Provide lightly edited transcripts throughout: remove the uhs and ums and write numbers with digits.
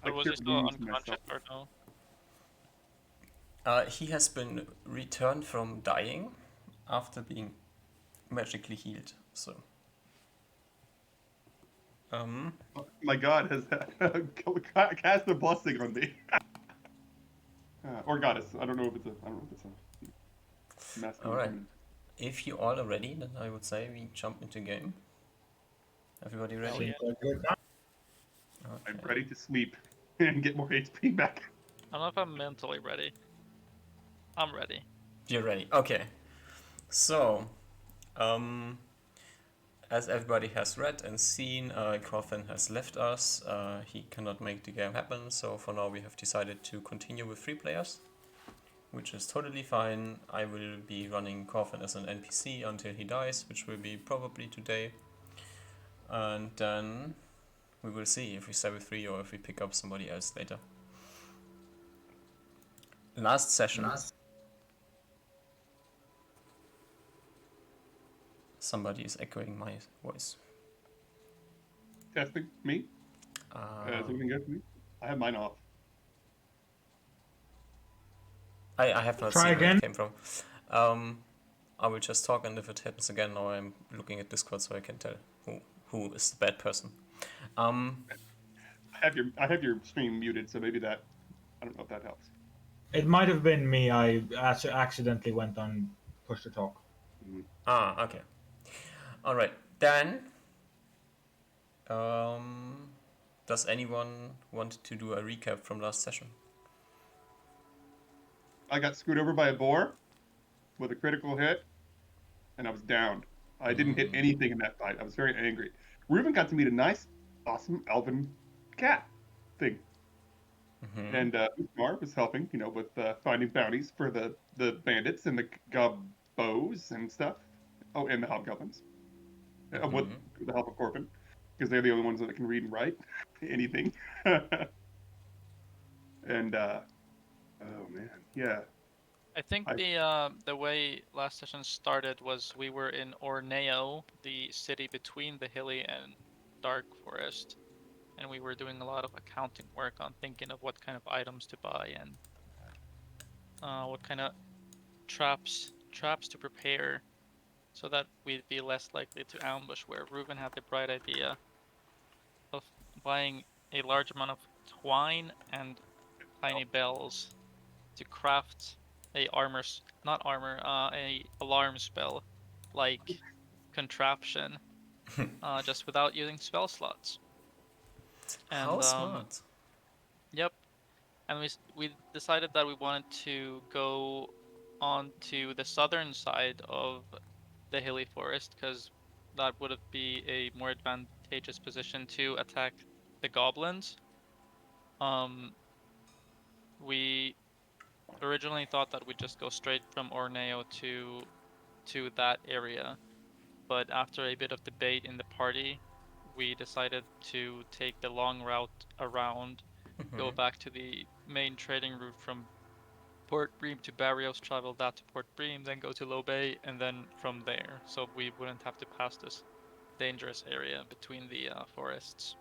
Like, was he still lose unconscious myself. or no? He has been returned from dying after being magically healed. So, Oh, my god has cast a blessing on me. Or goddess. I don't know if it's a all masculine or right. feminine. If you all are ready, then I would say we jump into game. Everybody Hell ready? yeah. Seems like a good time. I'm Okay. ready to sleep and get more HP back. I don't know if I'm mentally ready. I'm ready. You're ready. Okay. So, um, as everybody has read and seen, Coffin has left us. He cannot make the game happen, so for now we have decided to continue with 3 players, which is totally fine. I will be running Coffin as an NPC until he dies, which will be probably today. And then we will see if we stay with 3 or if we pick up somebody else later. Last session. Somebody is echoing my voice. Testing me. Is everything good for me? I have mine off. I have not Try seen where it again. came from. I will just talk, and if it happens again, now I'm looking at Discord so I can tell who is the bad person. I have your stream muted, so maybe that I don't know if that helps. It might have been me. I accidentally went on push to talk. Okay. All right. Then, does anyone want to do a recap from last session? I got screwed over by a boar with a critical hit, and I was downed. I didn't hit anything in that fight. I was very angry. Reuben got to meet a nice, awesome elven cat thing. And Usmar was helping, with finding bounties for the bandits and the gobos and stuff. Oh, and the hobgoblins. With the help of Corbin, because they're the only ones that can read and write anything. And oh man, yeah. I think the way last session started was we were in Orneo, the city between the hilly and dark forest, and we were doing a lot of accounting work on thinking of what kind of items to buy and what kind of traps to prepare so that we'd be less likely to ambush, where Reuben had the bright idea of buying a large amount of twine and tiny bells to craft a a alarm spell like contraption, just without using spell slots. How And smart. yep, and we decided that we wanted to go on to the southern side of the hilly forest because that would be a more advantageous position to attack the goblins. We originally thought that we'd just go straight from Orneo to that area, but after a bit of debate in the party, we decided to take the long route around, go back to the main trading route from Port Bream to Barrios, travel that to Port Bream, then go to Low Bay, and then from there, so we wouldn't have to pass this dangerous area between the forests.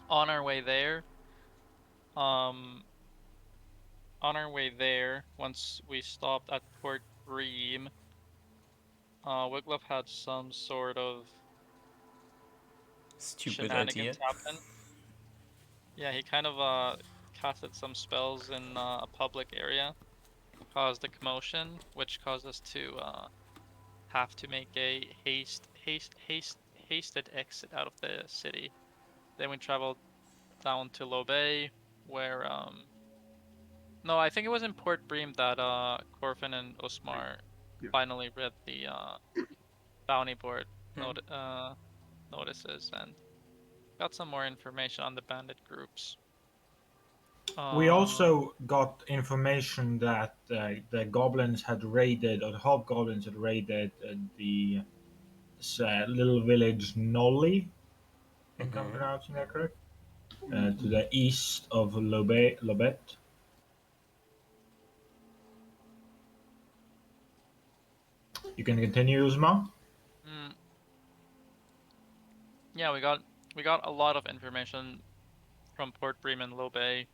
On our way there, um, once we stopped at Port Bream, Wiglaf had some sort of Stupid idea. shenanigans happen. Yeah, he kind of casted some spells in a public area, caused a commotion, which caused us to have to make a hasted exit out of the city. Then we traveled down to Low Bay, where no, I think it was in Port Bream that Corfin and Osmar Yeah. finally read the bounty board notices and got some more information on the bandit groups. We also got information that the goblins had raided, or the hobgoblins had raided the little village Nolly. I think I'm pronouncing that correct. To the east of Lobet. You can continue, Uzma. Yeah, we got a lot of information from Port Bremen, Low Bay,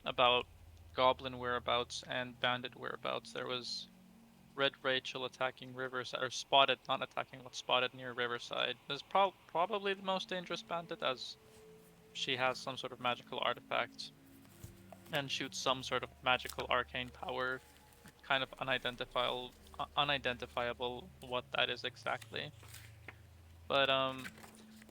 about goblin whereabouts and bandit whereabouts. There was Red Rachel attacking Riverside, or spotted, not attacking, but spotted near Riverside. This is probably the most dangerous bandit, as she has some sort of magical artifact and shoots some sort of magical arcane power, kind of unidentifiable what that is exactly. But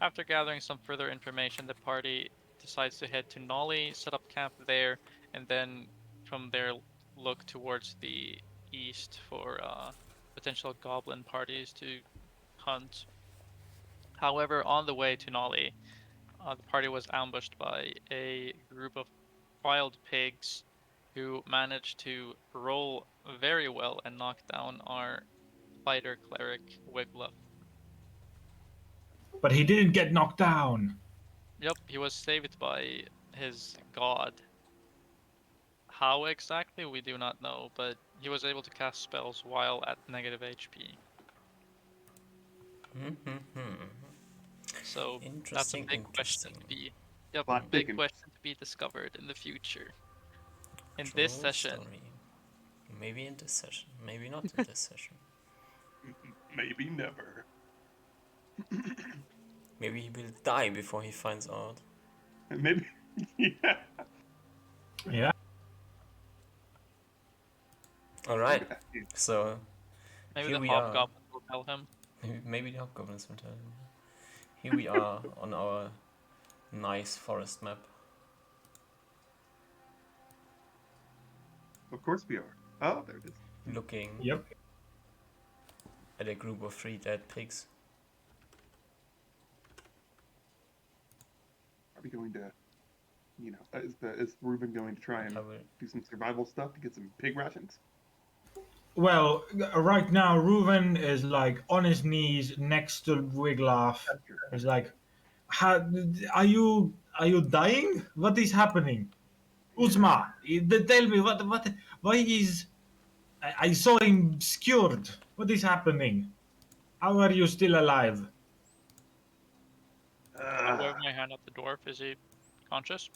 after gathering some further information, the party decides to head to Nolly, set up camp there, and then from there look towards the east for potential goblin parties to hunt. However, on the way to Nolly, the party was ambushed by a group of wild pigs who managed to roll very well and knock down our fighter cleric Wiglaf. But he didn't get knocked down. Yep, he was saved by his god. How exactly, we do not know, but he was able to cast spells while at negative HP. So that's a Interesting, big question interesting. to be. Yep, Plot big thickens. question to be discovered in the future. In True this session. story. Maybe in this session, maybe not in this session. Maybe never. Maybe he will die before he finds out. Maybe. Yeah. Yeah. Alright, so Maybe here the we are. hobgoblin will tell him. Maybe the hobgoblins will tell him. Here we are on our nice forest map. Of course we are. Oh, there it is. Looking Yep. at a group of 3 dead pigs. Are we going to, is Ruben going to try and I will do some survival stuff to get some pig rations? Well, right now, Reuven is like on his knees next to Wiglaf. He's like, are you dying? What is happening? Uzma, tell me why is I saw him skewered. What is happening? How are you still alive? I wave my hand at the dwarf. Is he conscious?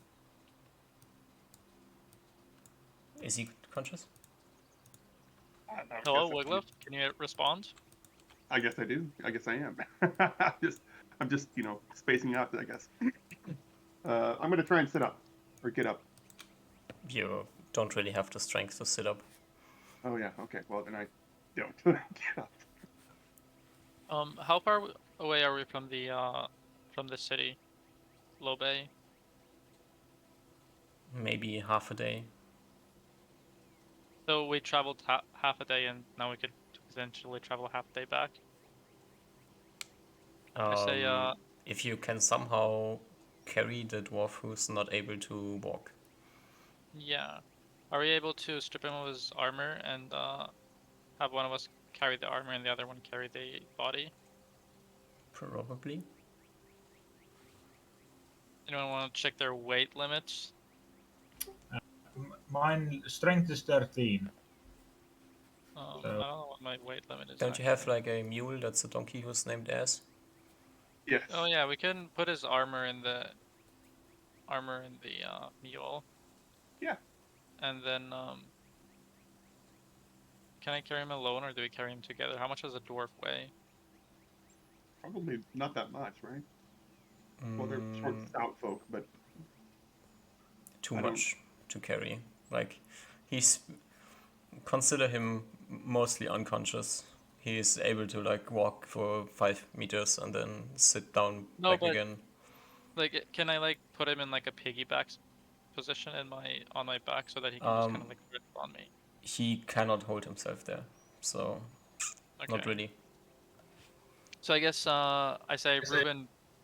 Is he conscious? Hello, Wiglaf. Can you respond? I guess I do. I guess I am. I'm just, spacing out, I guess. I'm going to try and sit up or get up. You don't really have the strength to sit up. Oh, yeah. Okay. Well, then I don't get up. How far away are we from the city? Low Bay? Maybe half a day. So we traveled half a day, and now we could potentially travel half a day back. I say, If you can somehow carry the dwarf who's not able to walk. yeah. Are we able to strip him of his armor and have one of us carry the armor and the other one carry the body? Probably. Anyone want to check their weight limits? Mine strength is 13. I don't know what my weight limit is. Don't you have like a mule that's a donkey who's named Ass? Yes. Oh yeah, we can put his armor in the mule. Yeah. And then can I carry him alone or do we carry him together? How much does a dwarf weigh? Probably not that much, right? Well, they're short, stout folk, but Too much to carry. Like, consider him mostly unconscious. He is able to like walk for 5 meters and then sit down back again. Like, can I like put him in like a piggyback position on my back so that he can just kind of like grip on me? He cannot hold himself there, so not really. So I guess I say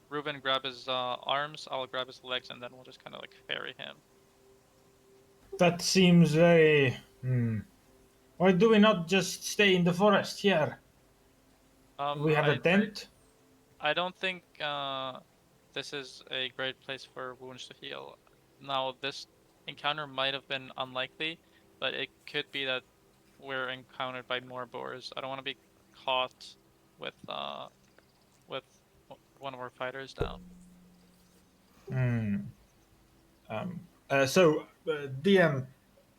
Reuben grab his arms, I'll grab his legs, and then we'll just kind of like ferry him. That seems very. Why do we not just stay in the forest here? We have a tent. I don't think this is a great place for wounds to heal. Now, this encounter might have been unlikely, but it could be that we're encountered by more boars. I don't want to be caught with one of our fighters down. DM,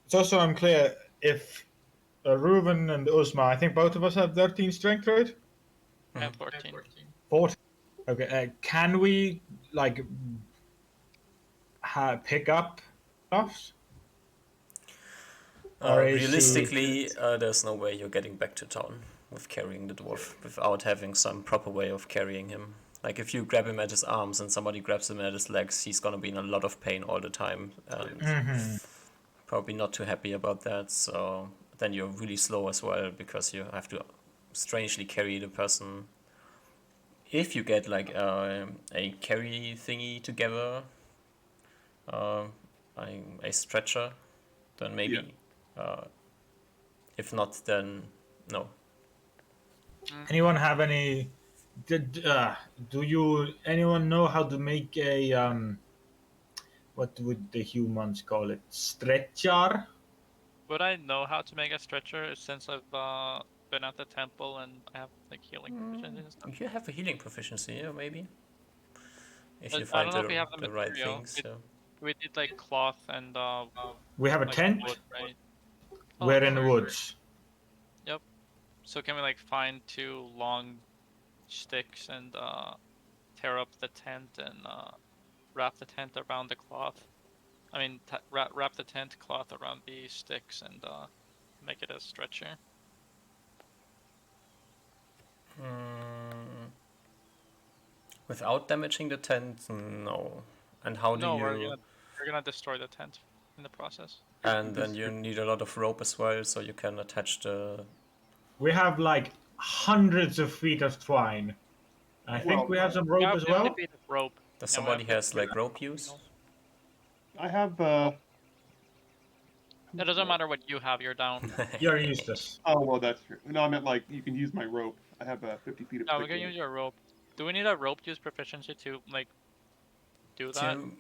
just so I'm clear, if Reuven and Uzma, I think both of us have 13 strength, right? I have 14. 14. Okay, can we like pick up stuffs? Or is he? Realistically, there's no way you're getting back to town with carrying the dwarf without having some proper way of carrying him. Like if you grab him at his arms and somebody grabs him at his legs, he's gonna be in a lot of pain all the time, and probably not too happy about that. So then you're really slow as well because you have to strangely carry the person. If you get like a carry thingy together, a stretcher, then maybe. If not, then no. Anyone have any? Do you? Anyone know how to make a What would the humans call it? Stretcher? Would I know how to make a stretcher since I've been at the temple and I have like healing proficiency and stuff? You have a healing proficiency, yeah, maybe. If you I find don't know if we have the the right material. things. So. We did like cloth and We have a like tent. wood, right? We're in the sure. woods. Yep. So can we like find 2 long sticks and tear up the tent and wrap the tent around the cloth? I mean, wrap the tent cloth around the sticks and make it a stretcher. Without damaging the tent, no. And how do No, you? we're gonna destroy the tent in the process. And then you need a lot of rope as well, so you can attach the. We have like hundreds of feet of twine. I think we have some rope as well. Rope. Does Yeah, somebody has like rope use? I have. It doesn't matter what you have. You're down. You're useless. Oh well, that's true. No, I meant like you can use my rope. I have 50 feet of. No, we can use your rope. Do we need a rope use proficiency to like do that? To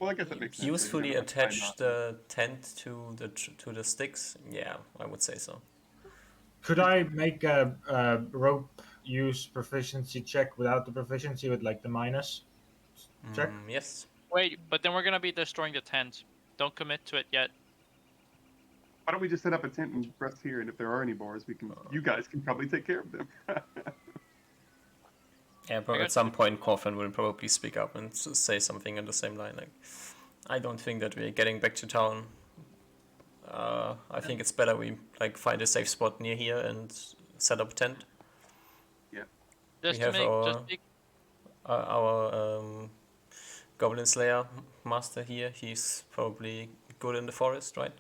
Well, I guess that makes sense. usefully attach the tent to the sticks? Yeah, I would say so. Could I make a rope use proficiency check without the proficiency with like the minus check? Yes. Wait, but then we're gonna be destroying the tent. Don't commit to it yet. Why don't we just set up a tent and rest here? And if there are any boars, we can. You guys can probably take care of them. Yeah, but at some point, Coffin will probably speak up and say something in the same line. Like, I don't think that we're getting back to town. I think it's better we like find a safe spot near here and set up a tent. Yeah. Just We to have make our Goblin Slayer master here. He's probably good in the forest, right?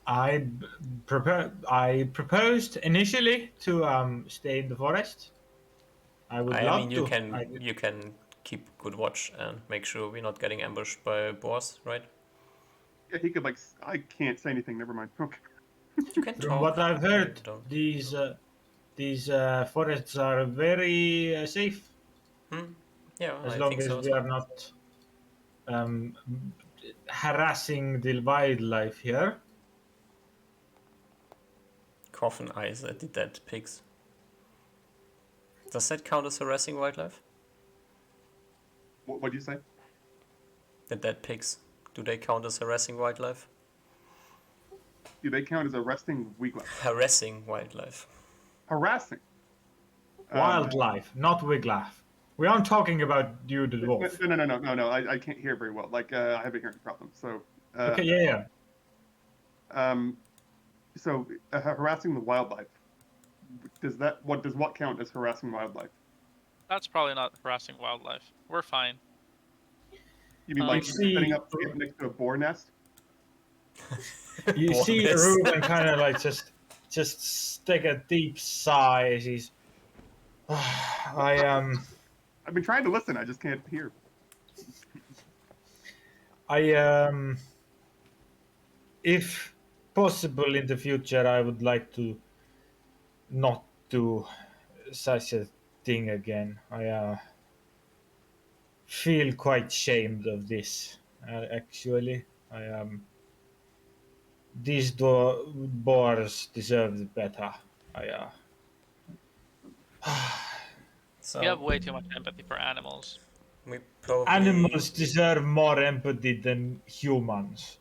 I proposed initially to stay in the forest. I would love mean, to. you can keep good watch and make sure we're not getting ambushed by boars, right? Yeah, he could like. I can't say anything. Never mind. Okay. You can From talk. what I've heard, Don't. these forests are very safe Yeah, as I long think as so as we well. are not harassing the wildlife here. Coffin eyes at the dead pigs. Does that count as harassing wildlife? What do you say? The dead pigs. Do they count as harassing wildlife? Do they count as arresting wildlife? Harassing wildlife. Harassing. Wildlife, not wildlife. We aren't talking about you, the dwarf. No. I can't hear very well. Like I have a hearing problem. So. Okay, yeah. So harassing the wildlife. Does what count as harassing wildlife? That's probably not harassing wildlife. We're fine. You mean like setting up next to a boar nest? You see Reuben kind of like just take a deep sigh as he's. I've been trying to listen. I just can't hear. If possible in the future, I would like to not do such a thing again. I feel quite shamed of this. Actually, these boars deserve better. We have way too much empathy for animals. We probably Animals deserve more empathy than humans.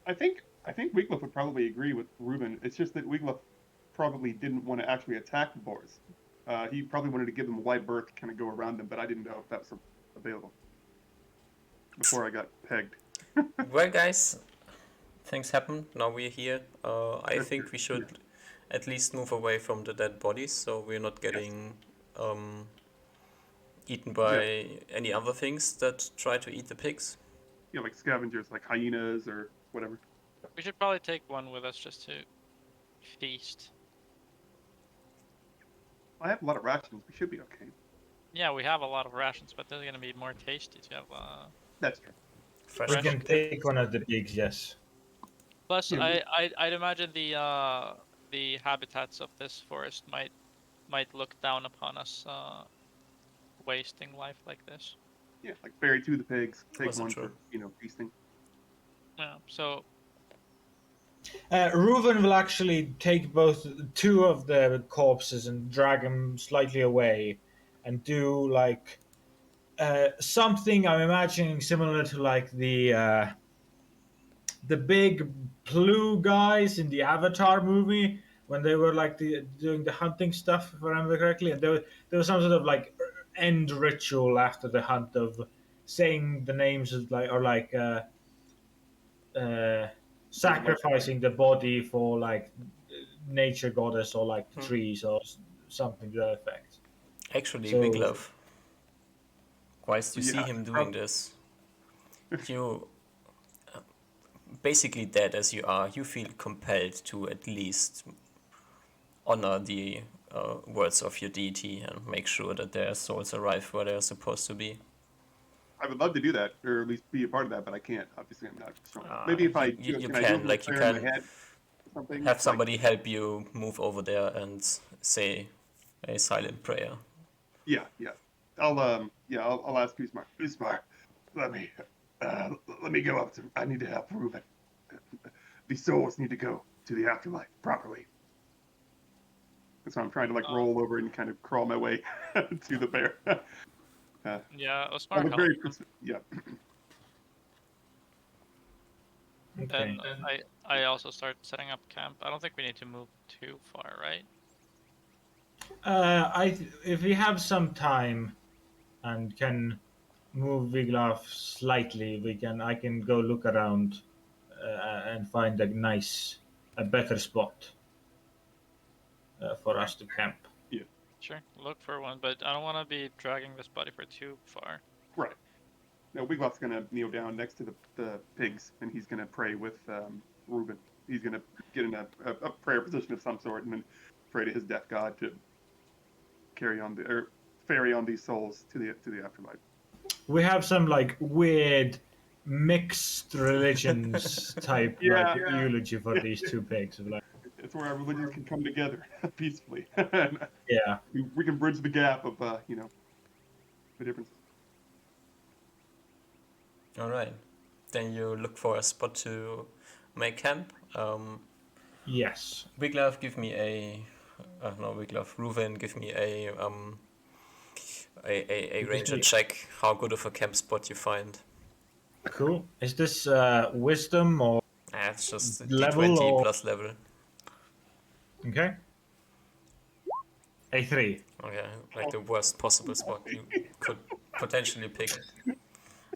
I think Wiglaf would probably agree with Ruben. It's just that Wiglaf probably didn't want to actually attack the boars. He probably wanted to give them a wide berth, kind of go around them, but I didn't know if that was available before I got pegged. Well, guys, things happen. Now we're here. I That's think true. we should at least move away from the dead bodies, so we're not getting eaten by any other things that try to eat the pigs. Yeah, like scavengers, like hyenas or whatever. We should probably take one with us just to feast. I have a lot of rations. We should be okay. Yeah, we have a lot of rations, but they're gonna be more tasty to have. That's true. Fresh We Fresh. can take one of the pigs, yes. Plus, Yeah, I'd imagine the habitats of this forest might look down upon us wasting life like this. yeah, like bury two of the pigs, take Also one true. for feasting. Yeah. So Reuven will actually take two of the corpses and drag them slightly away, and do like something I'm imagining similar to like the big blue guys in the Avatar movie when they were like doing the hunting stuff, if I remember correctly, and there was some sort of like end ritual after the hunt of saying the names of uh, sacrificing the body for like nature goddess or like the trees or something to that effect. Actually, Big So Love, whilst you see Yeah, him doing this, you, basically dead as you are, you feel compelled to at least honor the words of your deity and make sure that their souls arrive where they're supposed to be. I would love to do that, or at least be a part of that, but I can't. Obviously, I'm not strong. Maybe if I do, You can I do a can, little like, you prayer in my can head or something? have Like, somebody help you move over there and say a silent prayer. yeah, yeah. I'll ask Usmar. Usmar, let me, let me go up to. I need to help Reuben. These souls need to go to the afterlife properly. And so I'm trying to like roll over and kind of crawl my way to the bear. yeah, I Osmar look helped. very, yeah. okay. Then I also start setting up camp. I don't think we need to move too far, right? If we have some time and can move Wiglaf slightly, I can go look around and find a better spot for us to camp. Yeah, Sure, look for one, but I don't want to be dragging this body for too far. right. No, Wiglof's gonna kneel down next to the pigs, and he's gonna pray with Reuben. He's gonna get in a prayer position of some sort, and then pray to his death god to ferry on these souls to the afterlife. We have some like weird mixed religions type like Yeah, eulogy for these two pigs. Like, it's where our religions can come together peacefully. And yeah, we can bridge the gap of the differences. All right. Then you look for a spot to make camp. yes. Wiglaf, give me a. No, Wiglaf. Reuven, give me a ranger check how good of a camp spot you find. Cool. Is this wisdom or It's just level D20 or plus level. okay? A3. Okay, like the worst possible spot you could potentially pick.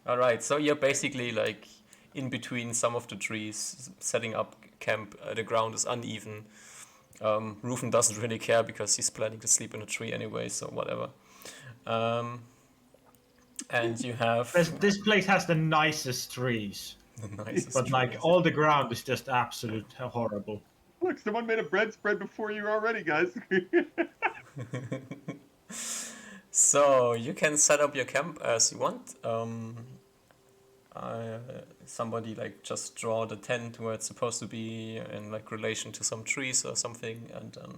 All right, so you're basically like in between some of the trees, setting up camp. The ground is uneven. Reuven doesn't really care because he's planning to sleep in a tree anyway, so whatever. And you have This place has the nicest trees, the nicest but like trees. all the ground is just absolute horrible. Look, someone made a bread spread before you already, guys. So you can set up your camp as you want. Somebody like just draw the tent where it's supposed to be in like relation to some trees or something, and then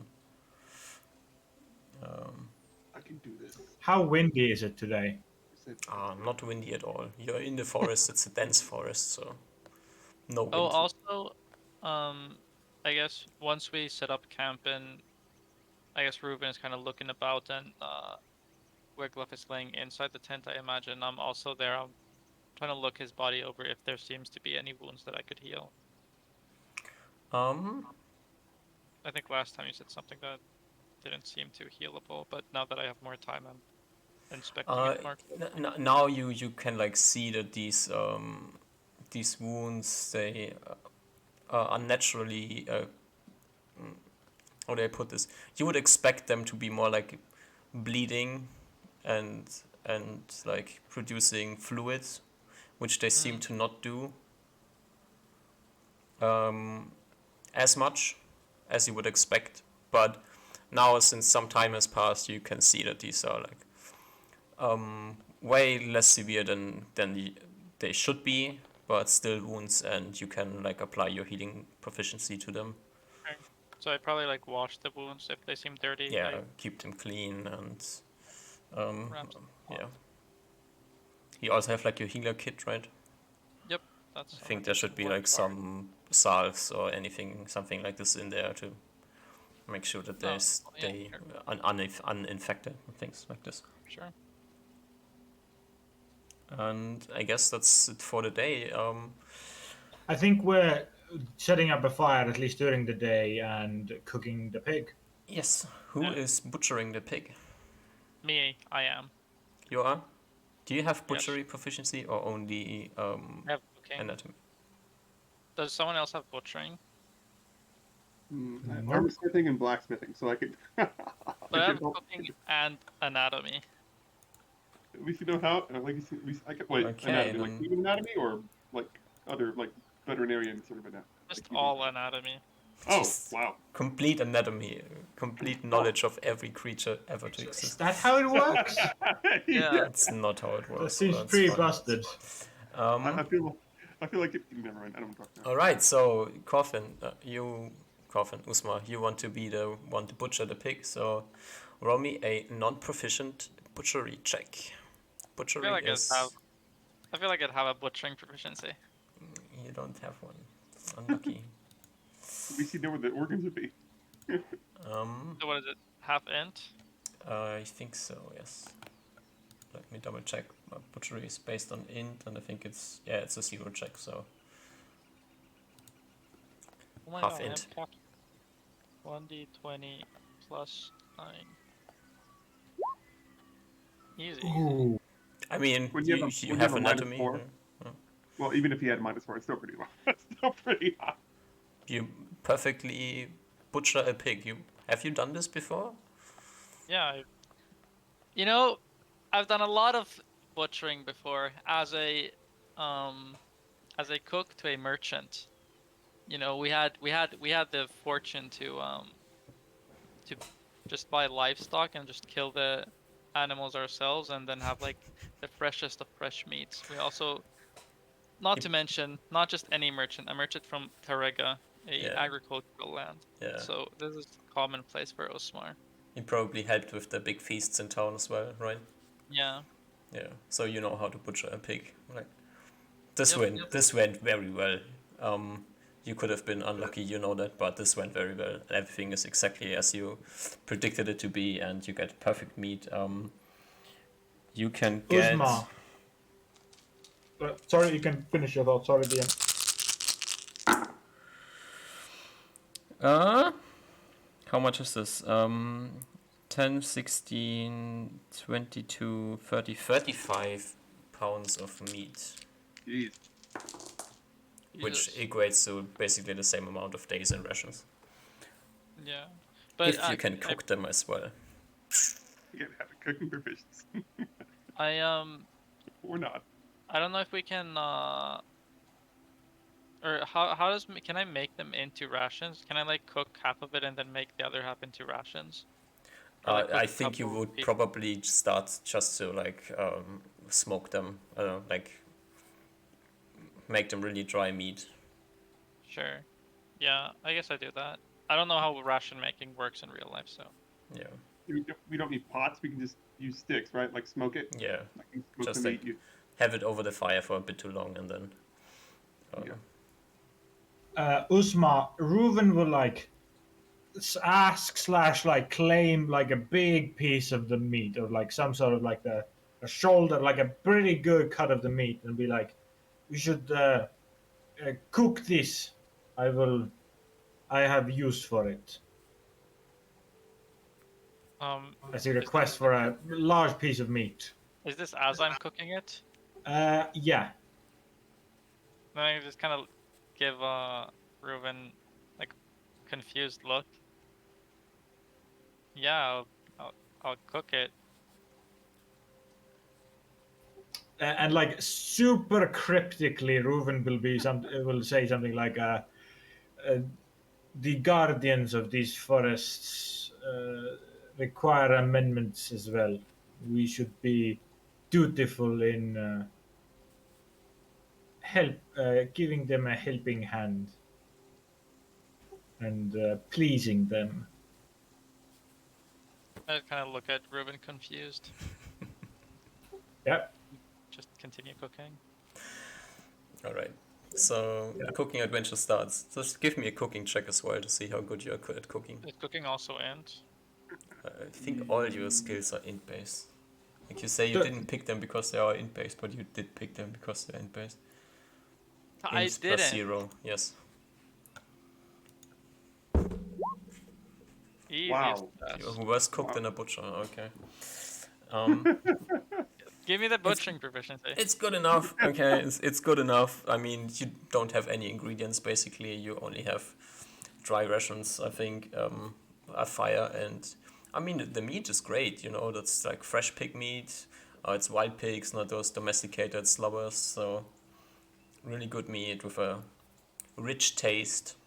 I can do this. How windy is it today? not windy at all. You're in the forest. It's a dense forest, so no wind. Oh, also, I guess once we set up camp and I guess Ruben is kind of looking about and Wiglaf is laying inside the tent, I imagine I'm also there. I'm trying to look his body over if there seems to be any wounds that I could heal. Um, I think last time you said something that didn't seem too healable, but now that I have more time, I'm inspecting it more closely. now you can like see that these wounds they are unnaturally how do I put this? You would expect them to be more like bleeding and like producing fluids, which they seem to not do as much as you would expect. But now, since some time has passed, you can see that these are like way less severe than they should be, but still wounds, and you can like apply your healing proficiency to them. Okay. So I probably like wash the wounds if they seem dirty. Yeah, keep them clean and Wrap some yeah. cloth. You also have like your healer kit, right? Yep, that's. I think there should be like some salves or something like this in there to make sure that they stay uninfected and things like this. Sure. And I guess that's it for the day. I think we're setting up a fire at least during the day and cooking the pig. Yes, who is butchering the pig? Me, I am. You are? Do you have Yes. butchery proficiency or only I have cooking. anatomy? Does someone else have butchering? I have armor smithing and blacksmithing, so I could. But I have cooking and anatomy. At least you know how. Like you see, I could wait. Okay, Anatomy, like then- human anatomy, or like other like veterinarian sort of anatomy. Just Like human all anatomy. Oh Just wow! complete anatomy, complete knowledge of every creature ever to Is exist. that how it works? Yeah. That's not how it works. That seems That's pretty fine. busted. I feel like it. Never mind. I don't talk now. All right, so Coffin, Usma, you want to be the one to butcher the pig, so roll me a non-proficient butchery check. Butchery I is... feel like I'd have a butchering proficiency. You don't have one. Unlucky. At least you know where the organs would be. So what is it? Half int? I think so, yes. Let me double check. Butchery is based on int, and I think it's a 0 check, so Oh my half god, int. 1d20 plus 9. Easy. Ooh. I mean, When you you have have a anatomy. -4. Well, even if he had -4, it's still pretty low. It's still pretty high. You perfectly butcher a pig. Have you done this before? Yeah. I've done a lot of butchering before as a cook to a merchant. We had the fortune to just buy livestock and just kill the animals ourselves and then have like the freshest of fresh meats. We also, not to mention, not just any merchant, a merchant from Tarega, agricultural land. Yeah. So this is commonplace for Osmar. You probably helped with the big feasts in town as well, right? Yeah. Yeah. So you know how to butcher a pig. Like this Yep. this went very well. You could have been unlucky, you know that, but this went very well. Everything is exactly as you predicted it to be, and you get perfect meat. You can get. Uzma. Sorry, you can finish your thought. Sorry, DM. How much is this? 10, 16, 22, 30, 35 pounds of meat, Jeez. which Jesus. equates to basically the same amount of days in rations. Yeah. But If you can cook them as well. You gotta have a cooking proficiency. I Or not. I don't know if we can or can I make them into rations? Can I like cook half of it and then make the other half into rations? Or, like, cook I a think you couple would pieces? probably start just to like smoke them, like make them really dry meat. Sure. Yeah, I guess I do that. I don't know how ration making works in real life, so. Yeah, We don't need pots. We can just use sticks, right? Like smoke it. yeah. Like you smoke Just the like- meat. Have it over the fire for a bit too long, and then. Yeah. Uzma, Reuven will like ask slash like claim like a big piece of the meat, or like some sort of like a shoulder, like a pretty good cut of the meat, and be like, we should cook this. I have use for it. As a Is this, request for a large piece of meat. is this as I'm cooking it? Yeah. Then I just kind of give Reuven like confused look. Yeah, I'll cook it. And like super cryptically, Reuven will say something like, "The guardians of these forests require amendments as well. We should be dutiful in giving them a helping hand and pleasing them." I kind of look at Reuven confused. Yep. Just continue cooking. All right. So the cooking adventure starts. Just give me a cooking check as well to see how good you are at cooking. Is cooking also int? I think all your skills are int based. Like you say, you didn't pick them because they are int based, but you did pick them because they're int based. I Int didn't. plus 0, yes. Easy Wow. stuff. You're worse cook than a butcher. Okay. Give me the butchering proficiency. It's good enough. Okay, it's good enough. I mean, you don't have any ingredients basically. You only have dry rations, I think, a fire, and I mean the meat is great. You know, that's like fresh pig meat. It's wild pigs, not those domesticated slobbers. So really good meat with a rich taste.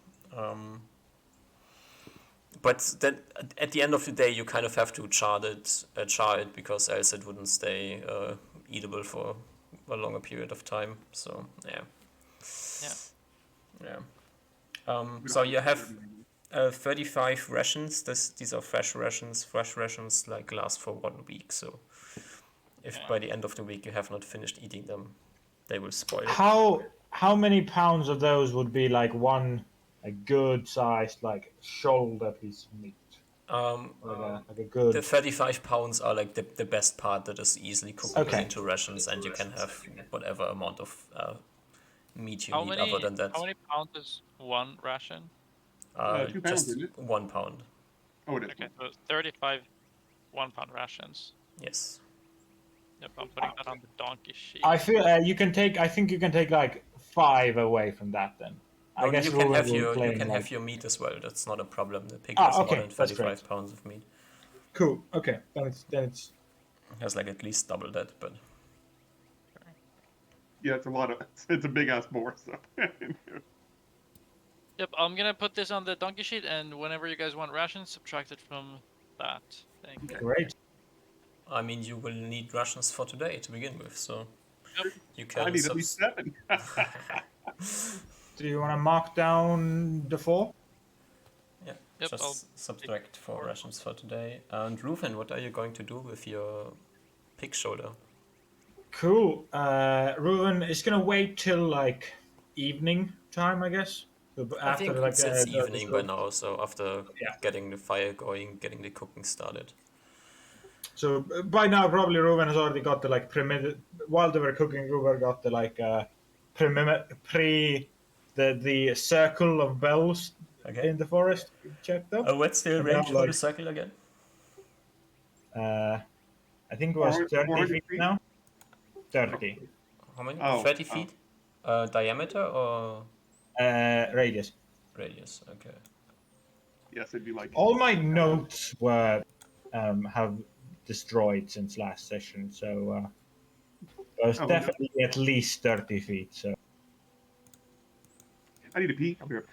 But then at the end of the day, you kind of have to char it because else it wouldn't stay eatable for a longer period of time. So yeah. So you have 35 rations. These are fresh rations. Fresh rations like last for 1 week. So if by the end of the week you have not finished eating them, they will spoil. How many pounds of those would be like a good sized like shoulder piece of meat? Like a good. The 35 pounds are like the best part that is easily cookable into rations, and you can have whatever amount of meat you need other than that. How many pounds is one ration? 2 pounds, Just isn't it? 1 pound. Oh, it is. Okay, so 35 1-pound rations. Yes. Yep, I'm putting that on the donkey sheet. I feel you can take. I think you can take like 5 away from that. Then I guess you can have your meat as well. That's not a problem. The pig has more than 35 pounds of meat. Cool. Okay, then it's It has like at least double that, but Yeah, it's a big ass boar. So. Yep, I'm gonna put this on the donkey sheet, and whenever you guys want rations, subtract it from that thing. great. I mean, you will need rations for today to begin with, so you can. I need at least 7. Do you want to mark down the 4? Yeah, Yep, just subtract 4 rations for today. And Reuven, what are you going to do with your pig shoulder? Cool. Reuven is gonna wait till like evening time, I guess. So I think after it's evening by now, so after Yeah. getting the fire going, getting the cooking started. So by now, probably Reuven has already got the like while they were cooking, Reuven got the like the circle of bells in the forest checked up. What's the And range now, for the like, circle again? I think it was 30 feet now. 30 How many? Oh, 30 feet? Diameter or radius. radius? Okay. Yes, it'd be like. All my notes were have destroyed since last session, so it was definitely at least 30 feet. So I need to pee. I'll be right.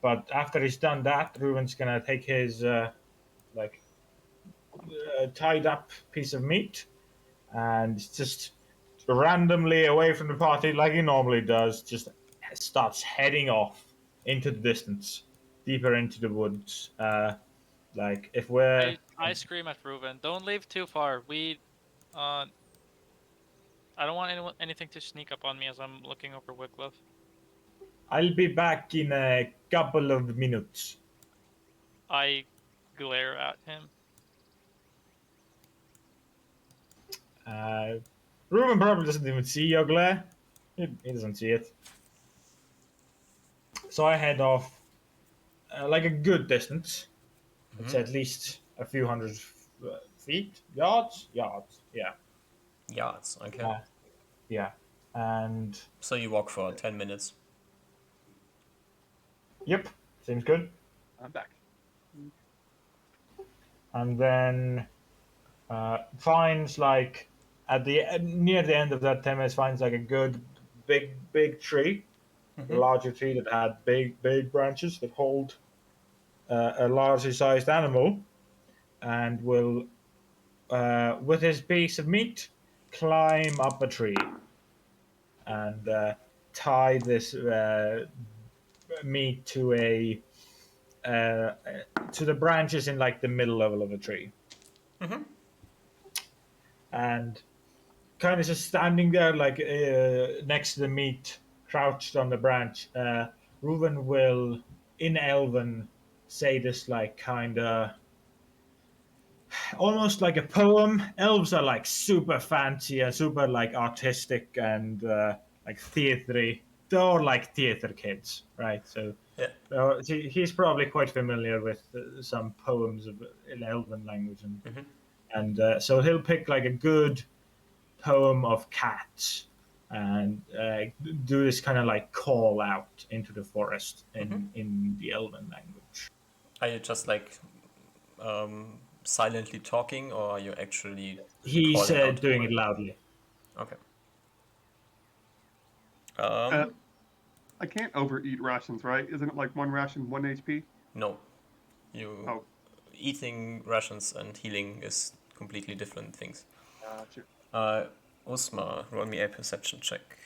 but after he's done that, Reuven's gonna take his tied up piece of meat and just randomly away from the party, like he normally does, just starts heading off into the distance, deeper into the woods. Like if we're, I scream at Reuven, don't leave too far. I don't want anything to sneak up on me as I'm looking over Wycliffe. I'll be back in a couple of minutes. I glare at him. Ruben probably doesn't even see your glare. He doesn't see it. So I head off like a good distance. It's at least a few hundred feet, yards, yeah, Yards, okay. yeah. And So you walk for 10 minutes. yep, seems good. I'm back. And then finds like at the near the end of that 10 minutes finds like a good big tree, a larger tree that had big branches that hold a largely sized animal, and will with his piece of meat climb up a tree and tie this meat uh, to the branches in like the middle level of the tree, and kind of just standing there like next to the meat, crouched on the branch. Reuven will, in Elven, say this like kind of almost like a poem. Elves are like super fancy and super like artistic and like theatery. They're like theater kids, right? So Yeah. he's probably quite familiar with some poems in Elven language, and so he'll pick like a good poem of cats and do this kind of like call out into the forest in the Elven language. Are you just like silently talking, or are you actually He's calling out? doing it loudly. Okay. I can't overeat rations, right? Isn't it like one ration, 1 HP? No. You Oh, eating rations and healing is completely different things. gotcha. Usma, roll me a perception check.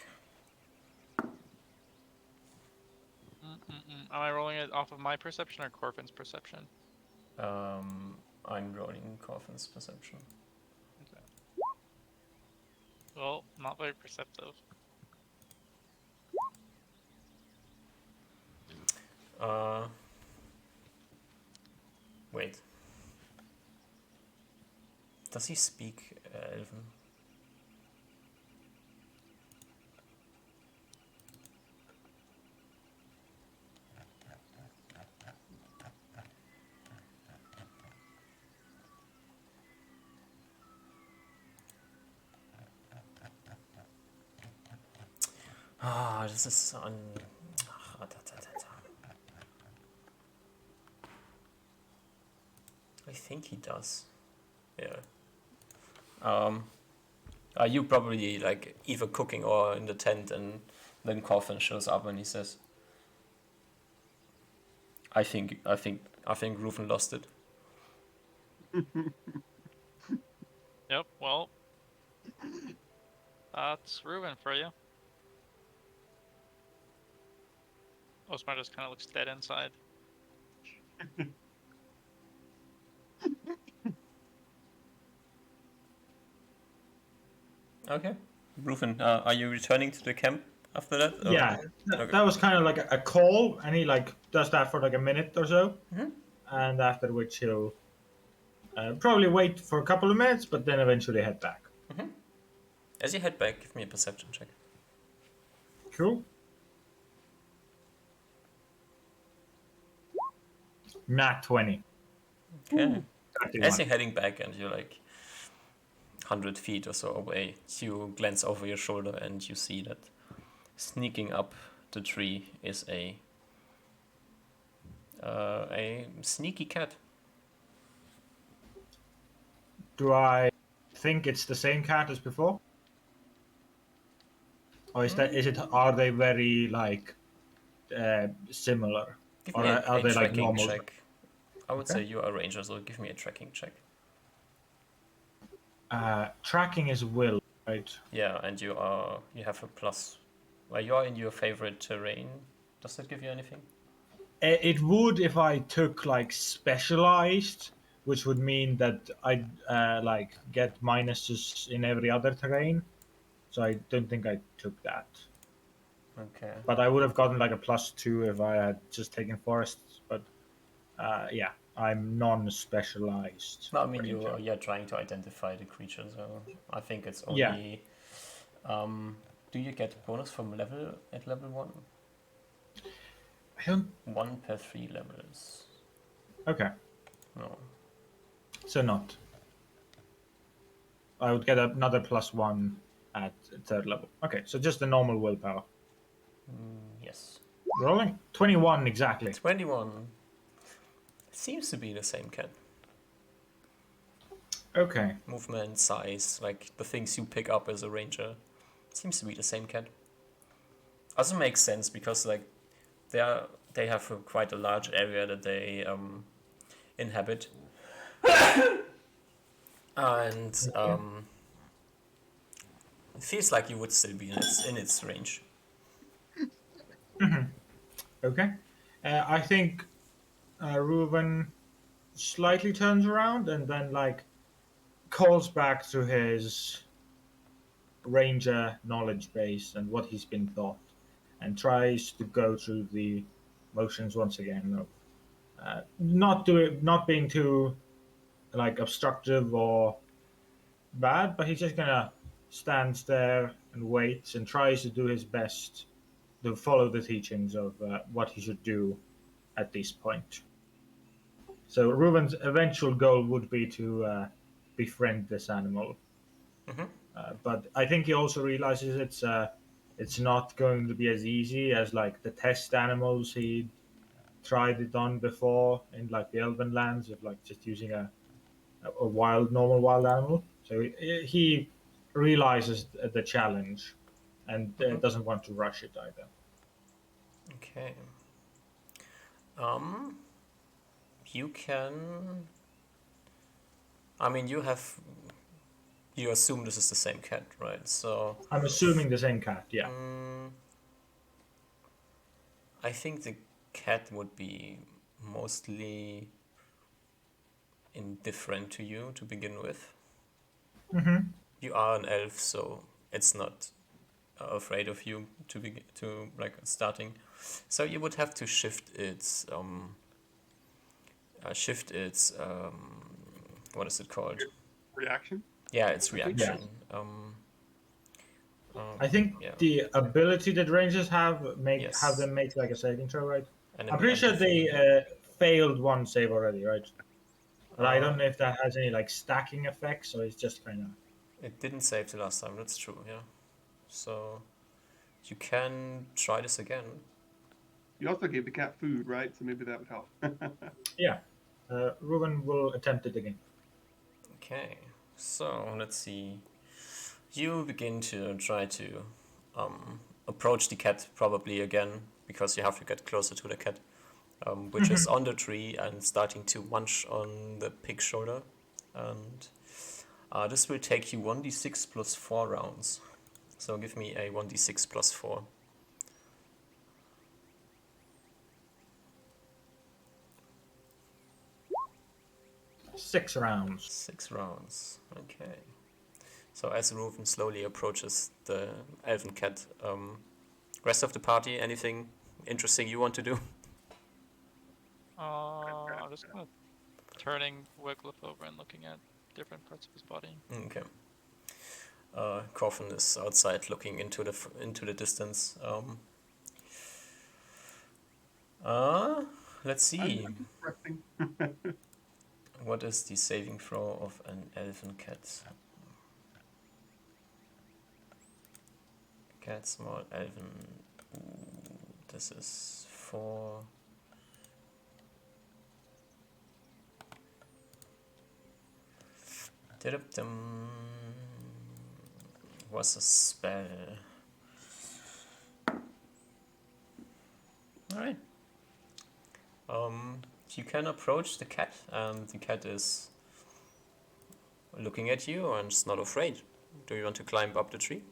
Am I rolling it off of my perception or Corfin's perception? I'm rolling Corfin's perception. Okay. Well, not very perceptive. Wait. Does he speak Elven? This is on. I think he does. Yeah. Are you probably like either cooking or in the tent, and then Coffin shows up and he says, I think Reuven lost it. Yep, well, that's Reuven for you. Osmar just kind of looks dead inside. Okay. Reuven, are you returning to the camp after that? Or? Yeah, Okay. that was kind of like a call, and he like does that for like a minute or so, and after which he'll probably wait for a couple of minutes, but then eventually head back. As you head back, give me a perception check. Cool. Nat 20. Okay. 31. As you're heading back and you're like 100 feet or so away, you glance over your shoulder and you see that sneaking up the tree is a sneaky cat. Do I think it's the same cat as before? Or is it? Are they very like similar? Give Or me are a they like tracking normal? check. I would Okay. say you are a ranger, so give me a tracking check. Tracking is will, right? Yeah, and you have a plus. Well, you are in your favorite terrain. Does that give you anything? It would if I took like specialized, which would mean that I'd like get minuses in every other terrain. So I don't think I took that. Okay. But I would have gotten like a +2 if I had just taken forests. But yeah, I'm non-specialized. No, I mean ranger. you're trying to identify the creature, so I think it's Yeah. only. Do you get bonus from level at level 1? I don't. 1 per 3 levels. Okay, No. so not. I would get another +1 at third level. Okay, so just the normal willpower. Yes. Rolling 21 exactly. 21. Seems to be the same cat. Okay. Movement, size, like the things you pick up as a ranger. Seems to be the same cat. Also makes sense because like they have quite a large area that they inhabit, and it feels like you would still be in its range. Okay. I think Reuven slightly turns around and then like calls back to his ranger knowledge base and what he's been taught, and tries to go through the motions once again of not being too like obstructive or bad, but he's just gonna stands there and waits and tries to do his best to follow the teachings of what he should do at this point. So Reuben's eventual goal would be to befriend this animal, Mm-hmm. but I think he also realizes it's not going to be as easy as like the test animals he tried it on before in like the Elven lands of like just using a normal wild animal. So he realizes the challenge and Mm-hmm. doesn't want to rush it either. Okay. Um, you can. I mean, you assume this is the same cat, right? So. I'm assuming the same cat, yeah. I think the cat would be mostly indifferent to you to begin with. Mm-hmm. You are an elf, so it's not afraid of you to like starting. So you would have to shift its what is it called? Reaction? Yeah, its I think. reaction. I think Yeah. the ability that rangers have Yes. have them make like a saving throw, right? I'm Enemy pretty sure they empathy. failed one save already, right? But I don't Uh, know if that has any like stacking effects or it's just kind of. it didn't save the last time. That's true. Yeah. So you can try this again. You also gave the cat food, right? So maybe that would help. Yeah. Ruben will attempt it again. Okay. So let's see. You begin to try to approach the cat probably again because you have to get closer to the cat, which is on the tree and starting to munch on the pig's shoulder. And this will take you 1d6 plus 4 rounds. So give me a 1d6 plus 4. 6 rounds. 6 rounds. Okay. So as Reuven slowly approaches the elven cat, rest of the party, anything interesting you want to do? I'm just gonna turning Wiglaf over and looking at different parts of his body. Okay. Coffin is outside looking into the distance. Let's see. I'm resting. What is the saving throw of an elven cat? Cat, small, elven. Ooh, this is 4. Was a spell. Alright. You can approach the cat, and the cat is looking at you and is not afraid. Do you want to climb up the tree?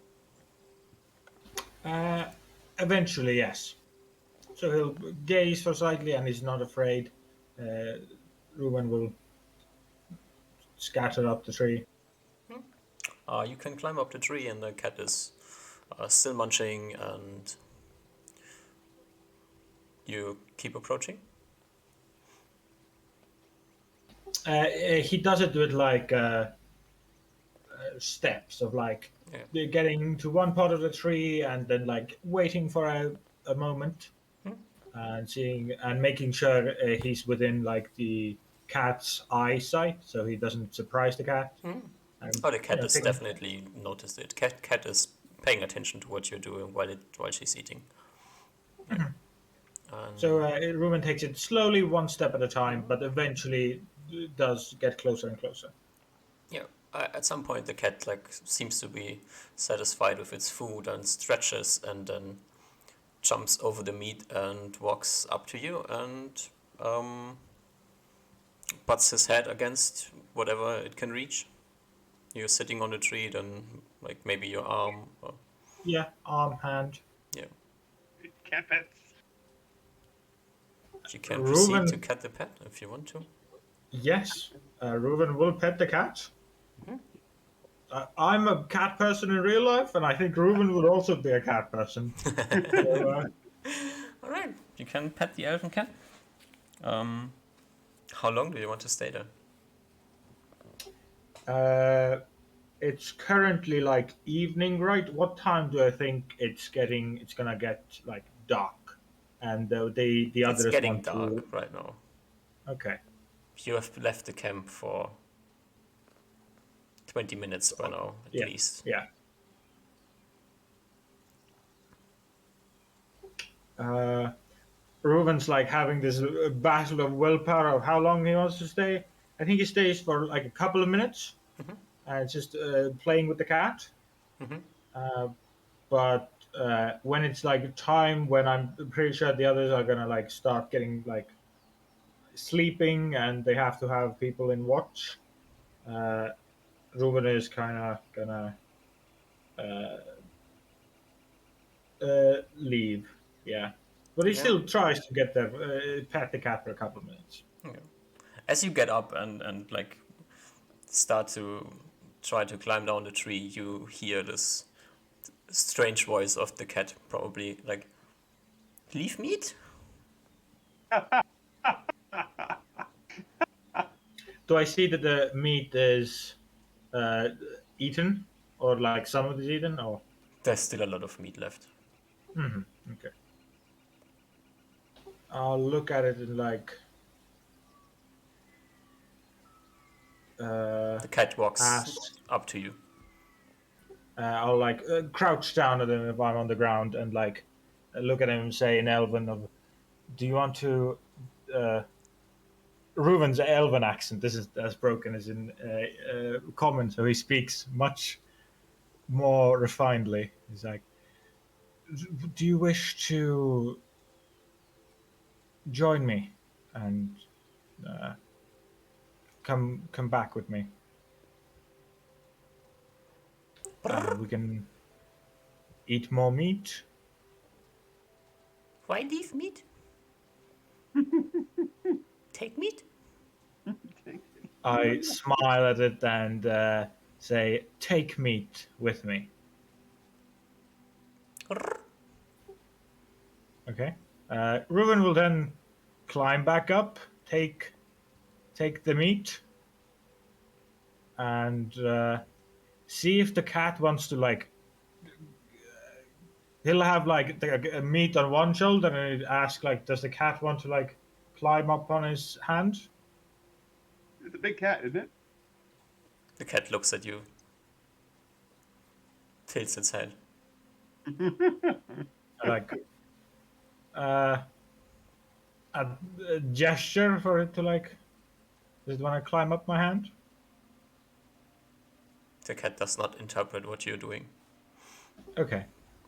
Eventually, yes. So he'll gaze for slightly and he's not afraid. Ruben will scatter up the tree. You can climb up the tree, and the cat is still munching and You keep approaching? He does it with like steps of like Yeah. they're getting to one part of the tree and then like waiting for a moment and seeing and making sure he's within like the cat's eyesight so he doesn't surprise the cat. And Oh, the cat is taking, definitely noticed it. Cat is paying attention to what you're doing while she's eating. Yeah. And so Ruben takes it slowly, one step at a time, but eventually does get closer and closer. yeah, at some point the cat like seems to be satisfied with its food and stretches and then jumps over the meat and walks up to you and butts his head against whatever it can reach. You're sitting on a tree, then like maybe your arm. Or, Yeah, arm, hand. yeah, Cat pets. you can proceed to Reuben, cat the pet if you want to. yes, Reuben will pet the cat. I'm a cat person in real life, and I think Reuben would also be a cat person. So, All right, you can pet the elven cat. How long do you want to stay there? it's currently like evening, right? What time do I think it's getting? It's gonna get like dark, and the It's others getting want dark to. right now. Okay. You have left the camp for 20 minutes by now, at Yeah. least. Yeah. Uh, Reuben's like having this battle of willpower of how long he wants to stay. I think he stays for like a couple of minutes, and just playing with the cat. Uh, but when it's like time when I'm pretty sure the others are gonna like start getting like sleeping and they have to have people in watch, uh, Ruben is kind of gonna leave. Yeah, but he Yeah. still tries to get there, pet the cat for a couple of minutes. Yeah. As you get up and like start to try to climb down the tree, you hear this strange voice of the cat, probably like, leaf meat? Do I see that the meat is uh, eaten, or like some of it is eaten, or There's still a lot of meat left. okay? I'll look at it and like The cat walks ask. up to you. I'll like crouch down at him if I'm on the ground and like look at him and say in Elven of, "Do you want to?" Reuven's Elven accent. This is as broken as in common, so he speaks much more refinedly. He's like, "Do you wish to join me and uh, come back with me, and we can eat more meat?" Why leaf meat? Take meat? I smile at it and say, "Take meat with me." Okay. Reuben will then climb back up, take the meat, and see if the cat wants to like. He'll have like the meat on one shoulder, and he'd ask like, "Does the cat want to like climb up on his hand?" It's a big cat, isn't it? The cat looks at you, tilts its head. Like uh, a gesture for it to like. Does it want to climb up my hand? The cat does not interpret what you're doing. Okay.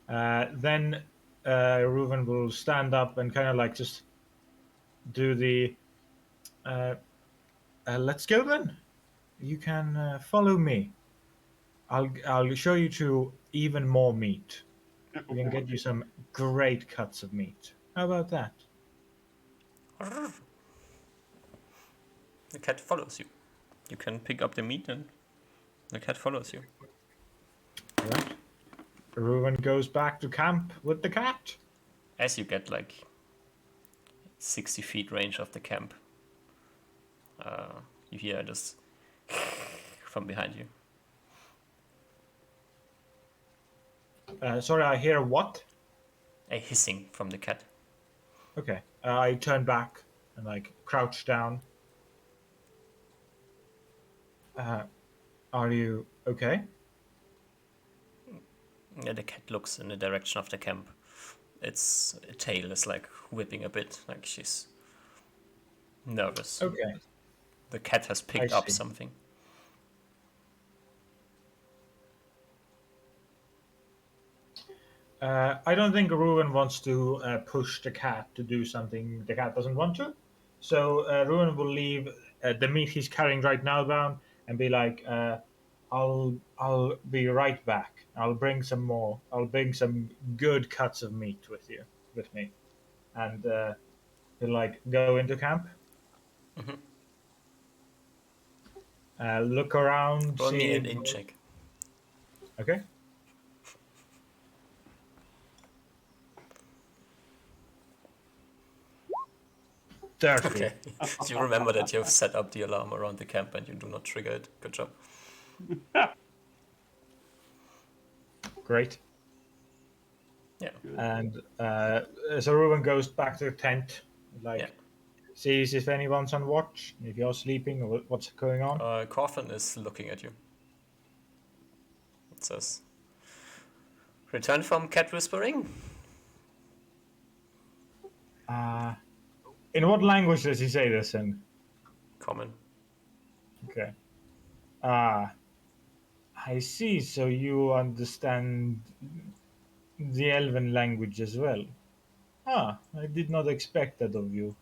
Then Reuven will stand up and kind of like just do the let's go then. You can follow me. I'll show you to even more meat. We can get you some great cuts of meat. How about that? The cat follows you. You can pick up the meat and the cat follows you. All right. Reuven goes back to camp with the cat. As you get like 60 feet range of the camp. You hear just from behind you. Sorry, I hear what? A hissing from the cat. Okay. I turn back and like crouch down. Are you okay? Yeah, the cat looks in the direction of the camp. Its tail is like whipping a bit, like she's nervous. Okay, The cat has I picked up see. something. I don't think Ruin wants to push the cat to do something the cat doesn't want to. So Ruin will leave the meat he's carrying right now down and be like, I'll be right back. I'll bring some more. I'll bring some good cuts of meat with me, and he'll like go into camp, Mm-hmm. look around, Roll me see. an in check. Okay. 30. Okay. You remember that you have set up the alarm around the camp and you do not trigger it. Good job. Great. Yeah. And so Ruben goes back to the tent, like Yeah. sees if anyone's on watch, if you're sleeping or what's going on. Coffin is looking at you. It says, "Return from cat whispering." In what language does he say this in? Common. Okay. Ah, I see. So you understand the Elven language as well. Ah, I did not expect that of you.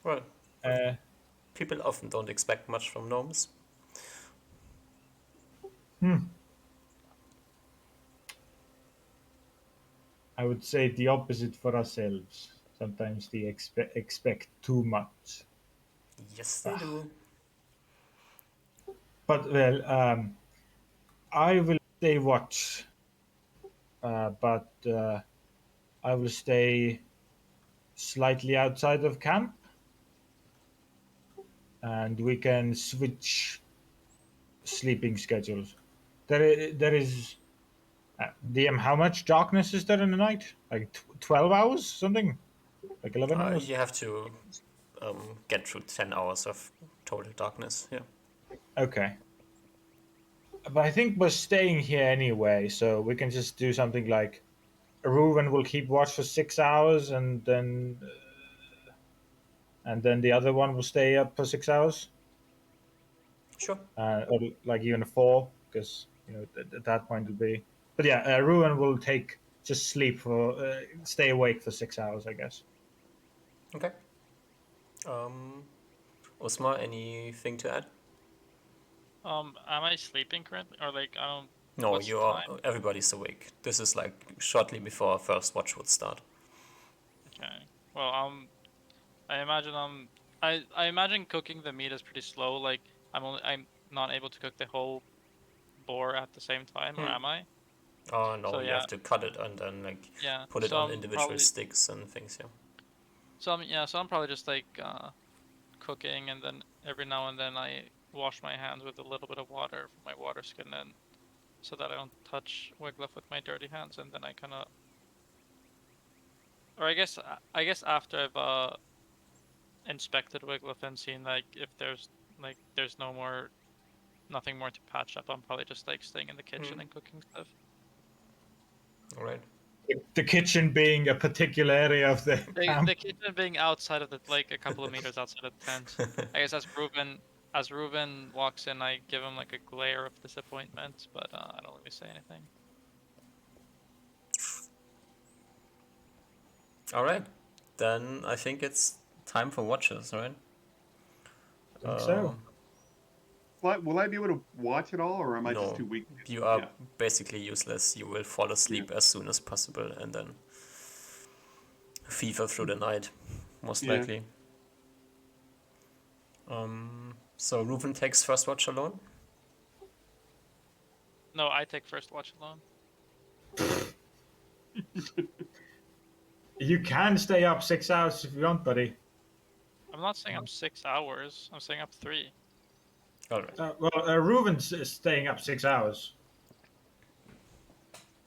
Well, Uh, people often don't expect much from gnomes. I would say the opposite for ourselves. Sometimes they expect too much. Yes, they do. But well, I will stay watch, but I will stay slightly outside of camp, and we can switch sleeping schedules. There is DM. How much darkness is there in the night? Like 12 hours, something, like 11 hours. You have to get through 10 hours of total darkness. Yeah. Okay, but I think we're staying here anyway, so we can just do something like Reuven will keep watch for 6 hours, and then the other one will stay up for 6 hours, Sure. or like even four, because at that point it'll be. But yeah, Ruin will take just sleep for stay awake for 6 hours, I guess. Okay. Osmar, anything to add? Am I sleeping currently, or like I don't? No, What's you the are. time? Everybody's awake. This is like shortly before our first watch would start. Okay. Well, I imagine I imagine cooking the meat is pretty slow. Like I'm not able to cook the whole boar at the same time, or am I? Oh no, So you yeah, have to cut it and then like yeah. put it So on I'm individual probably sticks and things. Yeah. so I'm probably just like cooking, and then every now and then I wash my hands with a little bit of water from my water skin, and so that I don't touch Wiglaf with my dirty hands, and then I kind of, or I guess after I've inspected Wiglaf and seen like if there's nothing more to patch up, I'm probably just like staying in the kitchen and cooking stuff. All right. The kitchen being a particular area of the camp. The kitchen being outside of the like a couple of meters outside of the tent. I guess as Ruben walks in, I give him like a glare of disappointment, but I don't really say anything. All right. Then I think it's time for watches, right? I think so. Will I be able to watch it all, or am I just No, too weak? you are Yeah. basically useless. You will fall asleep as soon as possible and then fever through the night, most Yeah. likely. So Reuven takes first watch alone. No, I take first watch alone. You can stay up 6 hours if you want, buddy. I'm not saying up 6 hours. I'm saying up 3. All right. Reuven's is staying up 6 hours.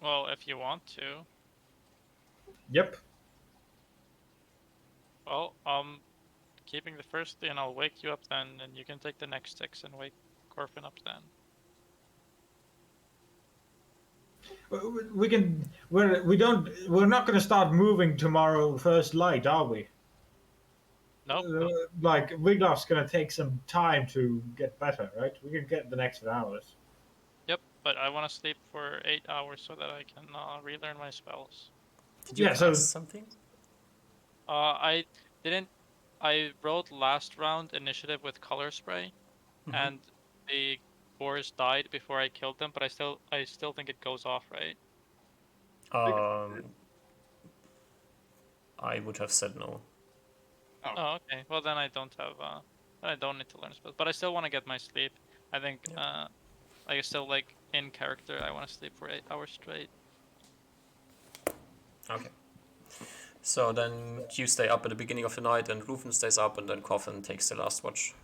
Well, if you want to. Yep. Well, keeping the first 3 and I'll wake you up then, and you can take the next 6 and wake Corfin up then. We can. We're not going to start moving tomorrow first light, are we? Nope. Like Wiglaf's going to take some time to get better, right? We can get the next hours. Yep, but I want to sleep for 8 hours so that I can relearn my spells. Did you Yeah, cast so- something? I didn't. I rolled last round initiative with color spray, and the boars died before I killed them. But I still think it goes off, right? I would have said no. Oh, okay. Well, then I don't have. I don't need to learn spells, but I still want to get my sleep. I think. Like, still like in character. I want to sleep for 8 hours straight. Okay. So then you stay up at the beginning of the night, and Reuven stays up, and then Coffin takes the last watch.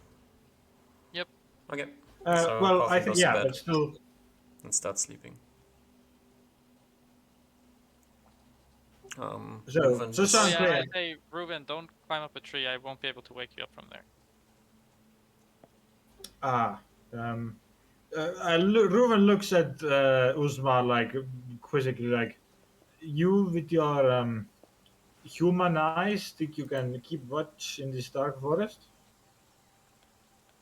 Yep. Okay. Well, I Coffin think goes to yeah, bed but still. and starts sleeping. Reuven So is- sounds yeah, clear. I say, Reuven, don't climb up a tree. I won't be able to wake you up from there. Reuven looks at Uzma like quizzically, like, you with your human eyes think you can keep watch in this dark forest?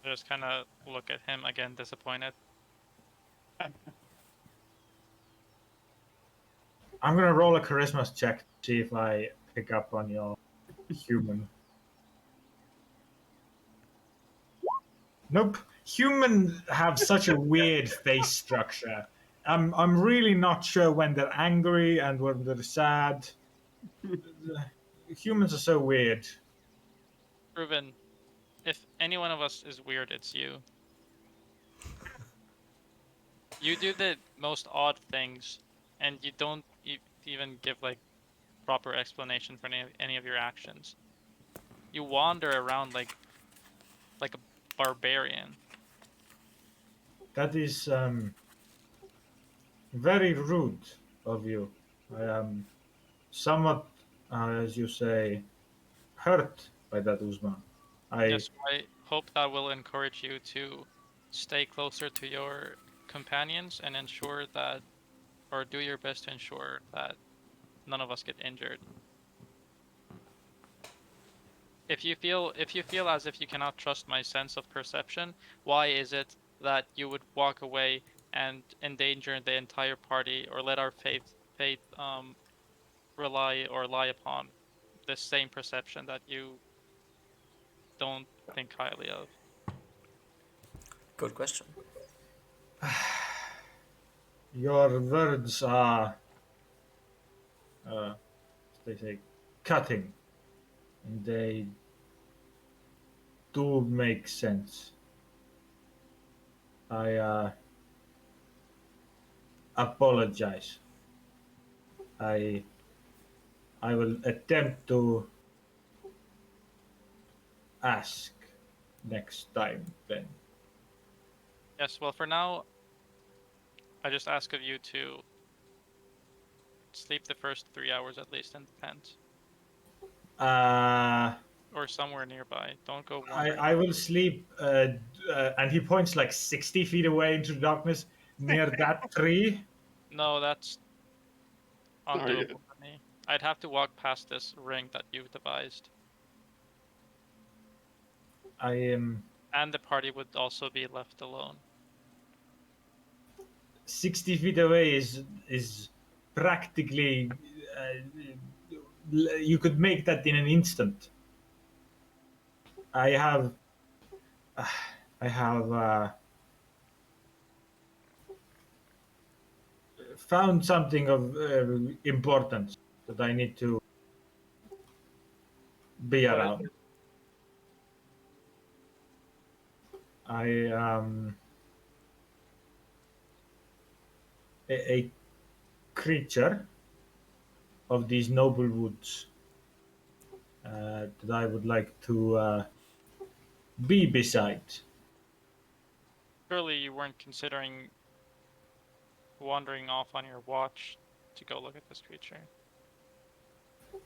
I just kind of look at him again, disappointed. I'm gonna roll a charisma check to see if I pick up on your human. Nope. Humans have such a weird face structure. I'm really not sure when they're angry and when they're sad. Humans are so weird. Reuven, if any one of us is weird, it's you. You do the most odd things, and you don't even give like proper explanation for any of your actions. You wander around like a barbarian. That is very rude of you. I am somewhat, as you say, hurt by that, Uzma. Yes, I hope that will encourage you to stay closer to your companions and ensure that, or do your best to ensure that none of us get injured. If you feel as if you cannot trust my sense of perception, why is it that you would walk away and endanger the entire party, or let our faith rely or lie upon the same perception that you don't think highly of? Good question. Your words are, they say, cutting, and they do make sense. I apologize. I I will attempt to ask next time then. Yes, well, for now, I just ask of you to sleep the first 3 hours at least in the tent Uh, or somewhere nearby. Don't go wandering. I will sleep, and he points like 60 feet away into the darkness near that tree. No, that's Sorry. undoable for me. I'd have to walk past this ring that you've devised, I am and the party would also be left alone. 60 feet away is practically, you could make that in an instant. I have I have found something of importance that I need to be What is around. I a creature of these noble woods that I would like to be beside. Surely you weren't considering wandering off on your watch to go look at this creature.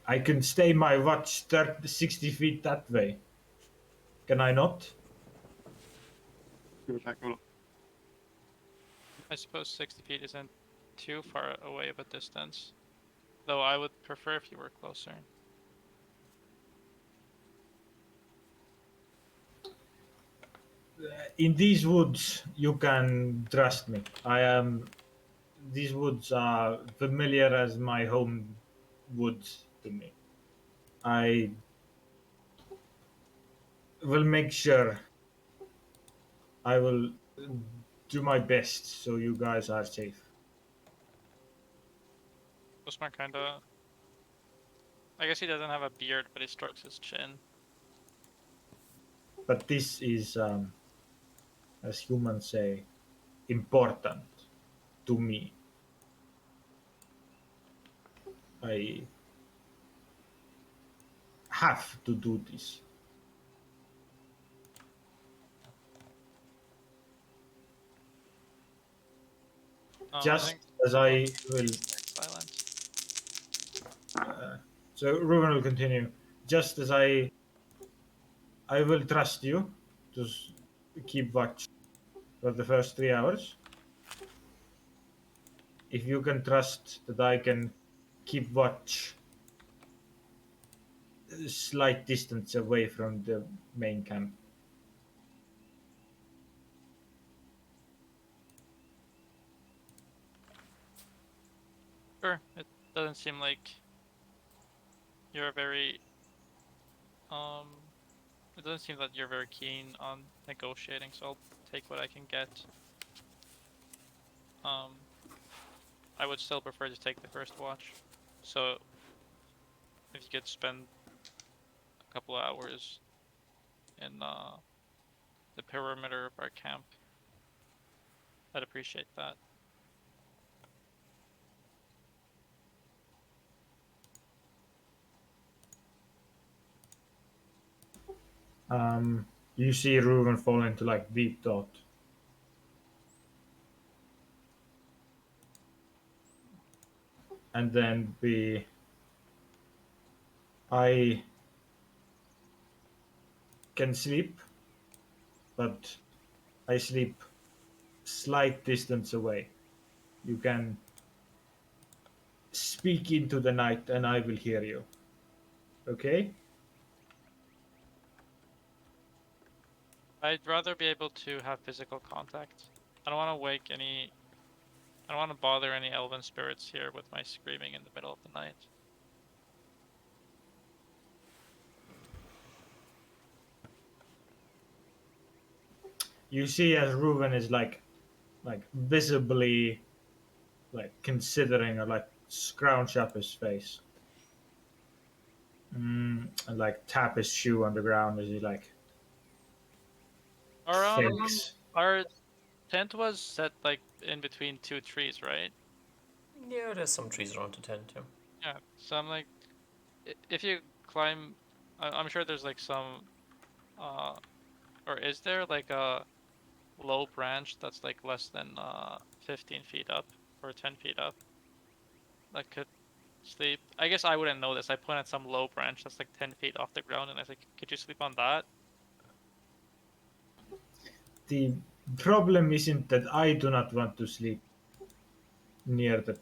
I can stay my watch 60 feet that way. Can I not? Go back. Hold I suppose 60 feet isn't too far away of a distance. Though I would prefer if you were closer. In these woods, you can trust me. I am. These woods are familiar as my home woods to me. I will make sure I will do my best so you guys are safe. Usman kinda... I guess he doesn't have a beard, but he strokes his chin. But this is, as humans say, important to me. I have to do this. Just as I will. Silent. So Ruben will continue. Just as I will trust you to keep watch for the first 3 hours. If you can trust that I can keep watch a slight distance away from the main camp. Sure, it doesn't seem like you're very... It doesn't seem that you're very keen on negotiating, so I'll take what I can get. I would still prefer to take the first watch. So, if you could spend a couple of hours in the perimeter of our camp, I'd appreciate that. You see Ruben fall into like deep thought. And then I can sleep, but I sleep slight distance away. You can speak into the night and I will hear you. Okay? I'd rather be able to have physical contact. I don't want to wake any... I don't want to bother any elven spirits here with my screaming in the middle of the night. You see as Ruben is like visibly like considering or like scrounge up his face. And like tap his shoe on the ground as he like thinks. Our tent was set like in between two trees, right? Yeah, there's some trees around the tent, yeah. Yeah, so I'm like, if you climb, I'm sure there's like some, or is there like a low branch that's like less than 15 feet up or 10 feet up that could sleep? I guess I wouldn't know this. I pointed at some low branch that's like 10 feet off the ground, and I was like, could you sleep on that? The problem isn't that I do not want to sleep near the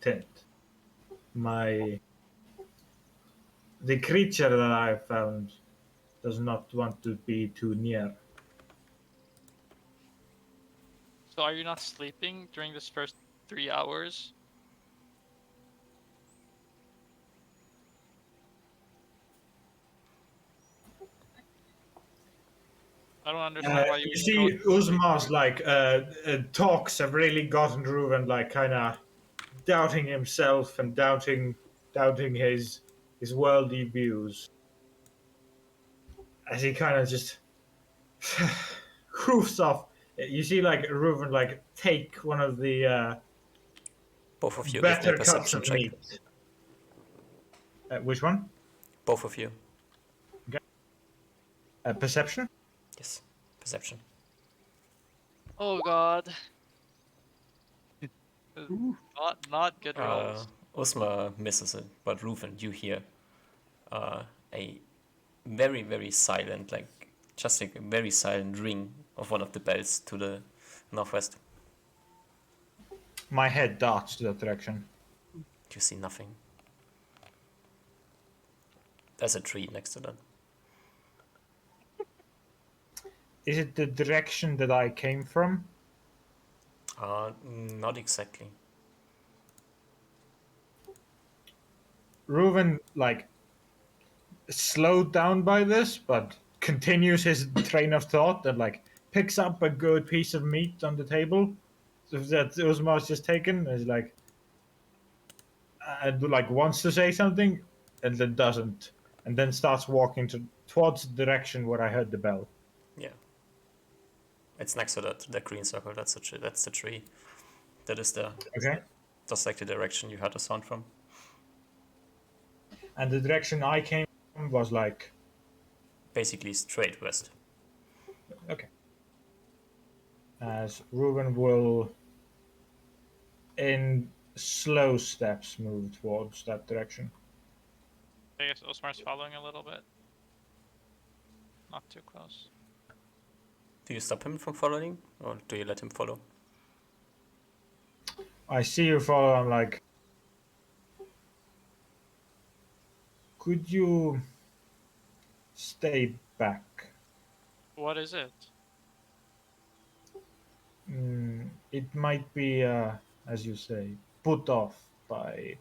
tent. The creature that I found does not want to be too near. So are you not sleeping during this first 3 hours? I don't understand why you You would see, Uzma's like talks have really gotten Ruven like kind of doubting himself and doubting his worldly views as he kind of just hoofs off. You see, like Ruven like take one of the Both of you give me a better cuts perception of check. meat. Which one? Both of you. Perception? Yes. Perception. Oh god. Ooh. Not good rolls. Usma misses it, but Reuven, you hear a very, very silent, like just like a very silent ring of one of the bells to the northwest. My head darts to that direction. You see nothing. There's a tree next to that. Is it the direction that I came from? Not exactly. Reuven, like, slowed down by this, but continues his train of thought and, like, picks up a good piece of meat on the table that Uzma's just taken. Is like, and like wants to say something, and then doesn't, and then starts walking towards the direction where I heard the bell. Yeah. It's next to that green circle. That's the tree. That is Okay. just like the direction you heard the sound from. And the direction I came from was like, Basically straight west. okay. As Reuben will, in slow steps, move towards that direction. I guess Osmar's following a little bit. Not too close. Do you stop him from following, or do you let him follow? I see you follow. I'm like, could you stay back? What is it? It might be, as you say, put off by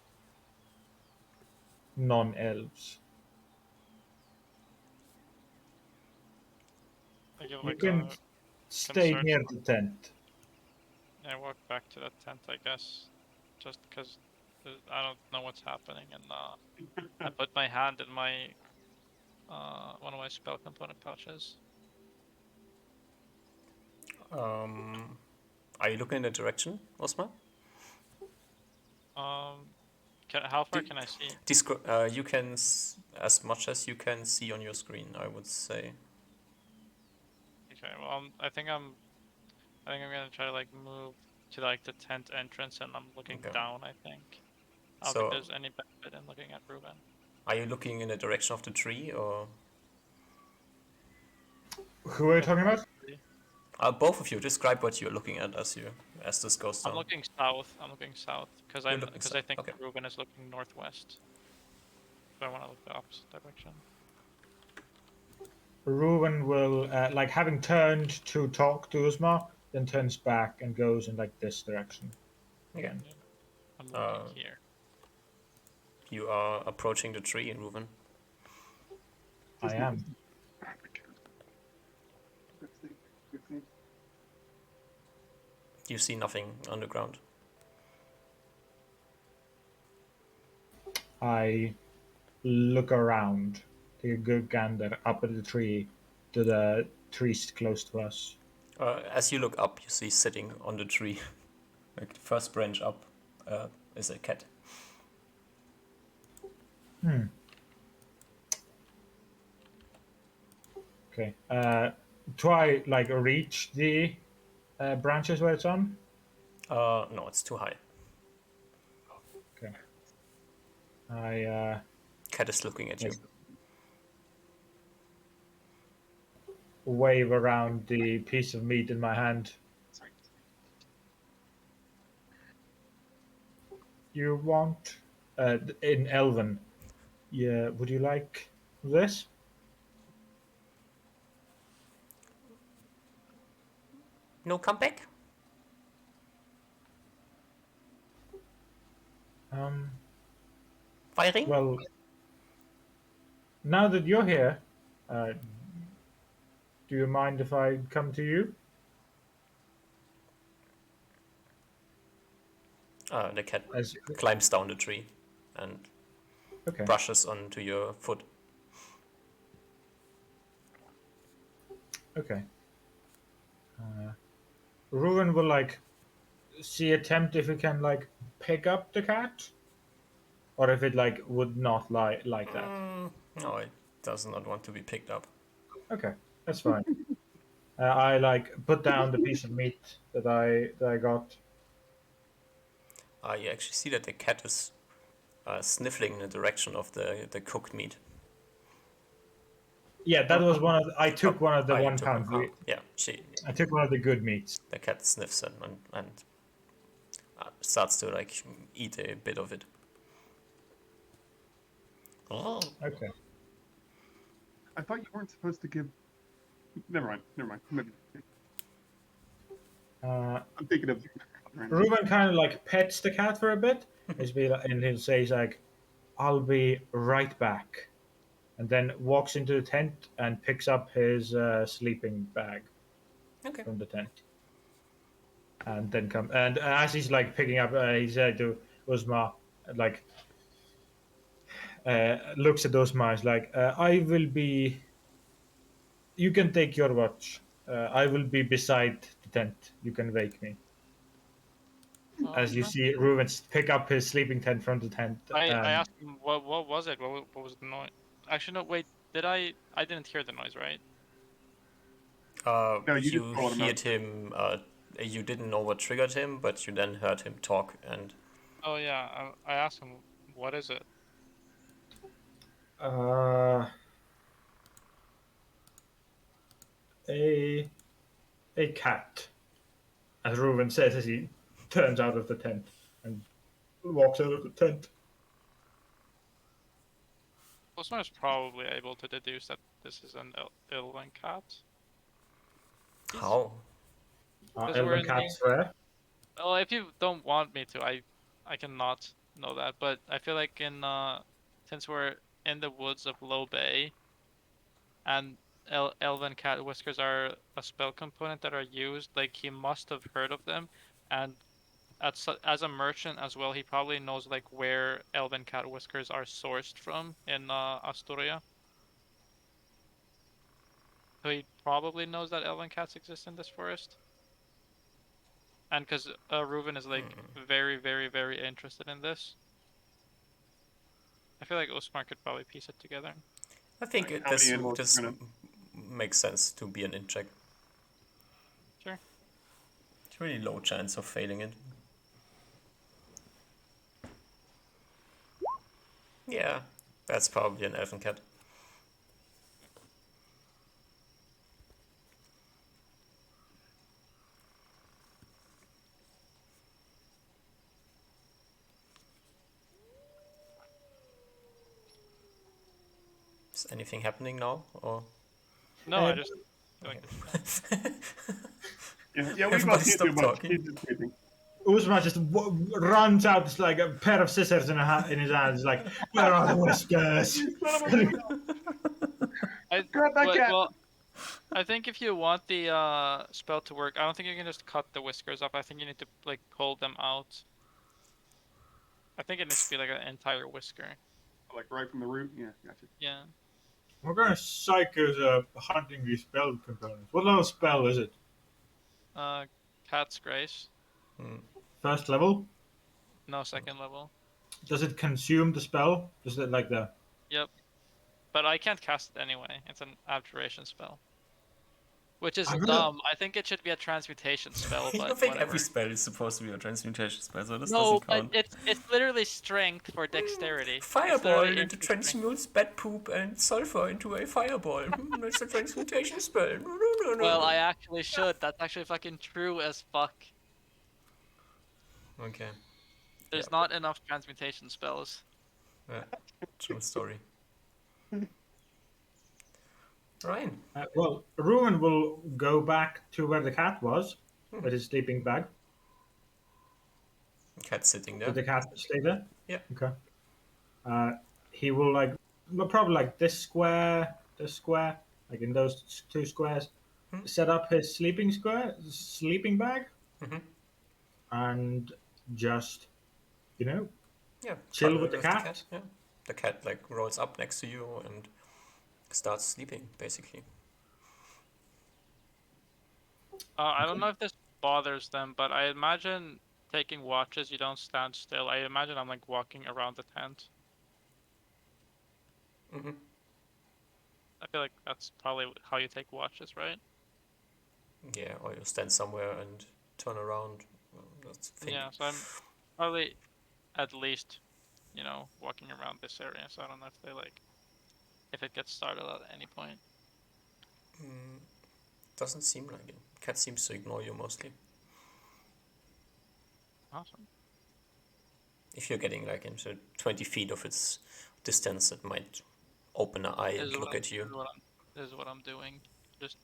non-elves. I give You like can a stay concerned near look. the tent. I walk back to that tent, I guess, just because I don't know what's happening, and I put my hand in my one of my spell component pouches. Are you looking in the direction, Osma? How far can I see? You can as much as you can see on your screen, I would say. Okay, well, I think I'm gonna try to like move to like the tent entrance, and I'm looking Okay. down. I think. I don't So- think there's any benefit in looking at Ruben. Are you looking in the direction of the tree, or Who are you talking about? both of you? Describe what you're looking at as this goes down. I'm looking south. I'm looking south because You're looking I think okay. Ruben is looking northwest. So I want to look the opposite direction. Reuben will, like, having turned to talk to Uzma, then turns back and goes in like this direction again. Yeah. I'm looking here. You are approaching the tree, Reuven. I am. You see nothing on the ground. I look around, take a good gander up at the tree, to the trees close to us. As you look up, you see sitting on the tree, like the first branch up, is a cat. Okay. Try like reach the branches where it's on. No, it's too high. Okay. I Cat is looking at you. wave around the piece of meat in my hand. You want, in Elven? Yeah. Would you like this? No, come back. Firing. Well, now that you're here, do you mind if I come to you? The cat As climbs down the tree and okay. brushes onto your foot. Okay. Ruin will like attempt if he can like pick up the cat, or if it like would not like that. No, it does not want to be picked up. Okay, that's fine. I like put down the piece of meat that I got. You actually see that the cat is sniffling in the direction of the cooked meat. Yeah, that was one of. I took one of the You one took pound. one. Meat. Yeah, I took one of the good meats. the cat sniffs it and starts to like eat a bit of it. Oh. Okay. I thought you weren't supposed to give. Never mind. Never mind. I'm thinking of. Ruben kind of like pets the cat for a bit. And he'll say like, "I'll be right back," and then walks into the tent and picks up his sleeping bag Okay. from the tent. And then come and as he's like picking up, he said to Uzma, like, looks at Uzma, is like, "I will be. You can take your watch. I will be beside the tent. You can wake me." As you Sure. see Ruben pick up his sleeping tent from the tent. I asked him what was it? What was the noise? Actually, no. Wait, did I? I didn't hear the noise, right? No, you just You called him heard out. him. You didn't know what triggered him, but you then heard him talk, and Oh yeah, I asked him what is it. Uh, a a cat, as Reuben says as he turns out of the tent and walks out of the tent. Osmar's probably able to deduce that this is an Elven cat. how? Because we're Elven in the. cats rare. Well, if you don't want me to, I cannot know that. But I feel like in since we're in the woods of Low Bay, and Elven cat whiskers are a spell component that are used, like he must have heard of them, and as a merchant as well, he probably knows like where Elven cat whiskers are sourced from in Astoria. So he probably knows that Elven cats exist in this forest. And because Reuven is like very, very, very interested in this, I feel like Osmar could probably piece it together. I think Like, how many this animals are gonna? makes sense to be an int check. Sure. It's really low chance of failing it. Yeah, that's probably an elven cat. Is anything happening now, or No, I just feel like Yeah, we everybody both can't do stop much. talking? He's just sleeping. Uzma just runs out, it's like a pair of scissors in his hands, like, "Where are the whiskers?" You son of a bitch! Grab that cat. well, I think if you want the spell to work, I don't think you can just cut the whiskers off. I think you need to like pull them out. I think it needs to be like an entire whisker. Like right from the root. Yeah, gotcha. Yeah. What kind of psychos are hunting these spell components? What level spell is it? Cat's Grace. First level? No, second level. Does it consume the spell? Is it like the Yep. But I can't cast it anyway. It's an abjuration spell. Which is I really- dumb. I think it should be a transmutation spell, you but think whatever. every spell is supposed to be a transmutation spell, so this No, doesn't but count. it's literally strength for dexterity. It's Fireball literally into increased strength. transmutes bat poop and sulfur into a fireball. That's a transmutation spell. No. Well, I actually should. That's actually fucking true as fuck. Okay. There's Yeah. not enough transmutation spells. Yeah. True story. Ryan. well, Ruin will go back to where the cat was with his sleeping bag. Cat sitting there. Did the cat stay there? Yeah. Okay. He will like probably like this square, like in those two squares. Set up his sleeping bag, and just Yeah. chill Cuddle with the with the cat. cat. Yeah. The cat like rolls up next to you and starts sleeping, basically. I don't know if this bothers them, but I imagine taking watches, you don't stand still. I imagine I'm like walking around the tent. I feel like that's probably how you take watches, right? Yeah, or you stand somewhere and turn around. That's the thing. Yeah, so I'm probably at least, walking around this area. So I don't know if they if it gets started at any point. Doesn't seem like it. Cat seems to ignore you mostly. Awesome. If you're getting like into 20 feet of its distance, it might open an eye and look at you. This is what I'm doing. Just.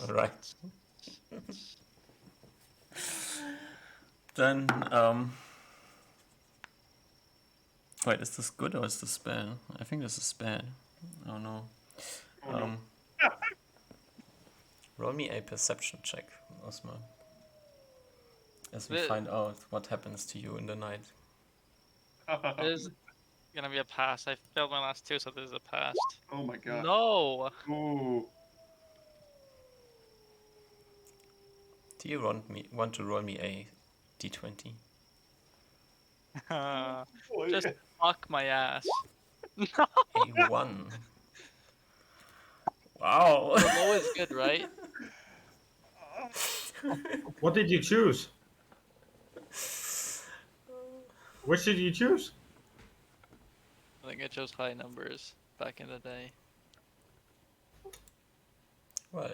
Alright. Then, wait, is this good or is this bad? I think this is bad. Oh no. Oh, no. Roll me a perception check, Osman. As we The- find out what happens to you in the night. This is gonna be a pass. I failed my last two, so this is a pass. Oh my god. No. Ooh. Do you want to roll me a d20? Boy. Just fuck my ass. A 1. Wow. The low is good, right? What did you choose? Which did you choose? I think I chose high numbers back in the day. Well,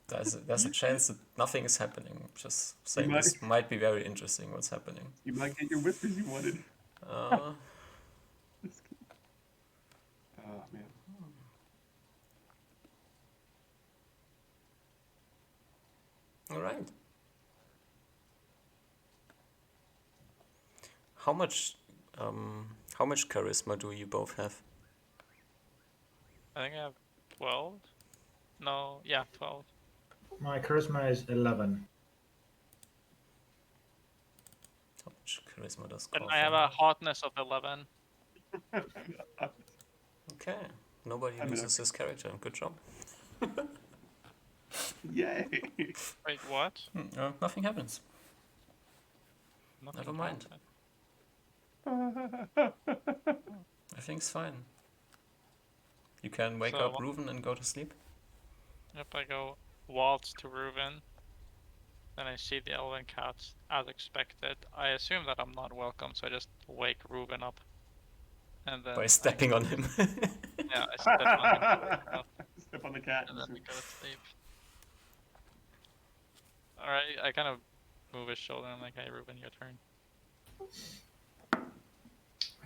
there's a chance that nothing is happening. Just saying might- this might be very interesting what's happening. You might get your whispers you wanted. Uh, Oh, man. Alright. How much charisma do you both have? I think I have 12. No, yeah, 12. My charisma is 11. How much charisma does And Corvin I have a hotness of 11. Okay. Nobody I'm loses his character. Good job. Yay. Wait, what? Nothing happens. Nothing Never mind. happened. Everything's fine. You can wake So up Reuven and go to sleep. If I go waltz to Reuven, then I see the elven cats as expected. I assume that I'm not welcome, so I just wake Reuven up. And then By stepping on him. Yeah, I step on him, wake him up, Step on the cat. and then we go to sleep. Alright, I kind of move his shoulder and I'm like, hey Reuven, your turn.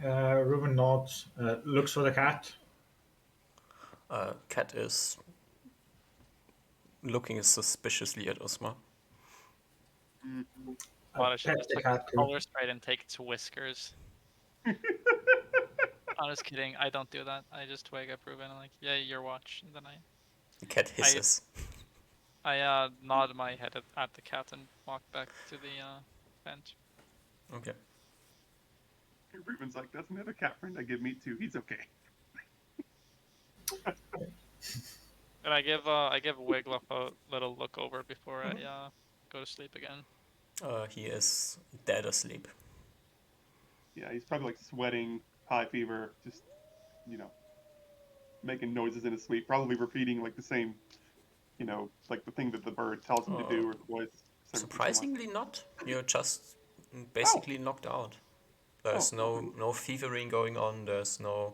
Reuben nods, looks for the cat. Cat is looking suspiciously at Osma. Thought I should Pet just the take cat the too. collar straight and take its whiskers. I'm just kidding, I don't do that. I just wake up Reuven and I'm like, yeah, your watch. And then The cat hisses. I nod my head at the cat and walk back to the tent. Okay. Reuben's like, that's another cat friend I give meat to. He's okay. And I give Wiglaf a little look over before I go to sleep again. He is dead asleep. Yeah, he's probably like sweating, high fever, just, making noises in his sleep, probably repeating like the same, like the thing that the bird tells him to do, or the voice. Surprisingly not. You're just basically knocked out. There's no fevering going on. There's no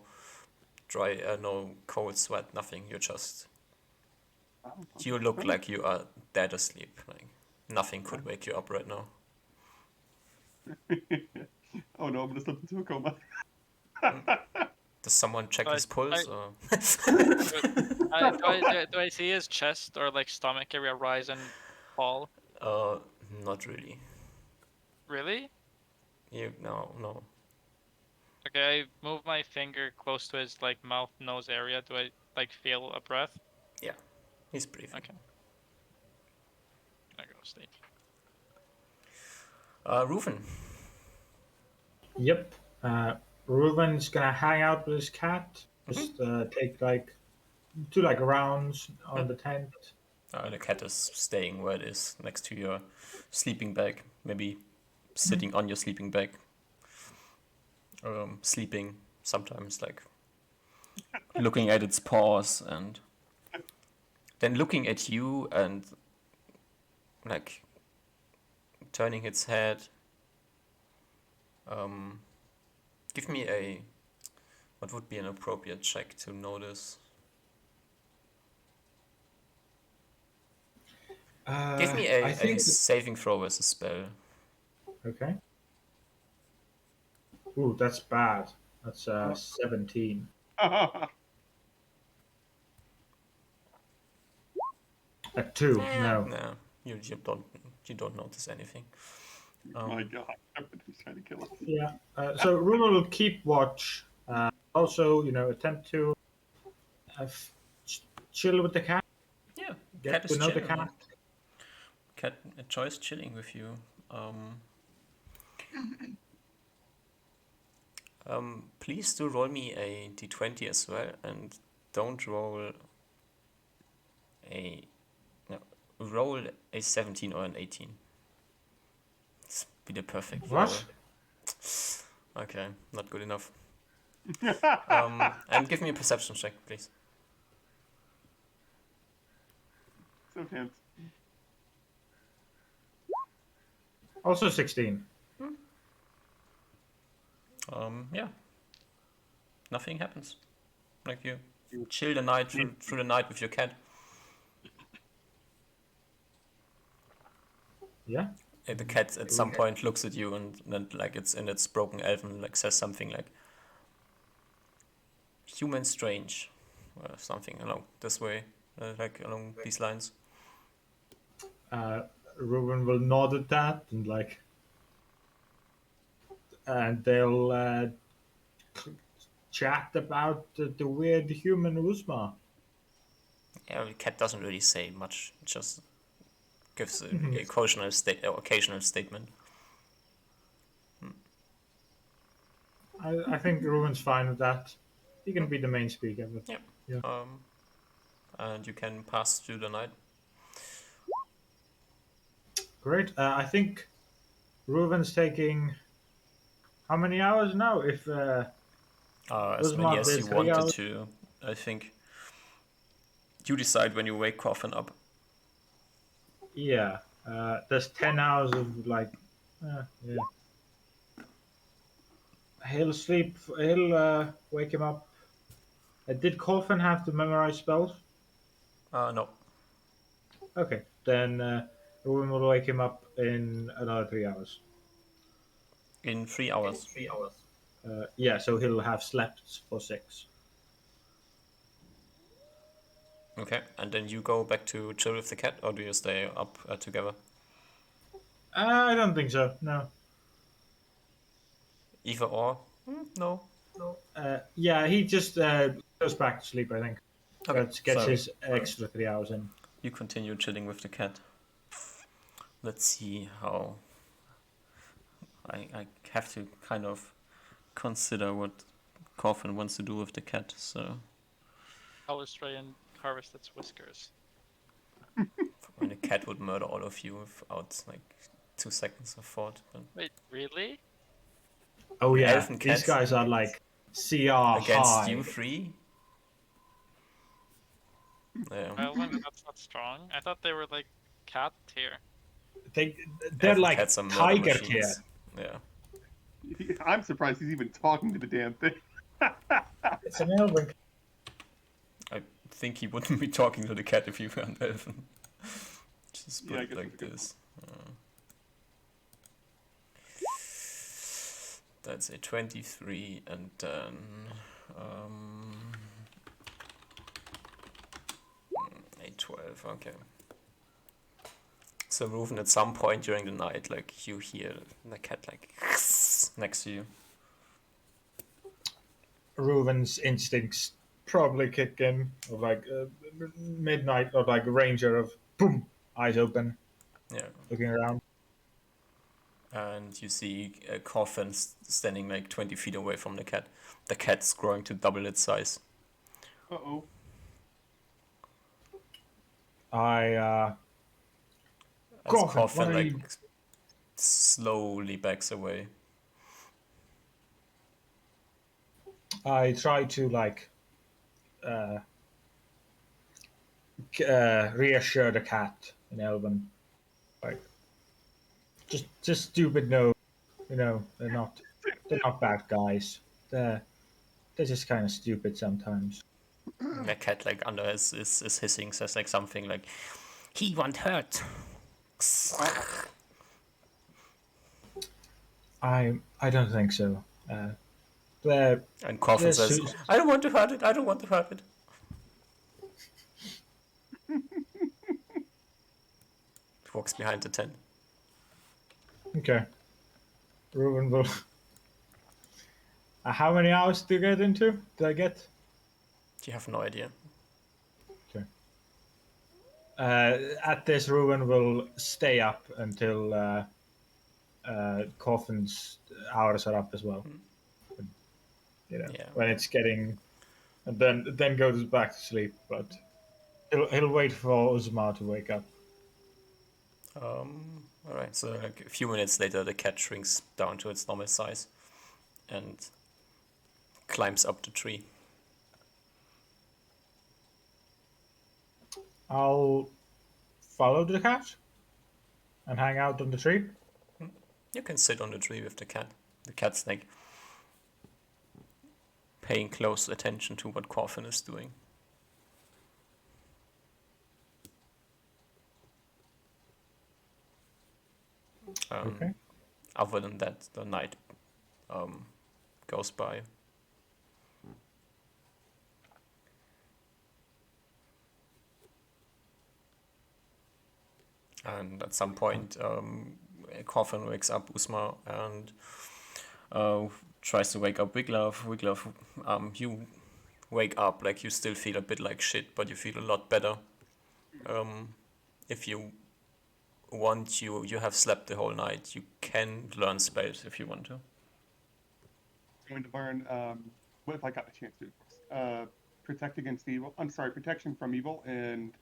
no cold sweat. Nothing. You're just. You look like you are dead asleep. Like nothing could wake you up right now. Oh no, I'm gonna slip into a coma. Does someone check his pulse? Or? Do I see his chest or like stomach area rise and fall? Not really. Really? No. Okay, I move my finger close to his like mouth nose area. Do I like feel a breath? Yeah, he's breathing. Okay. I go to sleep. Reuven. Yep. Reuven's gonna hang out with his cat. Just take like 2 rounds on the tent. The cat is staying where it is, next to your sleeping bag, maybe sitting on your sleeping bag, sleeping sometimes, like looking at its paws and then looking at you and like turning its head. Give me what would be an appropriate check to notice? Give me I a think. saving throw as a spell. Okay. Ooh, that's bad. That's 17. A 2. No. No, you don't notice anything. My God, everybody's trying to kill us. Yeah. So Ruben will keep watch. Also, attempt to chill with the cat. Yeah, Get cat to is know the chilling. cat. Cat enjoys chilling with you. Please do roll me a d20 as well, and don't roll roll a 17 or an 18. It's be the perfect roll. What? Okay, not good enough. And give me a perception check, please. So tense. Also 16. Yeah. Nothing happens. Like you chill the night through the night with your cat. Yeah. The cat at some point looks at you and then like it's in its broken elven like says something like human strange or something along this way, like along these lines. Ruben will nod at that and they'll chat about the weird human Uzma. Yeah, the cat doesn't really say much, it just gives an occasional statement. I think Ruben's fine with that. He can be the main speaker. But, Yeah. yeah. And you can pass through the night. Great. I think Ruben's taking how many hours now? If As many Uzma as you did 3 wanted hours. to, I think. You decide when you wake Coffin up. Yeah. There's 10 hours of yeah. He'll sleep. He'll wake him up. Did Coffin have to memorize spells? No. Okay, then Ruben will wake him up in another 3 hours. In 3 hours. Yeah, so he'll have slept for 6. Okay, and then you go back to chill with the cat, or do you stay up together? I don't think so. No. Either or? No. Yeah, he just goes back to sleep. I think. Okay, Gets so his extra 3 hours in. you continue chilling with the cat. Let's see how. I have to kind of consider what Coffin wants to do with the cat, so. I'll stray and harvest its whiskers. I mean, a cat would murder all of you without like 2 seconds of thought. But Wait, really? Oh An yeah, elfin these cat guys are like CR against high. you 3? Yeah. I don't think that's not strong. I thought they were like cat tier. They're Elfin like cats are murder tiger machines. tier. Yeah. I'm surprised he's even talking to the damn thing. It's an elven. I think he wouldn't be talking to the cat if he were an elfin. Just put Yeah, I it guess like that's a good this. That's a 23 and then a 12, okay. So Ruven, at some point during the night, like you hear the cat like next to you. Ruven's instincts probably kick in of like midnight or like ranger of boom, eyes open, Yeah. looking around. And you see a coffin standing like 20 feet away from the cat. The cat's growing to double its size. Uh-oh. I As Coffin, what coffin are like you? slowly backs away. I try to reassure the cat in Elven, like just stupid. No, they're not bad guys. They're just kind of stupid sometimes. The cat like under is hissing, says like something like, "He won't hurt." I don't think so. They're And Coffin they're says, su- "I don't want to hurt it. I don't want to hurt it." He walks behind the tent. okay. Ruben will. How many hours do you get into? Did I get? You have no idea. Okay. At this, Ruben will stay up until Coffin's hours are up as well. Yeah. When it's getting, and then goes back to sleep. But he'll wait for Uzma to wake up. All right. So like a few minutes later, the cat shrinks down to its normal size, and climbs up the tree. I'll follow the cat and hang out on the tree. You can sit on the tree with the cat. The cat's like paying close attention to what Coffin is doing. Okay. Other than that, the night goes by. And at some point, Coffin wakes up Usma and tries to wake up Wiglaf. Wiglaf, you wake up, like you still feel a bit like shit, but you feel a lot better. If you want, you have slept the whole night. You can learn spells if you want to. Going to learn what if I got the chance to, of course. Protect against evil. I'm sorry, protection from evil, and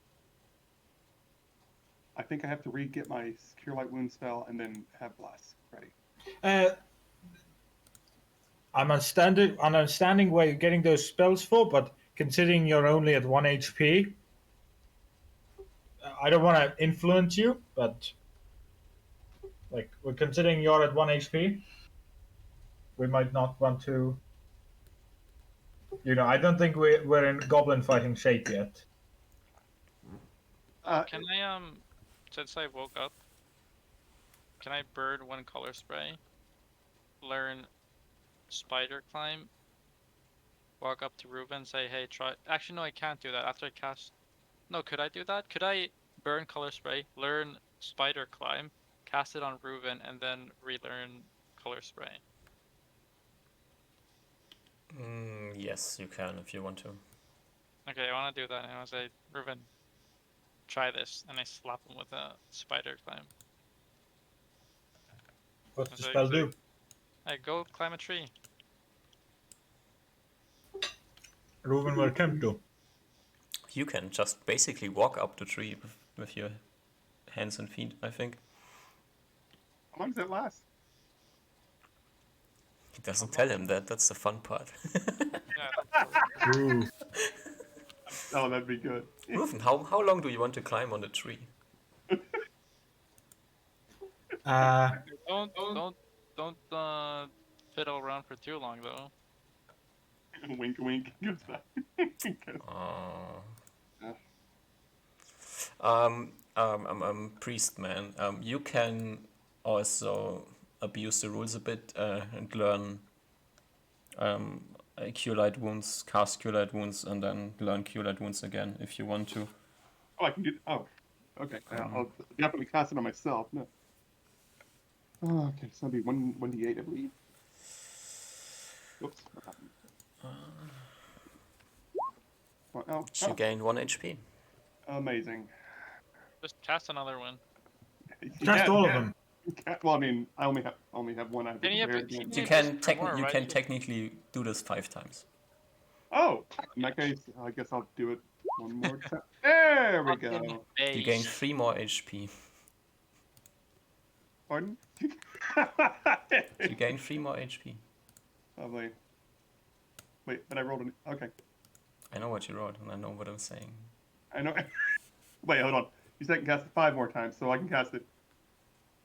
I think I have to get my Cure Light Wound spell and then have Bless ready. I'm understanding where you're getting those spells for, but considering you're only at 1 HP, I don't want to influence you, but like we're considering you're at 1 HP, we might not want to. I don't think we're in goblin fighting shape yet. Can I since I woke up, can I burn one color spray? Learn spider climb. Walk up to Ruben, say, "Hey, try." Actually, no, I can't do that. After I cast. No, could I do that? Could I burn color spray, learn spider climb, cast it on Ruben, and then relearn color spray? Yes, you can if you want to. Okay, I want to do that. And I say, "Ruben, try this," and I slap him with a spider climb. What's the spell do? I go climb a tree. Ruben will attempt to. You can just basically walk up the tree with your hands and feet, I think. How long does that last? He doesn't tell him that. That's the fun part. Yeah. Ooh. Oh, that'd be good. Rufen, how long do you want to climb on the tree? Don't fiddle around for too long though. Wink, wink. Goes back. Priest man. You can also abuse the rules a bit and learn Cure Light Wounds, cast Cure Light Wounds, and then learn Cure Light Wounds again if you want to. Oh, I can do. Oh, okay. I'll definitely cast it on myself. No. Oh, okay, so that'll be 1d8, I believe. Oops. What happened? You gain 1 HP. Amazing. Just cast another one. Cast all of them. Well, I mean, I only have one. I have to Can you compare have- again. You can can more, you right? can technically do this 5 times. Oh, in that case, I guess I'll do it one more time. There we go. You gain 3 more HP. Pardon? You gain 3 more HP. Lovely. Wait, but I rolled an. Okay. I know what you wrote, and I know what I'm saying. I know. Wait, hold on. You said I can cast it 5 more times, so I can cast it.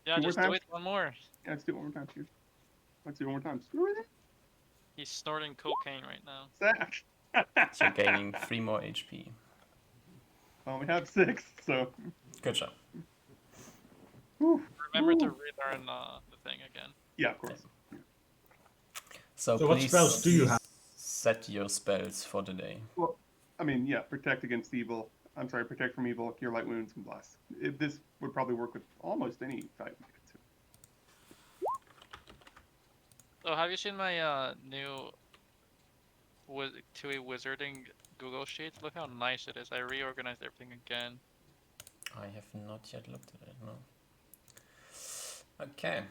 Yeah, 2 more just do times? it one more. Yeah, let's do it one more time. Screw. Let's do it one more time. Screw it. He's snorting cocaine right now. Zach. So you're gaining 3 more HP. I only have 6, so. Good job. Whew. Remember to Whew. relearn the thing again. Yeah, of course. So what please spells do you have? set your spells for the day. Well, I mean, yeah, protect against evil. I'm sorry, protect from evil, cure light wounds, and bless. This would probably work with almost any type. So have you seen my new TUI Wizarding Google Sheet? Look how nice it is. I reorganized everything again. I have not yet looked at it, no. Okay,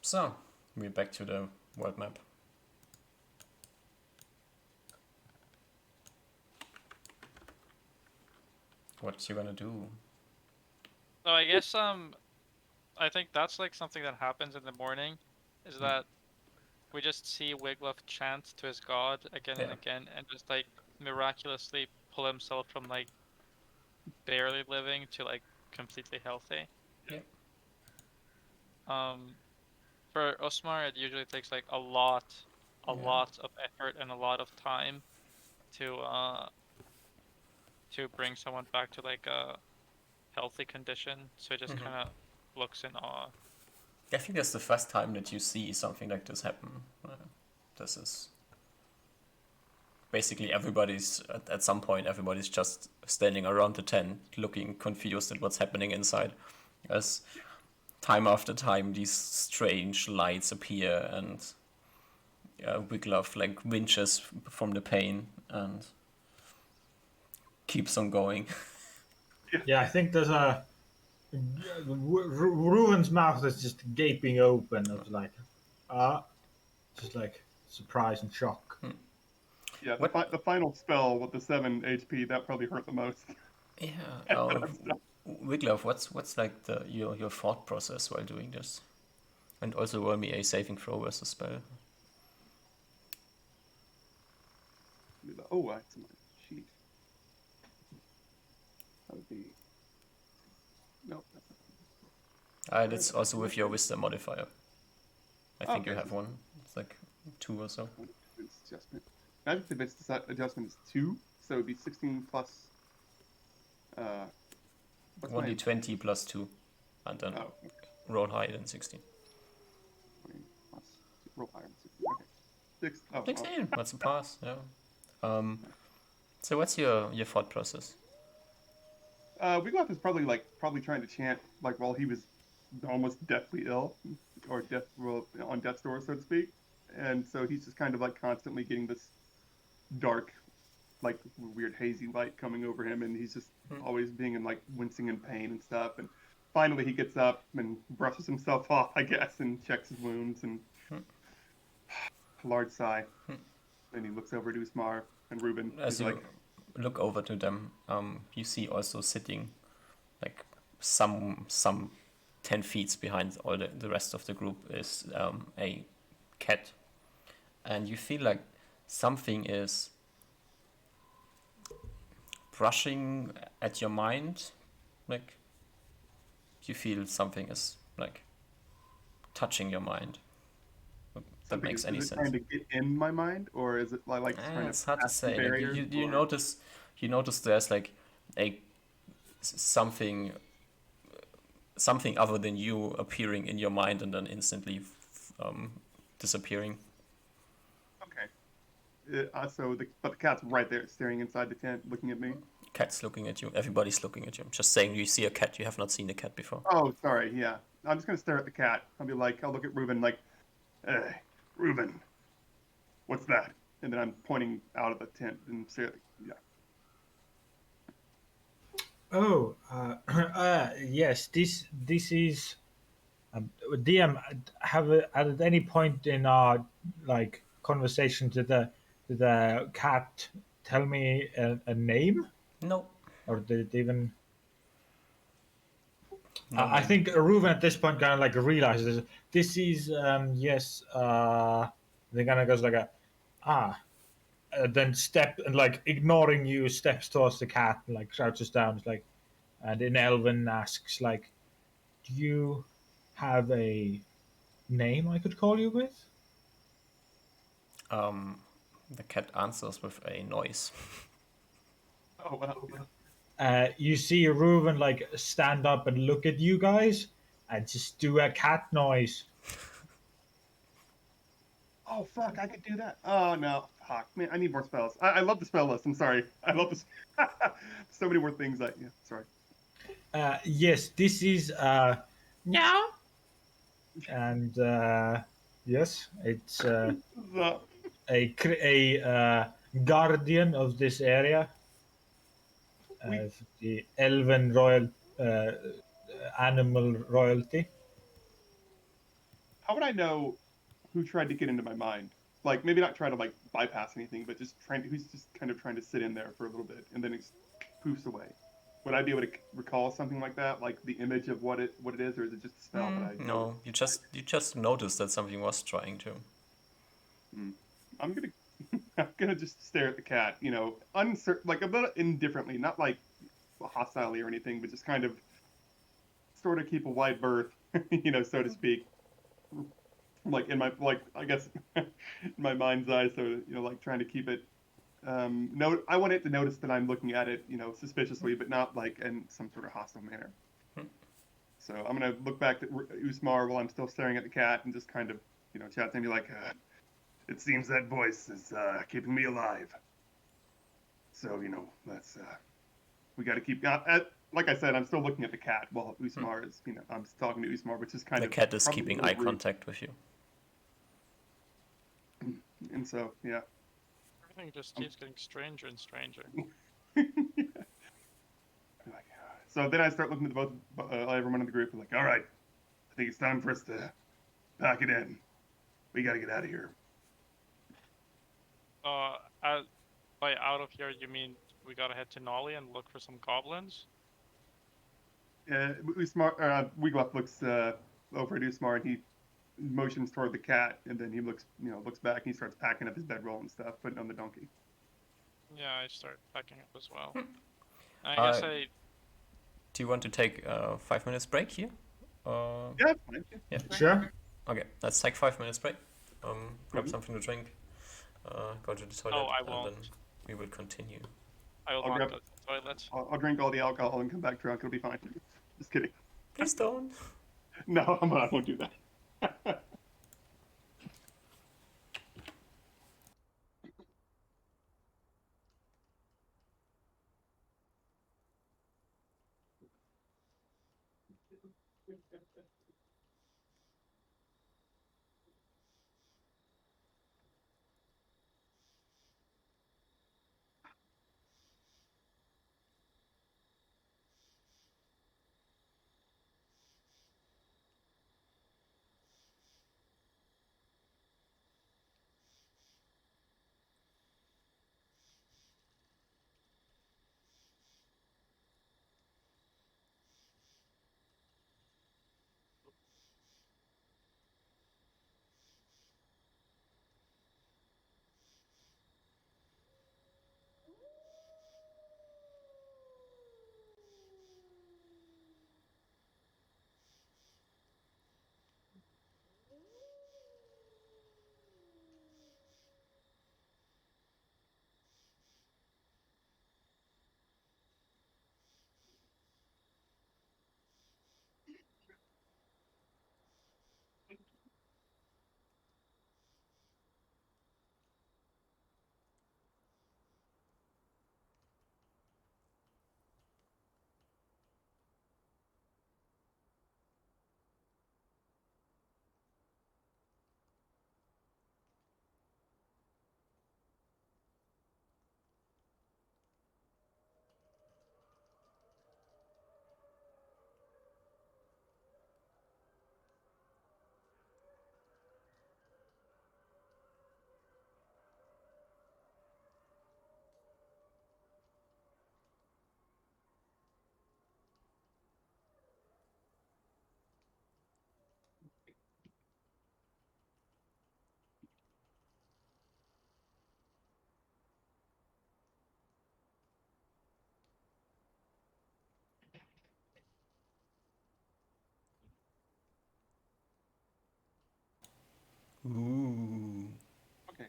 so we're back to the world map. What you gonna do? So I guess I think that's like something that happens in the morning, is that we just see Wiglaf chant to his god again and Yeah. again, and just like miraculously pull himself from like barely living to like completely healthy. Yeah. For Osmar, it usually takes like a lot of effort and a lot of time to bring someone back to like a healthy condition. So he just kind of looks in awe. I think that's the first time that you see something like this happen. This is basically everybody's at some point. Everybody's just standing around the tent, looking confused at what's happening inside, as time after time these strange lights appear and Wiglaf like winches from the pain and keeps on going. Yeah, I think there's a. Ruin's mouth is just gaping open. Of like, just like surprise and shock. Yeah, What- the final spell with the 7 HP, that probably hurt the most. Yeah. Wiglaf, what's like your thought process while doing this? And also roll me a saving throw versus spell. Oh, I have some on the sheet. That would be. No, that's not. That's also with your wisdom modifier. I think you Okay, have one. It's like 2 or so. Adjustment. I think the bits adjustment is 2, so it would be 16 plus. What's my 1d20 plus 2. And then Oh, okay. roll higher than 16. 20 plus roll higher than 16. Okay. 6. Oh, 16! That's a pass, yeah. So what's your thought process? Wiglaf is probably trying to chant like while he was almost deathly ill, or on death's door, so to speak, and so he's just kind of like constantly getting this dark, like weird hazy light coming over him, and he's just always being in like wincing in pain and stuff. And finally, he gets up and brushes himself off, I guess, and checks his wounds and a large sigh. Then he looks over to Usmar and Reuben. As He's you like, look over to them, you see also sitting like some 10 feet behind all the rest of the group is a cat. And you feel like something is brushing at your mind. Like you feel something is like touching your mind. That makes any is it sense. trying to get in my mind, or is it like trying to It's hard to pass the say. Like barriers, you or- notice there's like a something other than you appearing in your mind and then instantly disappearing. Okay. But the cat's right there, staring inside the tent, looking at me. Cat's looking at you. Everybody's looking at you. I'm just saying you see a cat. You have not seen a cat before. Oh, sorry. Yeah, I'm just gonna stare at the cat. I'll look at Reuben like, Reuben, what's that? And then I'm pointing out of the tent and say, yeah. Oh, yes. This is DM. At any point in our like conversation, did the cat tell me a name, No. or did it even? No, I man. think Reuven at this point kind of like realizes this is yes. Then kind of goes like a ah. Then step and like ignoring you, steps towards the cat and like crouches down. It's like, and in Elven asks like, "Do you have a name I could call you with?" The cat answers with a noise. Oh wow. You see Reuven like stand up and look at you guys and just do a cat noise. Oh fuck, I could do that. Oh no, fuck, man, I need more spells. I love the spell list. I'm sorry, I love this. So many more things. Yeah, sorry. Yes, this is meow, and yes, it's So, a guardian of this area, we, of the elven royal uh, animal royalty. how would I know who tried to get into my mind? Like maybe not try to like bypass anything, but just trying to, who's just kind of trying to sit in there for a little bit and then it poofs away. Would I be able to recall something like that, like the image of what it is, or is it just a spell that I know? No, you just noticed that something was trying to. Hmm. I'm gonna I'm gonna just stare at the cat, you know, uncertain, like a bit indifferently, not like hostilely or anything, but just kind of sort of keep a wide berth, you know, so to speak. Like in my like I guess in my mind's eye, so you know, like trying to keep it. No, I want it to notice that I'm looking at it, you know, suspiciously, but not like in some sort of hostile manner. So I'm gonna look back at Usmar while I'm still staring at the cat and just kind of, you know, chat to him, be like, "It seems that voice is keeping me alive. So you know, that's we got to keep. Like I said, I'm still looking at the cat while Usmar is, you know, I'm talking to Usmar, which is kind The of cat is probably a keeping little eye rude. contact with you. And so, yeah. Everything just keeps getting stranger and stranger. So then I start looking at both everyone in the group and like, all right, I think it's time for us to pack it in. We got to get out of here. As, by out of here, you mean we gotta head to Nolly and look for some goblins? Usmar, Wiglaf looks over at Usmar and he motions toward the cat, and then he looks, you know, looks back and he starts packing up his bedroll and stuff, putting it on the donkey. Yeah, I start packing up as well. I guess I. Do you want to take a 5 minutes break here? Yeah, fine. Yeah. Sure. Okay, let's take 5 minutes break. Grab Mhm. something to drink. Go to the toilet, Oh, I and won't. then we will continue. I will I'll not grab- go to the toilet. I'll drink all the alcohol and come back drunk. It'll be fine. Just kidding. Please don't. No, I won't do that.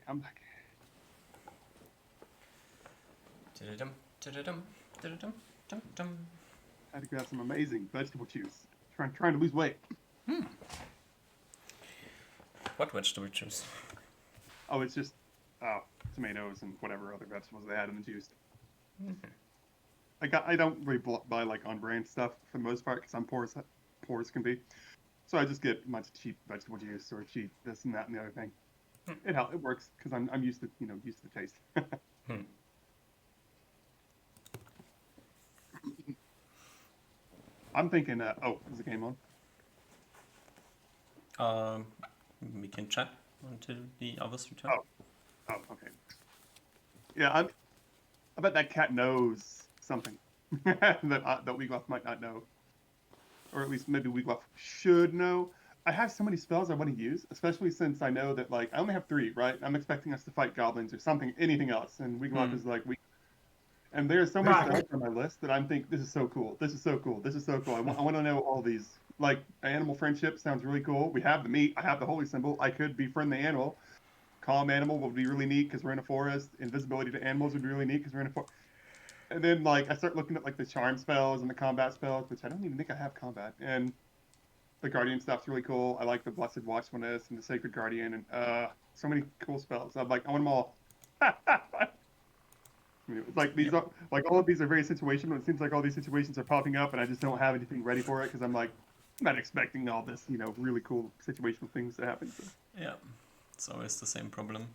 I'm back. Dum, dum, dum, dum. I had to grab some amazing vegetable juice. Trying to lose weight. What vegetable juice? Oh, it's just tomatoes and whatever other vegetables they had in the juice. I don't really buy like on brand stuff for the most part because I'm poor as can be. So I just get a bunch of cheap vegetable juice or cheap this and that and the other thing. It works because I'm used to used to the taste. I'm thinking. Is the game on? We can chat until the others return. Oh, okay. Yeah, I bet that cat knows something that Wiglaf might not know, or at least maybe Wiglaf should know. I have so many spells I want to use, especially since I know that like I only have 3, right? I'm expecting us to fight goblins or something, anything else, and Wiglaf is like we. And there's so many spells on my list that I'm thinking this is so cool. This is so cool. This is so cool. I want to know all these. Like animal friendship sounds really cool. We have the meat. I have the holy symbol. I could befriend the animal. Calm animal would be really neat because we're in a forest. Invisibility to animals would be really neat because we're in a forest. And then like I start looking at like the charm spells and the combat spells, which I don't even think I have combat. And the guardian stuff's really cool. I like the blessed watchfulness and the sacred guardian and so many cool spells. I want them all. It's like these are like all of these are very situational. It seems like all these situations are popping up, and I just don't have anything ready for it because I'm like not expecting all this, really cool situational things to happen. So. Yeah, it's always the same problem.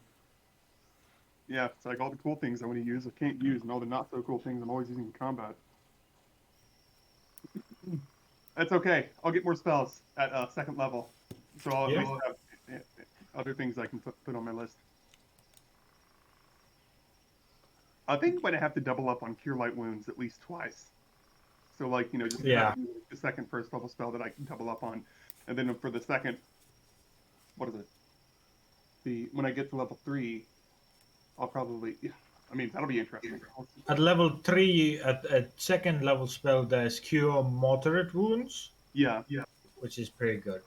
Yeah, it's like all the cool things I want to use, I can't use, and all the not so cool things I'm always using in combat. That's okay. I'll get more spells at second level, so I'll at least have other things I can put on my list. I think I'm going to have to double up on Cure Light Wounds at least twice. So, like, just the second first level spell that I can double up on. And then for the second, what is it? When I get to level 3, I'll probably, that'll be interesting. At level 3, at second level spell, there's Cure Moderate Wounds. Yeah. Which is pretty good.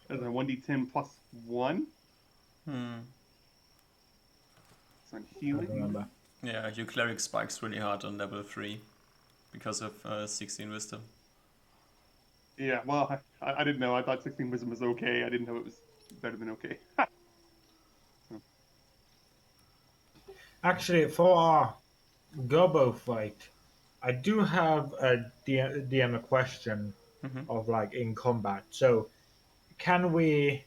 As a 1d10 plus 1. It's on healing. I remember. Yeah, your cleric spikes really hard on level 3 because of 16 wisdom. Yeah, well, I didn't know. I thought 16 wisdom was okay. I didn't know it was better than okay. Actually, for our Gobbo fight, I do have a DM a question of like in combat. So, can we?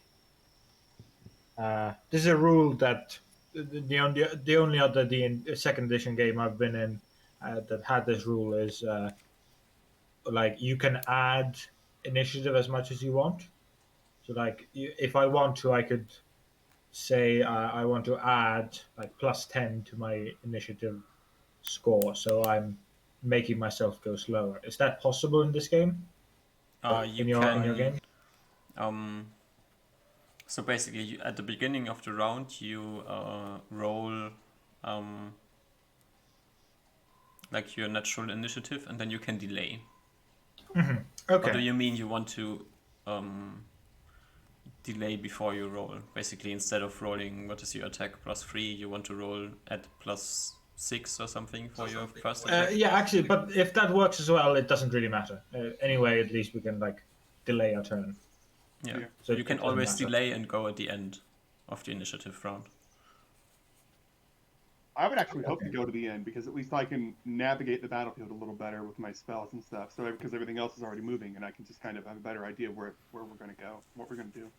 This is a rule that the only other second edition game I've been in that had this rule is like you can add initiative as much as you want. So like if I want to, I could say I want to add like +10 to my initiative score, so I'm making myself go slower. Is that possible in this game? You in your can. game? So basically, at the beginning of the round, you roll like your natural initiative, and then you can delay. Okay. Or do you mean you want to delay before you roll? Basically, instead of rolling what is your attack +3, you want to roll at +6 or something for your first attack? Yeah, actually, but if that works as well, it doesn't really matter. Anyway, at least we can like delay our turn. Yeah. So you can always delay and go at the end of the initiative round. I would actually hope to go to the end because at least I can navigate the battlefield a little better with my spells and stuff. So because everything else is already moving, and I can just kind of have a better idea where we're going to go, what we're going to do.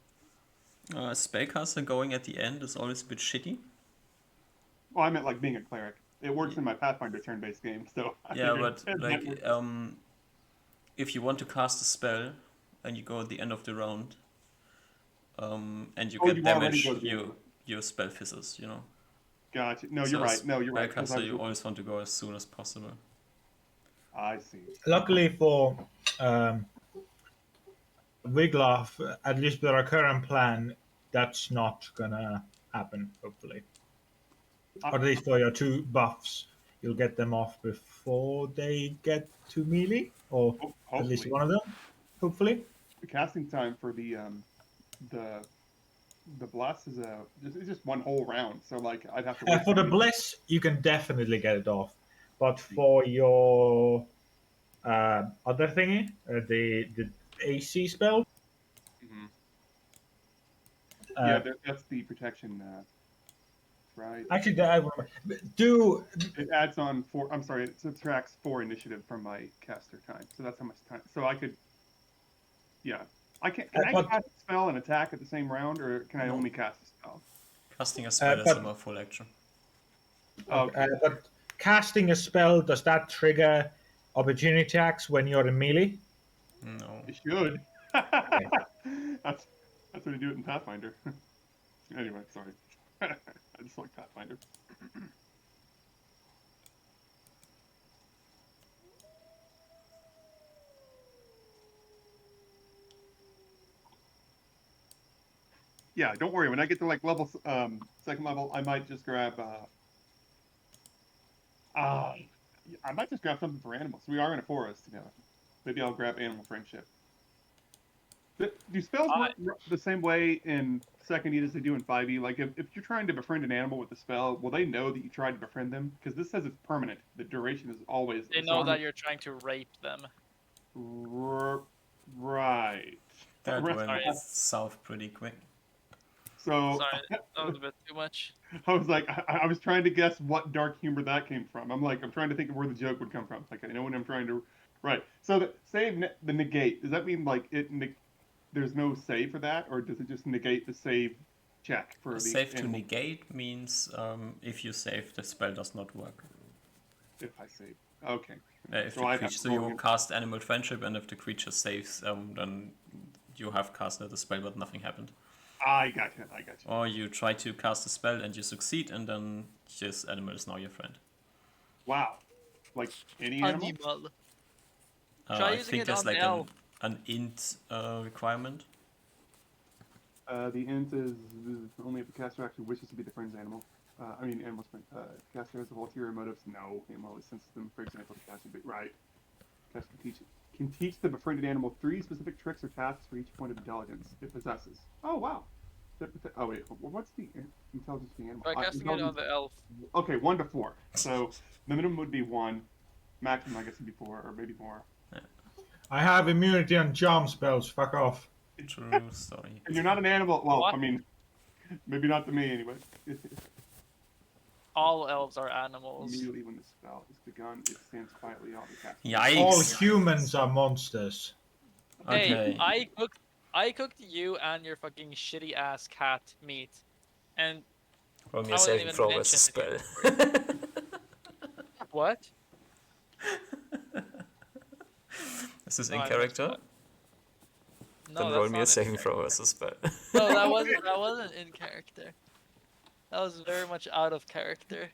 Spellcaster going at the end is always a bit shitty. Well, I meant like being a cleric. It works in my Pathfinder turn-based game, so. But like, if you want to cast a spell and you go at the end of the round, and you get damage, your spell fizzles. Gotcha. No, you're right. Spellcaster, you always want to go as soon as possible. I see. Luckily for Wiglaf, at least with our current plan, that's not gonna happen. Hopefully, or at least for your 2 buffs, you'll get them off before they get to melee, or at least one of them. Hopefully, the casting time for the the blast is it's just one whole round, so like I'd have to wait. For the bliss, you can definitely get it off, but for your other thingy, the AC spell, Mhm. uh, Yeah, that's the protection, right? actually, I remember. Do It adds on 4. I'm sorry, it subtracts 4 initiative from my caster time, so that's how much time. So I could, yeah, I can I but cast a spell and attack at the same round, or can I No. only cast a spell? Casting a spell is but immer full action. Okay, but casting a spell, does that trigger opportunity attacks when you're in melee? No. it should. Okay. That's what I do it in Pathfinder. Anyway, sorry. I just like Pathfinder. Yeah, don't worry. When I get to like level second level, I might just grab uh I might just grab something for animals. We are in a forest together. Maybe I'll grab animal friendship. Do spells I work the same way in second E as they do in 5e? Like if you're trying to befriend an animal with the spell, will they know that you tried to befriend them? Because this says it's permanent. The duration is always. they So know that you're trying to rape them. Right. That Right. went Sorry. south pretty quick. So Sorry, that was a bit too much. I was like, I was trying to guess what dark humor that came from. I'm trying to think of where the joke would come from. Like I know when I'm trying to, right? So the save the negate. Does that mean like there's no save for that, or does it just negate the save check for the Save to animal negate means if you save, the spell does not work. if I save? Okay. If So the I have creature, to so roll you again. cast Animal Friendship, and if the creature saves, then you have casted the spell, but nothing happened. I got you. I got you. Or you try to cast a spell and you succeed, and then this animal is now your friend. Wow. Like any animal? Animal. Try I using think it there's on like the elf. an int requirement. The int is only if the caster actually wishes to be the friend's animal. I mean, animal's friend. Caster has ulterior motives. No, animal always senses them. For example, the caster. Right. Caster can teach the befriended animal 3 specific tricks or tasks for each point of intelligence it possesses. Oh wow. Oh wait, what's the intelligence of the animal? By casting it on the elf. Okay, 1 to 4. So the minimum would be 1. Maximum, I guess, would be 4, or maybe more. I have immunity on charm spells. Fuck off. True story. And you're not an animal. Well, What? I mean, maybe not to me anyway. All elves are animals. Immediately when the spell is begun, it stands quietly on the cast. All Yikes! humans are monsters. Hey, Okay. I cooked you and your fucking shitty ass cat meat, and Roll me I a wasn't saving even throw as a mentioned spell. what? Is this No, in I missed character? that. No, Then that's roll me a not in saving character. throw as a spell. No, that wasn't in character. That was very much out of character.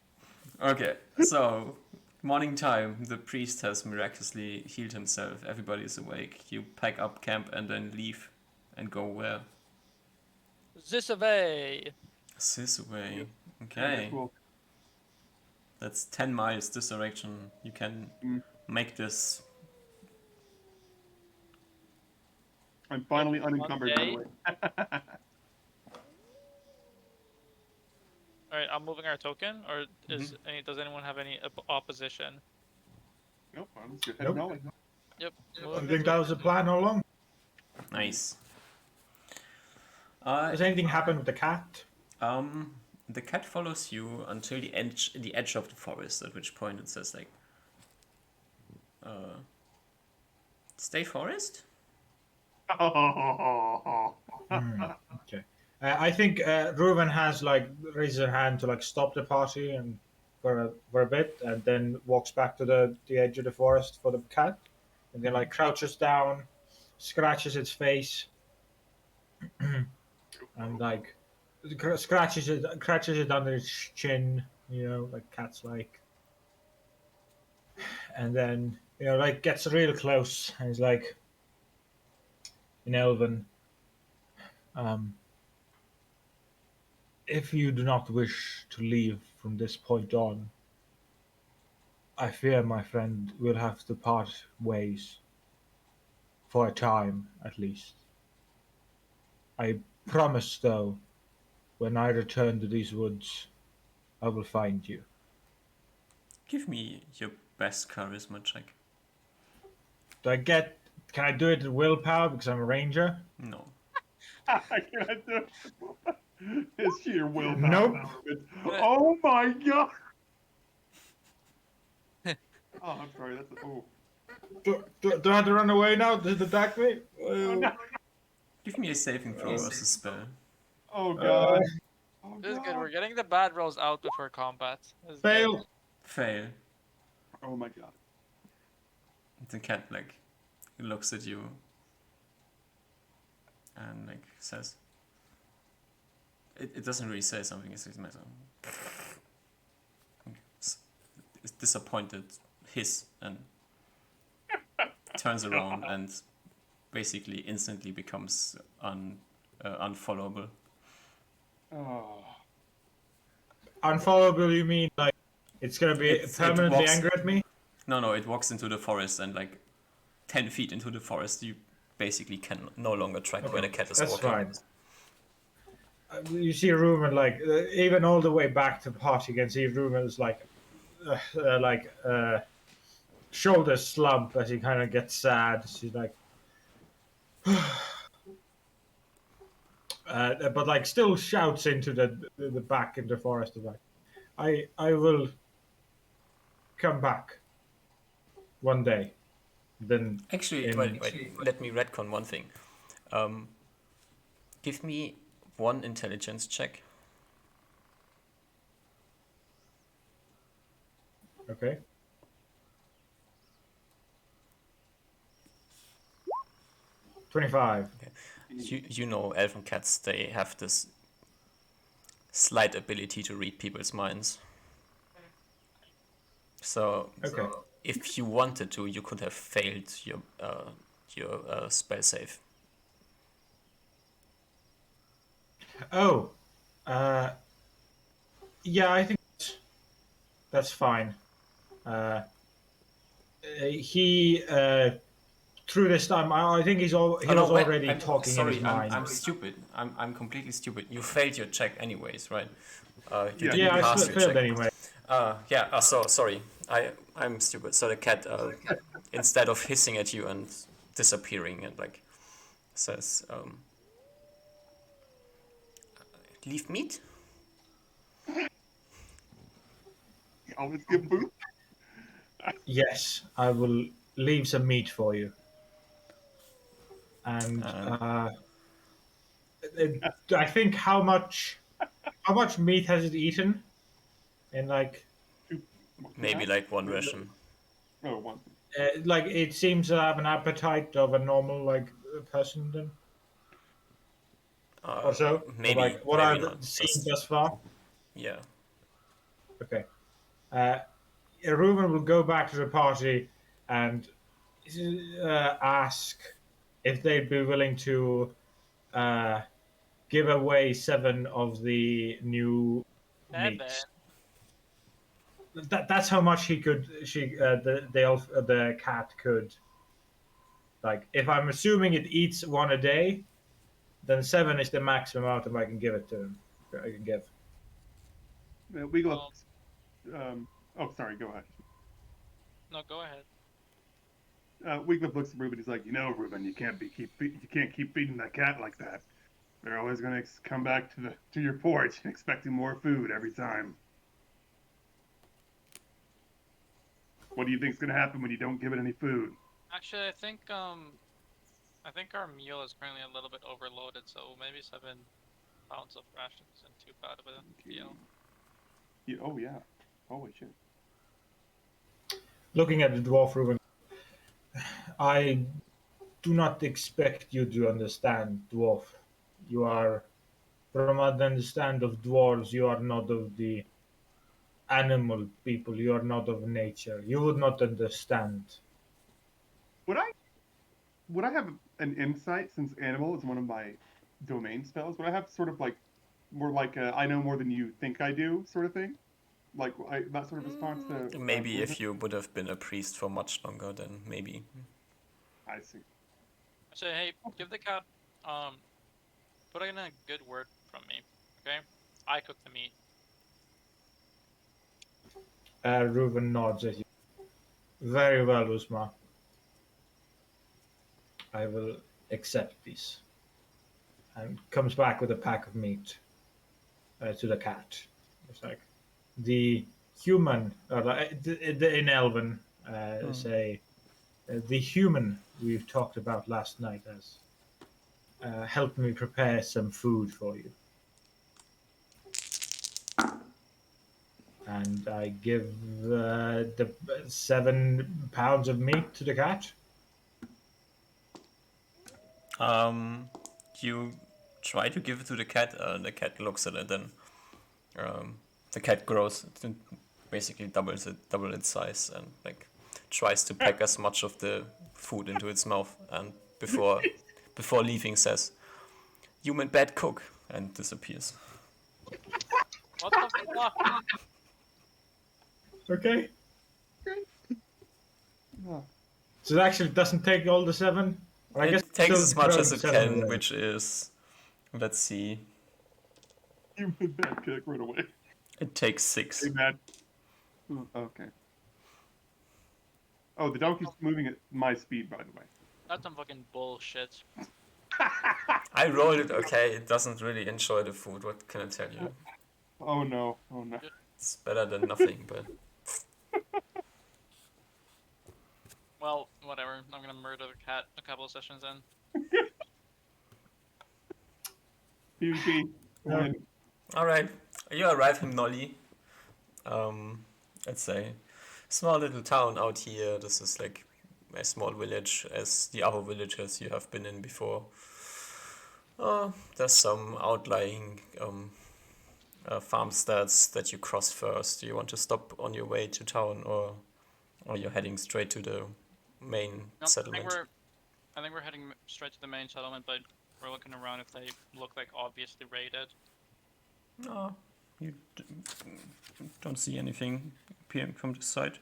Okay, so morning time. The priest has miraculously healed himself. Everybody is awake. You pack up camp and then leave, and go where? This away. This way. Very Okay, cool. that's 10 miles this direction. You can Mm. make this. I'm finally In unencumbered, by the way. All right, I'm moving our token, or does anyone have any opposition? Nope, I'm just heading Nope. away. Yep. I moving think the that was the plan all along. Nice. Has anything happened with the cat? Um, the cat follows you until the edge of the forest, at which point it says like, stay forest? Okay. I think Reuven has like raised her hand to like stop the party and for a bit, and then walks back to the edge of the forest for the cat, and then like crouches down, scratches its face, and like scratches it under its chin, like cats like, and then like gets real close and is like in Elven. If you do not wish to leave from this point on, I fear, my friend, we'll have to part ways. For a time, at least. I promise, though, when I return to these woods, I will find you. Give me your best charisma check. Do I get? Can I do it with willpower because I'm a ranger? No. I cannot do it. It's sheer willpower. Nope. Oh my god! Oh, I'm sorry. That's Do I have to run away now? Does it attack me? oh no! Give me a saving throw versus spell. Oh god! Oh This is good. god! We're getting the bad rolls out before combat. This is good. Fail. Fail. Oh my god! The cat like looks at you and like says, it doesn't really say something. It's disappointed hiss and turns around and basically instantly becomes unfollowable. Oh. Unfollowable? You mean like it's gonna be It permanently walks- angry at me? No, it walks into the forest and like 10 feet into the forest, you basically can no longer track where the cat is That's walking. fine. You see Ruben like even all the way back to the party, you can see Ruben is like shoulders slump as he kind of gets sad. She's like, but like still shouts into the back in the forest. Like, I will come back one day. Then Actually, in- wait, let me retcon one thing. Give me one intelligence check. okay. 25. You know elven cats, they have this slight ability to read people's minds. So Okay. if you wanted to, you could have failed your spell save. Oh, yeah, I think that's fine. He through this time, I think he was already talking in his mind. I'm stupid. I'm completely stupid. You failed your check anyways, right? You Yeah. didn't Yeah, I pass still your failed check. anyway. Sorry. I'm stupid. So the cat, instead of hissing at you and disappearing, and like says, "Leave meat." You always give food? Yes, I will leave some meat for you. And I think how much meat has it eaten? In like Maybe like one ration. Oh, one. like it seems to have an appetite of a normal like person then, or so. Maybe. Or like what maybe I've not. seen Just, thus far. yeah. Okay. Ruben will go back to the party and ask if they'd be willing to give away 7 of the new meats. That's how much the cat could. Like, if I'm assuming it eats one a day, then 7 is the maximum amount I can give it to him. I can give. We go. Oh, sorry. Go ahead. No, go ahead. Wigluff looks at Ruben. He's like, Ruben, you can't keep feeding that cat like that. They're always gonna come back to your porch and expecting more food every time. What do you think's gonna happen when you don't give it any food? Actually, I think our meal is currently a little bit overloaded, so maybe 7 pounds of rations isn't too bad of a deal. Yeah, oh yeah. Holy shit. Looking at the dwarf Ruben, I do not expect you to understand dwarf. You are, from what I understand of dwarves, you are not of the animal people. You are not of nature. You would not understand. Would I have an insight since animal is one of my domain spells? Would I have sort of like more like a, I know more than you think I do sort of thing? Like that sort of response to Maybe if Ruben? you would have been a priest for much longer, then maybe. I see. I say, hey, give the cat put in a good word from me, Okay. I cook the meat. Reuben nods at you. Very well, Uzma. I will accept this. And comes back with a pack of meat to the cat. It's like the human, in Elven, say the human we've talked about last night has helped me prepare some food for you. And I give the 7 pounds of meat to the cat. You try to give it to the cat, and the cat looks at it, and the cat grows, basically double its size, and like tries to pack as much of the food into its mouth, and before leaving says, "Human bad cook," and disappears. What the fuck? Okay. Oh, So it actually doesn't take all the 7? Or I guess It takes still as much as thrown it 7 can, away. which is, let's see, you made that kick right away. it takes 6. Hey, Matt. Okay. Oh, the donkey's moving at my speed, by the way. That's some fucking bullshit. I rolled it okay. It doesn't really enjoy the food. What can I tell you? Oh no! Oh no! It's better than nothing, but Well, whatever. I'm gonna murder the cat a couple of sessions in. PvP. Yeah. Win. all right. You arrive in Nolly. It's a small little town out here. This is like a small village, as the other villages you have been in before. There's some outlying farmsteads that you cross first. Do you want to stop on your way to town, or you're heading straight to the main No, settlement? I think we're heading straight to the main settlement, but we're looking around if they look like obviously raided. No, you don't see anything appearing from this side.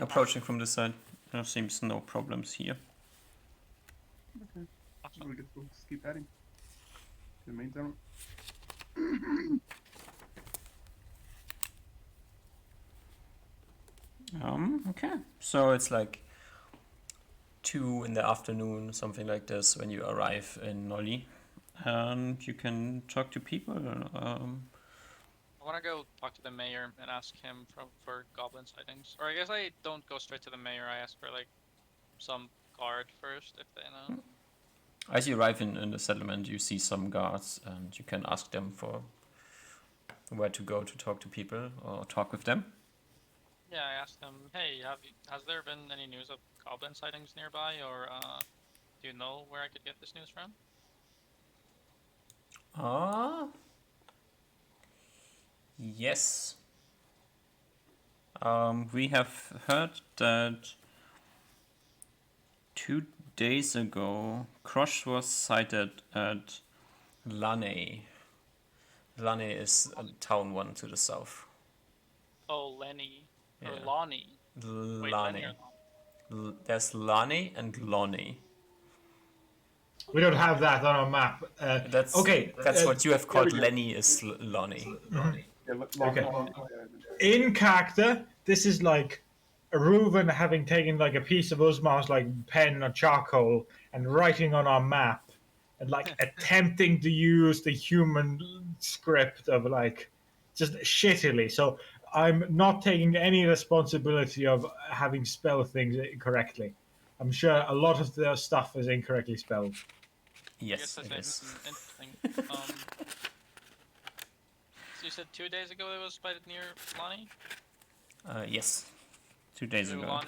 Approaching from this side, there seems no problems here. Okay. Awesome. We we'll just keep heading to the main zone. Okay. So it's like 2 in the afternoon, something like this, when you arrive in Nolly, and you can talk to people. I want to go talk to the mayor and ask him for goblin sightings. Or I guess I don't go straight to the mayor. I ask for like some guard first if they know. As you arrive in the settlement, you see some guards, and you can ask them for where to go to talk to people or talk with them. Yeah, I asked them, hey, has there been any news of goblin sightings nearby, or do you know where I could get this news from? Yes. We have heard that 2 days ago, Crush was sighted at Laney. Laney is town 1 to the south. Oh, Lenny. Or Yeah. Lonnie. Wait, Lenny Laney. or Lonnie? There's Laney and Lonnie. We don't have that on our map. That's Okay. That's what you have called we go. Lenny is Lonnie. Yeah, Okay. long, In character, this is like Reuven having taken like a piece of Uzma's like pen or charcoal and writing on our map and like attempting to use the human script of like just shittily. So I'm not taking any responsibility of having spelled things incorrectly. I'm sure a lot of the stuff is incorrectly spelled. Yes, I it guess is. that's interesting. So you said 2 days ago it was spotted near Lonnie? Yes, 2 days ago.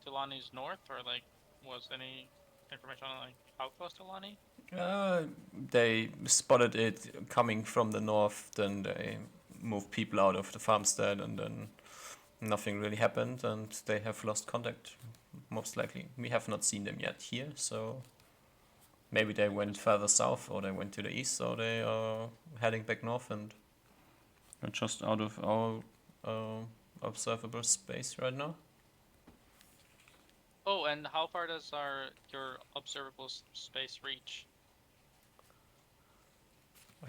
To Lonnie's north, or like, was any information on like how close to Lonnie? They spotted it coming from the north, then they moved people out of the farmstead, and then nothing really happened, and they have lost contact, most likely. We have not seen them yet here, so maybe they went further south, or they went to the east, or they are heading back north and are just out of our observable space right now. Oh, and how far does your observable space reach?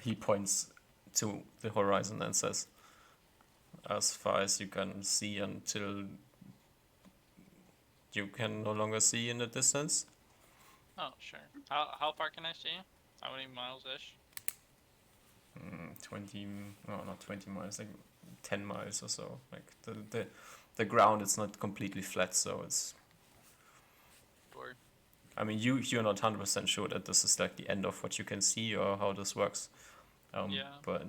He points to the horizon and says, as far as you can see until you can no longer see in the distance. Oh, sure. How far can I see? How many miles ish? 20, no, not 20 miles, like 10 miles or so. Like the ground is not completely flat, so it's. Sure. I mean, you're not 100% sure that this is like the end of what you can see or how this works. Yeah. But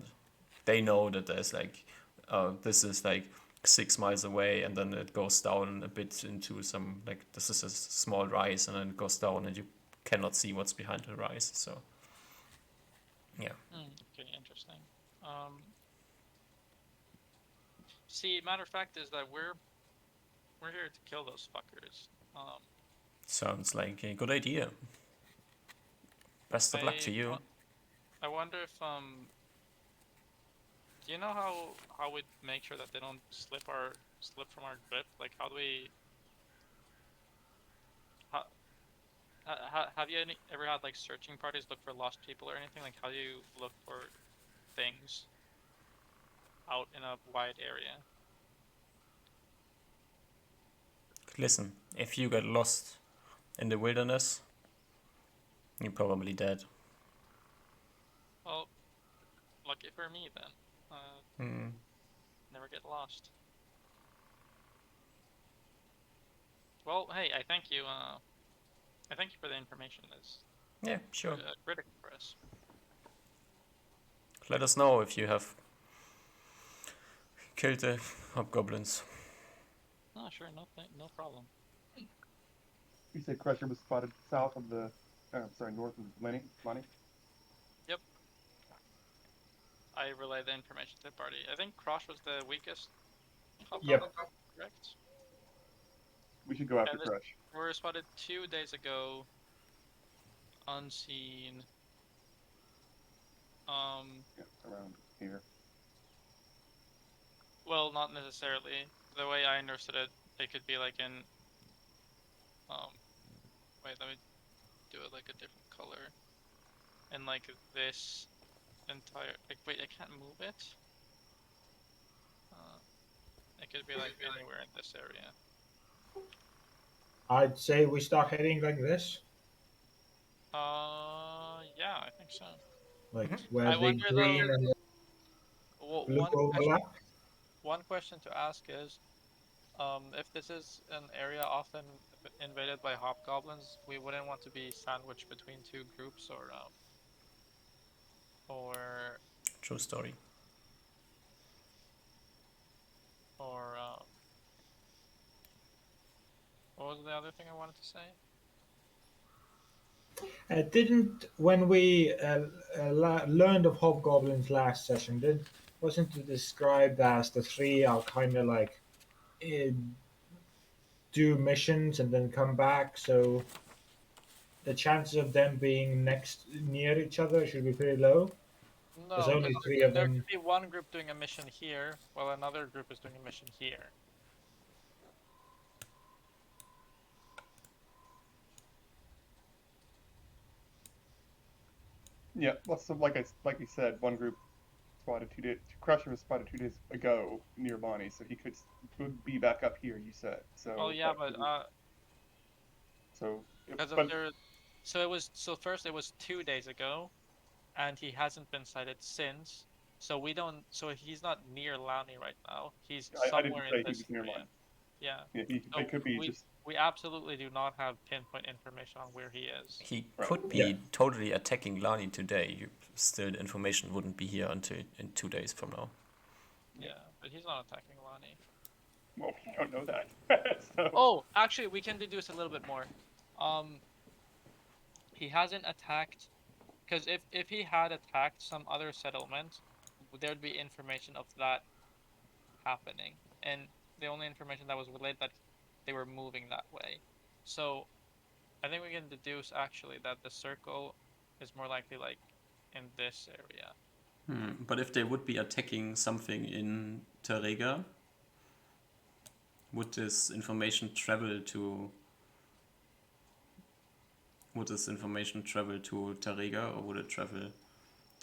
they know that there's like, this is like 6 miles away, and then it goes down a bit into some, like, this is a small rise, and then it goes down, and you cannot see what's behind the rise. So, yeah. Okay, interesting. See, matter of fact is that we're here to kill those fuckers. Sounds like a good idea. Best of luck to you. I wonder if do you know how we make sure that they don't slip from our grip? Like, how do we? Have you ever had like searching parties look for lost people or anything? Like, how do you look for things out in a wide area? Listen, if you get lost in the wilderness, you're probably dead. Well, lucky for me then. Never get lost. Well, hey, I thank you. I thank you for the information. It's Yeah, sure. critical for us. Let us know if you have killed the hobgoblins. Oh, sure, no problem. You said Crusher was spotted south of the, north of Lenny? Yep. I relay the information to the party. I think Cross was the weakest hobgoblin, correct? We should go after Crush. We were spotted 2 days ago, unseen. Yeah, around here. Well, not necessarily. The way I understood it, it could be like in. Wait, let me do it like a different color. In like this entire. Like, wait, I can't move it. It could be like anywhere in this area. I'd say we start heading like this, Yeah, I think so. like where I the wonder green though. and the Well, blue overlap. one question to ask is, if this is an area often invaded by hobgoblins, we wouldn't want to be sandwiched between two groups, or True story. what was the other thing I wanted to say? Didn't when we learned of hobgoblins last session? Wasn't it described as the three are kind of like uh, do missions and then come back? So the chances of them being near each other should be pretty low. There's No, only because three of there them. could be one group doing a mission here, while another group is doing a mission here. Yeah, well, so like you said, one group spotted 2 days. Crusher was spotted 2 days ago near Bonnie, so he could be back up here. You said so. Oh yeah, but so, because of but their, so first it was 2 days ago, and he hasn't been sighted since. So we don't. So he's not near Lowney right now. He's I didn't somewhere in say he this was near area. mine. Yeah. Yeah, So it could be we just. we absolutely do not have pinpoint information on where he is. He Right. could be totally attacking Lani today. Still, the information wouldn't be here until in 2 days from now. Yeah, but he's not attacking Lowney. Well, we don't know that. So. Oh, actually, we can deduce a little bit more. He hasn't attacked, because if he had attacked some other settlement, there'd be information of that happening, and the only information that was relayed that they were moving that way. So I think we can deduce actually that the circle is more likely like in this area. But if they would be attacking something in Terega, would this information travel to Terega, or would it travel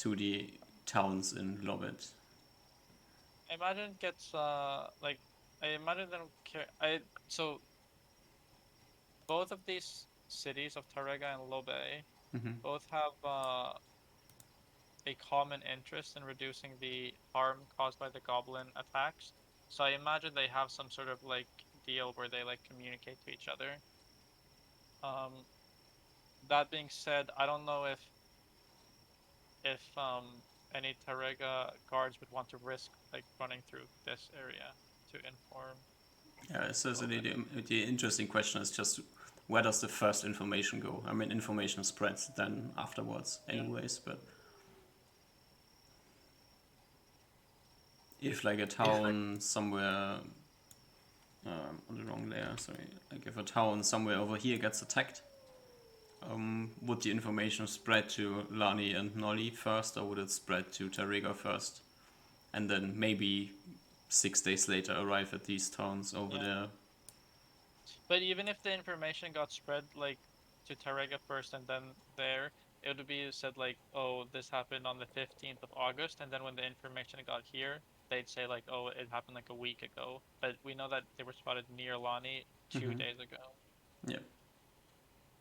to the towns in Lobet. I imagine it gets like I imagine they don't care. So both of these cities of Tarega and Lobe both have a common interest in reducing the harm caused by the goblin attacks. So I imagine they have some sort of like deal where they like communicate to each other. That being said, I don't know if any Tarega guards would want to risk like running through this area to inform. Yeah, so the interesting question is just where does the first information go? I mean, information spreads then afterwards, anyways. But if like a town somewhere on the wrong layer, sorry, like if a town somewhere over here gets attacked, would the information spread to Lani and Nolly first, or would it spread to Tarega first, and then maybe 6 days later arrive at these towns over there? But even if the information got spread like to Tarega first and then there, it would be said like, oh, this happened on the 15th of August, and then when the information got here, they'd say like, oh, it happened like a week ago. But we know that they were spotted near Lani 2 days ago. Yeah.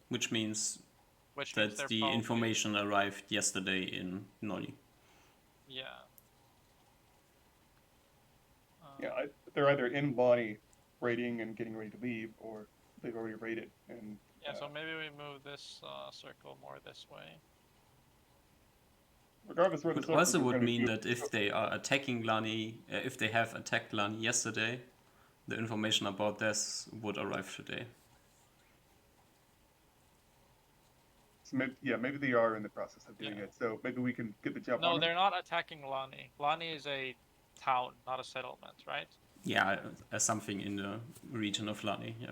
Which means they're that the probably, information arrived yesterday in Nolly. yeah. Yeah, they're either in Lonnie raiding and getting ready to leave, or they've already raided. And Yeah, so maybe we move this circle more this way. regardless where the It circles also are would gonna mean move- that if they are attacking Lani, if they have attacked Lani yesterday, the information about this would arrive today. So maybe they are in the process of doing it. So maybe we can get the jump on No, them. they're not attacking Lani. Lani is a town, not a settlement, right? Yeah, something in the region of Lani, yeah.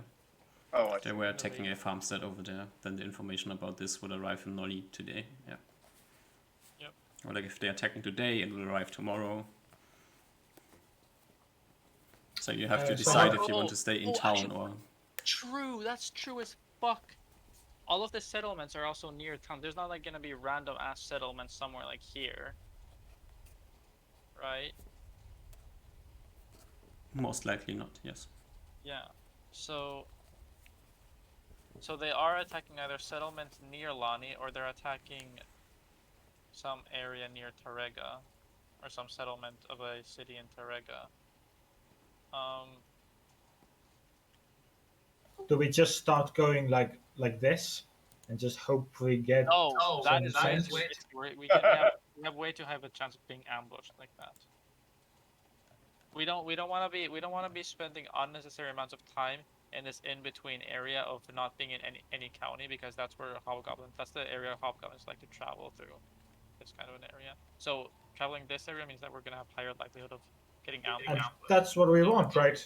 Oh, I They see. were attacking a farmstead over there. Then the information about this would arrive in Nolly today, yeah. Yep. Or like if they're attacking today, it will arrive tomorrow. So you have to decide if you want to stay in town or... True, that's true as fuck. All of the settlements are also near town. There's not like gonna be random ass settlements somewhere like here. Right? Most likely not, yes. Yeah. So they are attacking either settlements near Lani or they're attacking some area near Tarega. Or some settlement of a city in Tarega. Do we just start going like this and just hope we get? No, that is we have way too high of a chance of being ambushed like that. We don't want to be spending unnecessary amounts of time in this in between area of not being in any county, because that's where that's the area hobgoblins like to travel through. This kind of an area. So traveling this area means that we're gonna have higher likelihood of getting ambushed. And that's what we want, right?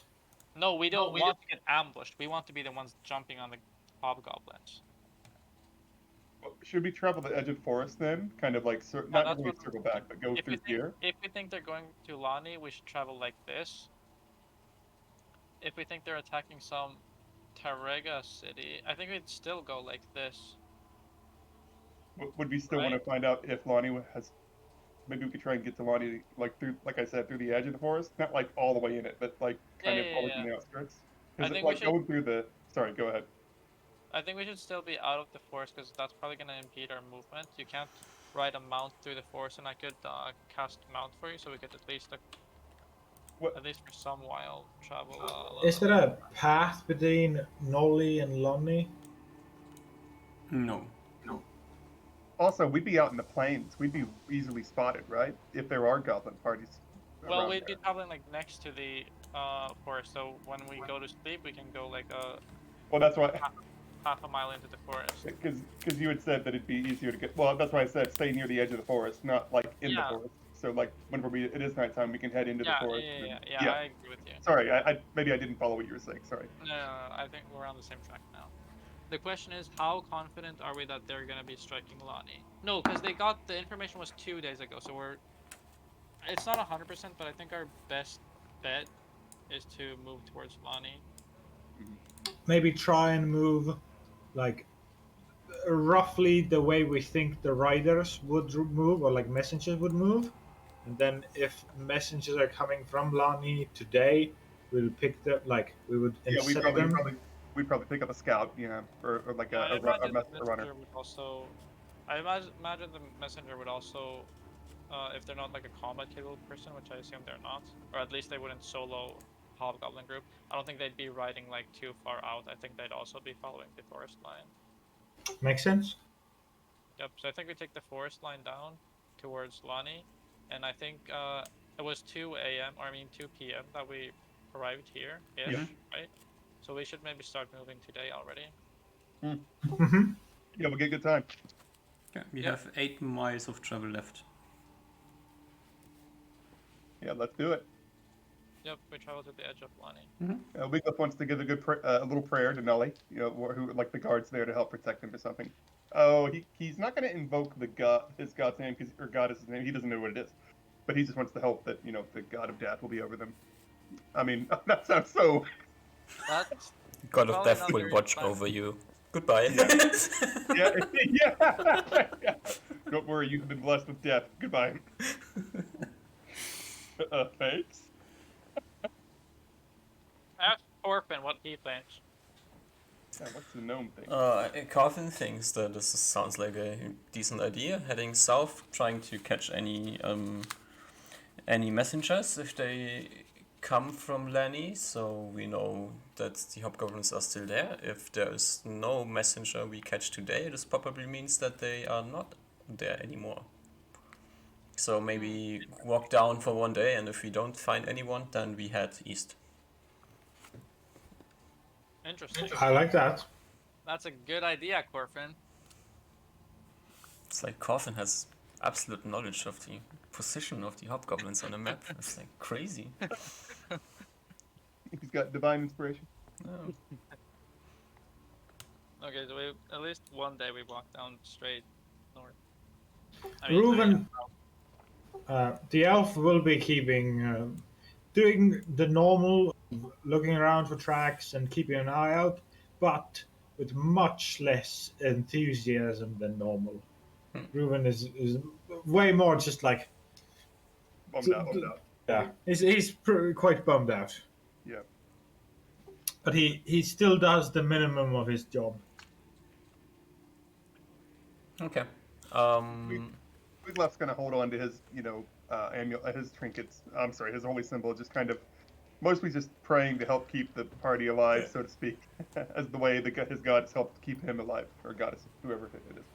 No, we don't want to get ambushed. We want to be the ones jumping on the hobgoblins. Should we travel the edge of the forest then? Kind of like not really circle back, but go through here. If we think they're going to Lani, we should travel like this. If we think they're attacking some Tarega city, I think we'd still go like this. Would we still want to find out if Lonnie has? Maybe we could try and get to Lonnie like through, like I said, through the edge of the forest, not like all the way in it, but like kind of always in the outskirts. Because like going through the. Sorry, go ahead. I think we should still be out of the forest because that's probably going to impede our movement. You can't ride a mount through the forest, and I could cast mount for you, so we could at least at least for some while travel. Is there a path between Nolly and Lonnie? No. Also, we'd be out in the plains. We'd be easily spotted, right? If there are goblin parties. Well, we'd be traveling like next to the forest, so when we go to sleep, we can go like Well, that's why. Half a mile into the forest. Because you had said that it'd be easier to get. Well, that's why I said stay near the edge of the forest, not like in the forest. So like whenever it is nighttime, we can head into the forest. Yeah, I agree with you. Sorry, maybe I didn't follow what you were saying. Sorry. No, I think we're on the same track now. The question is, how confident are we that they're gonna be striking Lani? No, because the information was 2 days ago, so it's not 100%, but I think our best bet is to move towards Lani. Maybe try and move like roughly the way we think the riders would move, or like messengers would move. And then if messengers are coming from Lani today, we'll pick them. Like we would Yeah, intercept them. we'd probably pick up a scout, yeah, or like Yeah, I a imagine the runner. messenger would also. Imagine the messenger would also, if they're not like a combat capable person, which I assume they're not, or at least they wouldn't solo hobgoblin group. I don't think they'd be riding like too far out. I think they'd also be following the forest line. Makes sense. Yep. So I think we take the forest line down towards Lani, and I think it was 2 a.m. or I mean 2 p.m. that we arrived here ish, Yeah. right? So we should maybe start moving today already. Hmm. Yeah, we'll get a good time. Yeah, we Yeah. have 8 miles of travel left. Yeah, let's do it. Yep, we travel to the edge of Lani. Wigglytuff wants to give a good a little prayer to Nully, who like the guards there to help protect him or something. Oh, he's not going to invoke his god's name or goddess's name. He doesn't know what it is, but he just wants to hope that the god of death will be over them. I mean, that sounds so. That's God of Probably Death not will very watch fun. over you. Goodbye. Yeah, yeah. Don't worry, you've been blessed with death. Goodbye. Thanks. ask Orphan what he thinks. Yeah, what's the gnome thing? Carvin thinks that this sounds like a decent idea, heading south, trying to catch any messengers if they come from Lani, so we know that the hobgoblins are still there. If there is no messenger we catch today, this probably means that they are not there anymore. So maybe walk down for one day, and if we don't find anyone, then we head east. Interesting. I like that. That's a good idea, Corfin. It's like Coffin has absolute knowledge of the position of the hobgoblins on the map. It's like crazy. He's got divine inspiration. Oh. Okay, so we at least one day we walk down straight north. Reuven, the elf will be doing the normal, looking around for tracks and keeping an eye out, but with much less enthusiasm than normal. Reuven is way more just like Bummed out. yeah, he's quite bummed out, Yeah. but he still does the minimum of his job. Okay. Wigglytuff's gonna hold on to his, his trinkets. I'm sorry, his holy symbol, just kind of, mostly just praying to help keep the party alive, so to speak, as the way his gods helped keep him alive, or goddess, whoever it is.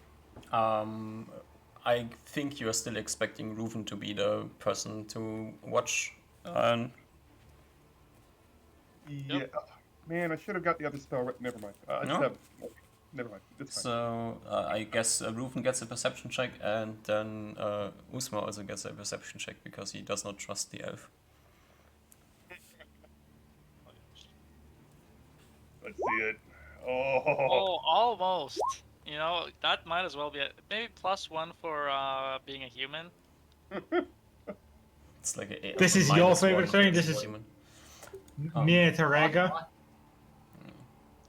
I think you are still expecting Reuven to be the person to watch. Yeah, man, I should have got the other spell. Never mind. No? Never mind. It's fine. So I guess Reuven gets a perception check, and then Usma also gets a perception check because he does not trust the elf. Let's see it. Oh, almost. That might as well be maybe +1 for being a human. It's like a This is your favorite -1 thing. This is human. near Tarega.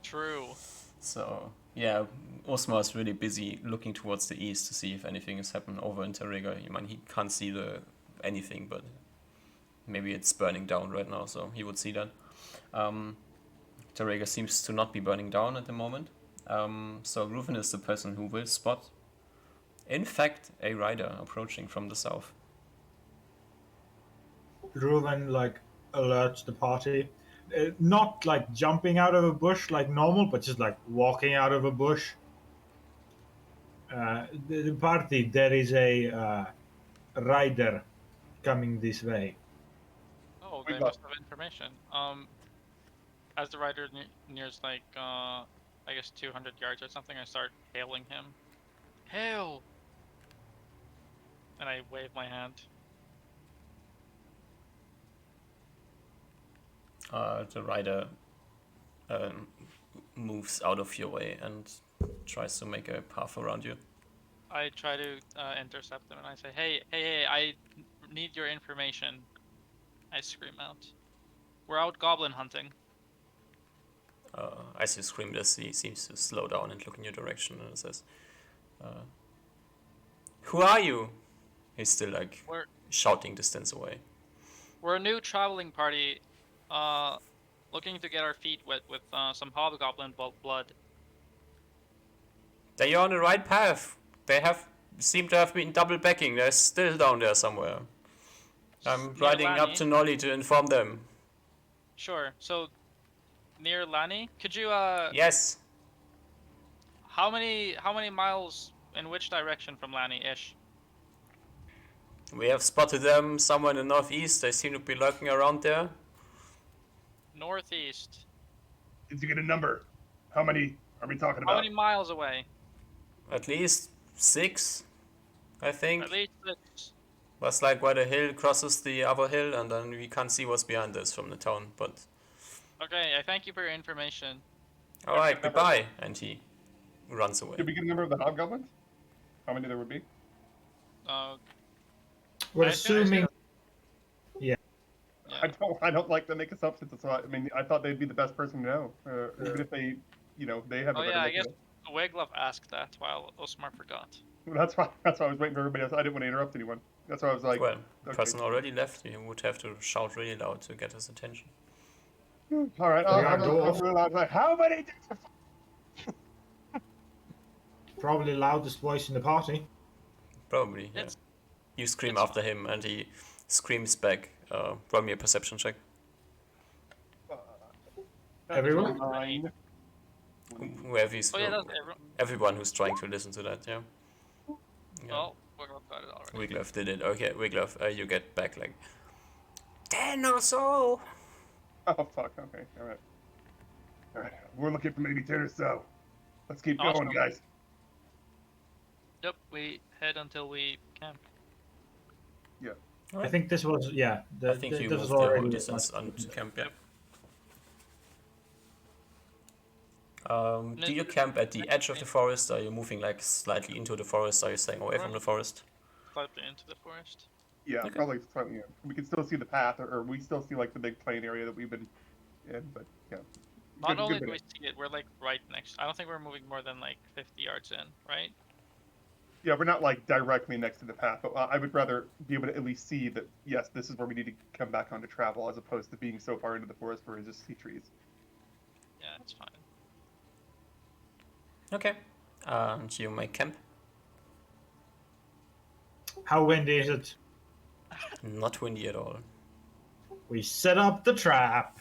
True. So yeah, Osma is really busy looking towards the east to see if anything is happening over in Tarega. I mean, he can't see anything, but maybe it's burning down right now, so he would see that. Tarega seems to not be burning down at the moment. So Reuven is the person who will spot, in fact, a rider approaching from the south. Reuven alerts the party, not like jumping out of a bush like normal, but just like walking out of a bush. The party, there is a rider coming this way. Oh, they must have information. As the rider nears I guess 200 yards or something, I start hailing him. Hail! And I wave my hand. The rider moves out of your way and tries to make a path around you. I try to intercept him and I say, hey, I need your information. I scream out. We're out goblin hunting. As you scream this, he seems to slow down and look in your direction and says, "Who are you?" He's still like We're shouting distance away. we're a new traveling party, looking to get our feet wet with some hobgoblin blood. They are on the right path. They seem to have been double backing. They're still down there somewhere. I'm Near riding up Lanny. to Nolly to inform them. Sure. So near Lanny, could you Yes, how many miles in which direction from Lanny ish? we have spotted them somewhere in the northeast. They seem to be lurking around there. Northeast. Did you get a number? How many are we talking How about? many miles away? At least 6, I think. At least 6. That's like where the hill crosses the other hill, and then we can't see what's behind us from the town. But Okay, I thank you for your information. all right, goodbye. And he runs away. Did we get a number of the hobgoblins? How many there would be? We're I assume it's assuming. Yeah. I don't like to make assumptions. So I mean, I thought they'd be the best person to know, even if they, they have. Oh a yeah, better I look guess at it. Wiglove asked that while Osmar forgot. That's why. That's why I was waiting for everybody else. I didn't want to interrupt anyone. That's why I was like, Well, the okay. person already left. You would have to shout really loud to get his attention. All right. I'll realize like, how many? Probably the loudest voice in the party. Probably, yeah. It's- You scream it's after him, and he screams back. Roll me a perception check. Everyone? Nine. Whoever's, Oh yeah, that's everyone. everyone who's trying to listen to that, yeah. Oh, Wiglove got it already. Wiglove did it. Okay, Wiglove, you get back like 10 or so. Oh fuck. Okay. All right. All right. We're looking for maybe 10 or so. Let's keep Awesome. going, guys. Yep, we head until we camp. I think this was I think you this moved was the already whole distance onto camp, yeah. Do you camp at the edge of the forest? Are you moving like slightly into the forest? Are you staying away from the forest? Slightly into the forest. Yeah, Okay. probably slightly. Yeah. We can still see the path, or we still see like the big plain area that we've been in. But yeah. Not Good- only good do we bit. see it, we're like right next. I don't think we're moving more than like 50 yards in, right? Yeah, we're not like directly next to the path, but I would rather be able to at least see that yes, this is where we need to come back onto travel, as opposed to being so far into the forest where we just see trees. Yeah, it's fine. Okay. And you make camp? How windy is it? Not windy at all. We set up the trap.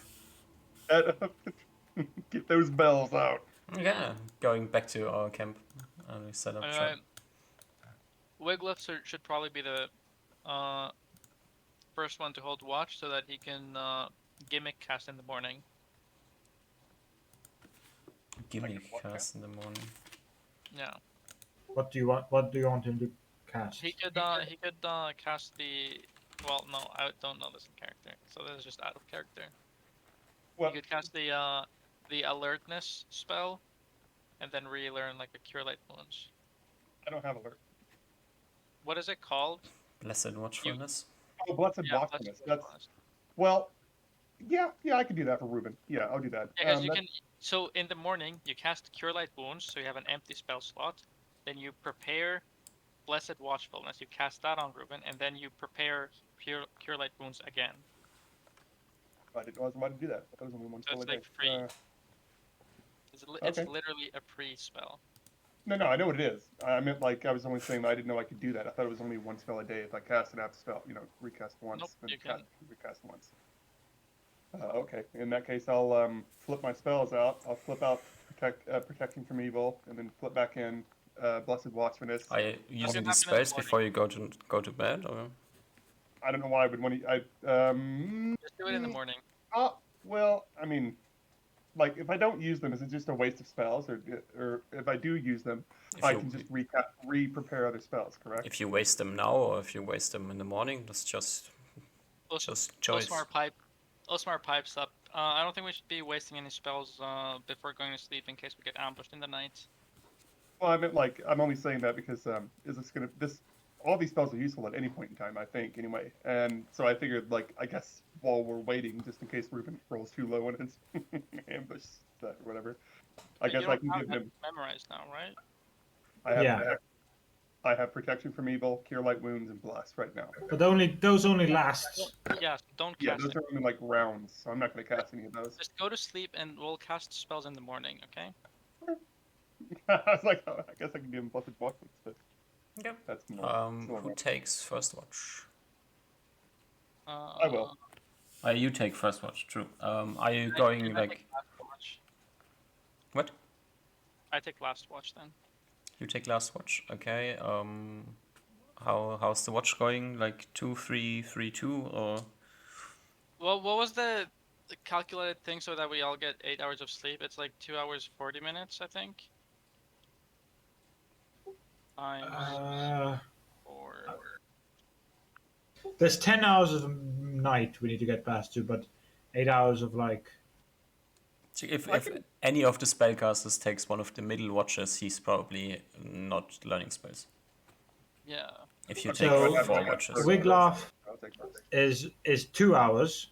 Get those bells out. Yeah, going back to our camp. And we set up trap. Wiglove should probably be the first one to hold watch so that he can gimmick cast in the morning. Gimmick cast in the morning. Yeah. What do you want him to cast? He could cast the. Well, no, I don't know this in character, so this is just out of character. What? You could cast the alertness spell, and then relearn like a cure light wounds. I don't have alert. What is it called? Blessed watchfulness. Oh, blessed Yeah, watchfulness. that's That's well. Yeah, I can do that for Ruben. Yeah, I'll do that. Yeah, because you can. So in the morning, you cast Cure Light Wounds, so you have an empty spell slot. Then you prepare Blessed Watchfulness. You cast that on Ruben, and then you prepare Cure Light Wounds again. I didn't know I was about to do that. I thought it was only one So spell it's a day. like free. It's okay. literally a pre-spell. No, I know what it is. I meant like I was only saying that I didn't know I could do that. I thought it was only one spell a day. If I cast it, I have to spell, recast once, Nope, then you can. recast once. Okay. In that case, I'll flip my spells out. I'll flip out protection from evil, and then flip back in blessed watchfulness. Are you using happen these in the spells before you go to bed, or? I don't know why I would want to. Just do it in the morning. Well, I mean, like if I don't use them, is it just a waste of spells, or if I do use them, I can just re-prepare other spells, correct? If you waste them now, or if you waste them in the morning, that's just choice. Osmar pipes up. I don't think we should be wasting any spells before going to sleep in case we get ambushed in the night. Well, I meant like I'm only saying that because is this all these spells are useful at any point in time, I think, anyway. And so I figured, like, I guess while we're waiting, just in case Ruben rolls too low on his ambush set or whatever, I But guess you I don't can have give that him. memorized now, right? I have protection from evil, cure light wounds, and bless right now. But those only last. Yeah, don't Yeah, cast those it. are only like rounds, so I'm not going to cast any of those. Just go to sleep and we'll cast spells in the morning, okay? I was like, oh, I guess I can give him blessed watchments, but Yep. that's more. Who takes first watch? I will. You take first watch, true. Are you I going take like... last watch. What? I take last watch then. You take last watch, okay. How's the watch going? Like 2, 3, 3, 2, or... Well, what was the calculated thing so that we all get 8 hours of sleep? It's like 2 hours 40 minutes, I think. Times 4. There's 10 hours of night we need to get past to, but 8 hours of like. So if any of the spellcasters takes one of the middle watches, he's probably not learning spells. Yeah. If you So, take 4 watches. Wiglaf I'll take first. is 2 hours.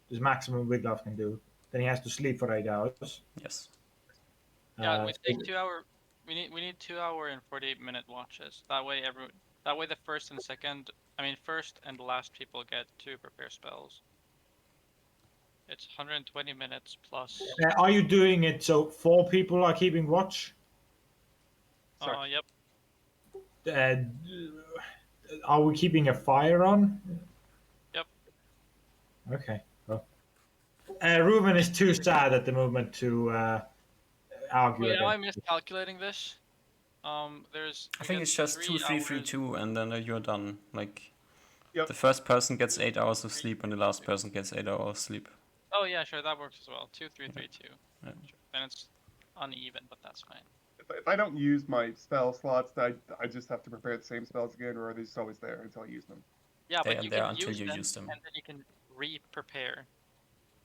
Is maximum Wiglaf can do. Then he has to sleep for 8 hours. Yes. Yeah, we take 2 hour. We need 2 hour and 40-minute watches. That way the first and second, first and last people get to prepare spells. It's 120 minutes plus. Are you doing it so 4 people are keeping watch? Sorry. Yep. Are we keeping a fire on? Yep. Okay. Well, Ruben is too sad at the moment to argue. Wait, am I against. miscalculating this? There's. I think it's just 2, 3, 3, 2, and then you're done. Like, Yep. the first person gets 8 hours of sleep, and the last person gets 8 hours of sleep. Oh yeah, sure, that works as well. 2, 3, 3, 2. Yeah. Sure. Then it's uneven, but that's fine. If I don't use my spell slots, I just have to prepare the same spells again, or are they just always there until I use them? Yeah, They but are you there can until use you them, use them. and then you can re-prepare.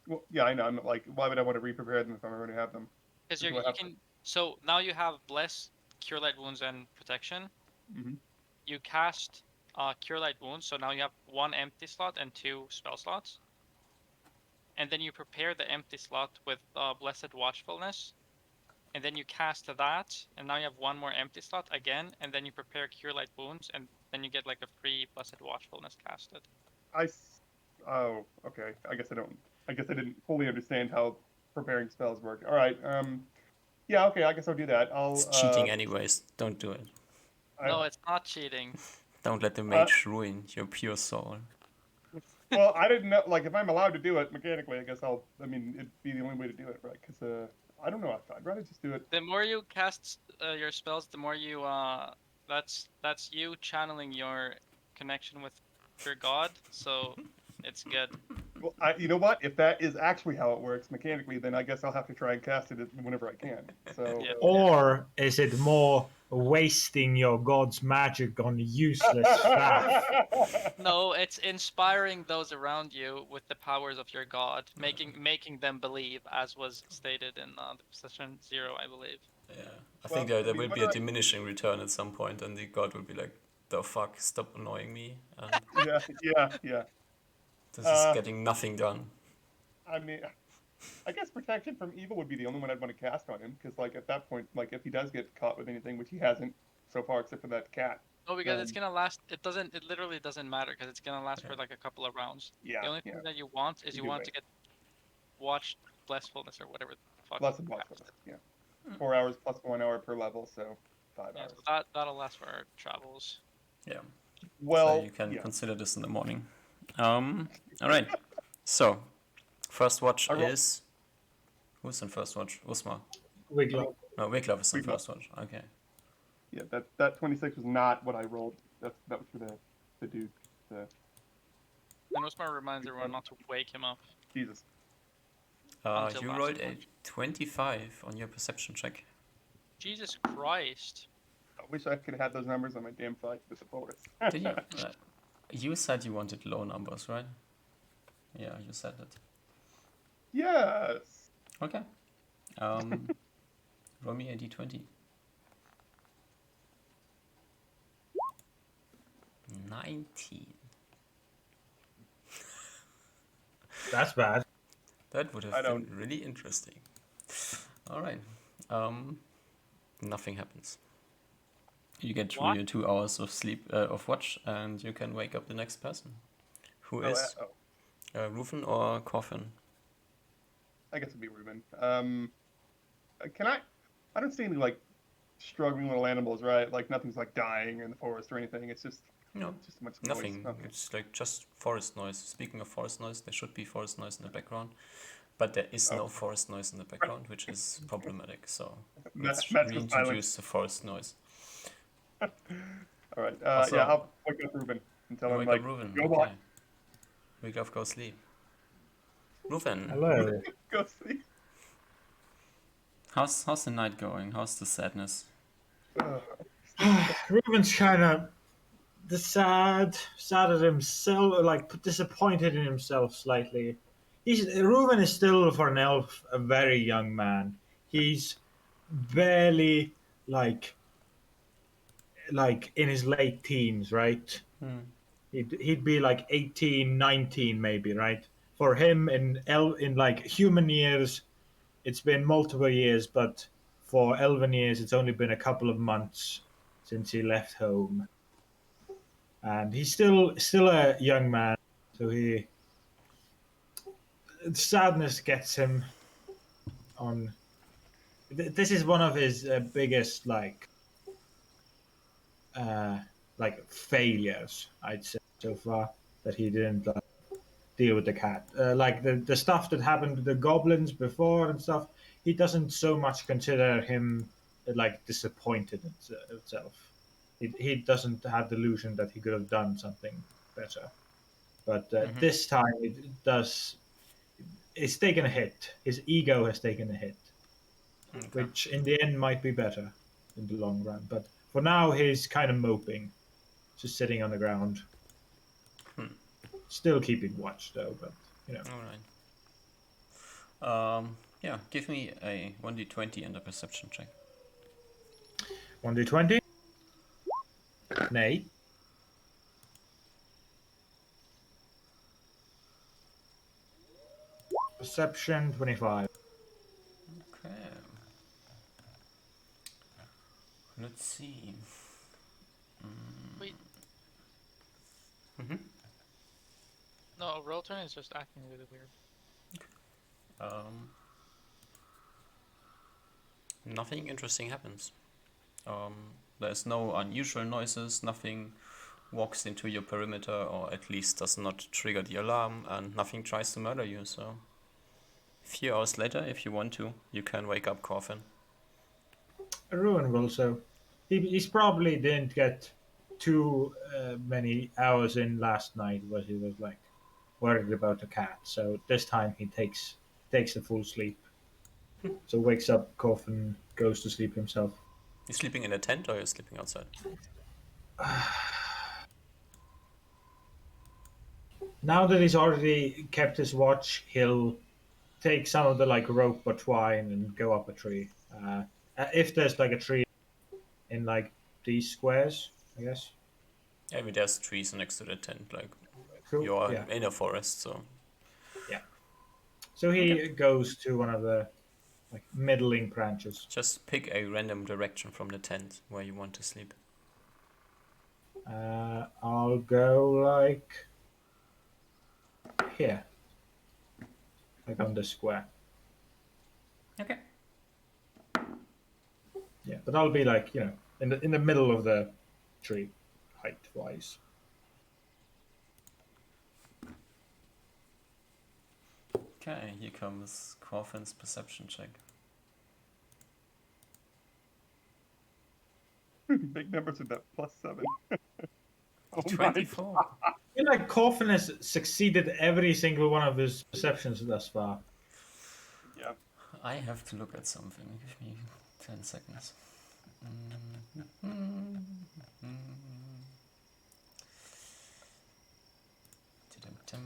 Well, yeah, I know. I'm like, why would I want to re-prepare them if I'm already have them? Because Do I you have can. So now you have bless, cure light wounds, and protection. Mhm. You cast cure light wounds, so now you have 1 empty slot and 2 spell slots. And then you prepare the empty slot with blessed watchfulness. And then you cast that, and now you have 1 more empty slot again, and then you prepare cure light wounds, and then you get like a free blessed watchfulness casted. Oh, okay. I guess I didn't fully understand how preparing spells work. All right. Yeah. Okay. I guess I'll do that. It's cheating anyways. Don't do it. No, it's not cheating. Don't let the mage ruin your pure soul. Well, I didn't know. Like, if I'm allowed to do it mechanically, I guess it'd be the only way to do it, right? Because I don't know. I'd rather just do it. The more you cast your spells, the more you that's you channeling your connection with your god. So it's good. Well, you know what? If that is actually how it works mechanically, then I guess I'll have to try and cast it whenever I can. So. Yeah. Or is it more wasting your god's magic on useless faff? No, it's inspiring those around you with the powers of your god, making them believe, as was stated in the session 0, I believe. Yeah, I think there will be a diminishing return at some point, and the god will be like, "The fuck, stop annoying me!" And Yeah. this is getting nothing done. I mean, I guess protection from evil would be the only one I'd want to cast on him, because like at that point, like if he does get caught with anything, which he hasn't so far, except for that cat. No, because it's gonna last. It literally doesn't matter because it's gonna last for like a couple of rounds. Yeah. The only thing that you want is you want to get watched blessfulness or whatever the fuck. Blessed watchfulness. Yeah. 4 hours plus 1 hour per level, so 5 hours. So that'll last for our travels. Yeah. Well, so you can consider this in the morning. All right. So, first watch is... Who's in first watch? Usma. Wiglaf. No, Wiglaf is in first watch. Okay. Yeah, that 26 was not what I rolled. That was for the dude. And Usma reminds everyone not to wake him up. Jesus. You rolled a 25 on your perception check. Jesus Christ. I wish I could have had those numbers on my damn fight with the forest. Did you? You said you wanted low numbers, right? Yeah, you said that. Yes. Okay. Roll me a d20. 19. That's bad. That would have I been don't. really interesting. Alright. Nothing happens. You get through What? your 2 hours of sleep, of watch, and you can wake up the next person. Who is Rufen or Coffin? I guess it'd be Ruben. Can I don't see any like struggling little animals, right? Like nothing's like dying in the forest or anything. It's just No, just much noise. nothing. Okay. It's like just forest noise. Speaking of forest noise, there should be forest noise in the background, but there is no forest noise in the background, which is problematic. So let's That's the silence. reintroduce the forest noise. All right. Also, Yeah, I'll wake up Ruben and tell you him wake up like, Ruven. go Okay. watch, Wake up, go sleep. Ruven, Hello. go sleep. how's the night going? How's the sadness? Ruben's kind of the sad at himself, like disappointed in himself slightly. Ruben is still for an elf a very young man. He's barely like in his late teens, right? He'd be like 18, 19 maybe, right? For him in like human years, it's been multiple years, but for elven years, it's only been a couple of months since he left home, and he's still a young man. So sadness gets him on. This is one of his biggest uh, like failures, I'd say so far, that he didn't deal with the cat. Like the stuff that happened to the goblins before and stuff, he doesn't so much consider him like disappointed in itself. He doesn't have the illusion that he could have done something better. But this time it does. It's taken a hit. His ego has taken a hit, Okay. which in the end might be better in the long run. But for now, he's kind of moping, just sitting on the ground, still keeping watch though. But you know. All right. Yeah. Give me a 1d20 and a perception check. 1d20. Nay. Perception 25. Okay. Let's see. Wait, Mm-hmm. no, roll turn is just acting really weird. Nothing interesting happens. There's no unusual noises, nothing walks into your perimeter, or at least does not trigger the alarm, and nothing tries to murder you, so... A few hours later, if you want to, you can wake up Coffin. Ruin will so. He's probably didn't get too many hours in last night where he was like worried about the cat. So this time he takes the full sleep. So wakes up, Coffin goes to sleep himself. You sleeping in a tent or you're sleeping outside? Now that he's already kept his watch, he'll take some of the like rope or twine and go up a tree. If there's like a tree in like these squares, I guess. I mean, there's trees next to the tent, like Cool. you're Yeah. in a forest, so... Yeah. So he Okay. goes to one of the like middling branches. Just pick a random direction from the tent where you want to sleep. I'll go like here, like on the square. Okay. Yeah, but I'll be like in the middle of the tree, height wise. Okay, here comes Coffin's perception check. Big numbers with that +7. Oh 24. I feel like Coffin has succeeded every single one of his perceptions thus far. Yeah. I have to look at something. Give me 10 seconds. Dum-dum.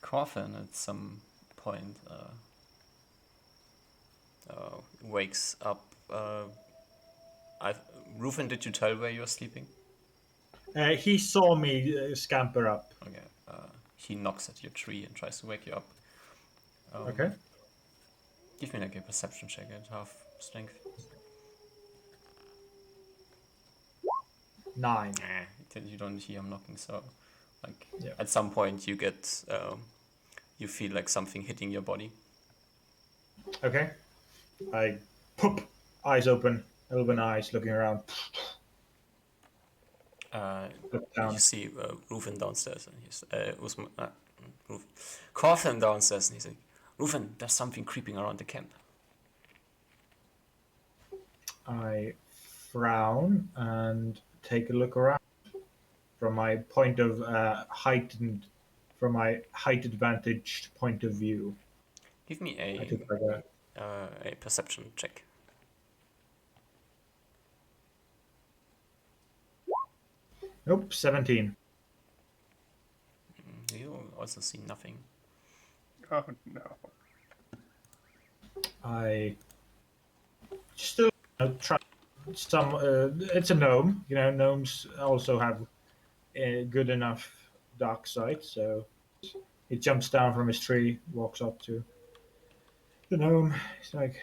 Coffin at some point wakes up. Rufin, did you tell where you're sleeping? He saw me scamper up. Okay. He knocks at your tree and tries to wake you up. Okay. Give me like a perception check at half strength. 9. You don't hear him knocking, so like Yeah. at some point you get you feel like something hitting your body. Okay. I poop, eyes open, eyes looking around. Look down. You see Rufin downstairs, and he's Coffin downstairs, and he's like, Rufin, there's something creeping around the camp. I frown and take a look around from my point of height advantaged point of view. Give me I took like a perception check. Nope, 17. You also see nothing. Oh no. I still try some. It's a gnome. You know, gnomes also have a good enough dark sight. So he jumps down from his tree, walks up to the gnome. He's like,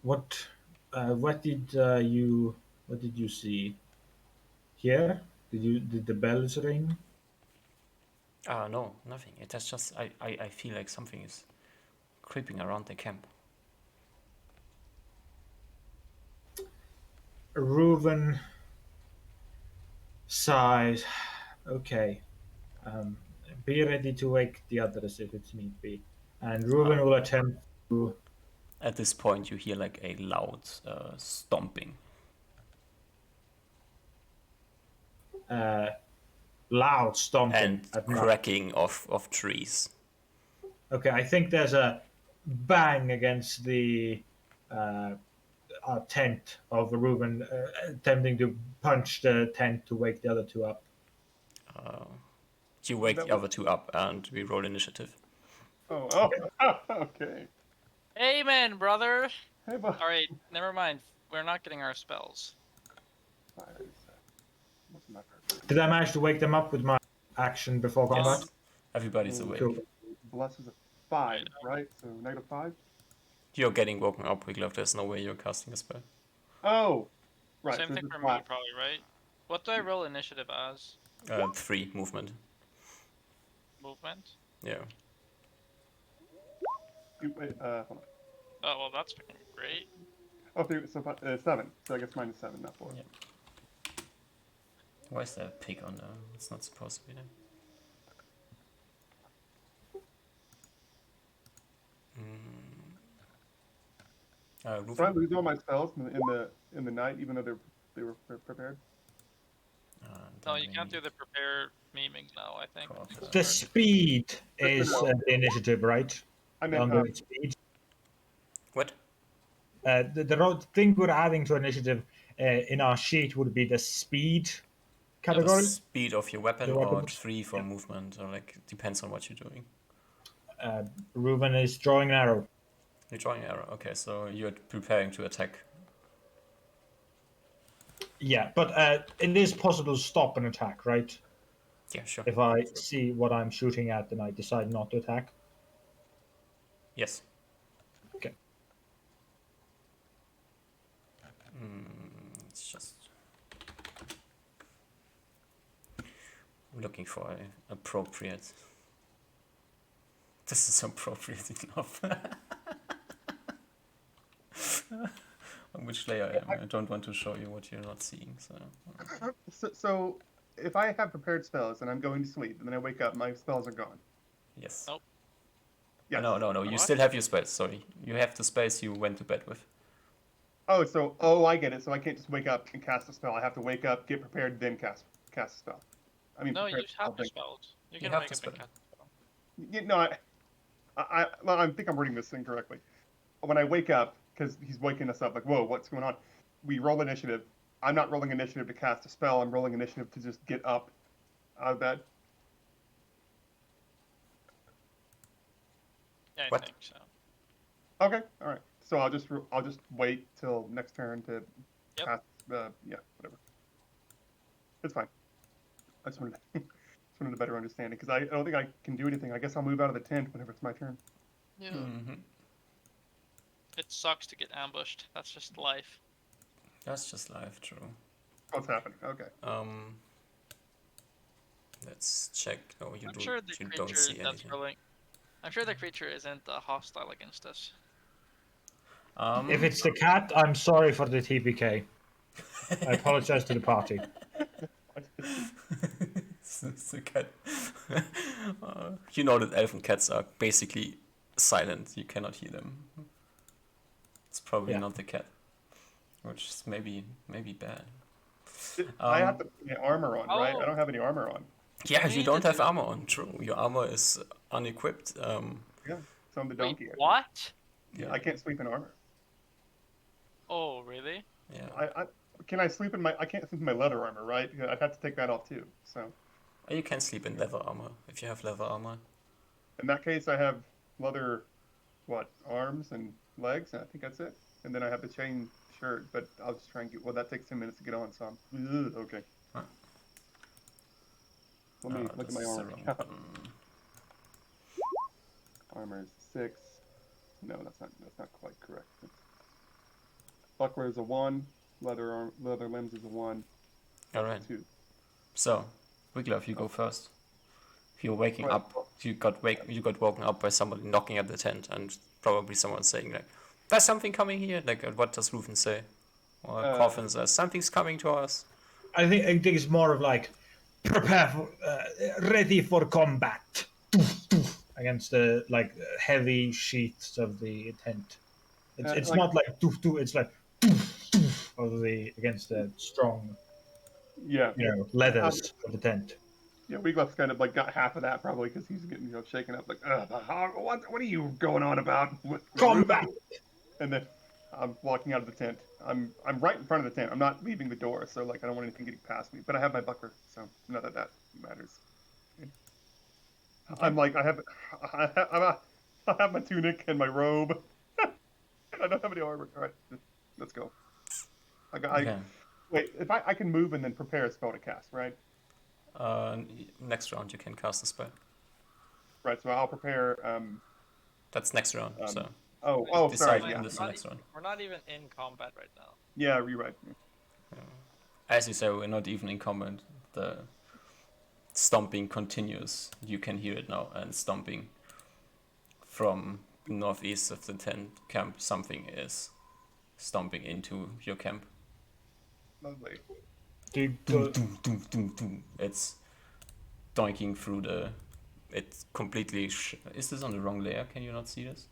"What? What did you? What did you see here? Did the bells ring?" No, nothing. It has just I feel like something is creeping around the camp. Reuven sighs. Okay. Be ready to wake the others if it's need be. And Reuven will attempt to. At this point, you hear like a loud stomping. Loud stomping And at night. cracking of trees. Okay, I think there's a bang against the tent of Reuben, attempting to punch the tent to wake the other two up. You wake the other two up, and we roll initiative. Oh, okay. Amen, brother. Hey, but All right, never mind. We're not getting our spells. Did I manage to wake them up with my action before combat? Yes, everybody's awake. Cool. Bless is a 5, right? So -5. You're getting woken up, Wiglaf. There's no way you're casting a spell. Oh, right. Same so thing this for is me, flat. probably, right? What do I roll initiative as? 3 movement. Movement? Yeah. Wait, hold on. Oh, well, that's fucking great. Okay, so 7. So I guess -7, not 4. Yeah. Why is there a pig on there? It's not supposed to be there. So I lose all my spells in the night, even though they were prepared. No, you can't do the prepare memeing now, I think. The speed is the initiative, right? I meant Under speed. What? The thing we're adding to initiative in our sheet would be the speed The category. speed of your weapon, The or weapon. 3 for movement, or like depends on what you're doing. Reuben is drawing an arrow. You're drawing an arrow. Okay, so you're preparing to attack. Yeah, but it is possible to stop an attack, right? Yeah, sure. If I see what I'm shooting at and I decide not to attack. Yes. Okay. It's just I'm looking for an appropriate. This is appropriate enough. On which layer I am. I don't want to show you what you're not seeing. So if I have prepared spells and I'm going to sleep and then I wake up, my spells are gone. Yes. Nope. Yes. No. You What? still have your spells. Sorry, you have the spells you went to bed with. Oh, I get it. So I can't just wake up and cast a spell. I have to wake up, get prepared, then cast a spell. I mean, No, you prepare have the spell, spells. You You can have make the a spell. big cast spell. no, I think I'm reading this incorrectly. when I wake up, because he's waking us up, like, whoa, what's going on? We roll initiative. I'm not rolling initiative to cast a spell. I'm rolling initiative to just get up out of bed. Yeah, I What? think so. Okay, all right. So I'll just wait till next turn to Yep. cast the whatever. It's fine. I just wanted just wanted a better understanding because I don't think I can do anything. I guess I'll move out of the tent whenever it's my turn. Yeah. Mm-hmm. It sucks to get ambushed. That's just life. That's just life, true. What's happening? Okay. Let's check. No, you I'm do. sure the You don't creature see that's anything. rolling. I'm sure the creature isn't hostile against us. If it's the cat, I'm sorry for the TPK. I apologize to the party. It's a cat. You know that elven cats are basically silent. You cannot hear them. It's probably Yeah. not the cat, which is maybe bad. I have to put my armor on, right? I Oh. don't have any armor on. Yeah, We you need don't to have do- armor on. True, your armor is unequipped. Yeah, so I'm the Wait, donkey. I think. what? Yeah, I can't sleep in armor. Oh, really? Yeah. I can I sleep in my? I can't sleep in my leather armor, right? I'd have to take that off too. So Or you can sleep in leather armor if you have leather armor. in that case, I have leather, arms and legs, and I think that's it. And then I have the chain shirt, but I'll just try and get. Well, that takes 10 minutes to get on, so I'm okay. Huh. Let me look at This my is the armor. wrong button. Armor is 6. No, that's not quite correct. Buckler is a 1. Leather limbs is a 1. All right. 2. So, Wiglaf, you go first. You're waking Right. up. You got woken up by somebody knocking at the tent, and probably someone saying like, "There's something coming here." Like, what does Rufin say? Or Coffin says, "Something's coming to us." I think it's more of like prepare for, ready for combat against the heavy sheets of the tent. It's not like doof doof. It's like doof doof of the against the strong, Yeah. leathers of the tent. Yeah, Weeglef's kind of got half of that probably because he's getting shaken up like, what are you going on about? Combat. And then I'm walking out of the tent. I'm right in front of the tent. I'm not leaving the door, so I don't want anything getting past me. But I have my buckler, so not that matters. Okay. I'm like I have my tunic and my robe. I don't have any armor. All right, let's go. Okay. Wait. If I can move and then prepare a spell to cast, right? Next round you can cast a spell. Right. So I'll prepare. That's next round. So. Sorry. Decide Yeah. in this next round. We're not even in combat right now. Yeah. Rewrite. As you say, we're not even in combat. The stomping continues. You can hear it now, and stomping from northeast of the tent camp. Something is stomping into your camp. Lovely. Doom, doom, doom, doom, doom. It's doinking through the. It's completely. Is this on the wrong layer? Can you not see this?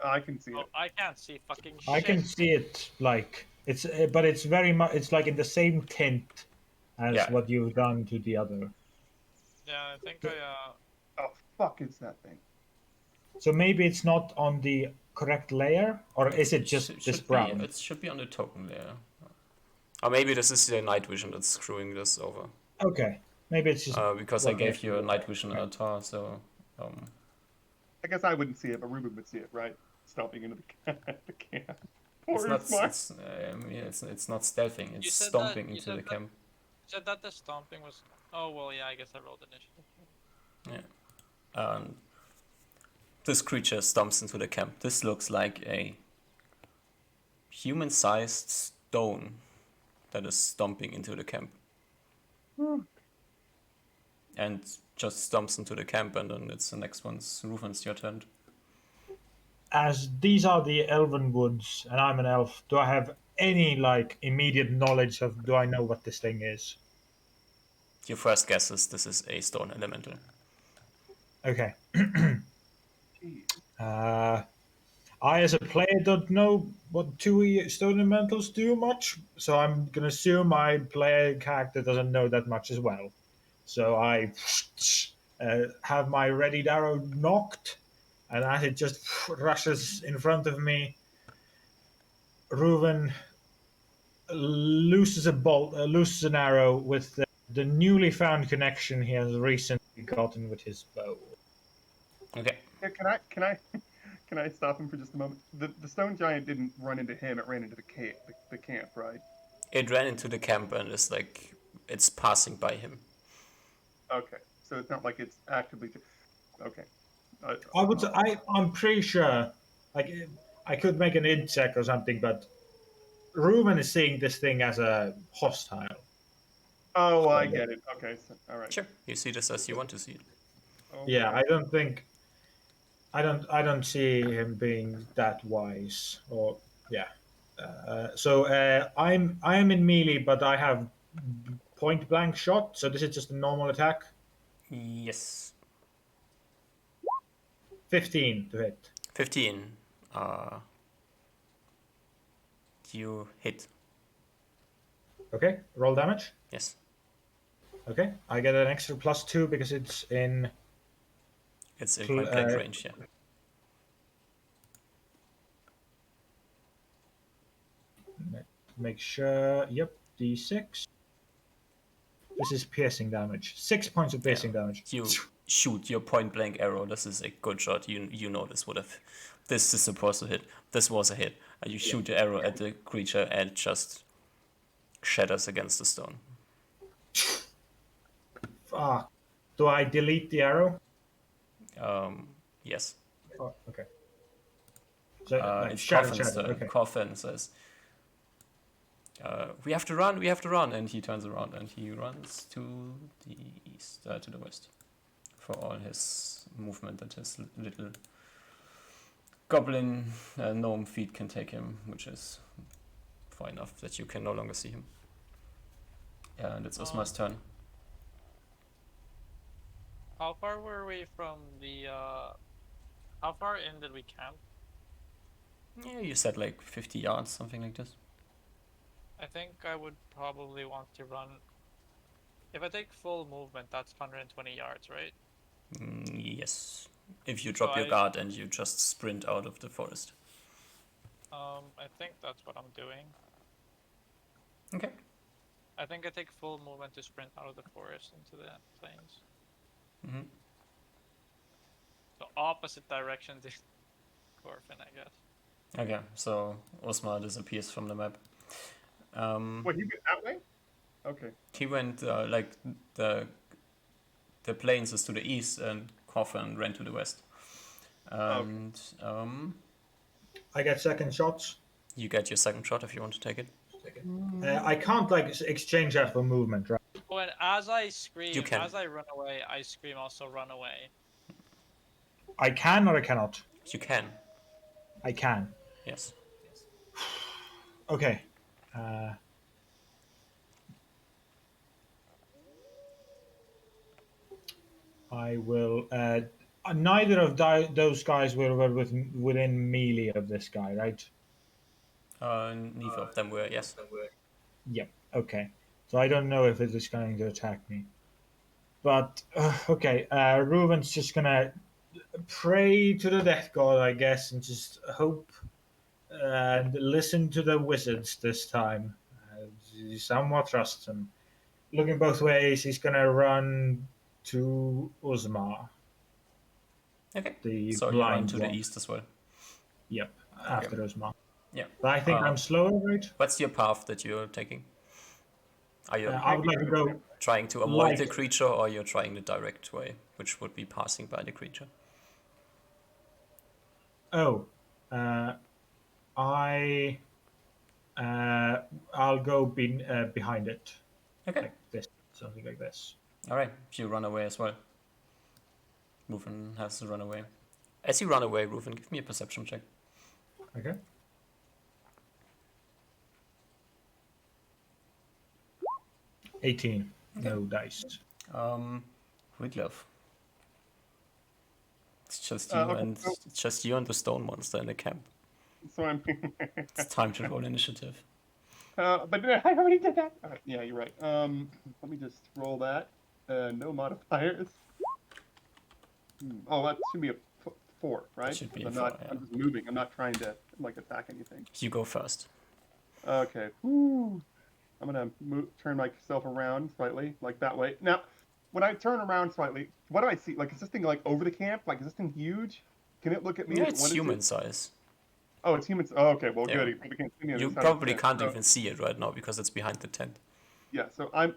I can see it. Oh, I can't see fucking shit. I can see it it's, but it's very much. It's like in the same tent as what you've done to the other. Yeah, I think I. Oh fuck! Is that thing? So maybe it's not on the correct layer, or is it just this brown? It should be on the token layer. Or maybe this is the night vision that's screwing this over. Okay, maybe it's just because I gave you a night vision avatar, so. I guess I wouldn't see it, but Ruben would see it, right? Stomping into the camp. It's not stealthing. It's stomping into the camp. You said that the stomping was. Oh well, yeah. I guess I rolled initiative. Yeah. This creature stomps into the camp. This looks like a human-sized stone that is stomping into the camp. And just stomps into the camp, and then it's the next one's Rufin's your turn. As these are the elven woods, and I'm an elf, do I have any immediate knowledge of? Do I know what this thing is? Your first guess is this is a stone elemental. Okay. I, as a player, don't know what 2E stone elementals do much, so I'm gonna assume my player character doesn't know that much as well. So I have my ready arrow knocked, And as it just rushes in front of me, Reuven looses looses an arrow with the newly found connection he has recently gotten with his bow. Okay. Yeah, can I stop him for just a moment? The stone giant didn't run into him; it ran into the camp, right? It ran into the camp and is like it's passing by him. Okay, so it's not like it's actively. Okay, I'm pretty sure. Like, I could make an id check or something, but Reuven is seeing this thing as a hostile. oh, I So, get it. Okay, so, all right. Sure. You see this as you want to see it. yeah, Okay. I don't think I don't see him being that wise. Or yeah. I am in melee, but I have point blank shot. So this is just a normal attack. Yes. 15 to hit. 15. Uh, you hit. Okay, roll damage. Yes. Okay, I get an extra +2 because it's in. It's in point blank range, yeah. Make sure. Yep, d6. This is piercing damage. 6 points of piercing damage. You shoot your point blank arrow. This is a good shot. You know this would have. This is supposed to hit. This was a hit. And you shoot the arrow at the creature and just shatters against the stone. Fuck. Do I delete the arrow? Yes. Oh, okay. So It's shatter. Coffin's turn. Okay. Coffin says, we have to run, and he turns around and he runs to the east, to the west, for all his movement that his little goblin gnome feet can take him, which is far enough that you can no longer see him. Yeah, and it's Osmar's turn. How far were we from the? How far in did we camp? Yeah, you said like 50 yards, something like this. I think I would probably want to run. If I take full movement, that's 120 yards, right? Yes. If you drop your guard and you just sprint out of the forest. I think that's what I'm doing. Okay. I think I take full movement to sprint out of the forest into the plains. Mm-hmm. So opposite direction to Corfin, I guess. Okay, so Osmar disappears from the map. What, he went that way? Okay. He went like the plains is to the east and Coffin ran to the west. And I get second shots. you get your second shot if you want to take it. I can't like exchange that for movement, right? Oh, and as I scream, You can. as I run away, I scream also run away. I can or I cannot. You can. I can. Yes. Okay. I will. Neither of those guys were within melee of this guy, right? Neither of them were, yes. Yep. Okay. So I don't know if it is going to attack me. But okay, Reuven's just gonna pray to the death god, I guess, and just hope and listen to the wizards this time. He somewhat trusts him. Looking both ways, he's gonna run to Uzma. Okay. The So you run blind to one. the east as well. Yep, after Uzma. Yeah. But I think I'm slower, right? What's your path that you're taking? Are you I would like to go trying to avoid the creature, or you're trying the direct way, which would be passing by the creature? Oh, I'll go behind it. Okay. Like this, something like this. All right. You run away as well. Reuven has to run away. As you run away, Reuven, give me a perception check. Okay. 18. Okay. No dice. Wiglaf. It's just you Okay, and it's just you and the stone monster in the camp. So I'm. It's time to roll initiative. But I already did that. Yeah, you're right. Let me just roll that. No modifiers. Oh, that should be a 4, right? should be I'm four, not. yeah. I'm just moving. I'm not trying to like attack anything. You go first. Okay. Whew. I'm gonna turn myself around slightly, like that way. Now, when I turn around slightly, what do I see? Like, is this thing like over the camp? Like, is this thing huge? Can it look at me Yeah, if it it's wanted human to? size. Oh, it's human. Oh, okay. Well, Yeah. good. We can't see me on the You other side of the probably tent. can't So, even see it right now because it's behind the tent. yeah. So I'm.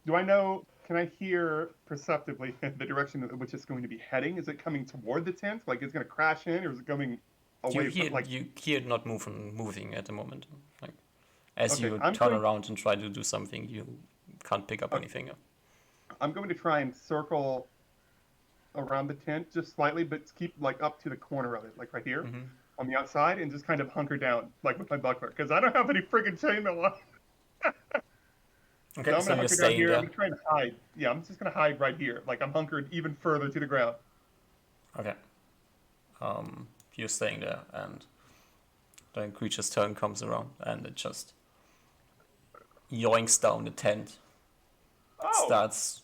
Do I know? Can I hear perceptibly the direction in which it's going to be heading? Is it coming toward the tent? Like, it's going to crash in, or is it coming away from? Like, You hear it not moving at the moment. Like as okay. you I'm turn going. around and try to do something, you can't pick up Okay, anything. I'm going to try and circle around the tent just slightly, but keep like up to the corner of it, like right here Mm-hmm. on the outside, and just kind of hunker down, like with my buckler, because I don't have any friggin' chainmail on. So Okay, I'm so gonna you're hunker down staying here. I'm there. gonna try and hide. Yeah, I'm just gonna hide right here, like I'm hunkered even further to the ground. Okay. You're staying there, and the creature's turn comes around, and it just yoinks down the tent, Oh, starts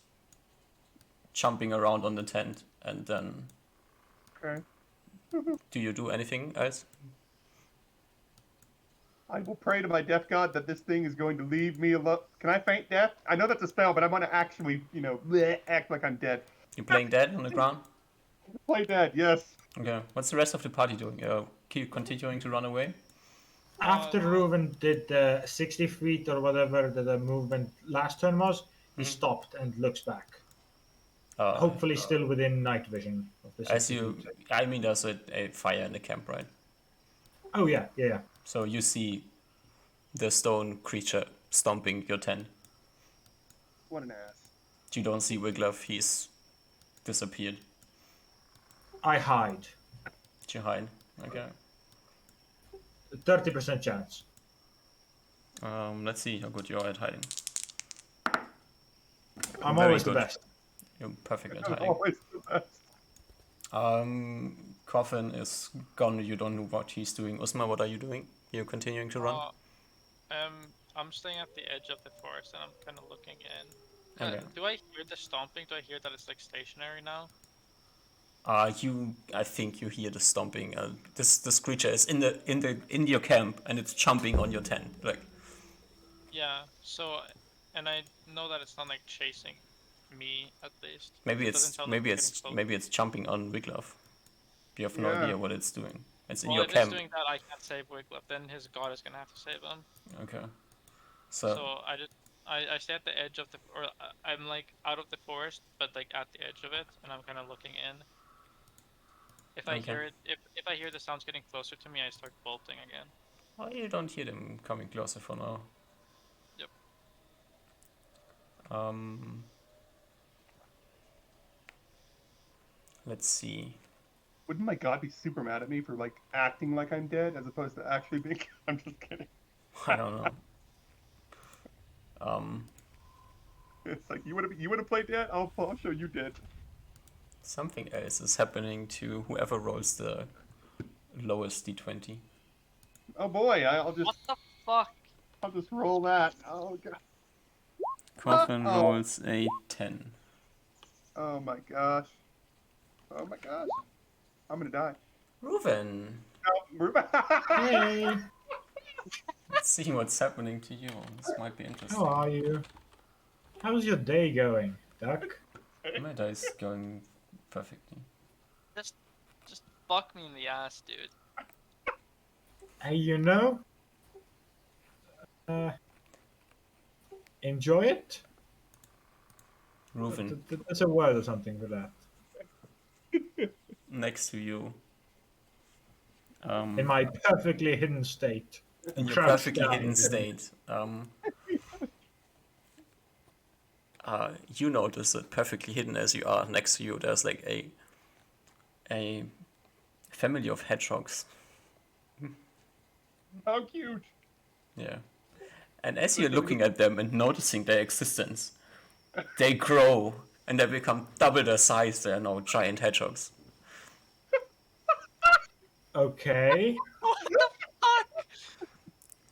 jumping around on the tent, and then okay. do you do anything else? I will pray to my death god that this thing is going to leave me alone. Can I faint death? I know that's a spell, but I want to actually, bleh, act like I'm dead. You playing dead on the ground? Play dead, yes. Okay. What's the rest of the party doing? Keep continuing to run away? After Reuven did 60 feet or whatever the movement last turn was, he stopped and looks back. Hopefully still within night vision of the 60 feet. I mean, there's a fire in the camp, right? Oh, yeah. So you see the stone creature stomping your tent. What an ass. You don't see Wiglaf, he's disappeared. I hide. Did you hide? Okay. 30% chance. Let's see how good you are at hiding. I'm Very always the good. best. You're perfect at I'm hiding. always the best. Coffin is gone, you don't know what he's doing. Usma, what are you doing? You're continuing to run? I'm staying at the edge of the forest and I'm kind of looking in. Okay. Do I hear the stomping? Do I hear that it's like stationary now? I think you hear the stomping. This creature is in your camp and it's jumping on your tent. Like, Yeah. So, and I know that it's not like chasing me at least. maybe It doesn't it's tell me maybe it's it's getting maybe it's jumping on Wiglaf. You have no Yeah. idea what it's doing. It's in Well, your if camp. it's doing that, I can't save Wiglaf. Then his god is gonna have to save him. Okay. So I stay at the edge of I'm like out of the forest, but like at the edge of it, and I'm kind of looking in. If I Okay. hear it, if I hear the sounds getting closer to me, I start bolting again. Oh, you don't hear them coming closer for now. Yep. Let's see. Wouldn't my god be super mad at me for like acting like I'm dead as opposed to actually being? I'm just kidding. I don't know. It's like you would have played dead. I'll show you dead. Something else is happening to whoever rolls the lowest d20. Oh boy, I'll just What the fuck? I'll just roll that. Oh god. Coffin Uh-oh. rolls a 10. Oh my gosh. Oh my gosh. I'm gonna die. Reuven, No, we're back. Hey, let's see what's happening to you. This might be interesting. how are you? How's your day going, Duck? My day's going perfectly. Just fuck me in the ass, dude. Hey, enjoy it? Reuven, There's a word or something for that. next to you. In my perfectly hidden state. In your Crouched perfectly down. hidden state. You notice that perfectly hidden as you are, next to you there's like a family of hedgehogs. How cute. Yeah. And as you're looking at them and noticing their existence, they grow and they become double their size. They are now giant hedgehogs. Okay. What the fuck?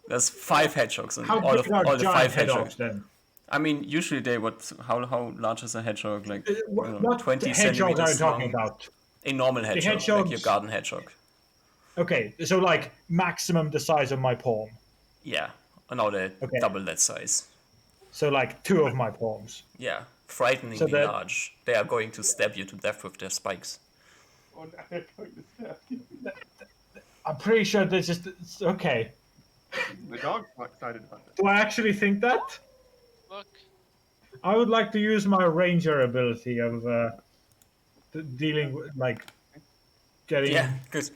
There's 5 hedgehogs and How all big are the 5 giant hedgehogs. hedgehogs then? I mean, usually how large is a hedgehog? Like, What 20 hedgehogs are you centimeters talking long. about? A normal hedgehog, like your hedgehogs- garden hedgehog. Okay, so like maximum the size of my palm. Yeah, now they're Okay. double that size. So like 2 of my palms. Yeah, frighteningly So that- large. They are going to stab you to death with their spikes. Oh, now they're going to stab you. I'm pretty sure this is okay. The dog's not excited about this. Do I actually think that? Look, I would like to use my ranger ability of dealing with like getting Yeah, good.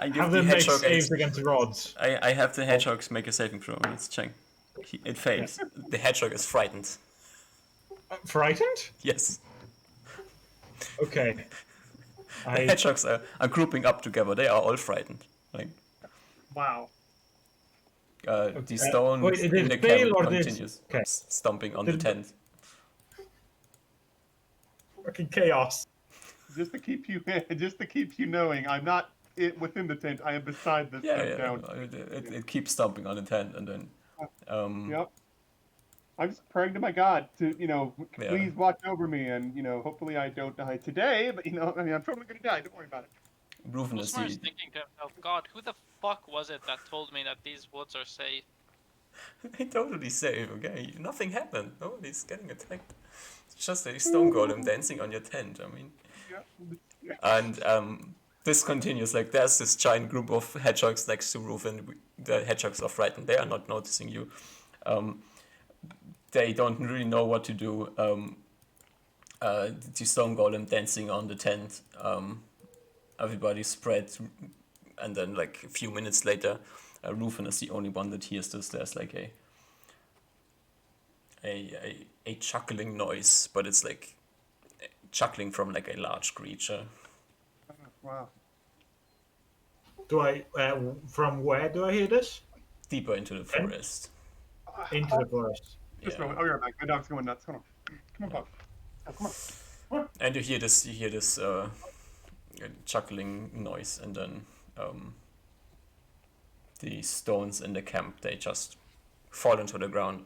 I give have the them make hedgehog saves against rods. I have the hedgehogs make a saving throw. Let's check. It fails. The hedgehog is frightened. Frightened? Yes. Okay. The hedgehogs are grouping up together. They are all frightened. Like Wow. the stone wait, did in it the fail camp or did- continues okay. stomping on the Did- tent. Fucking chaos. Just to keep you knowing, I'm not within the tent. I am beside the Yeah, down. it keeps stomping on the tent, and then Yep. I'm just praying to my God to, Yeah. please watch over me, and hopefully I don't die today. But I'm probably gonna die. Don't worry about it. Rufen is Osmar is the thinking to himself, God, who the fuck was it that told me that these woods are safe? They're totally safe. Okay, nothing happened. Nobody's getting attacked. It's just a stone golem dancing on your tent. I mean. Yeah. And this continues, like there's this giant group of hedgehogs next to Roof, and the hedgehogs are frightened. They are not noticing you. They don't really know what to do. The stone golem dancing on the tent. Everybody spread, and then like a few minutes later, Rufin is the only one that hears this. There's like a chuckling noise, but it's like chuckling from like a large creature. Wow. Do I? From where do I hear this? Deeper into the forest. Into the forest. Just a Yeah. moment. Oh, you're back. My dog's going nuts. Come on. Come on, Pop. Oh, come on. And you hear this chuckling noise, and then the stones in the camp, they just fall into the ground.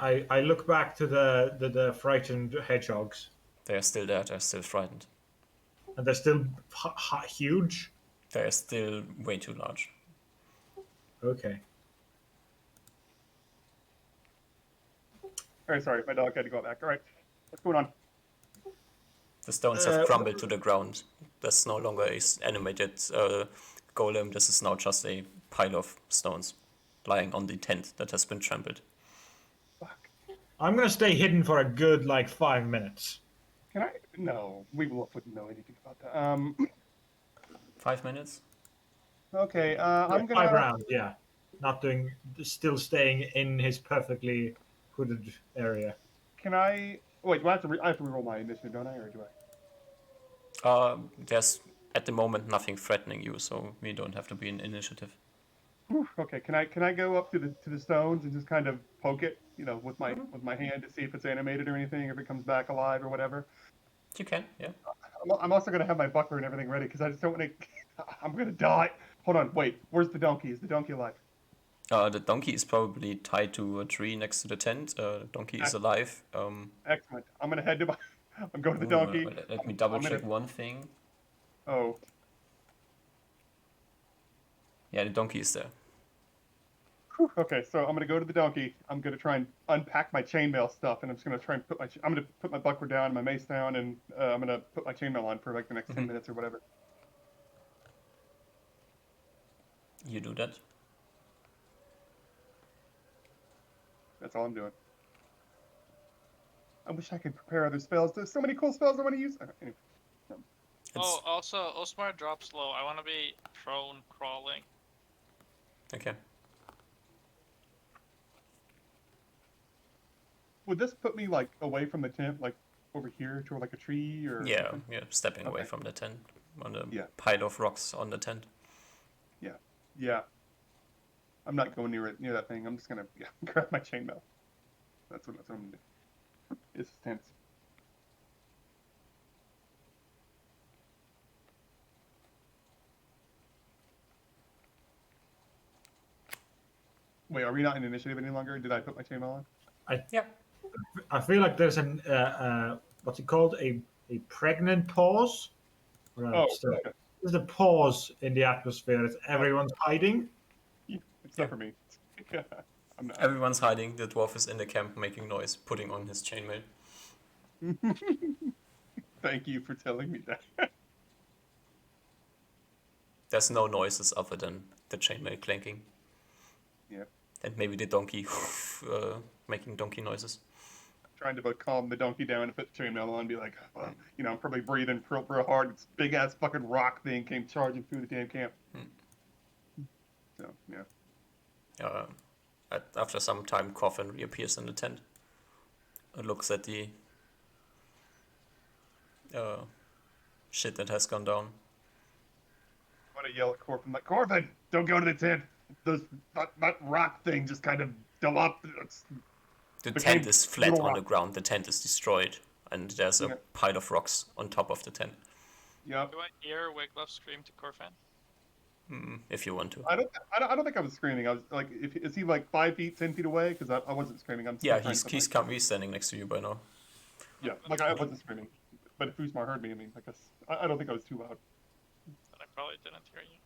I look back to the frightened hedgehogs, They are still there. They're still frightened. and they're still huge. They are still way too large. Okay. All right, sorry. My dog had to go back. All right. What's going on? The stones have crumbled to the ground. There's no longer a animated golem. This is now just a pile of stones lying on the tent that has been trampled. Fuck. I'm gonna stay hidden for a good 5 minutes. Can I? No, we wouldn't know anything about that. 5 minutes? Okay. I'm gonna. 5 rounds, yeah. Not doing, still staying in his perfectly hooded area. Can I? Wait, do I have to? I have to reroll my initiative, don't I, or do I? There's at the moment nothing threatening you, so we don't have to be in initiative. Whew, okay. Can I go up to the stones and just kind of poke it, with my hand to see if it's animated or anything, if it comes back alive or whatever? You can, yeah. I'm also gonna have my buckler and everything ready because I just don't want to. I'm gonna die. Hold on. Wait. Where's the donkey? Is the donkey alive? The donkey is probably tied to a tree next to the tent. The donkey is alive. Excellent. I'm gonna head to my. I'm going to the donkey. Let me double I'm check gonna- one thing. Oh. Yeah, the donkey is there. Whew, okay, so I'm gonna go to the donkey. I'm gonna try and unpack my chainmail stuff, and I'm just gonna try and I'm gonna put my buckler down, my mace down, and I'm gonna put my chainmail on for like the next 10 minutes or whatever. You do that. That's all I'm doing. I wish I could prepare other spells. There's so many cool spells I want to use. Anyway. Oh, also, Osmar drops low. I want to be prone crawling. Okay. Would this put me like away from the tent, like over here to like a tree or? Yeah, something? yeah, stepping away Okay. from the tent on the Yeah. pile of rocks on the tent. Yeah. I'm not going near that thing. I'm just gonna grab my chainmail. That's what I'm gonna do. It's tense. Wait, are we not in initiative any longer? Did I put my chainmail on? Yeah. I feel like there's an what's it called, a pregnant pause. Right. Oh, So okay. there's a pause in the atmosphere as everyone's hiding. Except for me. I'm not. Everyone's hiding. The dwarf is in the camp making noise, putting on his chainmail. Thank you for telling me that. There's no noises other than the chainmail clanking. Yeah. And maybe the donkey making donkey noises. Trying to calm the donkey down and put the chainmail on and be like, well, I'm probably breathing real hard. This big ass fucking rock thing came charging through the damn camp. So, yeah. After some time, Coffin reappears in the tent and looks at the shit that has gone down. I want to yell at Corvin, like, Corvin, don't go to the tent. That rock thing just kind of fell up. The became tent is flat little on the rock. ground. The tent is destroyed, and there's a Yeah. pile of rocks on top of the tent. Yep. Do I hear Wiglaf scream to Corfan? If you want to. I don't think I was screaming. I was like, is he like 5 feet, 10 feet away? Because I wasn't screaming. I'm still Yeah, trying he's to standing next to you by now. Yeah, like I wasn't screaming. But if Usmar heard me, I mean, I guess I don't think I was too loud. But I probably didn't hear you.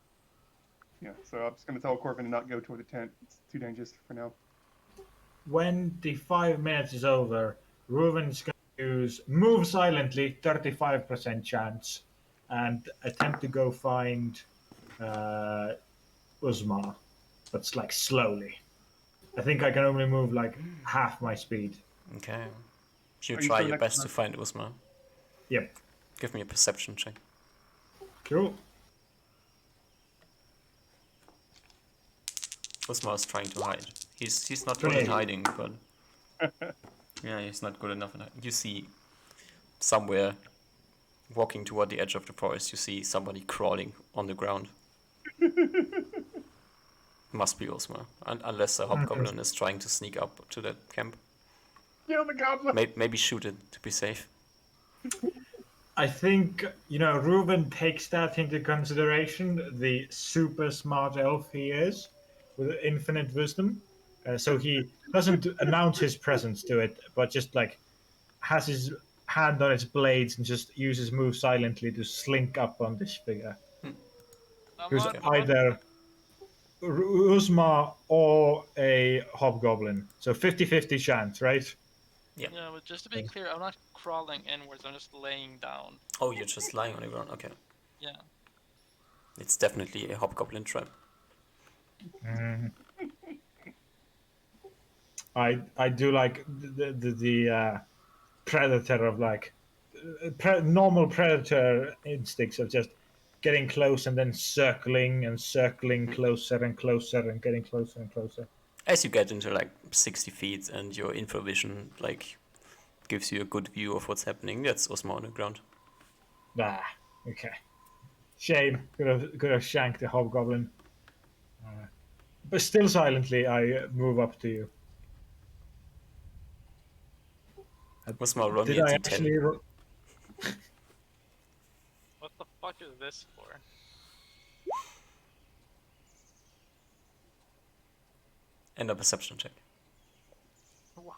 Yeah, so I'm just gonna tell Corvin to not go toward the tent. It's too dangerous for now. When the 5 minutes is over, Reuven's going to use move silently, 35% chance, and attempt to go find Uzma, but like slowly. I think I can only move like half my speed. Okay. You Are you try still your next best to to find Usma. Yep. Give me a perception check. Cool. Usma is trying to hide. He's not good at hiding, but yeah, he's not good enough at hiding. You see somewhere walking toward the edge of the forest, you see somebody crawling on the ground. Must be Usma, unless a hobgoblin is trying to sneak up to the camp. Kill the goblin. Maybe shoot it to be safe. I think, Reuven takes that into consideration, the super smart elf he is, with infinite wisdom. So he doesn't announce his presence to it, but just like has his hand on its blades and just uses move silently to slink up on this figure. Who's either Uzma or a hobgoblin. So 50-50 chance, right? Yeah. Yeah, but just to be clear, I'm not crawling inwards. I'm just laying down. Oh, you're just lying on the ground. Okay. Yeah. It's definitely a hobgoblin trap. I do like the predator of like normal predator instincts of just getting close and then circling and circling closer and closer and getting closer and closer. As you get into like 60 feet and your infravision like gives you a good view of what's happening, that's Osmo on the ground. Okay. Shame. Could have shanked the hobgoblin. But still silently, I move up to you. Osmo, roll me Did a I d10. actually? What the fuck is this for? And a perception check. What?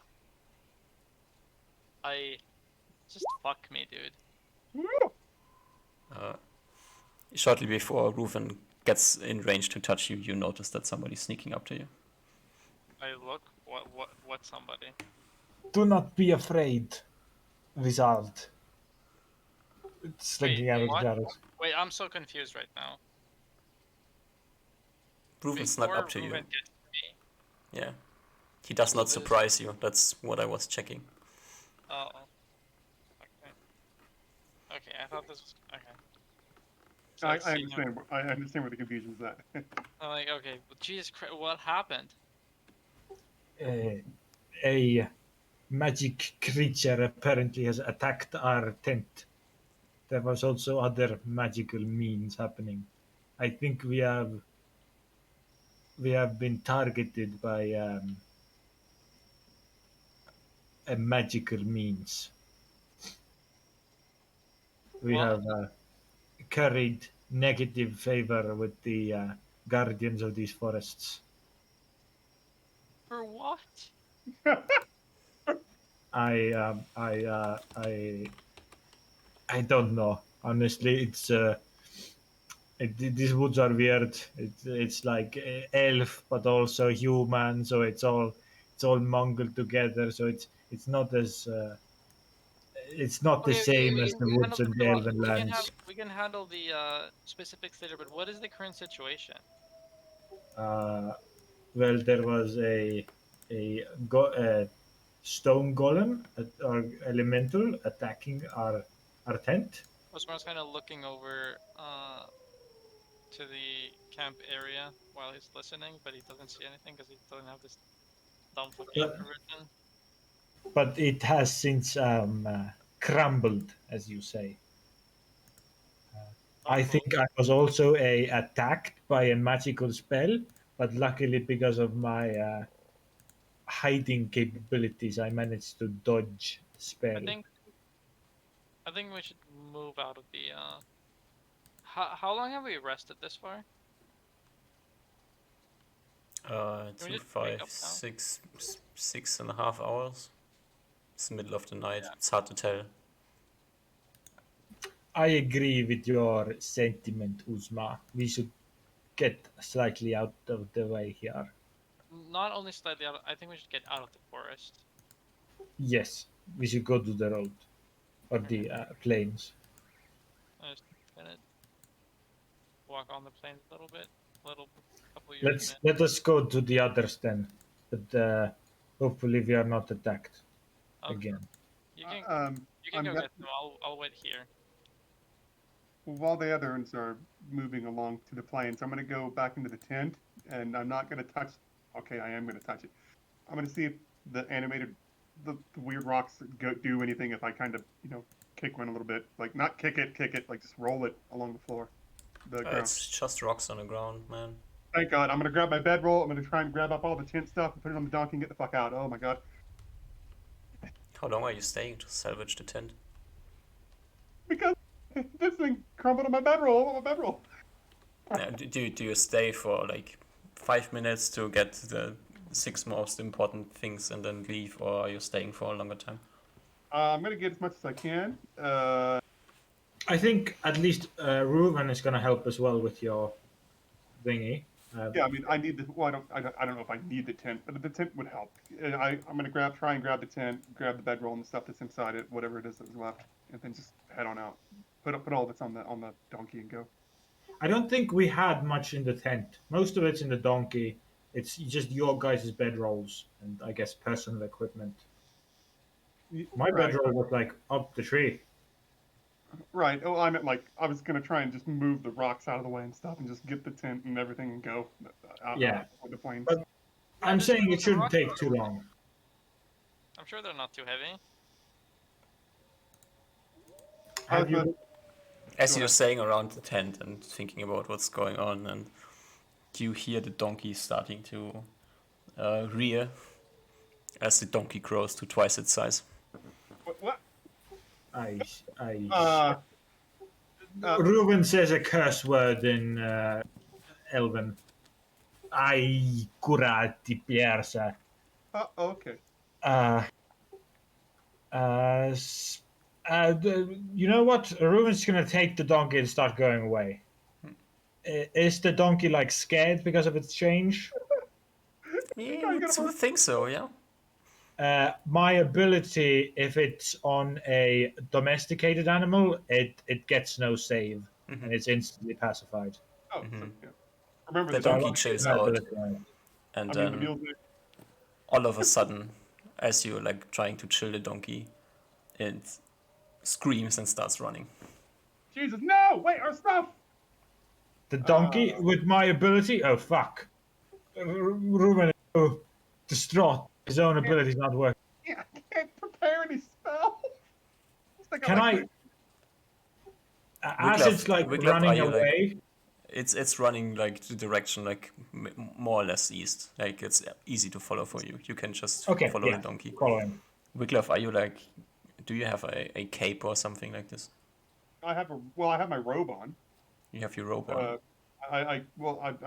Just fuck me, dude. Shortly before Reuven gets in range to touch you, you notice that somebody's sneaking up to you. I look. What somebody? Do not be afraid, wizard. Slinking out of the what? shadows. Wait, I'm so confused right now. Reuven snuck up to Reuven you. gets to me. Yeah. He does not this- surprise you. That's what I was checking. Oh. Okay. Okay, I thought this was okay. So I see him. understand. I understand where the confusion's at. I'm like, okay, well, Jesus Christ, what happened? A magic creature apparently has attacked our tent. There was also other magical means happening. I think we have been targeted by a magical means. We What? have carried negative favor with the guardians of these forests. For what? I don't know. Honestly, these woods are weird. It's like elf, but also human. So it's all mangled together. So it's not the Okay, okay, same as the we can woods handle the in the Elven lands. we can handle the specifics later. But what is the current situation? Uh, well, there was a stone golem or elemental attacking our tent. Osmar's kind of looking over to the camp area while he's listening, but he doesn't see anything because he doesn't have this dumb fucking But, infravision. but it has since crumbled, as you say. I Crumble. think I was also attacked by a magical spell, but luckily because of my hiding capabilities, I managed to dodge the I spell. think I think we should move out of the. How long have we rested this far? Can we Two, just wake five, up now? 6.5 hours. It's the middle of the night. Yeah. It's hard to tell. I agree with your sentiment, Uzma. We should get slightly out of the way here. Not only slightly out. I think we should get out of the forest. Yes, we should go to the road or Okay. the plains. I'm just gonna walk on the plains a little bit. Little couple of Let's minutes. let us go to the others then, but hopefully we are not attacked Okay. again. You can I'm go got, get them. I'll wait here. while the others are moving along to the plains, I'm going to go back into the tent, and I'm not going to touch. Okay, I am going to touch it. I'm going to see if the the weird rocks do anything if I kind of kick one a little bit, like not kick it, like just roll it along the floor, the ground. It's just rocks on the ground, man. Thank God. I'm going to grab my bedroll. I'm going to try and grab up all the tent stuff and put it on the donkey and get the fuck out. Oh my God. How long are you staying to salvage the tent? Because this thing crumbled on my bedroll. I want my bedroll. Do you stay for like 5 minutes to get the 6 most important things and then leave, or are you staying for a longer time? I'm going to get as much as I can. I think at least Reuven is going to help as well with your thingy. Yeah, I mean, I need the. Well, I don't know if I need the tent, but the tent would help. I'm gonna try and grab the tent, grab the bedroll and the stuff that's inside it, whatever it is that's left, and then just head on out. Put all that's on the donkey and go. I don't think we had much in the tent. Most of it's in the donkey. It's just your guys' bedrolls and I guess personal equipment. My Right, bedroll was like up the tree. right. Oh, I meant like I was gonna try and just move the rocks out of the way and stuff, and just get the tent and everything and go out Yeah. with the planes. But I'm just saying move it the shouldn't rocks take out. too long. I'm sure they're not too heavy. Have you? As Go you're ahead. staying around the tent and thinking about what's going on, and you hear the donkey starting to rear as the donkey grows to twice its size. What? I. Uh, Reuven says a curse word in Elven. Ai curati piersa. okay. Uh, you know what? Reuven's gonna take the donkey and start going away. Is the donkey like scared because of its change? Yeah, Are you you gonna would think so, yeah. My ability, if it's on a domesticated animal, it gets no save and it's instantly pacified. Oh, so, yeah. Remember The the So I donkey want donkey. to use chills my out, ability on it. and I mean the then mule's. all of a sudden, as you're like trying to chill the donkey, it screams and starts running. Jesus, no! Wait, our stuff. The donkey with my ability. Oh fuck! Reuben is so distraught. His own ability's not working. I can't prepare any spells. Can I? As it's like Wiglaf, are running you like? away. It's running like the direction like more or less east. Like it's easy to follow for you. You can just Okay, follow yeah, the donkey. following. Wiglaf, are you like? Do you have a cape or something like this? I have my robe on. You have your robe on. I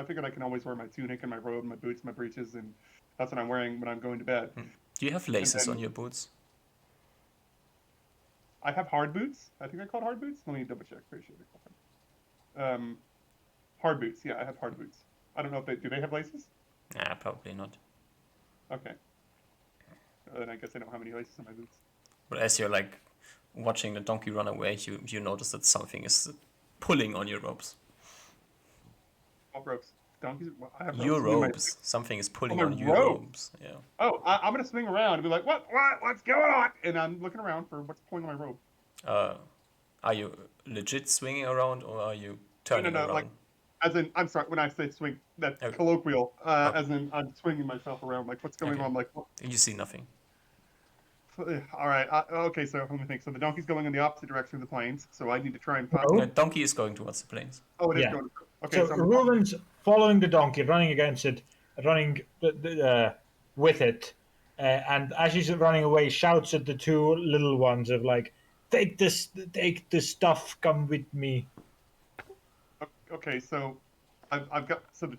figured I can always wear my tunic and my robe, my boots, my breeches, and that's what I'm wearing when I'm going to bed. Do you have laces then- on your boots? I have hard boots. I think I called hard boots. Let me double check. Pretty sure they call them. Hard boots. Yeah, I have hard boots. I don't know if do they have laces? Nah, probably not. Okay. Then I guess I don't have any laces on my boots. But as you're like watching the donkey run away, you notice that something is pulling on your ropes. What ropes? Donkeys? Well, I have Your swing my- ropes. Something is pulling my on your rope. ropes. Yeah. Oh, I'm gonna swing around and be like, what's going on? And I'm looking around for what's pulling on my rope. Are you legit swinging around or are you turning No, around? like, as in, I'm sorry, when I say swing, that's Okay. colloquial. Okay. As in, I'm swinging myself around. Like, what's going Okay. on? Like, what? You see nothing. All right. Okay, so let me think. So the donkey's going in the opposite direction of the plains. So I need to try and find. Oh. The donkey is going towards the plains. Oh, it is Yeah. going. Okay, So so Reuven's following the donkey, running against it, running with it, and as he's running away, shouts at the two little ones of like, take this stuff, come with me. okay, so I've got so the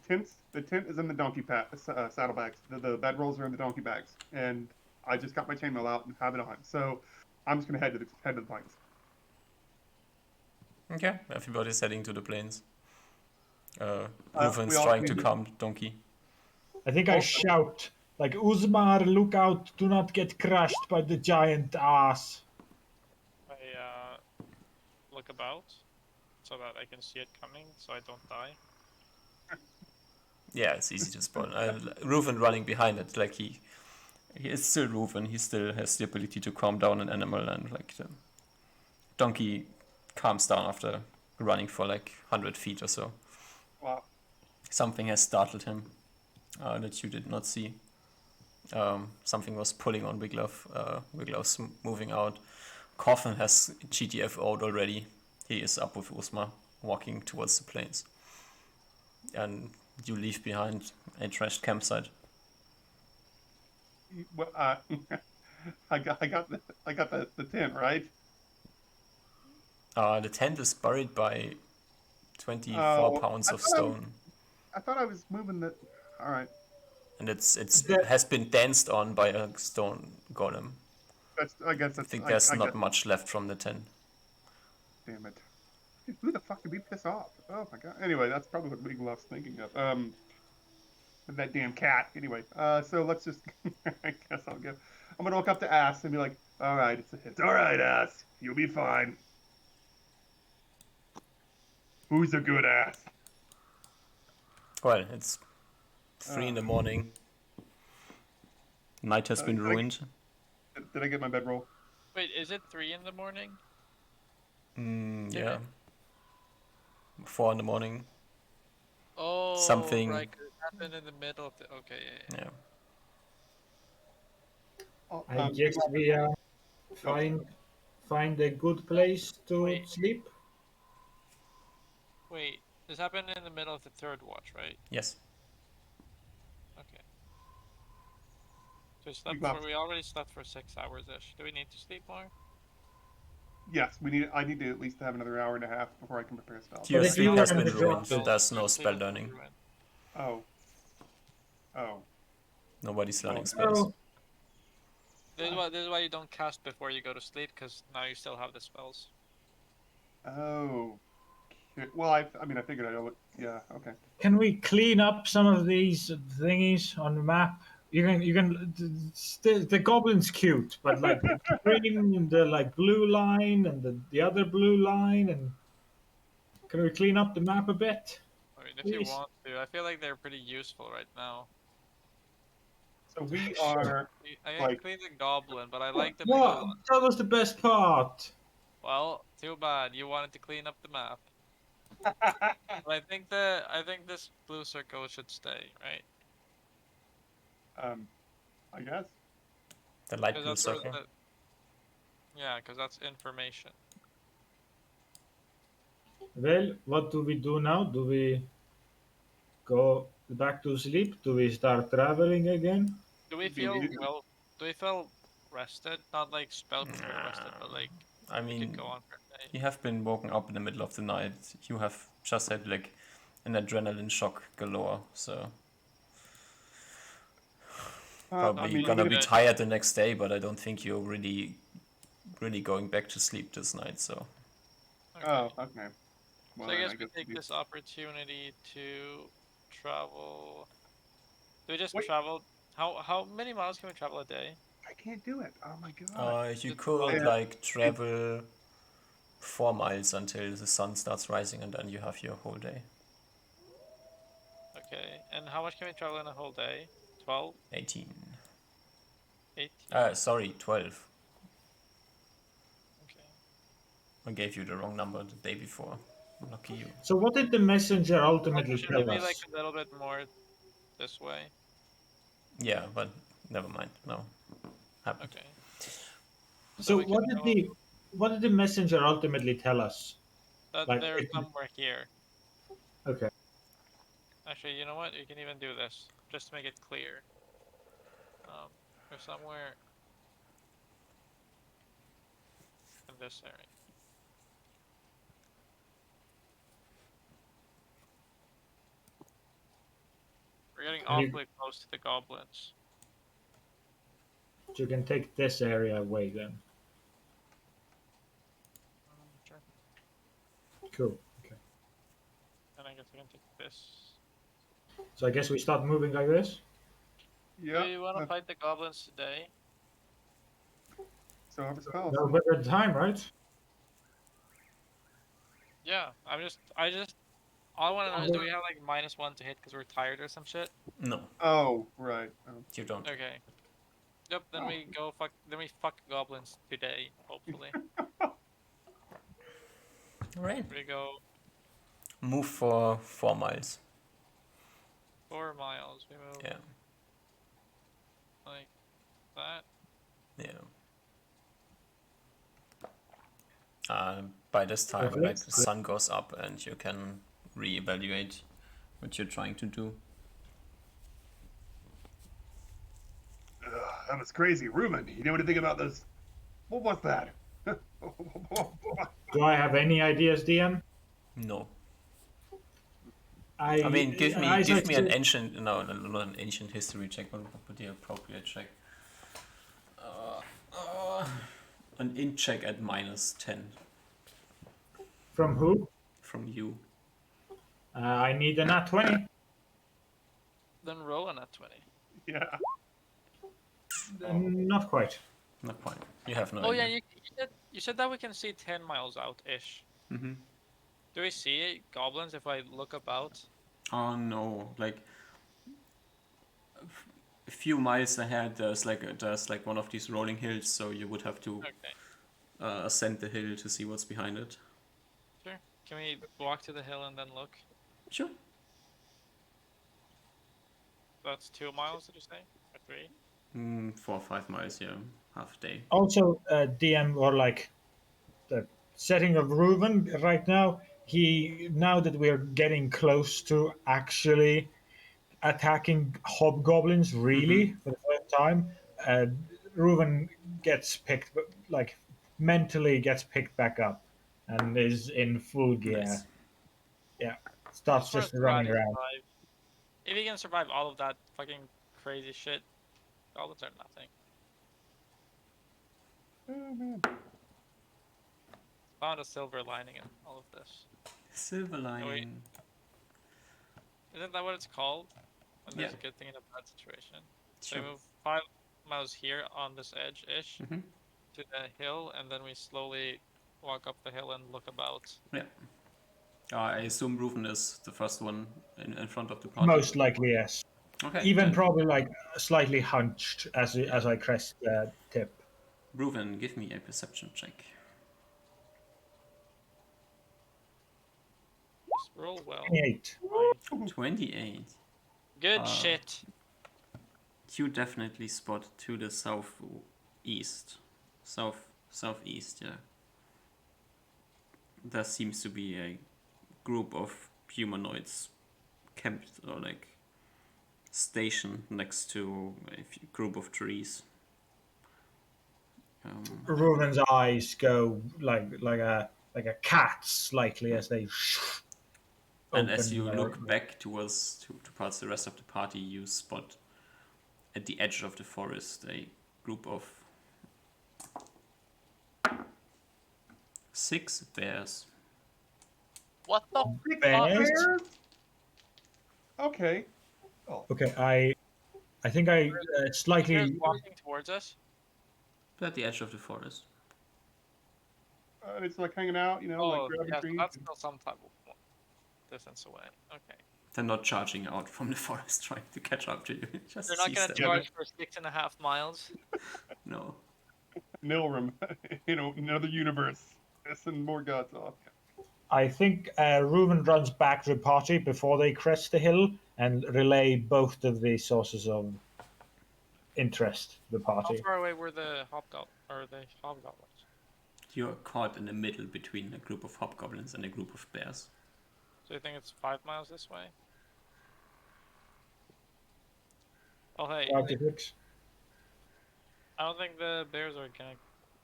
tent is in the donkey saddlebags. The bedrolls are in the donkey bags, and I just got my chainmail out and have it on. So I'm just gonna head to the plains. Okay, everybody's heading to the plains. we Reuven's all trying to need- calm donkey. I think I Also- shout like, Uzmar, look out! Do not get crushed by the giant ass. I look about so that I can see it coming, so I don't die. Yeah, it's easy to spawn. Reuven running behind it, like he is still Reuven. He still has the ability to calm down an animal, and like the donkey calms down after running for like 100 feet or so. Wow. Something has startled him that you did not see. Something was pulling on Wiglaf. Wiglaf's moving out. Coffin has GTFO'd already. He is up with Usma, walking towards the plains. And you leave behind a trashed campsite. Well, I got the tent right. The tent is buried by 24 Oh, pounds I of thought stone. I thought I was moving the. All right. And it The- has been danced on by a stone golem. I guess I that's. think there's I not guess, much left from the tent. damn it. Who the fuck did we piss off? Oh my god. Anyway, that's probably what Wiglaf's thinking of. That damn cat. Anyway, so let's just. I guess I'm gonna walk up to Ass and be like, "All right, it's all right, Ass. You'll be fine. Who's a good ass?" Well, it's 3 in the morning. Night has been I- ruined. Did I get my bedroll? Wait, is it 3 in the morning? Yeah. 4 in the morning. Oh, Something- right, 'cause it happened in the middle of the. Okay, yeah. Yeah. Oh, I guess we find a good place to Wait. sleep. Wait, this happened in the middle of the third watch, right? Yes. Okay. So we slept left. we already slept for 6 hours ish. Do we need to sleep more? Yes, I need to at least have another hour and a half before I can prepare spells. Your if sleep you has were been in the ruined. drop- There's no Sleep spell is learning. ruined. Oh. Nobody's learning Oh. spells. Oh, This is why you don't cast before you go to sleep, because now you still have the spells. Oh. Okay. Well, I mean, I figured I would. Yeah. Okay. can we clean up some of these thingies on the map? You can. The goblin's cute, but like the green and the like blue line and the other blue line, and can we clean up the map a bit? I mean, if you Please. want to, I feel like they're pretty useful right now. So we are. I Like- clean the goblin, but I like the blue What? one. That was the best part. Well, too bad. You wanted to clean up the map. But I think this blue circle should stay, right? I guess. The light 'Cause blue that's where circle. Yeah, because that's information. Well, what do we do now? Do we go back to sleep? Do we start traveling again? Do we Be feel immediate- well? Do we feel rested? Not like spell prepared rested, but like I we mean, could go on for a day. you have been woken up in the middle of the night. You have just had like an adrenaline shock galore, so probably I mean, gonna even be if- if- tired the next day, but I don't think you're really really going back to sleep this night, so Okay. Oh, okay. Well, So I then guess we take we- this opportunity to travel. Do we just Wait. travel? How many miles can we travel a day? I can't do it. Oh my god. you It's could Yeah. like travel 4 miles until the sun starts rising, and then you have your whole day. Okay. And how much can we travel in a whole day? 12? 18. 18? Sorry, 12. Okay. I gave you the wrong number the day before. Lucky you. So what did the messenger ultimately Should tell we be like us? a little bit more this way? Yeah, but never mind. No, happened. Okay. So we can go what did the messenger ultimately tell us? that Like, they're somewhere here. okay, Actually, you know what? You can even do this just to make it clear. They're somewhere in this area. We're getting And awfully close to the goblins. you can take this area away then. Sure. Cool. Okay. And I guess I can take this. So I guess we start moving like this. Do Yeah. you want to fight the goblins today? So whoever's calls. No better time, right? Yeah, all I want to know is, do we have like -1 to hit because we're tired or some shit? No, Oh, right. Oh. you don't. Okay. Yep. Then Oh. we go fuck. Then we fuck goblins today. Hopefully, Alright. we go Move for 4 miles. 4 miles. We move Yeah, like that. yeah. By this time, Okay. like the sun goes up, and you can reevaluate what you're trying to do. That was crazy. Ruben, you know anything about this? What was that? Do I have any ideas, DM? No, I I mean, give me as I an said- ancient, no, not an ancient history check. What would be the appropriate check? An int check at -10 From who? from you. I need a nat 20. Then roll on that 20. Yeah. Not quite. Not quite. You have no Oh yeah, idea. you said that we can see 10 miles out ish. Mm-hmm. Do we see goblins if I look about? Oh no! Like a few miles ahead, there's like one of these rolling hills, so you would have to Okay, ascend the hill to see what's behind it. sure. Can we walk to the hill and then look? Sure. That's 2 miles, did you say? Or 3? 4 or 5 miles, yeah, half a day. Also, DM or like the setting of Reuven right now. Now that we're getting close to actually attacking hobgoblins, really for the first time, uh, Reuven gets picked, like mentally gets picked back up, and is in full gear. Nice. Yeah, starts Just want just to try running to around. survive. If you can survive all of that fucking crazy shit, goblins are nothing. Oh, man. Found a silver lining in all of this. Silver lining. Isn't that what it's called? When there's Yeah. a good thing in a bad situation. So Sure. we move 5 miles here on this edge-ish Mm-hmm. to the hill, and then we slowly walk up the hill and look about. Yeah. I assume Reuven is the first one in front of the party. Most likely, yes. Okay. Even then probably like slightly hunched as I crest the tip. Reuven, give me a perception check. Just roll well. 28. 28. Good shit. You definitely spot to the southeast. Southeast, yeah. There seems to be a group of humanoids camped or like stationed next to a group of trees. Reuven's eyes go like a cat's slightly as they And as you open, look back towards towards the rest of the party, you spot at the edge of the forest a group of 6 bears. What the Six fuck? bears? Okay. Oh, Okay, I think I Bears slightly. walking towards us. At the edge of the forest. it's like hanging out, like Oh, grabbing yeah, so trees. that's still some type of distance away. Okay. They're not charging out from the forest trying to catch up to you. Just They're not seize gonna them. charge for 6.5 miles. No. Nilrim, another universe. Pissing more gods off. I think Reuben runs back to the party before they crest the hill and relay both of the sources of interest to the How party. far away were the hobgoblins? You're caught in the middle between a group of hobgoblins and a group of bears. So you think it's 5 miles this way? Oh hey, 5 to 6. I don't think the bears are gonna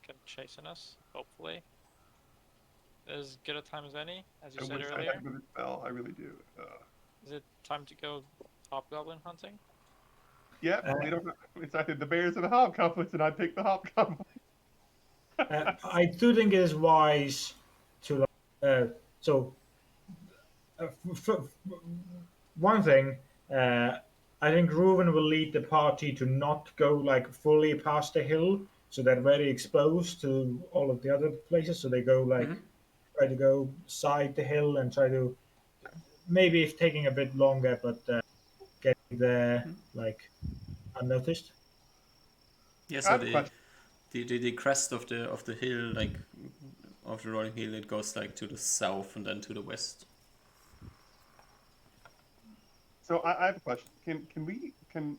get chasing us. Hopefully, as good a time as any, as you I said wish I earlier. had the spell. I really do. Is it time to go hobgoblin hunting? Yeah, we don't. It's either the bears or the hobgoblins, and I pick the hobgoblin. I do think it is wise to. So, one thing, I think Reuven will lead the party to not go like fully past the hill, so they're very exposed to all of the other places. So they go like try to go side the hill and try to maybe it's taking a bit longer, but getting there like unnoticed. Yeah, I so have a question. the crest of the hill, like of the rolling hill, it goes like to the south and then to the west. So I have a question. Can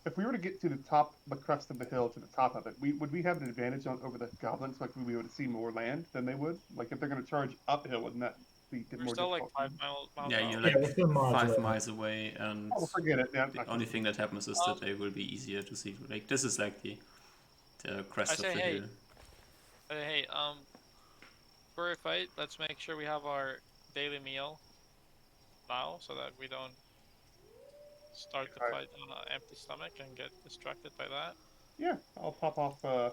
if we were to get to the top, the crest of the hill, to the top of it, would we have an advantage over the goblins? Like, would we would see more land than they would? Like, if they're going to charge uphill, wouldn't that be We're more still difficult? like 5 miles Yeah, out. you're Yeah, like we're still miles 5 away. miles away, and Oh, forget it. Yeah, the only thing that happens is that they will be easier to see. Like this is like the crest of say, the hey. hill. Hey, for a fight, let's make sure we have our daily meal now, so that we don't start the fight on an empty stomach and get distracted by that. Yeah, I'll pop off a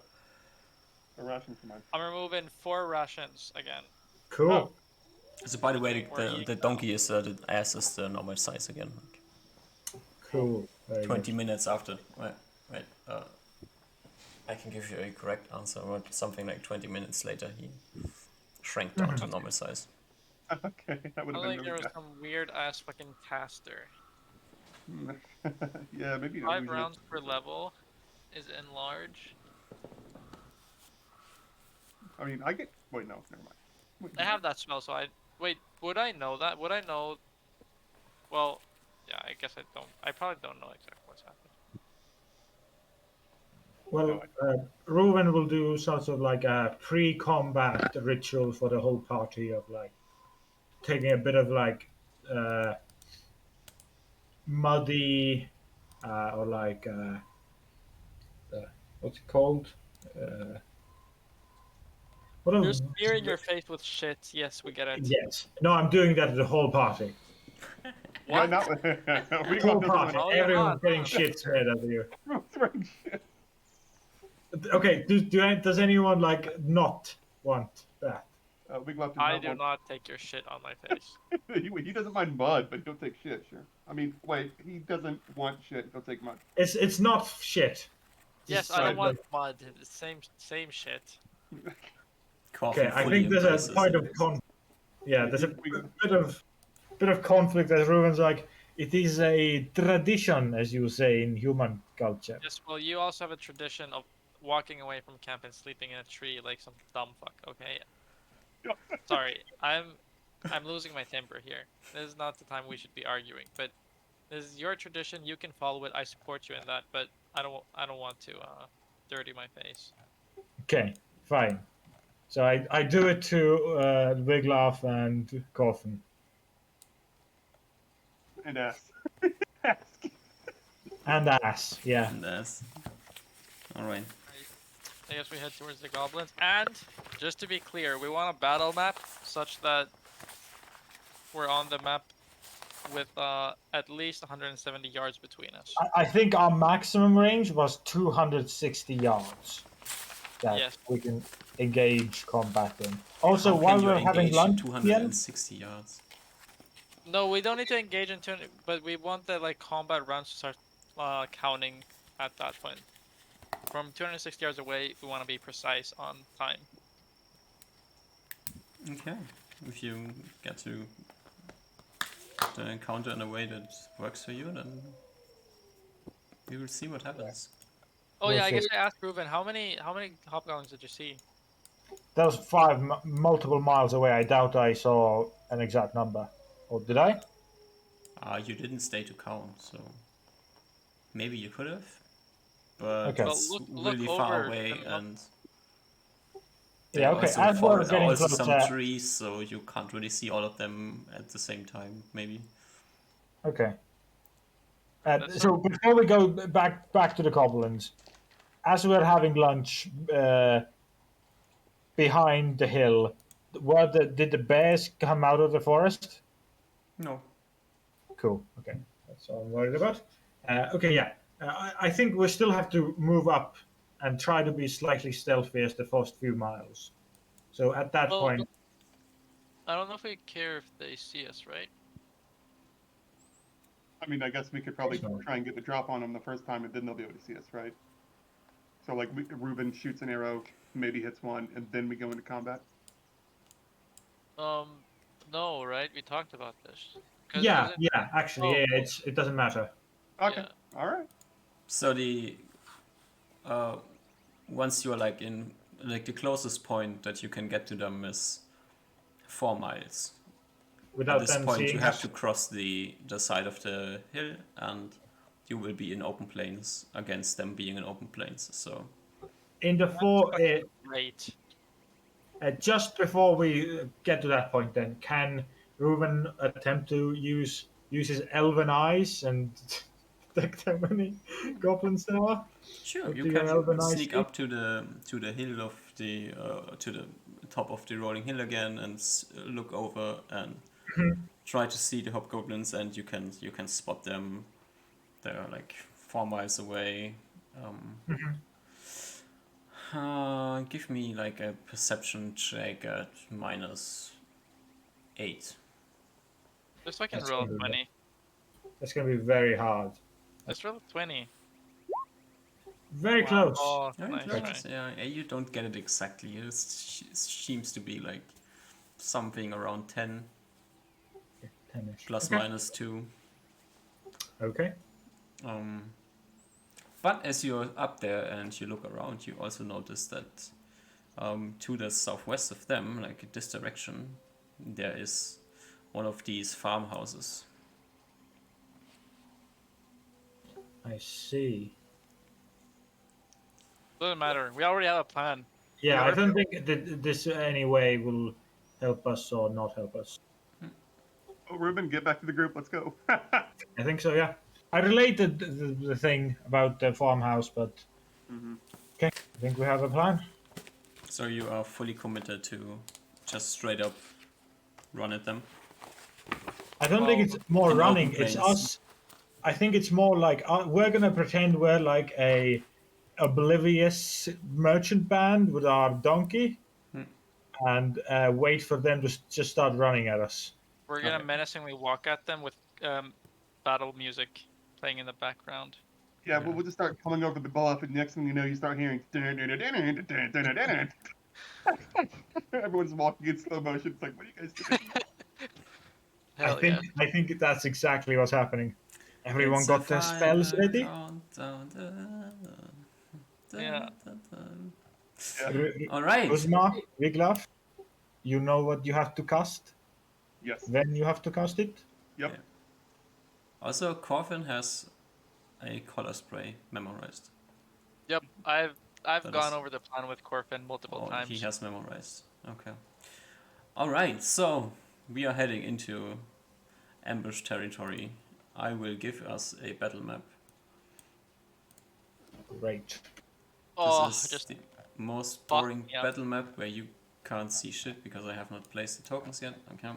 ration for mine. I'm removing 4 rations again. Cool. Oh. So by the way, We're the eating donkey is the ass is the normal size again. Cool. Very 20 good. minutes after. Wait. I can give you a correct answer. But something like 20 minutes later, he shrank down to normal size. Okay, that would I have been think there really was some weird ass fucking caster. bad. Yeah, maybe 5 usually- rounds per level is enlarge. I mean, I get. Wait, no, never mind. Wait, I have that spell, so wait. Would I know that? Would I know? Well, yeah. I guess I don't. I probably don't know exactly what's happening. Well, Reuven will do sort of like a pre-combat ritual for the whole party of like taking a bit of like muddy or like what's it called? What You're smearing your face with shit. Yes, we get it. Yes. No, I'm doing that to the whole party. Yeah, What? not. We Whole go party. Oh, you're Everyone's not. getting shit smeared over you. shit. Okay. Does anyone like not want that? Big Love does I not do want. not take your shit on my face. He doesn't mind mud, but he'll take shit. Sure. I mean, wait. He doesn't want shit. He'll take mud. It's not shit. Yes, Just I don't like- want mud. Same shit. Okay, I think there's a point of there's a bit of conflict as Ruben's like it is a tradition, as you say in human culture. Yes, well, you also have a tradition of walking away from camp and sleeping in a tree like some dumb fuck. Okay. Sorry, I'm losing my temper here. This is not the time we should be arguing. But this is your tradition. You can follow it. I support you in that. But I don't want to dirty my face. Okay, fine. So I do it to Big Laugh and Coffin. And ass. And ass, yeah. And ass. Alright. I guess we head towards the goblins. And just to be clear, we want a battle map such that we're on the map with at least 170 yards between us. I think our maximum range was 260 yards. that Yes. we can engage combat in. Also, How while can you we're having engage lunch, Ian, 260 yards? No, we don't need to engage in turn, but we want the like combat rounds to start counting at that point. From 260 yards away, we want to be precise on time. Okay. If you get to the encounter in a way that works for you, then we will see what happens. Oh We'll yeah, I guess see. I asked Ruben, how many hobgoblins did you see? that was five multiple miles away. I doubt I saw an exact number. Or did I? You didn't stay to count, so maybe you could have, but Okay. Well, it's look really far over away, and look. and Yeah, there are okay. also As we're getting also some closer, trees, so you can't really see all of them at the same time. Maybe. okay. That's So before we go back to the goblins, as we're having lunch behind the hill, did the bears come out of the forest? No. Cool. Okay, that's all I'm worried about. Okay, yeah. I think we still have to move up and try to be slightly stealthy as the first few miles. So at that well, point, I don't know if we care if they see us, right? I mean, I guess we could probably So- try and get the drop on them the first time, and then they'll be able to see us, right? So like, Ruben shoots an arrow, maybe hits one, and then we go into combat. No, right? We talked about this. yeah, yeah. Actually, Oh, yeah, it doesn't matter. Okay, yeah. all right. So the once you're like in like the closest point that you can get to them is 4 miles. At Without this them point, you seeing have us. to cross the side of the hill, and you will be in open plains against them being in open plains. So In the four, Great. just before we get to that point, then can Reuben attempt to use his elven eyes and detect how many goblins there are? sure, What you do your can elven eyes sneak see? up to the hill of the to the top of the rolling hill again and look over and try to see the hobgoblins, and you can spot them. They're like 4 miles away. Give me like a perception check at -8. Just so I can That's roll gonna be 20. That's going to be very hard. Just roll 20. Very Wow. close. Oh, Very nice. close. Right. Yeah, you don't get it exactly. It seems to be like something around 10 10-ish. plus Okay. -2. Okay. But as you're up there and you look around, you also notice that to the southwest of them, like in this direction, there is one of these farmhouses. I see. Doesn't matter. We already have a plan. Yeah, We I were- don't think that this anyway will help us or not help us. Oh, Ruben, get back to the group. Let's go. I think so, yeah. I related the thing about the farmhouse, but okay, I think we have a plan. So you are fully committed to just straight up run at them. I don't think it's more in running, open it's plains. us. I think it's more like we're gonna pretend we're like a oblivious merchant band with our donkey and wait for them to just start running at us. We're gonna Okay. menacingly walk at them with battle music playing in the background. Yeah, we'll just start coming over the bluff, and next thing you know, you start hearing. Everyone's walking in slow motion. It's like, what are you guys doing? Hell yeah. I think that's exactly what's happening. Everyone It's got a their spells final ready? countdown. Yeah. Yeah. All right. Uzma, Wiglaf, you know what you have to cast? Yes. When you have to cast it? Yep. Yeah. Also, Coffin has a color spray memorized. Yep. I've That gone is- over the plan with Corfin multiple Oh, times. he has memorized. Okay. All right. So we are heading into ambush territory. I will give us a battle map. Great. Oh, This is just the most fuck boring me up. battle map where you can't see shit because I have not placed the tokens yet. Okay.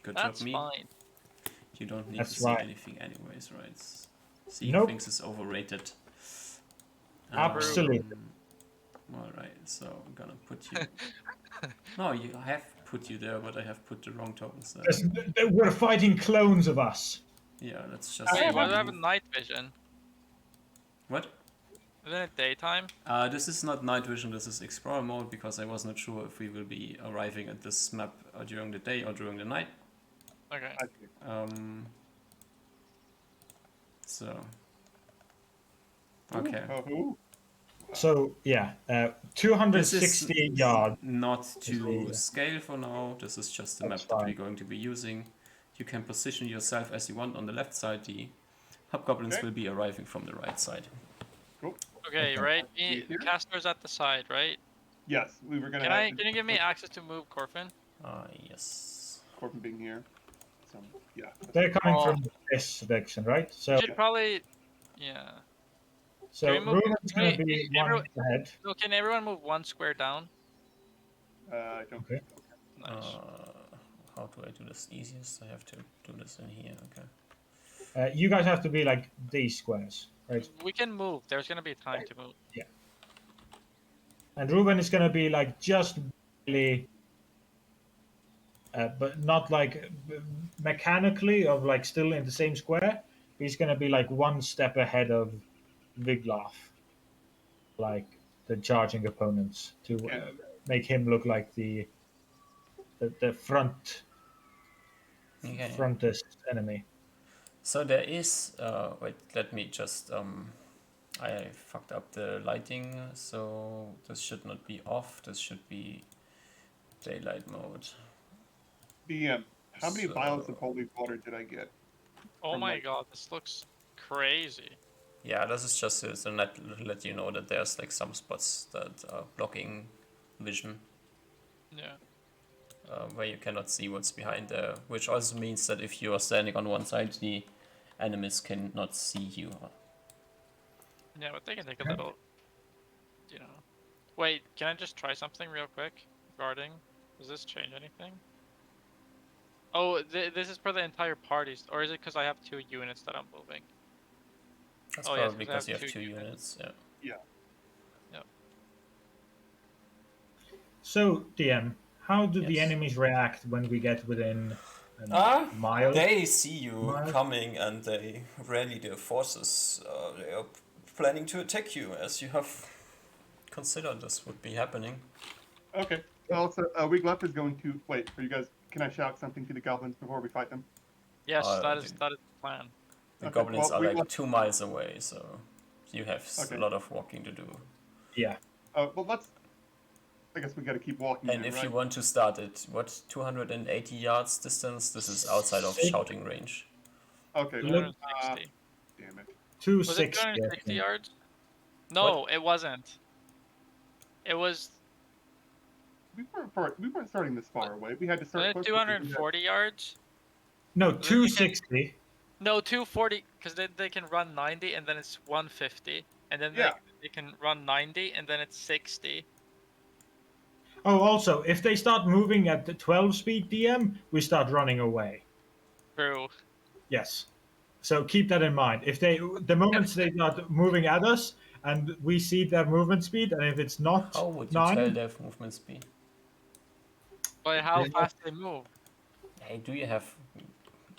Good that's job, me. fine. You don't need That's to see right. anything anyways, right? Seeing Nope. things is overrated. Absolutely. Alright, so I'm gonna put you... No, I have put you there, but I have put the wrong tokens there. We're fighting clones of us. Yeah, let's just... Hey, why do I move. have a night vision? What? Isn't it daytime? This is not night vision, this is explorer mode, because I was not sure if we will be arriving at this map during the day or during the night. Okay. I see. So... Okay. Ooh. So yeah, This 260 is yards. not to the- scale for now, this is just the map That's that fine. we're going to be using. You can position yourself as you want on the left side, the hobgoblins Okay. will be arriving from the right side. Cool. Okay, Okay. right? See here? Caster's at the side, right? Yes, we were gonna. Can you give me access to move Corfin? Yes. Corbin being here. So yeah. They're coming Oh. from this direction, right? So You should probably, yeah. so Can we move- Ruben's can gonna we- be everyone- one ahead. So can everyone move one square down? I don't. Okay. Nice. How do I do this easiest? I have to do this in here, okay. You guys have to be like these squares, right? We can move. There's gonna be time to move. And Ruben is gonna be like just barely, but not like mechanically of like still in the same square. He's gonna be like one step ahead of Viglaf, like the charging opponents, to Okay. make him look like the Okay. frontest enemy. So there is, wait, let me just, I fucked up the lighting, so this should not be off, this should be daylight mode. DM. How many So- vials of holy water did I get? Oh From my like- god, this looks crazy. Yeah, this is just to let you know that there's like some spots that are blocking vision, Yeah. where you cannot see what's behind there, which also means that if you are standing on one side, the enemies cannot see you. Yeah, but they can take a little, you know. Wait, can I just try something real quick? Guarding. Does this change anything? Oh, this is for the entire party, or is it because I have 2 units that I'm moving? That's Oh, yes, probably 'cause because I you have have two two units. units, yeah. So DM, how do the Yes. enemies react when we get within a Ah, mile? They see you Miles? coming and they rally their forces. They are planning to attack you, as you have considered this would be happening. Okay. Also, Wiglaf is going to wait. Are you guys? Can I shout something to the goblins before we fight them? Yes, that dude. is the plan. The Okay, goblins well, are we like want- 2 miles away, so you have Okay. a lot of walking to do. Yeah. Well, let's. I guess we got to keep walking. And then, if right? you want to start at, what, 280 yards distance, this is outside of Six. shouting range. Okay. Look- 260. Damn it. Was it 260. I 260 think. yards? No, it wasn't. It was We weren't starting this far away. We had to start. was it closer because we had- 240 yards? No, Then you can- 260. No, 240, because they can run 90 and then it's 150. And then Yeah. they can run 90 and then it's 60. Oh, also, if they start moving at the 12 speed DM, we start running away. True. Yes. So keep that in mind. If the moment they start moving at us and we see their movement speed, and if it's not How would you 9, tell their movement speed? But how Yeah. fast they move. Hey, do you have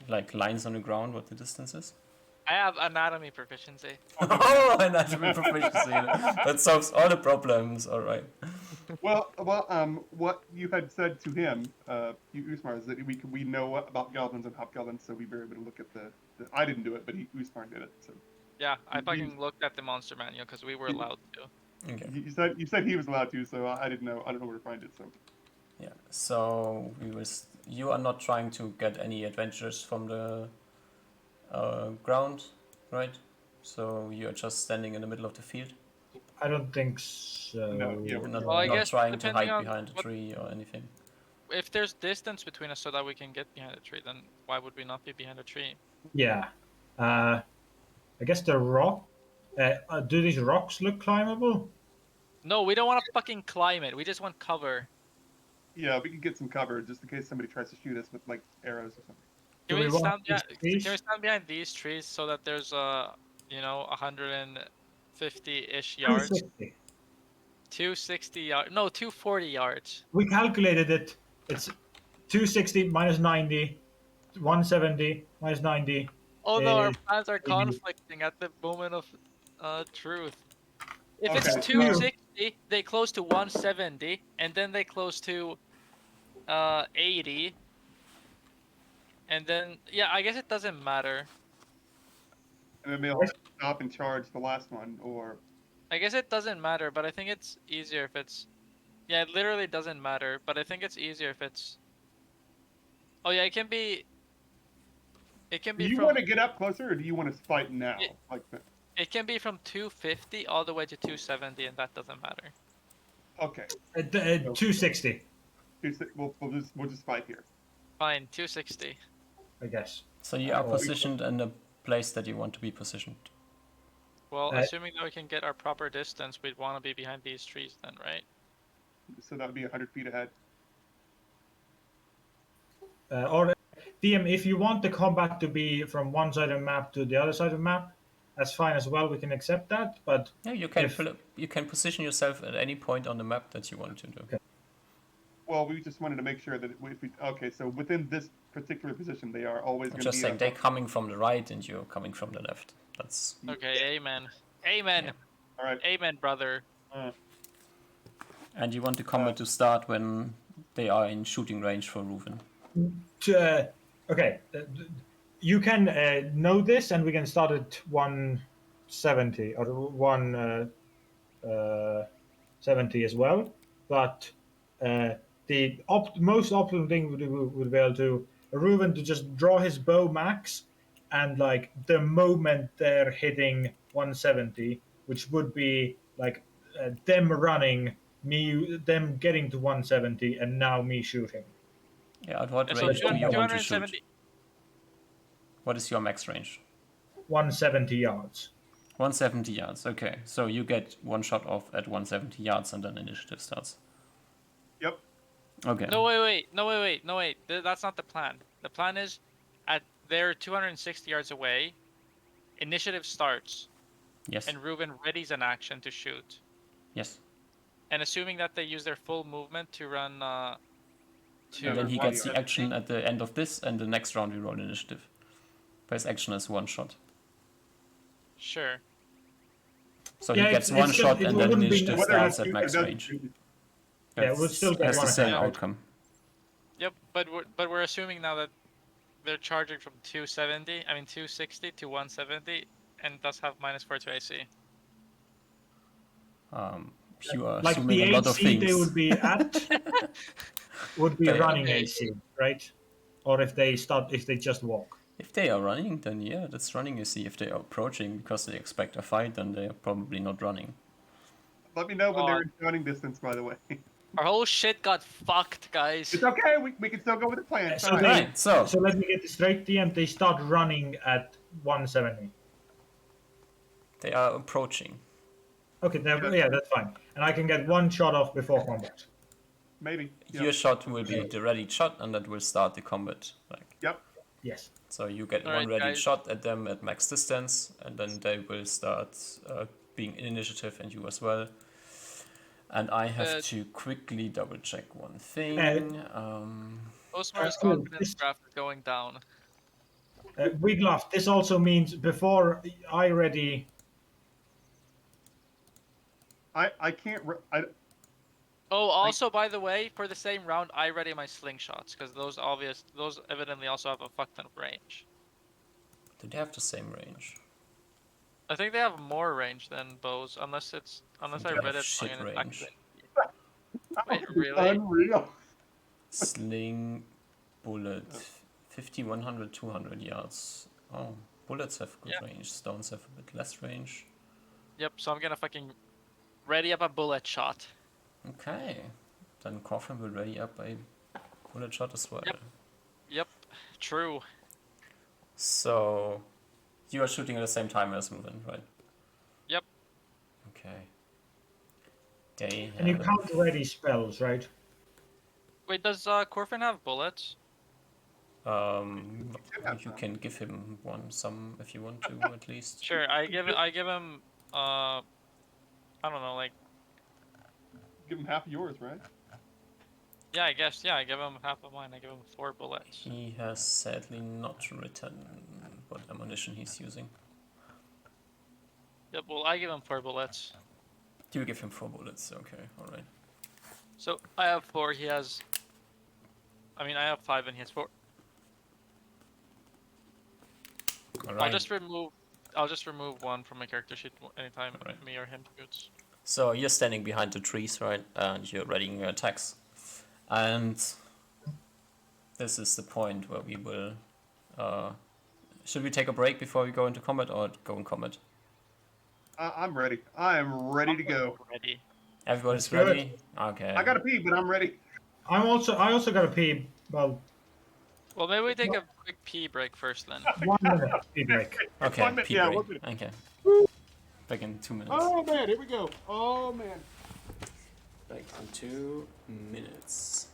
like lines on the ground what the distance is? I have anatomy proficiency. Oh, anatomy proficiency. That solves all the problems. All right. Well, what you had said to him, Usmar, is that we know about goblins and hobgoblins, so we were able to look at the I didn't do it, but Usmar did it. So Yeah, I You- fucking looked at the monster manual because we were You- allowed to. Okay. you said he was allowed to, so I didn't know. I don't know where to find it. So Yeah. So you are not trying to get any adventures from the ground, right? So you are just standing in the middle of the field. I don't think so. No, yeah, You're not, Well, I not guess trying to depending hide on behind a what- tree or anything. If there's distance between us so that we can get behind a tree, then why would we not be behind a tree? Yeah. I guess the rock. Do these rocks look climbable? No, we don't want to fucking climb it. We just want cover. yeah, we could get some cover just in case somebody tries to shoot us with like arrows or something. Can Do we, we want stand these behind, trees? can we stand behind these trees so that there's 150-ish yards? 260. 260 yards. No, 240 yards. We calculated it. It's 260 minus 90, 170 minus 90. Oh no, our is plans are 80. conflicting at the moment of truth. If Okay, it's so- 260, they close to 170, and then they close to 80, and then yeah, I guess it doesn't matter. And then they'll have to stop and charge the last one, or I guess it doesn't matter, but I think it's easier if it's. Yeah, it literally doesn't matter, but I think it's easier if it's. Oh yeah, it can be. It can do be you from. want to get up closer, or do you want to fight now? It- Like that? It can be from 250 all the way to 270, and that doesn't matter. Okay, 260, we'll just fight here. Fine, 260. I guess. So you are Or- positioned in the place that you want to be positioned. Well, Uh, assuming that we can get our proper distance, we'd want to be behind these trees then, right? So that would be 100 feet ahead. Or DM, if you want the combat to be from one side of the map to the other side of the map, that's fine as well. We can accept that. But Yeah, you can If- you can position yourself at any point on the map that you want to do. Okay. Well, we just wanted to make sure that if we okay, so within this particular position, they are always I'm going to just be. saying they're coming from the right and you're coming from the left. That's Okay, amen. Amen. Yeah. All right. Amen, brother. and you want the combat to start when they are in shooting range for Reuven. okay, you can know this, and we can start at 170 or 170 as well. But the most optimal thing would be able to Reuven to just draw his bow max, and like the moment they're hitting 170, which would be like them running, them getting to 170, and now me shooting. Yeah, at what So range do you want to 270. shoot? What is your max range? 170 yards. 170 yards. Okay, so you get one shot off at 170 yards and then initiative starts. Yep. Okay. No, wait. That's not the plan. The plan is, they're 260 yards away. Initiative starts, Yes. and Reuben readies an action to shoot. Yes. And assuming that they use their full movement to run. And then Another he body gets the action. action at the end of this, and the next round we roll initiative. His action is one shot. Sure. So Yeah, he gets it's one still- shot it and then wouldn't be- initiative Whether starts it's at shoot or max doesn't range. shoot, Yeah, we'll still get Has one the same attack. outcome. Yep, but we're assuming now that they're charging from 260 to 170, and thus have -4 to AC. You are Like assuming the a lot of AC things. they would be at would be Okay. running Okay. AC, right? Or if they just walk. If they are running, then yeah, that's running AC. If they are approaching because they expect a fight, then they are probably not running. Let me know when they're God. in shouting distance, by the way. Our whole shit got fucked, guys. It's okay. We can still go with the plan. It's So fine. they, Right, so- so let me get this straight. DM, they start running at 170. They are approaching. Okay, yeah, that's fine. And I can get one shot off before combat. Maybe. Yeah. Your shot will be the ready shot, and that will start the combat. Yep. Yes. So you get Alright, one ready guys. shot at them at max distance, and then they will start being in initiative, and you as well. And I have to quickly double check one thing. Postmar's cool. confidence graph is going down. Wiglaf, this also means before I ready. I can't. Oh, also, by the way, for the same round, I ready my slingshots, because those evidently also have a fuck ton of range. Do they have the same range? I think they have more range than bows, unless I They read have it shit wrong in range. Wait, really? Unreal. Sling, bullet, 50, 100, 200 yards. Oh, bullets have good Yeah. range. Stones have a bit less range. Yep, so I'm gonna fucking ready up a bullet shot. Okay, then Coffin will ready up a bullet shot as well. Yep, true. So, you are shooting at the same time as Reuven, right? Yep. Okay. They And you have- can't ready spells, right? Wait, does Corfin have bullets? you can give him some if you want to at least. Sure, I give him I don't know, like Give him half of yours, right? Yeah, I guess. Yeah, I give him half of mine. I give him 4 bullets. He has sadly not written what ammunition he's using. Yep. Well, I give him 4 bullets. You give him 4 bullets. Okay, all right. So I have 4. He has. I mean, I have 5 and he has 4. All right. I'll just remove 1 from my character sheet anytime Alright. me or him shoots. So you're standing behind the trees, right? And you're readying your attacks. And this is the point where we will. Should we take a break before we go into combat, or go in combat? I'm ready. I am ready to go. Ready. Everybody's Good. ready. Okay. I gotta pee, but I'm ready. I also got to pee. Well, Well, maybe we take a quick pee break first then. 1 minute pee break. Okay. 1 minute, Pee yeah, break. 1 minute. Okay. Back in 2 minutes. Oh man, here we go. Oh man. Back in 2 minutes.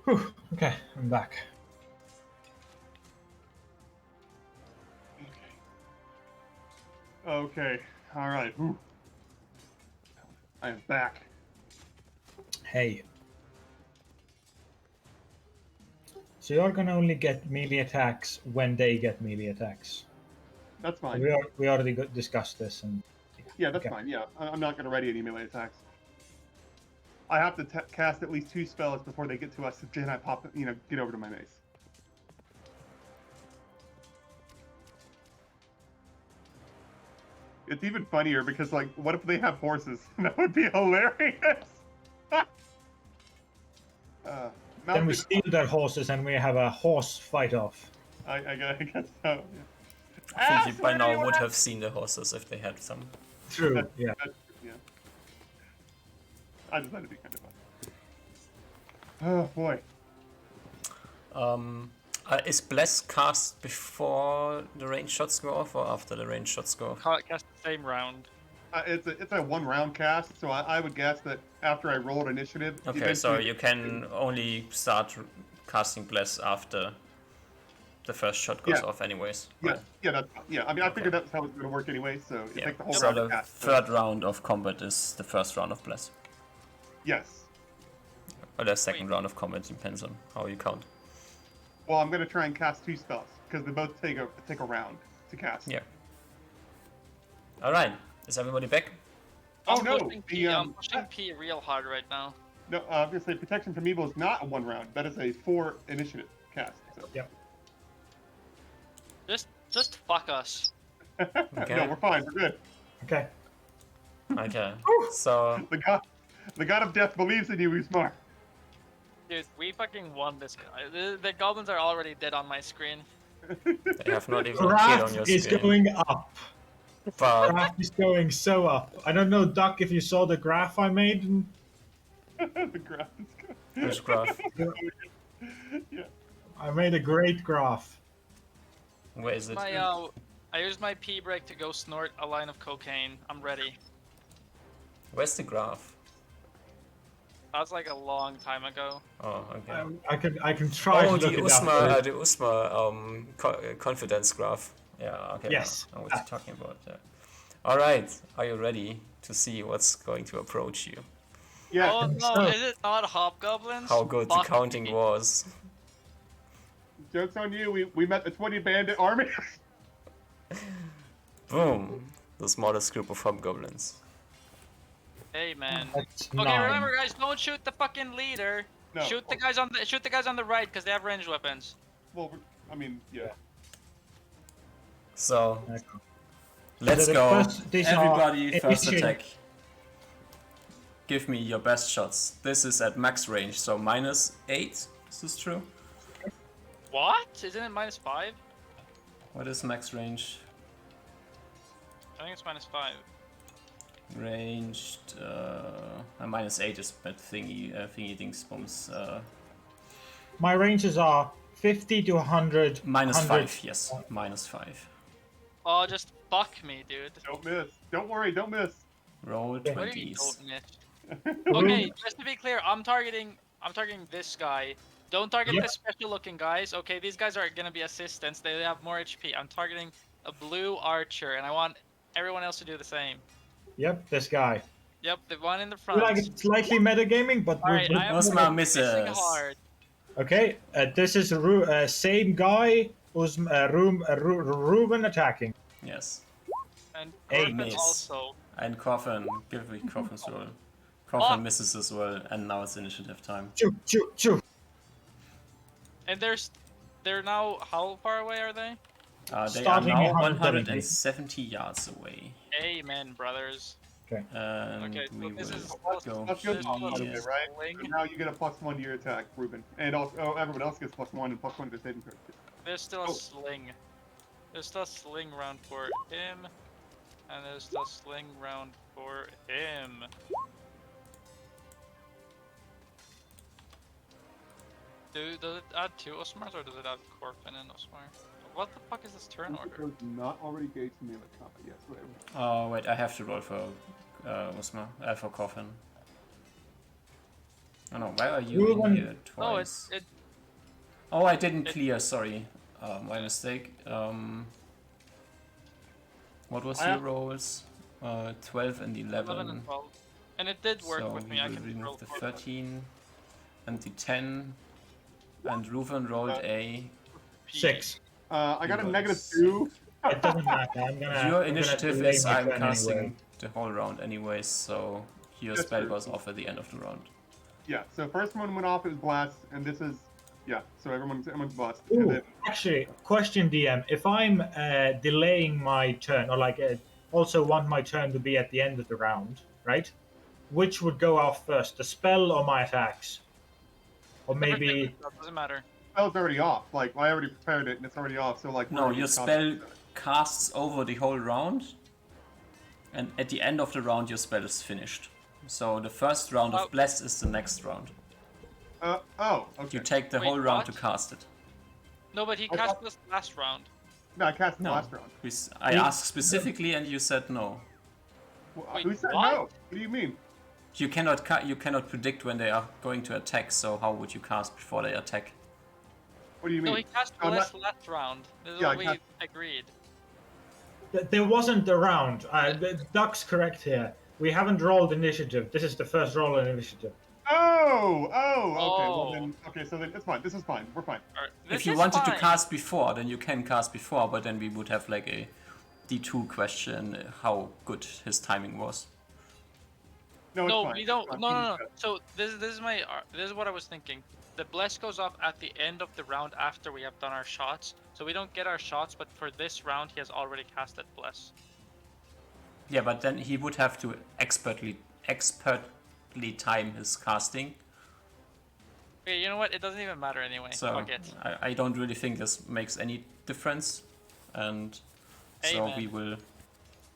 Whew. Okay, I'm back. Okay. All right. Whew. I am back. Hey. So you're gonna only get melee attacks when they get melee attacks. That's fine. We already discussed this, and Yeah, that's okay. fine. Yeah, I'm not gonna ready any melee attacks. I have to cast at least 2 spells before they get to us. Then I pop, get over to my mace. It's even funnier because, like, what if they have horses? That would be hilarious. Then we steal their horses and we have a horse fight off. I guess so. Yeah. I think you by now would have seen the horses if they had some. True. Yeah. Yeah. I just thought it'd be kind of fun. Oh boy. Is Bless cast before the range shots go off, or after the range shots go off? Cast the same round. It's a 1 round cast, so I would guess that after I rolled initiative. Okay, so eventually- you can only start casting Bless after the first shot goes Yeah. off, anyways. Yeah, Right? yeah. I mean, I figured that's how it's going to work anyway. So you Yeah. take the whole So round the of cast. third round of combat is the first round of Bless, Yes. or the second round of combat, depends on how you count. Well, I'm going to try and cast 2 spells because they both take a round to cast. Yeah. All right. Is everybody back? Oh, I'm no, pushing the, P, I'm pushing P real hard right now. No, obviously, protection from evil is not a 1 round. That is a 4 initiative cast. So. Yeah. Just fuck us. Okay. No, we're fine. We're good. Okay. Okay. So The god of death believes in you, Usmar. Dude, we fucking won this guy. The goblins are already dead on my screen. they have not even appeared on Graph your is screen. going up. But Graph is going so up. I don't know, Duck, if you saw the graph I made. The graph is good. which graph? Yeah. I made a great graph. Where is it? I used my P break to go snort a line of cocaine. I'm ready. Where's the graph? That was like a long time ago. Oh, okay. I can try Oh, to the look it up. Usma confidence graph. Yeah, okay. Yes. I know what you're talking about. Yeah. All right, are you ready to see what's going to approach you? Yeah. Oh no, so. is it not hobgoblins? How good the Fuck counting me. was. Joke's on you. We met the 20 bandit army. Boom. the smallest group of hobgoblins. Hey man. That's Okay, 9. remember guys, don't shoot the fucking leader. No. Shoot the guys on the right because they have ranged weapons. Well, I mean, yeah. So Okay. let's So the go. these are Everybody, first initial- attack. Give me your best shots. This is at max range, so -8. Is this true? What? Isn't it -5? What is max range? I think it's -5. Ranged -8 is bad thingy things bombs. My ranges are 50 to 100. -5, yes, -5. Oh, just fuck me, dude. Don't miss. Don't worry. Don't miss. Roll Yeah. What do you mean 20s. don't miss? Okay, just to be clear, I'm targeting this guy. Don't target Yep. the special-looking guys. Okay, these guys are gonna be assistants. They have more HP. I'm targeting a blue archer, and I want everyone else to do the same. Yep, this guy. Yep, the one in the I front. like it's slightly metagaming, but Alright, I am Osmar missing misses. hard. okay. This is same guy who's Ruben attacking. Yes. And Hey, Corbin miss. also. And Coffin, give me Coffin's roll. Coffin misses as well, and now it's initiative time. Choo choo choo. And they're now, how far away are they? They are Starting now 170. 170 yards away. Amen, brothers. And Okay, so we this will is go That's good. This By the way, is right? swing. So now you get a +1 to your attack, Ruben, and also everyone else gets +1 and +1 to their saving throw. There's still Oh. a sling. There's still a sling round for him. And there's still a sling round for him. Does it add 2 Osmars or does it add Corfin and Osmar? What the fuck is this turn order? Is not already gauged to melee combat. Yes, whatever. Oh wait, I have to roll for Osmar, for Coffin. Oh no, why are you in here No, twice? it Oh, I didn't clear, sorry. My mistake. What was your rolls? 12 and 11. 11 and 12. And it did work So with we me. I will can remove roll the 4. 13 and the 10. And Ruven rolled a... 6. I got a Yours. -2. It doesn't matter. Your initiative delay is my I'm turn casting anyway. the whole round anyways, so your That's spell true. goes off at the end of the round. Yeah. So first one went off. It was blast, and this is yeah. So everyone's blast. Ooh, And then, actually, question DM. If I'm delaying my turn, or like also want my turn to be at the end of the round, right? Which would go off first, the spell or my attacks? Or maybe Doesn't matter. spell's already off. Like I already prepared it, and it's already off. So like. No, we're your already spell casts over the whole round, and at the end of the round your spell is finished. So the first round Oh. of Bless is the next round. Oh. Okay. You take the Wait, whole round what? to cast it. No, but he I cast thought- this last round. No, I cast the No, last round. I asked specifically and you said no. Well, Wait, who said what? no? What do you mean? You cannot predict when they are going to attack, so how would you cast before they attack? What do you mean? No, he cast I'm last round. This is Yeah, what I we cast- agreed. there wasn't the round. Duck's correct here. We haven't rolled initiative. This is the first roll in initiative. Oh. Okay. Well Oh. then. Okay. So then it's fine. This is fine. We're fine. Alright, If this you is wanted fine. to cast before, then you can cast before, but then we would have like a D2 question how good his timing was. No, it's No, fine. we don't. It's fine. No. So this is what I was thinking. The bless goes off at the end of the round after we have done our shots. So we don't get our shots, but for this round he has already casted bless. Yeah, but then he would have to expertly time his casting. Okay, you know what? It doesn't even matter anyway. So Fuck it. I don't really think this makes any difference, and so Amen. we will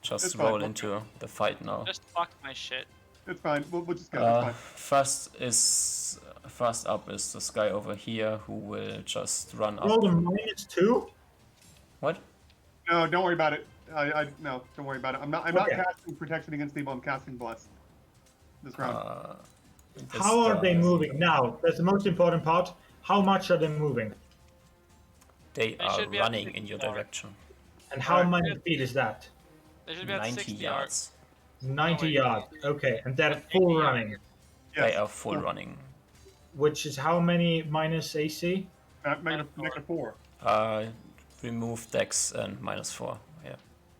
just It's fine, roll okay. into the fight now. Just fuck my shit. It's fine. We'll just go. It's fine. First up is this guy over here who will just run up. Roll a -2. What? No, don't worry about it. No, don't worry about it. I'm not Okay. casting protection against evil. I'm casting bless. This round. This How are they guy- moving now? That's the most important part. How much are they moving? They are should be at running 60 in your yards. direction. And how Alright. many feet is that? They should be at 90 60 yards. 90 wait. yards. Okay, and they're 80 full yards. running. Yes. They are full running. Which is how many minus AC? Negative 4. Remove Dex and -4. Yeah.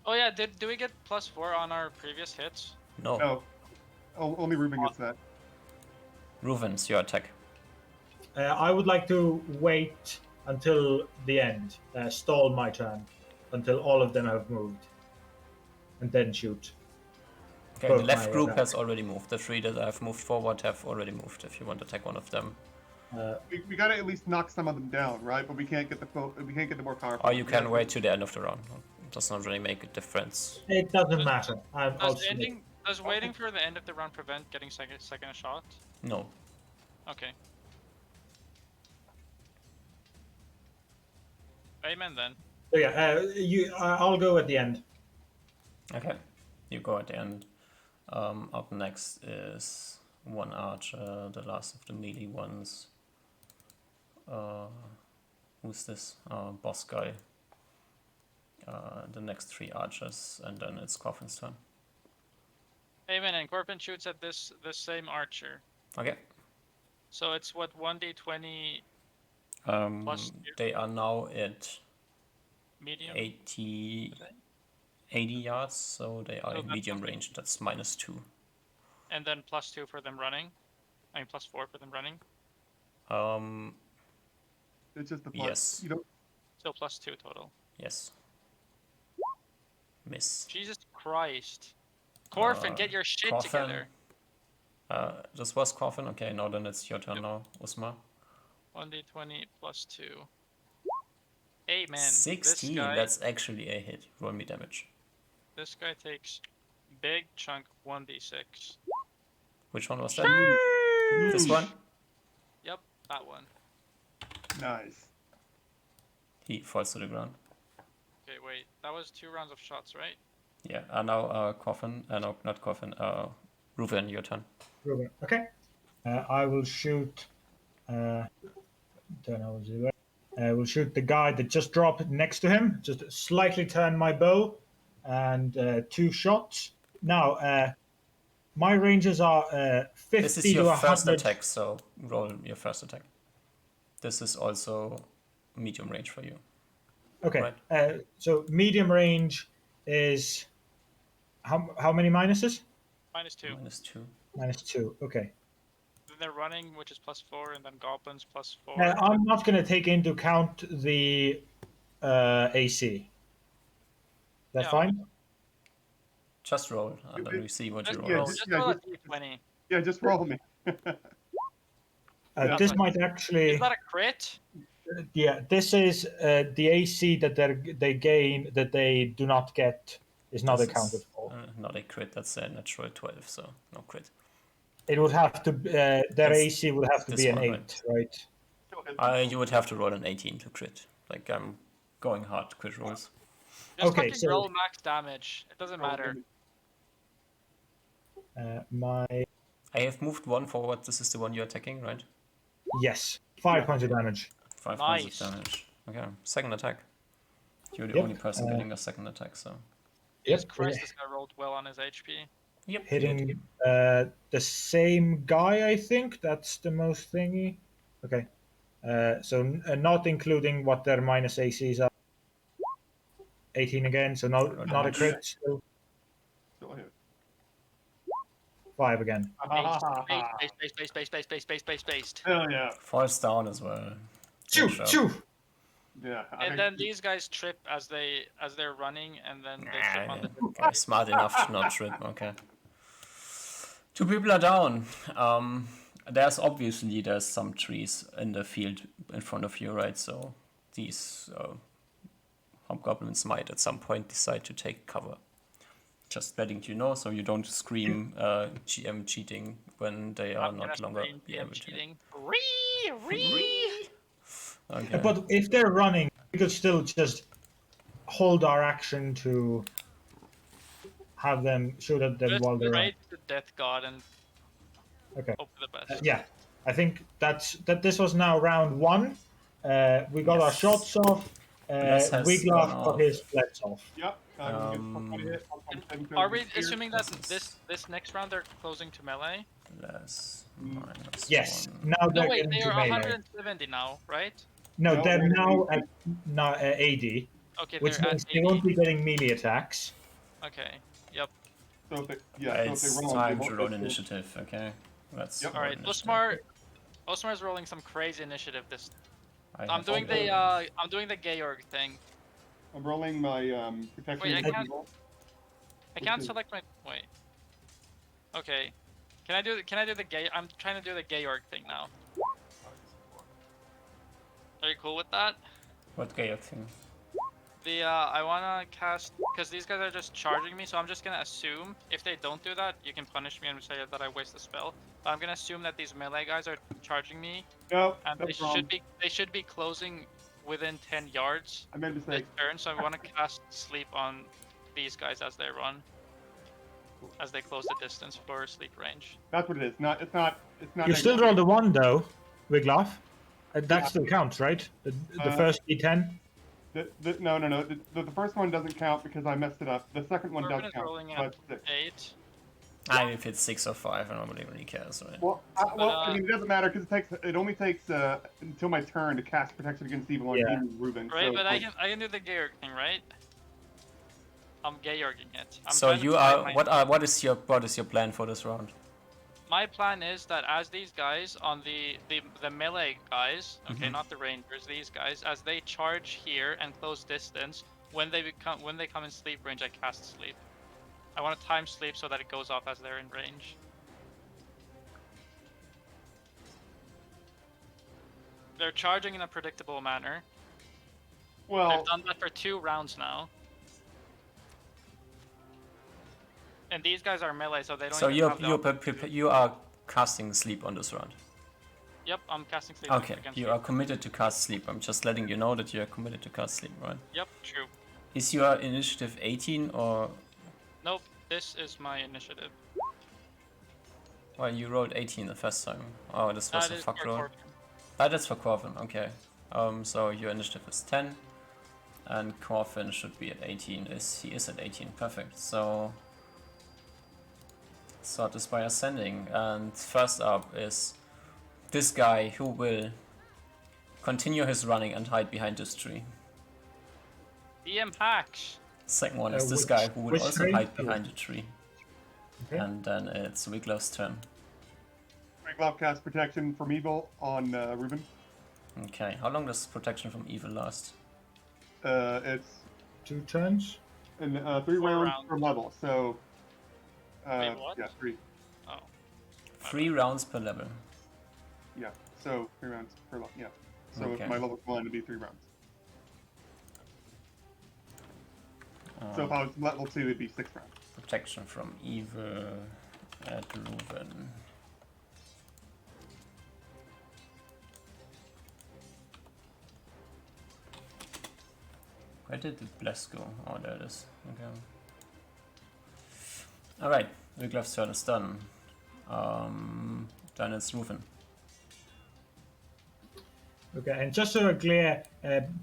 Oh yeah, did we get +4 on our previous hits? No. No, only Ruben gets that. Reuven, it's your attack. I would like to wait until the end, stall my turn until all of them have moved, and then shoot. Okay, Both the left my group attack. has already moved. The 3 that have moved forward have already moved. If you want to attack one of them, We gotta at least knock some of them down, right? But we can't get the more powerful. or you ones. can Yeah. wait to the end of the round. It does not really make a difference. It doesn't matter. Does waiting for the end of the round prevent getting second shot? No. Okay. Amen then. So yeah, I'll go at the end. Okay, you go at the end. Up next is one archer, the last of the melee ones. Who's this? Boss guy. The next 3 archers, and then it's Coffin's turn. Amen, and Corpin shoots at this same archer. Okay. So it's what 1d20 plus They are now at medium. 80 yards, so they are So in that's medium something. range. That's -2. And then +2 for them running. I mean +4 for them running. It's just the plus. Yes. You don't. So +2 total. Yes. Miss. Jesus Christ. Corfin, get your shit Coffin. together. This was Coffin. Okay, now then it's your turn now, Usma. 1d20 +2. Hey man, 16. this guy, That's actually a hit. Roll me damage. this guy takes big chunk 1d6. Which one was that? This Yeesh. one? Yep, that one. Nice. He falls to the ground. Okay, wait, that was 2 rounds of shots, right? Yeah, now Coffin. No, not Coffin. Reuven, your turn. Ruben. Okay. I will shoot. Don't know. I will shoot the guy that just dropped next to him. Just slightly turn my bow, and 2 shots. Now, my ranges are 50 This is to your first 100. attack, so roll your first attack. This is also medium range for you. Okay. Right. So medium range is how many minuses? -2. -2. -2. Okay. Then they're running, which is +4, and then goblins +4. I'm not going to take into account the AC. That's Yeah, fine. Just roll, and then we see what you Just roll. Yeah, roll, just- just yeah, roll a just- d20. Yeah, just roll me. This might actually. Is that a crit? Yeah, this is the AC that they gain that they do not get is not This accounted is, for. not a crit, that's a natural 12, so no crit. It would have to their That's AC would have to this be an one, 8, right? You would have to roll an 18 to crit. Like, I'm going hard crit rolls. Just Okay, fucking so- roll max damage. It doesn't matter. My I have moved 1 forward, this is the one you're attacking, right? yes, 5 points of damage. 5 Nice. points of damage. Okay, second attack. You're the Yep, only person getting a second attack, so... Jesus Yep, Christ, this guy rolled well on his HP. Yep, you hit. hitting the same guy. I think that's the most thingy. Okay, so not including what their minus ACs are. 18 again, so not a damage. crit. Still Still hit. 5 again. Based. Hell yeah. Falls down as well. Choo, Good job. choo. Yeah. And then these guys trip as they're running, and then they trip on the. Okay, smart enough to not trip, okay. 2 people are down. There's some trees in the field in front of you, right? So these hobgoblins might at some point decide to take cover. Just letting you know, so you don't scream GM cheating when they are not longer be able to. cheating. Okay. But if they're running, we could still just hold our action to have them shoot at them Just while they're running. raid the death god and Okay. hope for the best. Yeah, I think that this was now round 1. We got our Yes. shots off. Bless has Wiglaf gone got off. his blitz off. Yep. Are we assuming that this next round they're closing to melee? Plus minus Yes. 1. Now No, they're wait, getting they to are melee. 170 now, right? No, No, they're they're now at AD. Okay, which they're at means they 80. won't be getting melee attacks. Okay. Yep. So if they It's roll, time to roll initiative, okay? Let's Yep. roll All right. initiative. Osmar's rolling some crazy initiative. I I'm have doing to- the Georg thing. I'm rolling my protection. Wait, I against can't- evil. I can't Which is- select my wait. Okay. Can I do the gay? I'm trying to do the Georg thing now. Are you cool with that? What Gaia thing? I wanna cast because these guys are just charging me, so I'm just gonna assume if they don't do that, you can punish me and say that I waste a spell. But I'm gonna assume that these melee guys are charging me, No, and that's wrong. they should be closing within 10 yards I made a this mistake. turn. So I want to cast sleep on these guys as they run, as they close the distance for sleep range. That's what it is. It's not. You still rolled a 1 though, Wiglaf. That Yeah. still counts, right? The Uh, first D10. No. The first one doesn't count because I messed it up. The second one Corbin does is count. rolling So at it's 6. 8. I mean, if it's 6 or 5, nobody really cares, right? Well, I mean, it doesn't matter because it only takes until my turn to cast protection against evil on Yeah. Demon Reuben. Right, so, but I can do the Georg thing, right? I'm Georging it. I'm So trying to you find are my- what is your plan for this round? My plan is that as these guys on the melee guys, okay, not the rangers, these guys, as they charge here and close distance, when they come in sleep range, I cast sleep. I want to time sleep so that it goes off as they're in range. They're charging in a predictable manner. well, They've done that for 2 rounds now. And these guys are melee, so they don't So even have the you are casting sleep on this round. Yep, I'm casting sleep Okay, against you are committed to cast sleep. I'm just letting you know that you are committed to cast sleep, right? Yep, true. Is your initiative 18 or Nope, this is my initiative. well you rolled 18 the first time? Oh, this was That a is fuck for roll. Corbin. Ah, that's for Corvin, okay. So your initiative is 10 and Corvin should be at 18. He is at 18, perfect. So start this by ascending, and first up is this guy who will continue his running and hide behind this tree. DM hacks. Second one is this Which- guy who will which also tree? hide behind the tree. Okay. And then it's Wiglaf's turn. Wiglaf cast protection from evil on Reuben. Okay, how long does protection from evil last? It's 2 turns. in 3 4 rounds rounds. per level. So, Wait, what? yeah, 3. Oh. 3 rounds per level. Yeah, so 3 rounds per level. Yeah. So Okay. if my level 1 would be 3 rounds. So if I was level 2, it'd be 6 rounds. Protection from evil at Reuben. Where did the bless go? Oh, there it is. Okay. Alright, Wiglaf's turn is done. Then it's Reuben. Okay, and just so we're clear,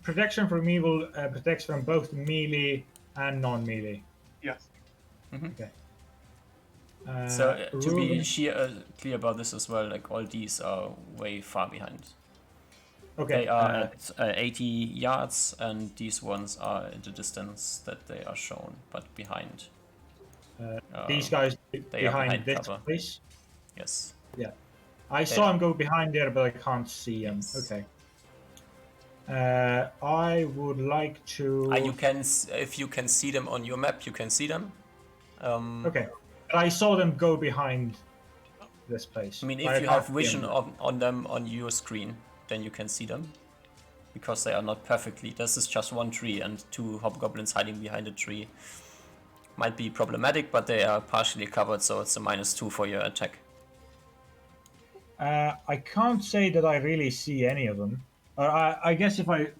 protection from evil protects from both melee and non-melee. Yes. Okay. So to be Reuben- clear about this as well, like all these are way far behind. okay, They are at 80 yards, and these ones are at the distance that they are shown, but behind. these guys are behind behind this cover. place. Yes. Yeah, I saw him go behind there, but I can't see him. Yes. Okay. I would like to. You can, if you can see them on your map, you can see them. Okay, but I saw them go behind this place. I mean, But if you can't have see vision them. on them on your screen, then you can see them. Because they are not perfectly. This is just one tree, and 2 hobgoblins hiding behind a tree might be problematic, but they are partially covered, so it's a -2 for your attack. I can't say that I really see any of them. I guess if I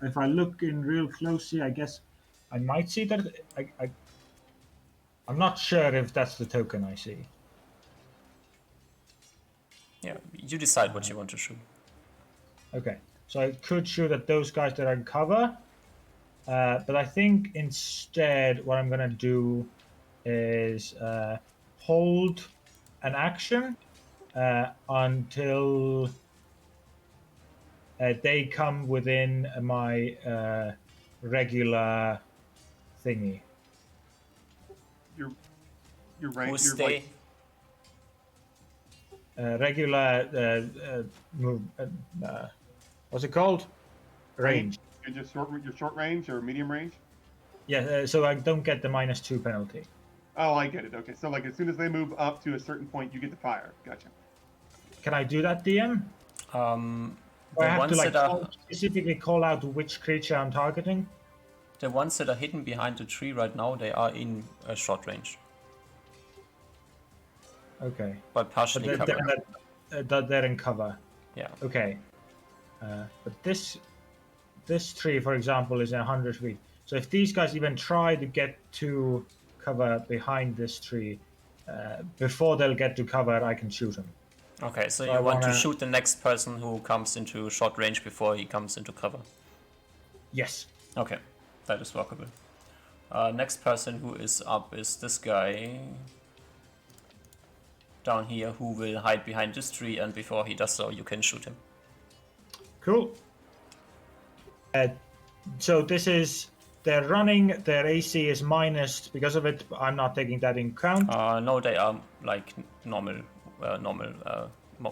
if I look in real closely, I guess I might see that. I'm not sure if that's the token I see. Yeah, you decide what you want to shoot. Okay, so I could shoot at those guys that are in cover, but I think instead what I'm gonna do is hold an action until they come within my regular thingy. Your range. Who's Your they? Regular move. What's it called? Range. And just your short range or medium range. Yeah. So I don't get the -2 penalty. Oh, I get it. Okay, so like as soon as they move up to a certain point, you get to fire. Gotcha. Can I do that, DM? Or I The have to ones like that are specifically call out which creature I'm targeting. the ones that are hidden behind the tree right now, they are in a short range, Okay. but partially But covered. they're in cover. Yeah. Okay. But this tree, for example, is 100 feet. So if these guys even try to get to cover behind this tree, before they'll get to cover, I can shoot them. Okay, so So you I want to wanna- shoot the next person who comes into short range before he comes into cover. Yes. Okay, that is workable. Next person who is up is this guy down here who will hide behind this tree, and before he does so, you can shoot him. Cool. So this is they're running. Their AC is minus because of it. I'm not taking that in count. No, they are like normal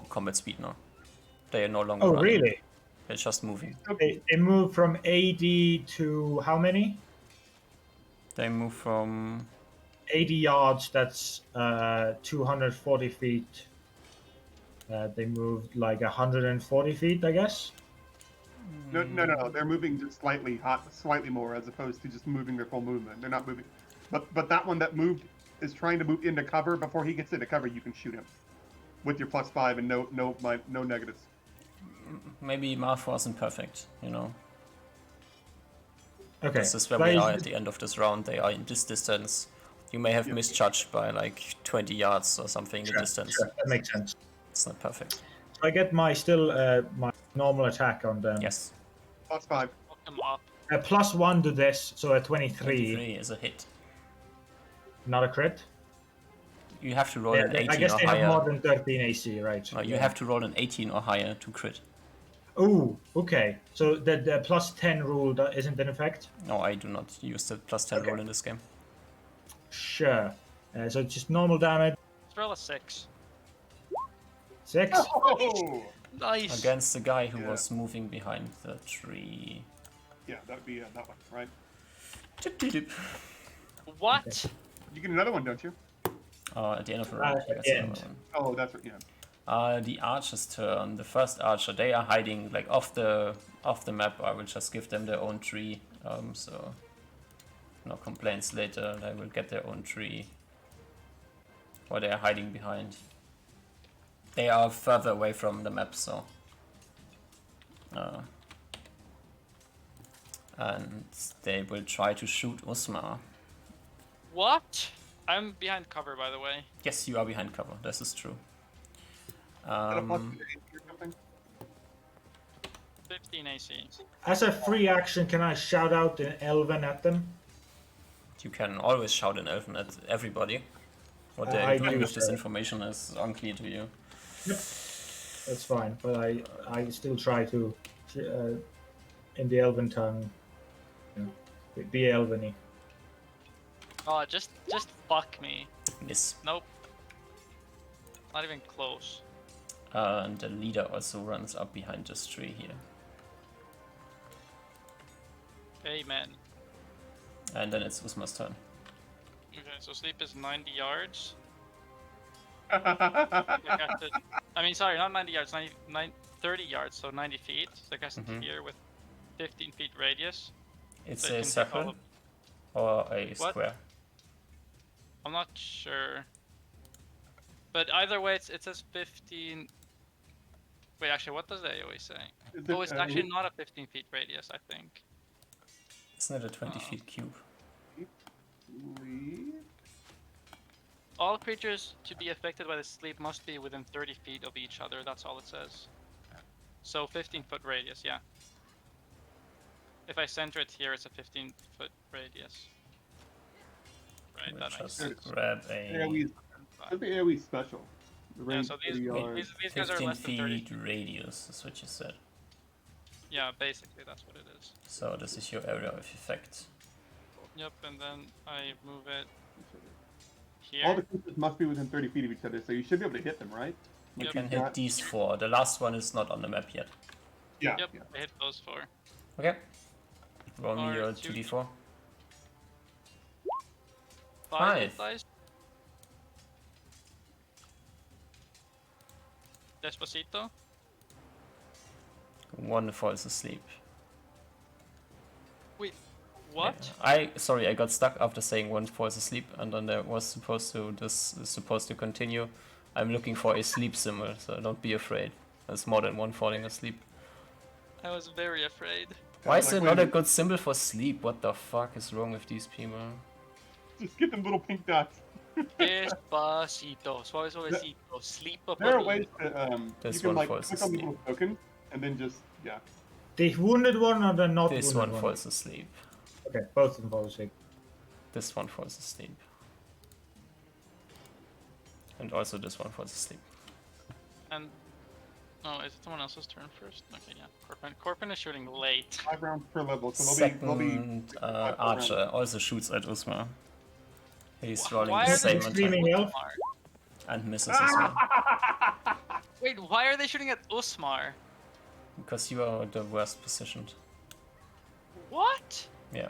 combat speed now. They are no longer Oh, running. really? They're just moving. They move from 80 to how many? They move from 80 yards. That's 240 feet. They moved like 140 feet, I guess. No. They're moving just slightly more, as opposed to just moving their full movement. They're not moving. But that one that moved is trying to move into cover. Before he gets into cover, you can shoot him with your +5 and no negatives. maybe math wasn't perfect, you know. Okay. This is where we are at the end of this round. They are in this distance. You may have misjudged by like 20 yards or something the distance. Sure, that makes sense. It's not perfect. So I get my my normal attack on them. Yes. +5. Fuck them up. +1 to this, so a 23. 23 is a hit. Not a crit. You have to roll an 18 I guess or they have higher. more than 13 AC, right? No, you have to roll an 18 or higher to crit. Oh, okay. So the +10 rule isn't in effect? No, I do not use the +10 roll in this game. Sure. So it's just normal damage. Let's roll a 6. 6. Oh! Nice. Against the guy who Yeah. was moving behind the tree. Yeah, that'd be that one, right? What? You get another one, don't you? At the end of the round, he at gets the another end. one. Oh, that's right. Yeah. The archer's turn. The first archer, they are hiding like off the map. I will just give them their own tree. So no complaints later. They will get their own tree. Or they are hiding behind. They are further away from the map, so. And they will try to shoot Usma. What? I'm behind cover, by the way. Yes, you are behind cover. This is true. Is that a +8 or something? 15 AC. As a free action, can I shout out in Elven at them? You can always shout in Elven at everybody. What I they're doing do, with this sir. information is unclear to you. That's fine, but I still try to, in the Elven tongue, you know, be Elven-y. Oh, just fuck me. Yes. Nope. Not even close. And the leader also runs up behind this tree here. Amen. And then it's Usma's turn. Okay, so sleep is 90 yards. Like I said- I mean, sorry, not 90 yards, 30 yards, so 90 feet. So I guess it's here with 15 feet radius. It's So it a can take all circle of- or a What? square. I'm not sure. But either way, it says 15. Wait, actually, what does they always say? Is Oh, it, it's actually not a 15 feet radius, I think. Isn't it a 20 feet cube? All creatures to be affected by the sleep must be within 30 feet of each other. That's all it says. So 15-foot radius, yeah. If I center it here, it's a 15-foot radius. Right, that makes Just sense. grab a AoE, it'd be AoE special. The Yeah, range so 30 yards. these guys are 15 less than 30 feet radius, is what you said. Yeah, basically that's what it is. So this is your area of effect. Yep, and then I move it All here. the creatures must be within 30 feet of each other, so you should be able to hit them, right? You Yep. can you've hit got- these 4. The last one is not on the map yet. Yeah. Yep, Yeah. I hit those 4. Okay. Roll me Or your 2d4. 2d4. 5 dice. Despacito. 1 falls asleep. Wait, what? Sorry, I got stuck after saying 1 falls asleep, and then there was supposed to continue. I'm looking for a sleep symbol, so don't be afraid. There's more than 1 falling asleep. I was very afraid. Why is like, it wait not a minute. good symbol for sleep? What the fuck is wrong with these people? Just get them little pink dots. Despacito, suave suavecito, sleep up. There are ways to This you can one like falls click on the asleep. little token and then just The wounded one or the not This wounded one one? falls asleep. Okay, both of them fall asleep. This one falls asleep. And also this one falls asleep. And no, is it someone else's turn first? Okay, yeah. Corpin is shooting late. 5 rounds per level, so they'll Second be 5 per archer also shoots at Usma. He's rolling Why the are same they attack screaming elf? Usmar? and misses as well. Wait, why are they shooting at Usmar? Because you are the worst positioned. What? Yeah.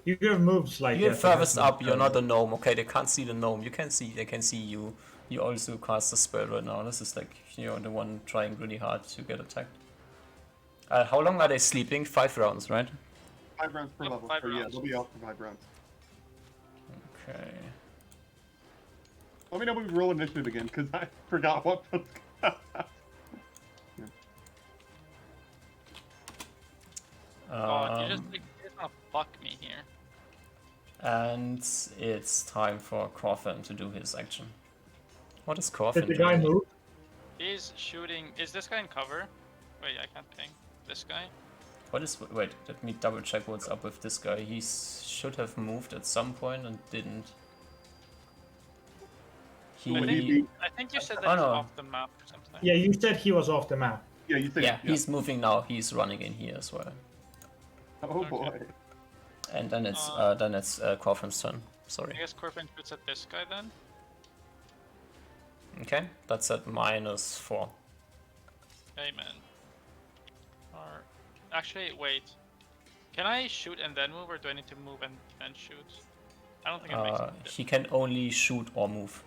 You have moved slightly. You're I think furthest that's up, you're not a gnome. Okay, they can't see the gnome. They can see you. You also cast a spell right now. This is like, you're the one trying really hard to get attacked. How long are they sleeping? 5 rounds, right? 5 rounds per Yep, level. 5 So yeah, rounds. they'll be off for 5 rounds. Okay. Let me know when we roll initiative again, because I forgot what was God, you just wanna fuck me here. And it's time for Coffin to do his action. What is Coffin Did the guy doing? move? He's shooting. Is this guy in cover? Wait, I can't ping. This guy? Wait, let me double check what's up with this guy. He should have moved at some point and didn't. I think you said that Oh, he's no. off the map or something. Yeah, you said he was off the map. Yeah, you said Yeah, he's moving now. He's running in here as well. Oh boy. Okay. And then it's Coffin's turn. Sorry. I guess Corpin shoots at this guy then. Okay, that's at -4. Amen. Or actually, wait. Can I shoot and then move, or do I need to move and then shoot? I don't think it makes sense. He can only shoot or move.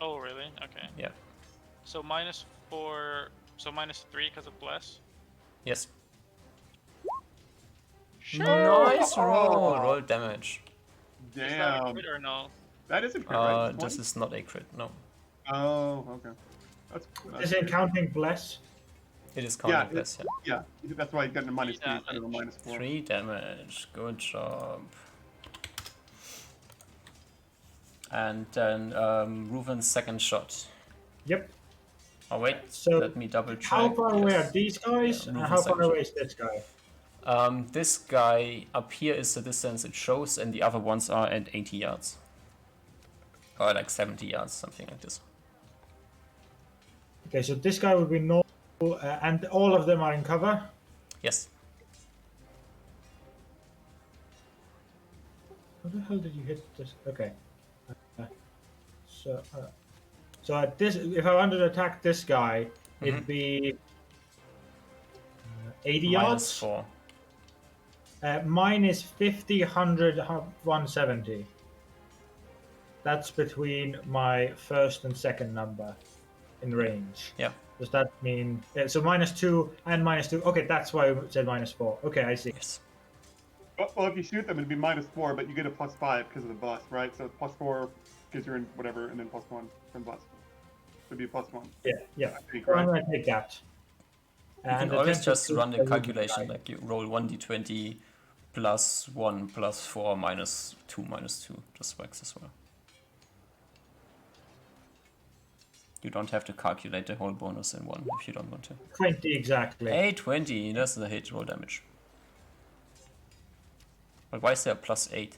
Oh, really? Okay. Yeah. So -4. So -3 because of bless. Yes. Sure. Nice roll. Roll damage. Is that a Damn. crit or no? That is a crit, right? This is not a crit. No, Oh, okay. Is it counting bless? it is counting Yeah, bless. Yeah. Yeah, that's why you got a -3 Yeah, instead of a -4. 3 damage. Good job. And then Reuven's second shot. Yep. Oh wait, So, let me double check. How far away Yes. are these guys, Yeah, and move how a far section. away is this guy? This guy up here is the distance it shows, and the other ones are at 80 yards. Or like 70 yards, something like this. Okay, so this guy would be normal, and all of them are in cover. Yes. How the hell did you hit this? Okay. So at this, if I wanted to attack this guy, it'd be 80 yards. -4. Mine is 50, 100, 170. That's between my first and second number in range. Yeah. Does that mean so -2 and -2? Okay, that's why I said -4. Okay, I see. Yes. Well, if you shoot them, it'd be -4, but you get a +5 because of the bus, right? So +4 because you're in whatever, and then +1 from bus. It'd be a +1. Yeah. I think, So I'm right? gonna take that. You can And always attempt just to run the shoot calculation, guy. like you roll 1d20 +1 +4 -2 -2. Just works as well. You don't have to calculate the whole bonus in one if you don't want to. 20 exactly. 820, that's the hit roll damage. But why is there a +8?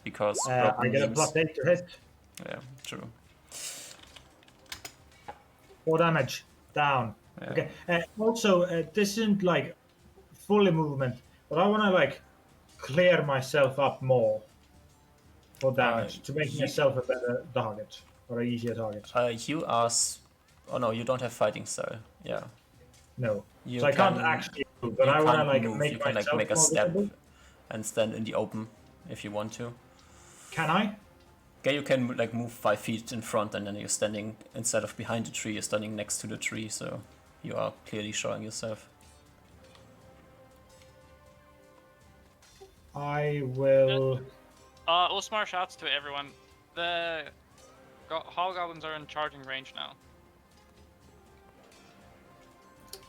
Because I broken get a beams- +8 to hit. Yeah, true. 4 damage. Down. Yeah. Okay. Also, this isn't like fully movement, but I want to like clear myself up more for damage to make myself a better target or an easier target. You are. Oh no, you don't have fighting style. Yeah. No, You so I can't can. actually move, but You I want to can't like move. make You can like myself make a more step visible. and stand in the open if you want to. Can I? Okay, you can like move 5 feet in front, and then you're standing instead of behind the tree. You're standing next to the tree, so you are clearly showing yourself. I will. Usmar shouts to everyone. The hobgoblins are in charging range now.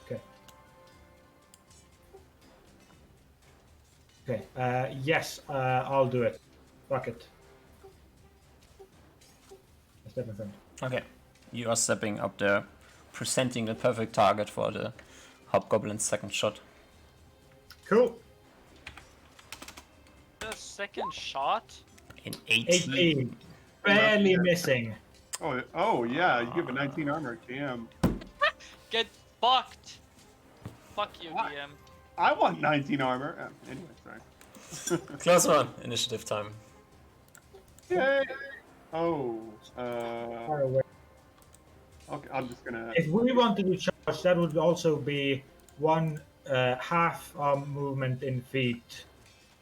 Okay. Okay. Yes, I'll do it. Fuck it. Step in front. Okay, you are stepping up there, presenting the perfect target for the hobgoblin's second shot. Cool. The second shot? In 18. 18. Barely missing. Oh yeah, you give a 19 armor. Damn. Get fucked! Fuck you, What? DM. I want 19 armor. Anyway, sorry. Close one. Initiative time. Yay! Oh. Far away. Okay, I'm just gonna. If we wanted to charge, that would also be one half movement in feet,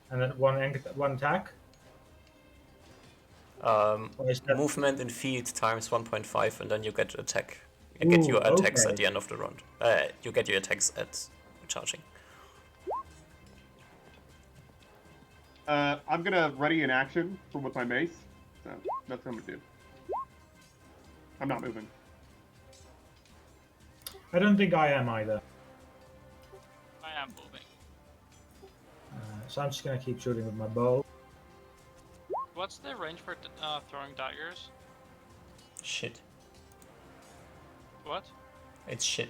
and then one attack. Or is that... Movement in feet times 1.5, and then you get attack. You get your attacks at the end of the round. You get your attacks at charging. I'm gonna ready an action with my mace. So that's what I'm gonna do. I'm not moving. I don't think I am either. I am moving. So I'm just gonna keep shooting with my bow. What's the range for throwing daggers? Shit. What? It's shit.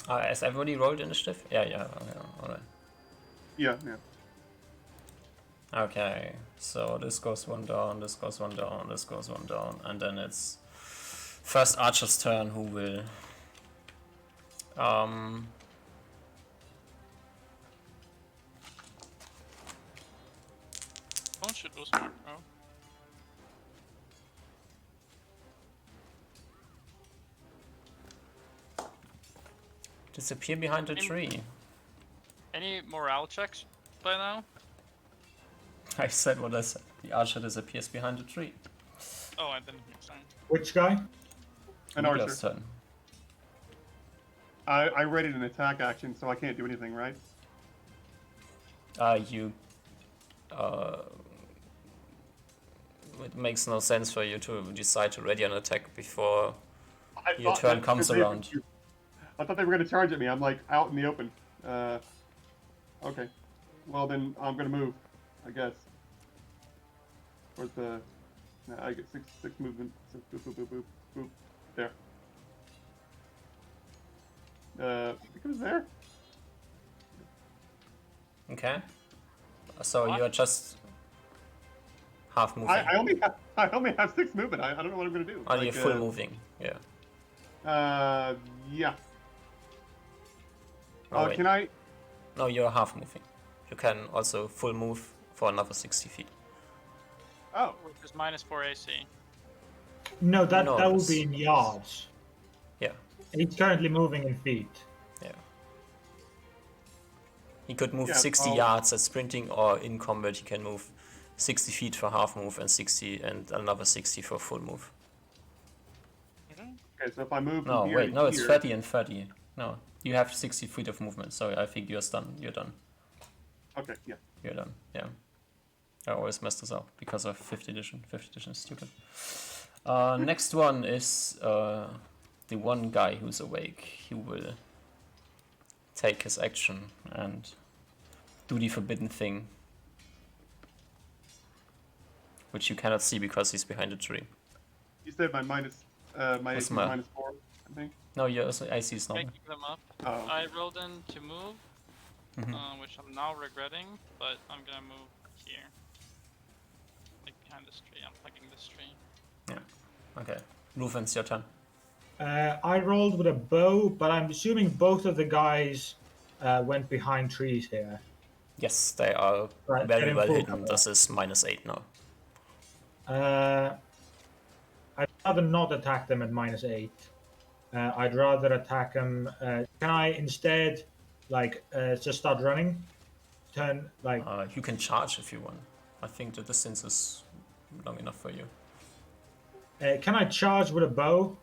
Has everybody rolled initiative? Yeah, alright. Yeah. Okay, so this goes one down, this goes one down, this goes one down, and then it's first Archer's turn, who will Don't shoot Usmar, bro. disappear behind the tree. Any morale checks by now? I said what I said. The archer disappears behind the tree. Oh, I didn't hear something. Which guy? An Nicholas' archer. turn. I readied an attack action, so I can't do anything, right? It makes no sense for you to decide to ready an attack before I your thought turn that- comes around. I thought they were gonna charge at me. I'm like out in the open. Okay. Well then I'm gonna move, I guess. Where's the? No, I get six movement. So boop boop boop boop boop. There. I think it was there. Okay. So What? you are just half moving. I only have 6 movement. I don't know what I'm gonna do. Oh, you're full moving. Yeah. Yeah. Oh, wait. Can I? No, you're half moving. You can also full move for another 60 feet. Oh, Which is -4 AC. No, that No, would this- be in yards. Yeah. He's currently moving in feet. Yeah. He could move Yeah, 60 I'll- yards at sprinting, or in combat he can move 60 feet for half move and 60 and another 60 for full move. okay. So if I move. No, from here wait, to no, it's here, 30 and 30. No, you have 60 feet of movement. Sorry, I think you're done. You're done. Okay. Yeah. You're done. Yeah. I always mess this up because of 5th edition. 5th edition is stupid. Next one is the one guy who's awake. He will take his action and do the forbidden thing, which you cannot see because he's behind a tree. You said my AC is my- -4, I think. No, your AC is not. Picking them up. Oh. I rolled in to move, Mhm. which I'm now regretting, but I'm gonna move here. Like behind this tree. I'm plugging this tree. Yeah. Okay. Rufin, it's your turn. I rolled with a bow, but I'm assuming both of the guys went behind trees here. Yes, they are Right, very getting well full hidden. cover. This is -8 now. I'd rather not attack them at -8. I'd rather attack them. Can I instead, just start running? Turn You can charge if you want. I think the distance is long enough for you. Can I charge with a bow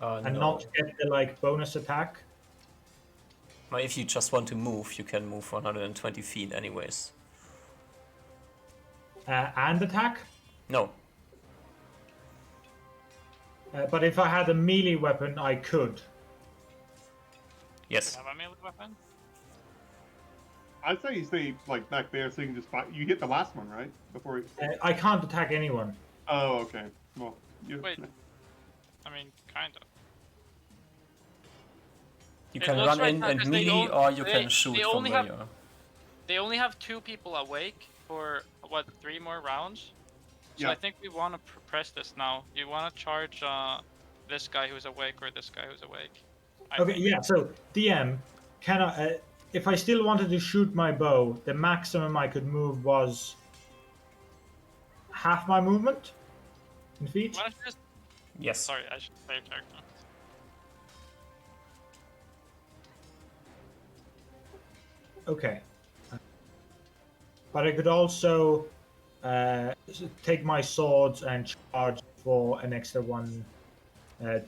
and No. not get the bonus attack? Well, if you just want to move, you can move 120 feet anyways. And attack? No. But if I had a melee weapon, I could. Yes. Have a melee weapon? I'd say you stay like back there so you can just fight. You hit the last one, right? Before you... I can't attack anyone. Oh, okay. Well, Wait. I mean, kind of. You It can looks run right in now, and 'cause they melee, don't- or you they- can shoot they from only where have- you are. They only have 2 people awake for, what, 3 more rounds? So Yeah. I think we want to press this now. You want to charge this guy who's awake or this guy who's awake. I Okay, think. yeah. So DM, can I? If I still wanted to shoot my bow, the maximum I could move was half my movement in feet. Why don't you just... Yes. Sorry, I should say character. Okay. But I could also take my swords and charge for an extra 1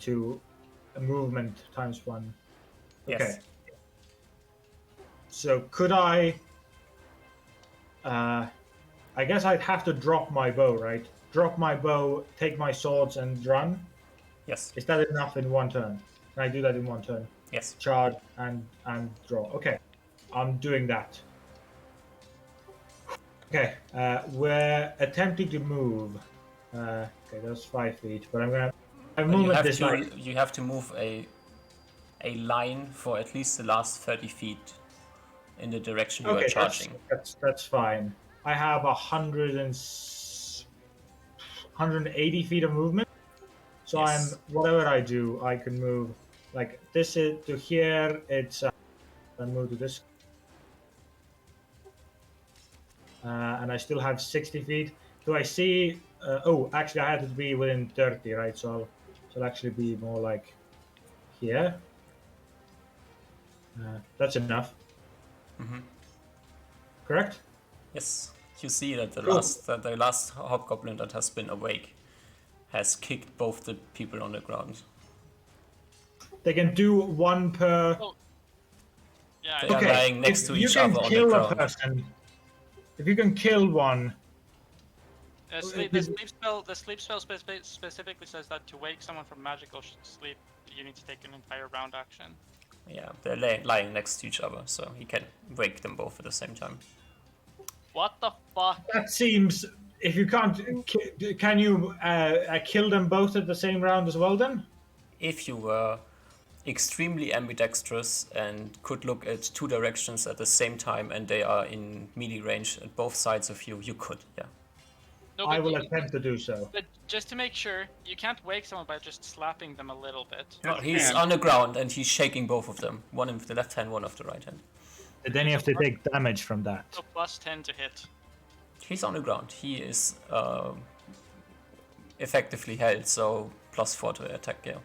to movement times 1. Yes. Okay. So could I? I guess I'd have to drop my bow, right? Drop my bow, take my swords, and run. Yes. Is that enough in 1 turn? Can I do that in 1 turn? Yes. Charge and draw. Okay, I'm doing that. Okay, we're attempting to move. Okay, that's 5 feet, but I'm gonna. I But move at this line. you have to move a line for at least the last 30 feet in the direction you are charging. That's fine. I have 180 feet of movement. So Yes. whatever I do, I can move like this is to here. It's I move to this, and I still have 60 feet. Do I see? Oh, actually, I had to be within 30, right? So I'll actually be more like here. That's enough. Correct? Yes. You see that the Cool. last hobgoblin that has been awake has kicked both the people on the ground. They can do 1 per. Yeah, They are lying next if to you each can other on the kill a ground. person, if you can kill one, the sleep spell specifically says that to wake someone from magical sleep, you need to take an entire round action. Yeah, they're lying next to each other, so he can wake them both at the same time. What the fuck? that seems. If you can't, can you kill them both at the same round as well? Then If you were extremely ambidextrous and could look at 2 directions at the same time and they are in melee range at both sides of you, you could, yeah. No, I but will you- attempt to do so. But just to make sure, you can't wake someone by just slapping them a little bit. No, he's can. on the ground and he's shaking both of them. One of the left hand, one of the right hand. Then you have to take damage from that. So plus 10 to hit. He's on the ground. He is effectively held, so +4 to attack, yeah.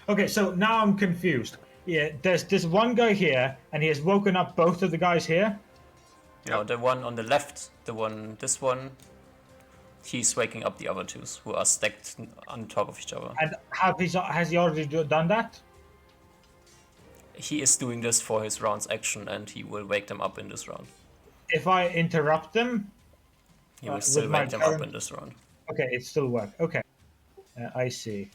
Okay, so now I'm confused. Yeah, there's this one guy here, and he has woken up both of the guys here. No, the one on the left, this one, he's waking up the other 2 who are stacked on top of each other. And has he already done that? He is doing this for his round's action and he will wake them up in this round. If I interrupt them, He will with still my wake them up current- in this round. okay, it still works. Okay, I see.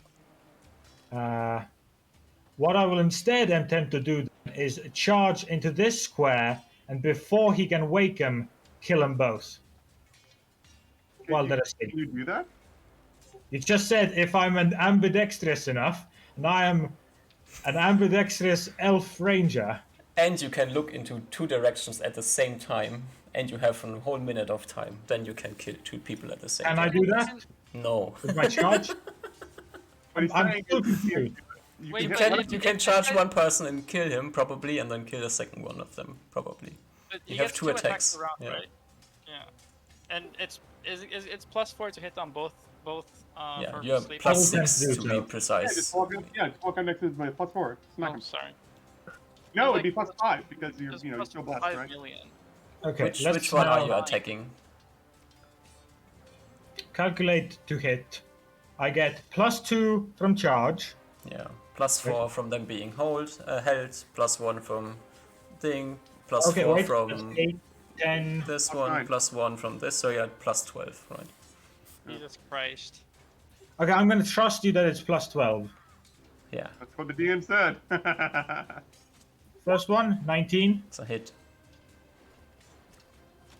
What I will instead attempt to do is charge into this square, and before he can wake them, kill them both. While they're asleep. Can you do that? You just said if I'm an ambidextrous enough, and I am an ambidextrous elf ranger. And you can look into 2 directions at the same time and you have a whole minute of time, then you can kill 2 people at the same Can time. I do that No. with my charge? What he's I'm saying still is you confused. you Wait, can but hit Can, if- you can if- charge if- one person and kill him, probably, and then kill the second one of them, probably. But You you have get 2 two attacks attacks. around, Yeah. right? Yeah. And it's +4 to hit on both Yeah, for you're sleep. plus I will attempt 6 to do to so. be yeah, precise. just walk on next to my +4. Smack Oh, him. sorry. No, like it'd be +5 because you're Just you're plus still blessed, 5 right? million. Okay, Which let's one are now you attacking? calculate to hit. I get +2 from charge. Yeah, +4 from them being held, +1 from thing, +4 Okay, wait. from That's 8, 10. this Plus one, 9. +1 from this, so yeah, +12, right? Jesus Christ. Okay, I'm gonna trust you that it's +12. Yeah, That's what the DM said. First one, 19. it's a hit.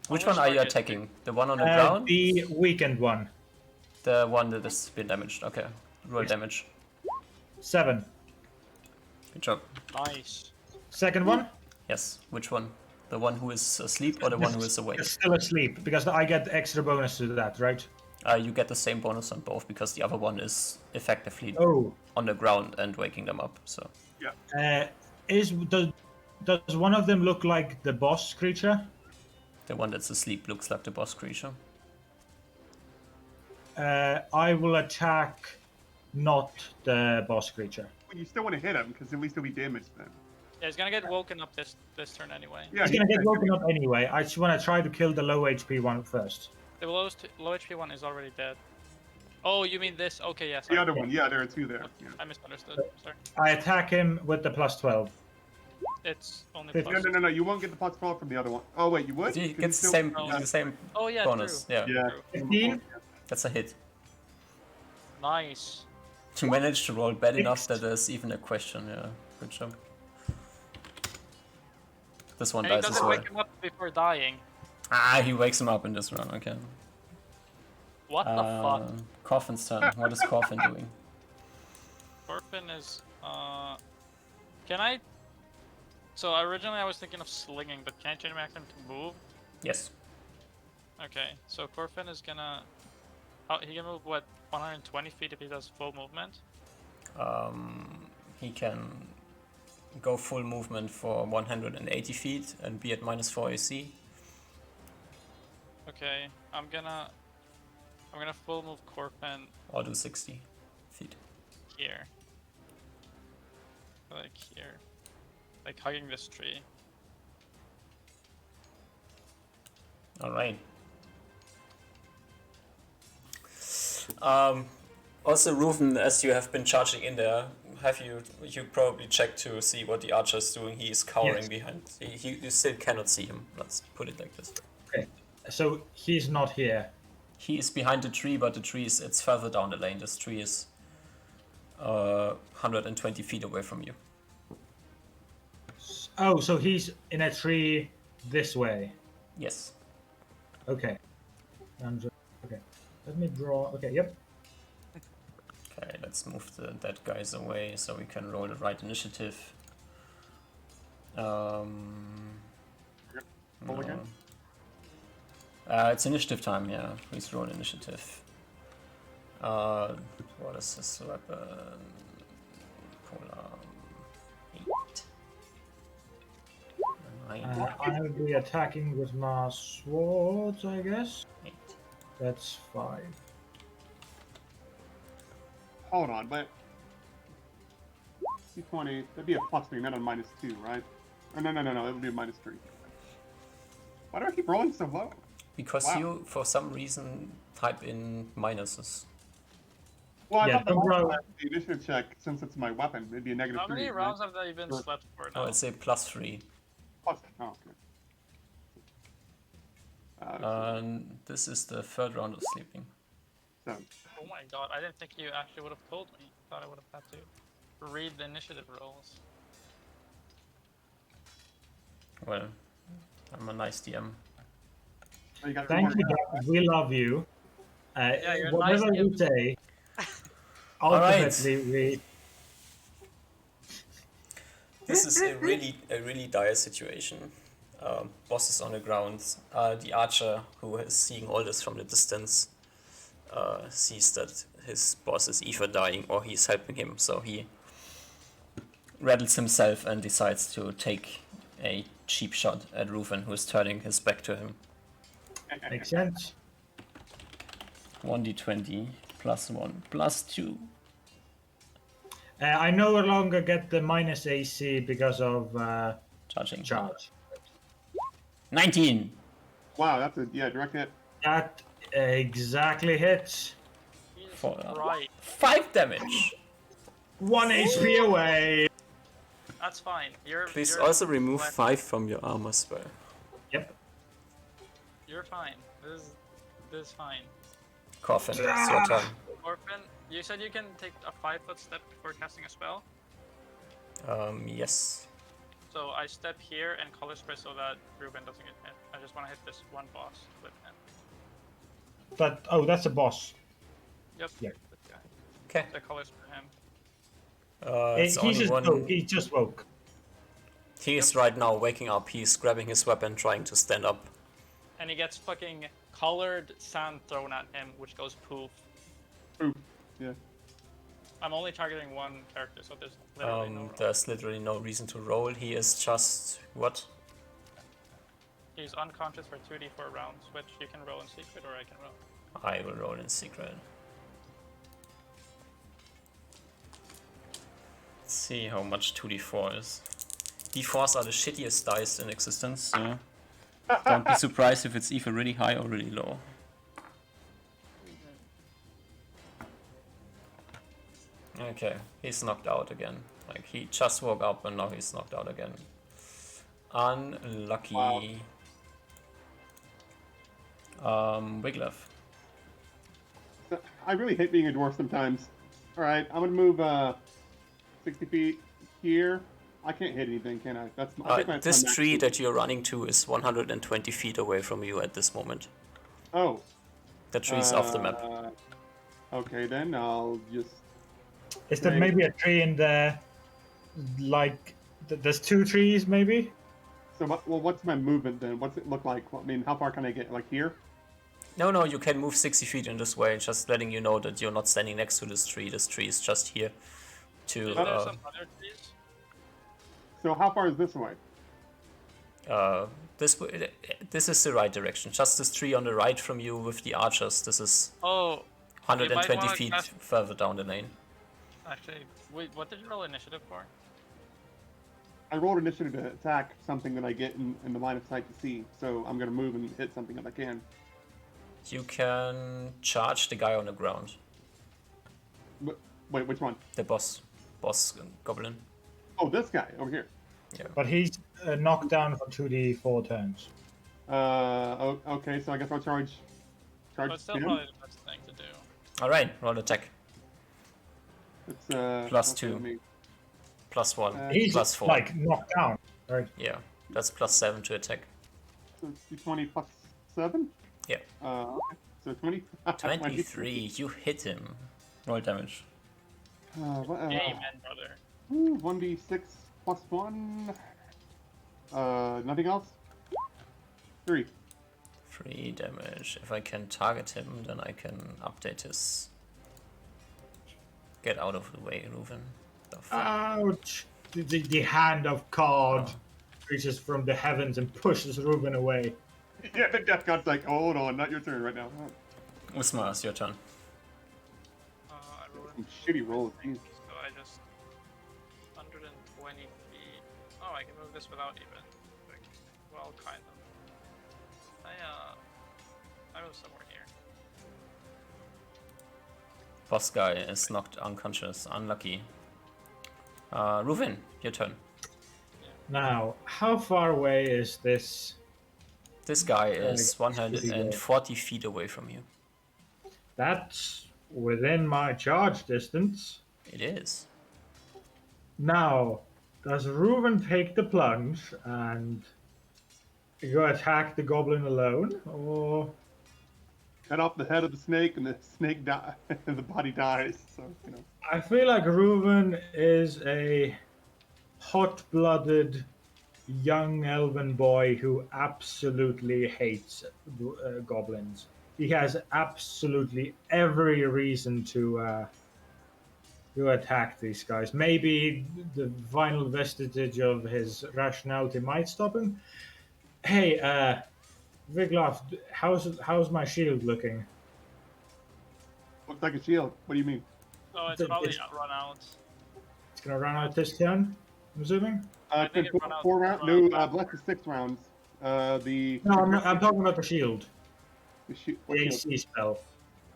How Which much one are you target? attacking? The one on the ground? The weakened one. The one that has been damaged. Okay, roll Yes. damage. 7. Good job. Nice. Second one, Yes, which one? The one who is asleep or the one who is awake? is still asleep because I get extra bonus to that, right? You get the same bonus on both because the other one is effectively Oh, on the ground and waking them up. So does one of them look like the boss creature? the one that's asleep looks like the boss creature. I will attack not the boss creature. You still want to hit him because at least he'll be damaged then. Yeah, he's gonna get woken up this turn anyway. Yeah, He's gonna get woken up anyway. I just want to try to kill the low HP one first. The low HP one is already dead. Oh, you mean this? Okay, yes. The other one, yeah, there are 2 there. Yeah. I misunderstood. Sorry. I attack him with the +12. It's only Fifteen. plus. No, you won't get the +12 from the other one. Oh wait, you would? You 'Cause get the still- same, Oh. the same Oh yeah, bonus. true. Yeah, Yeah. 15? that's a hit. Nice. You managed to roll bad enough Six. that there's even a question. Yeah, good job. This one And he dies as doesn't well. wake him up before dying. Ah, he wakes him up in this round. Okay. What the fuck? Coffin's turn. What is Coffin doing? Orphan is can I so originally I was thinking of slinging, but can I change my action to move? Yes. Okay, so Corfin is gonna he can move what 120 feet if he does full movement? He can go full movement for 180 feet and be at -4 AC. Okay, I'm gonna full move Corfin Or do 60 feet. here. Like here. Like hugging this tree. Alright. Also, Reuven, as you have been charging in there, have you probably checked to see what the archer's doing? He is cowering Yes. behind. You still cannot see him. Let's put it like this. Okay, so he's not here. He is behind the tree, but the tree is it's further down the lane. This tree is 120 feet away from you. Oh, so he's in a tree this way. Yes. Okay. Okay. Let me draw. Okay, yep. Okay, let's move the dead guys away so we can roll the right initiative. Roll again? It's initiative time, yeah. Please roll initiative. What is this weapon? Polar 8. 9. I'll be attacking with my swords, I guess. 8. That's 5. Hold on, but D20, that'd be a +3, not a -2, right? Oh, no, it would be a -3. Why do I keep rolling so low? Because Wow. you, for some reason, type in minuses. Well, I Yeah, thought the don't roll. the initiative check, since it's my weapon, it'd be a -3. How many right? rounds have they been Sure. slept for Oh, now? it's a +3. Oh, okay. This is the third round of sleeping. So, Oh my god, I didn't think you actually would have told me. I thought I would have had to read the initiative rolls. Well, I'm a nice DM. you got Thank you, Doc. We love you. you're Whatever nice, you say, right. ultimately, we. This is a really dire situation. boss is on the ground. The archer, who is seeing all this from the distance, sees that his boss is either dying or he's helping him, so he rattles himself and decides to take a cheap shot at Reuven, who is turning his back to him. Makes sense. 1d20 plus 1 plus 2. I no longer get the minus AC because of Charging. charge. 19! Wow, that's a direct hit. That exactly hits. Jesus For, Christ. 5 damage! 1 HP away. That's fine. Please you're also remove fine. 5 from your armor spell. Yep. You're fine. This is fine. Coffin, it's your turn. Orphan, you said you can take a 5-foot step before casting a spell. Yes. So I step here and color spray so that Reuben doesn't get hit. I just want to hit this one boss with him. But that's a boss. Yep. Yeah. This guy. Okay. The color spray him. It's He only just one. woke. He just woke. He is right now waking up. He's grabbing his weapon, trying to stand up. And he gets fucking colored sand thrown at him, which goes poof. Ooh, yeah. I'm only targeting one character, so there's literally no roll. There's literally no reason to roll. He is just what? He's unconscious for 2d4 rounds, which you can roll in secret or I can roll. I will roll in secret. Let's see how much 2d4 is. D4s are the shittiest dice in existence, so don't be surprised if it's either really high or really low. Okay, he's knocked out again. Like, he just woke up and now he's knocked out again. Unlucky. Wow. Wiglaf. I really hate being a dwarf sometimes. Alright, I'm gonna move 60 feet here. I can't hit anything, can I? I think This my tree that you're running to is 120 feet away from you at this moment. Oh. The tree's off the map. Okay, then I'll just... Is there Right. maybe a tree in there? Like, there's 2 trees, maybe? So, what's my movement then? What's it look like? I mean, how far can I get? Like here? No, you can move 60 feet in this way, just letting you know that you're not standing next to this tree. This tree is just here to... Is there some other trees? So how far is this away? This is the right direction. Just this tree on the right from you with the archers. This is Oh, 120 wanna feet cast- further down the lane. actually, wait, what did you roll initiative for? I rolled initiative to attack something that I get in the line of sight to see. So I'm gonna move and hit something if I can. You can charge the guy on the ground. Wait, which one? The boss goblin. Oh, this guy over here. But he's knocked down for 2d4 turns. Okay, so I guess I'll charge But it's still him. probably the best thing to do. All right, roll attack. It's Plus okay, 2. let me- Plus 1. He's Plus 4. like knocked down, right? Yeah, that's plus 7 to attack. So it's 20 plus 7? Yeah. Okay. So 20. 23. You hit him. Roll damage. Amen, brother. 1d6 plus 1. Nothing else? 3. 3 damage. If I can target him, then I can update his... Get out of the way, Reuven. The fuck? Ouch! The hand of God reaches from the heavens and pushes Reuben away. Yeah, the death god's like, oh, hold on, not your turn right now. Usma, it's your turn. I rolled Some shitty rolls. Jeez. So I just 120 feet. Oh, I can move this without even. Well, kind of. I move somewhere here. Boss guy is knocked unconscious. Unlucky. Reuven, your turn. Now, how far away is this? This guy is 140 feet away from you. That's within my charge distance. It is. Now, does Reuben take the plunge and go attack the goblin alone, or Cut off the head of the snake, and the snake die, and the body dies. So I feel like Reuben is a hot-blooded young elven boy who absolutely hates goblins. He has absolutely every reason to attack these guys. Maybe the final vestige of his rationality might stop him. Hey, Vigloff, how's my shield looking? Looks like a shield. What do you mean? Oh, it's Th- probably It's, run out. it's gonna run out this turn, I'm assuming. I It's think been it run out. four rounds. run No, out Bless is 6 rounds. The No, I'm talking about the shield, what the shield? AC spell.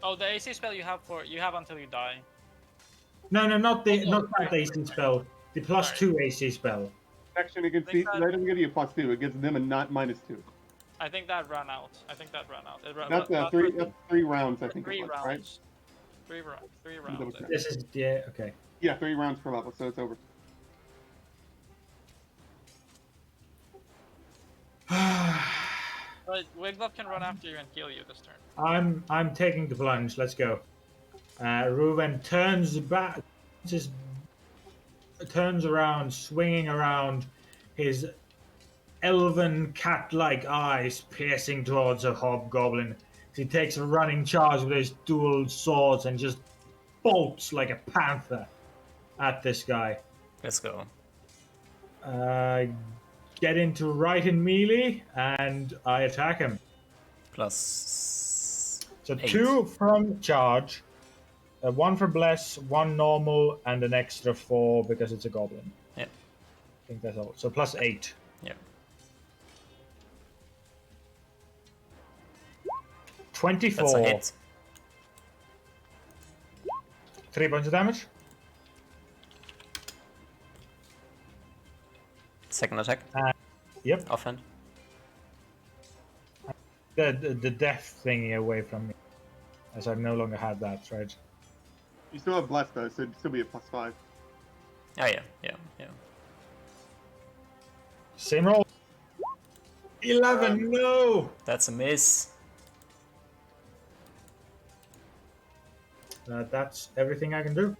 Oh, the AC spell you have until you die. No, not Oh, no, that sorry. AC spell. The plus Sorry. 2 AC spell. Protection against I think the. that- That doesn't give you a +2. It gives them a not -2. I think that ran out. That's not three. for That's 3 rounds. I think it three was, rounds. right? Three rounds. me double check. This is yeah, okay. Yeah, 3 rounds per level, so it's over. But Wiglove can run after you and heal you this turn. I'm taking the plunge. Let's go. Reuven turns back, just turns around, swinging around, his elven cat-like eyes piercing towards a hobgoblin. He takes a running charge with his dual swords and just bolts like a panther at this guy. Let's go. Get into right in melee, and I attack him. Plus So 8. 2 from charge, 1 for bless, 1 normal, and an extra 4 because it's a goblin. Yeah. I think that's all. So plus 8. Yeah. 24. That's a hit. 3 points of damage. Second attack. Yep. Offhand. The death thingy away from me, as I no longer had that, right? You still have blessed though, so it'd still be a +5. Oh yeah. Same roll. 11. No. That's a miss. That's everything I can do.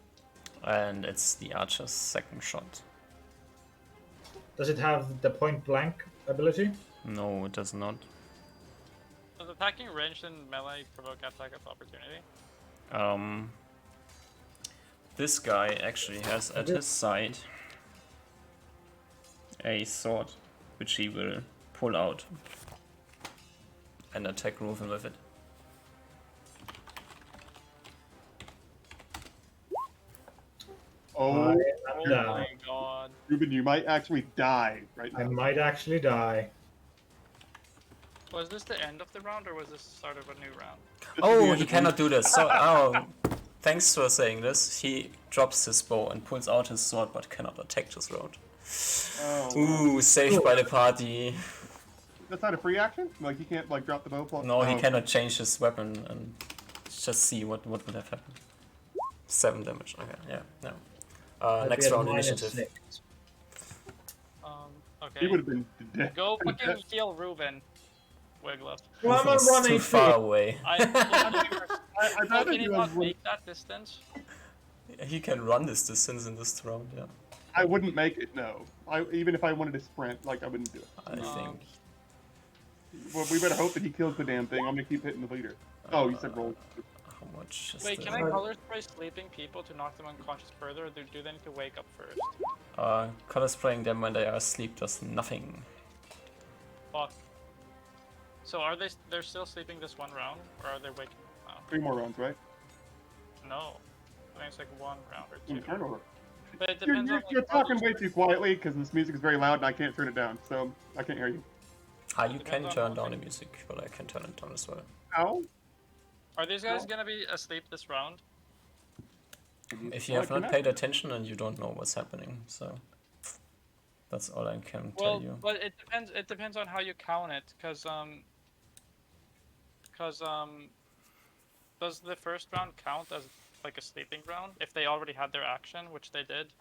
And it's the archer's second shot. Does it have the point blank ability? No, it does not. Does attacking ranged and melee provoke attack of opportunity? This guy actually has at his side a sword, which he will pull out and attack Reuven with it. Oh, Oh down. my god. Ruben, you might actually die right I now. might actually die. Was this the end of the round or was this the start of a new round? This is the Oh, end he of cannot do this. So, thanks for saying this. He drops his bow and pulls out his sword, but cannot attack this round. Oh, Ooh, saved by the party. that's not a free action. Like he can't like drop the bow. No, he Oh. cannot change his weapon and just see what would have happened. 7 damage. Okay, yeah, no. That'd Next be a round minus initiative. 6. Okay. He would have been dead. Go fucking heal Reuven, Wiglove. Well, I'm on Reuven's 1 too HP. far away. I Oh, thought can he you was. not make that distance? He can run this distance in this round, yeah. I wouldn't make it. No, even if I wanted to sprint, like I wouldn't do it. I think. Well, we better hope that he kills the damn thing. I'm gonna keep hitting the leader. Oh, you said roll. How much is Wait, the... can I color spray sleeping people to knock them unconscious further, or do they need to wake up first? Color spraying them when they are asleep does nothing. Fuck. So are they're still sleeping this one round, or are they waking up now? 3 more rounds, right? No. I think it's like 1 round or 2. Turnover. But it You're, depends you're, on you're like, talking way too quietly because this music is very loud and I can't turn it down, so I can't hear you. You Depends can on turn how down the big- music, but I can turn it down as well. Ow. Are these guys gonna be asleep this round? If you have not paid attention and you don't know what's happening, so... That's all I can tell Well, you. but it depends. It depends on how you count it, cause does the first round count as like a sleeping round if they already had their action, which they did?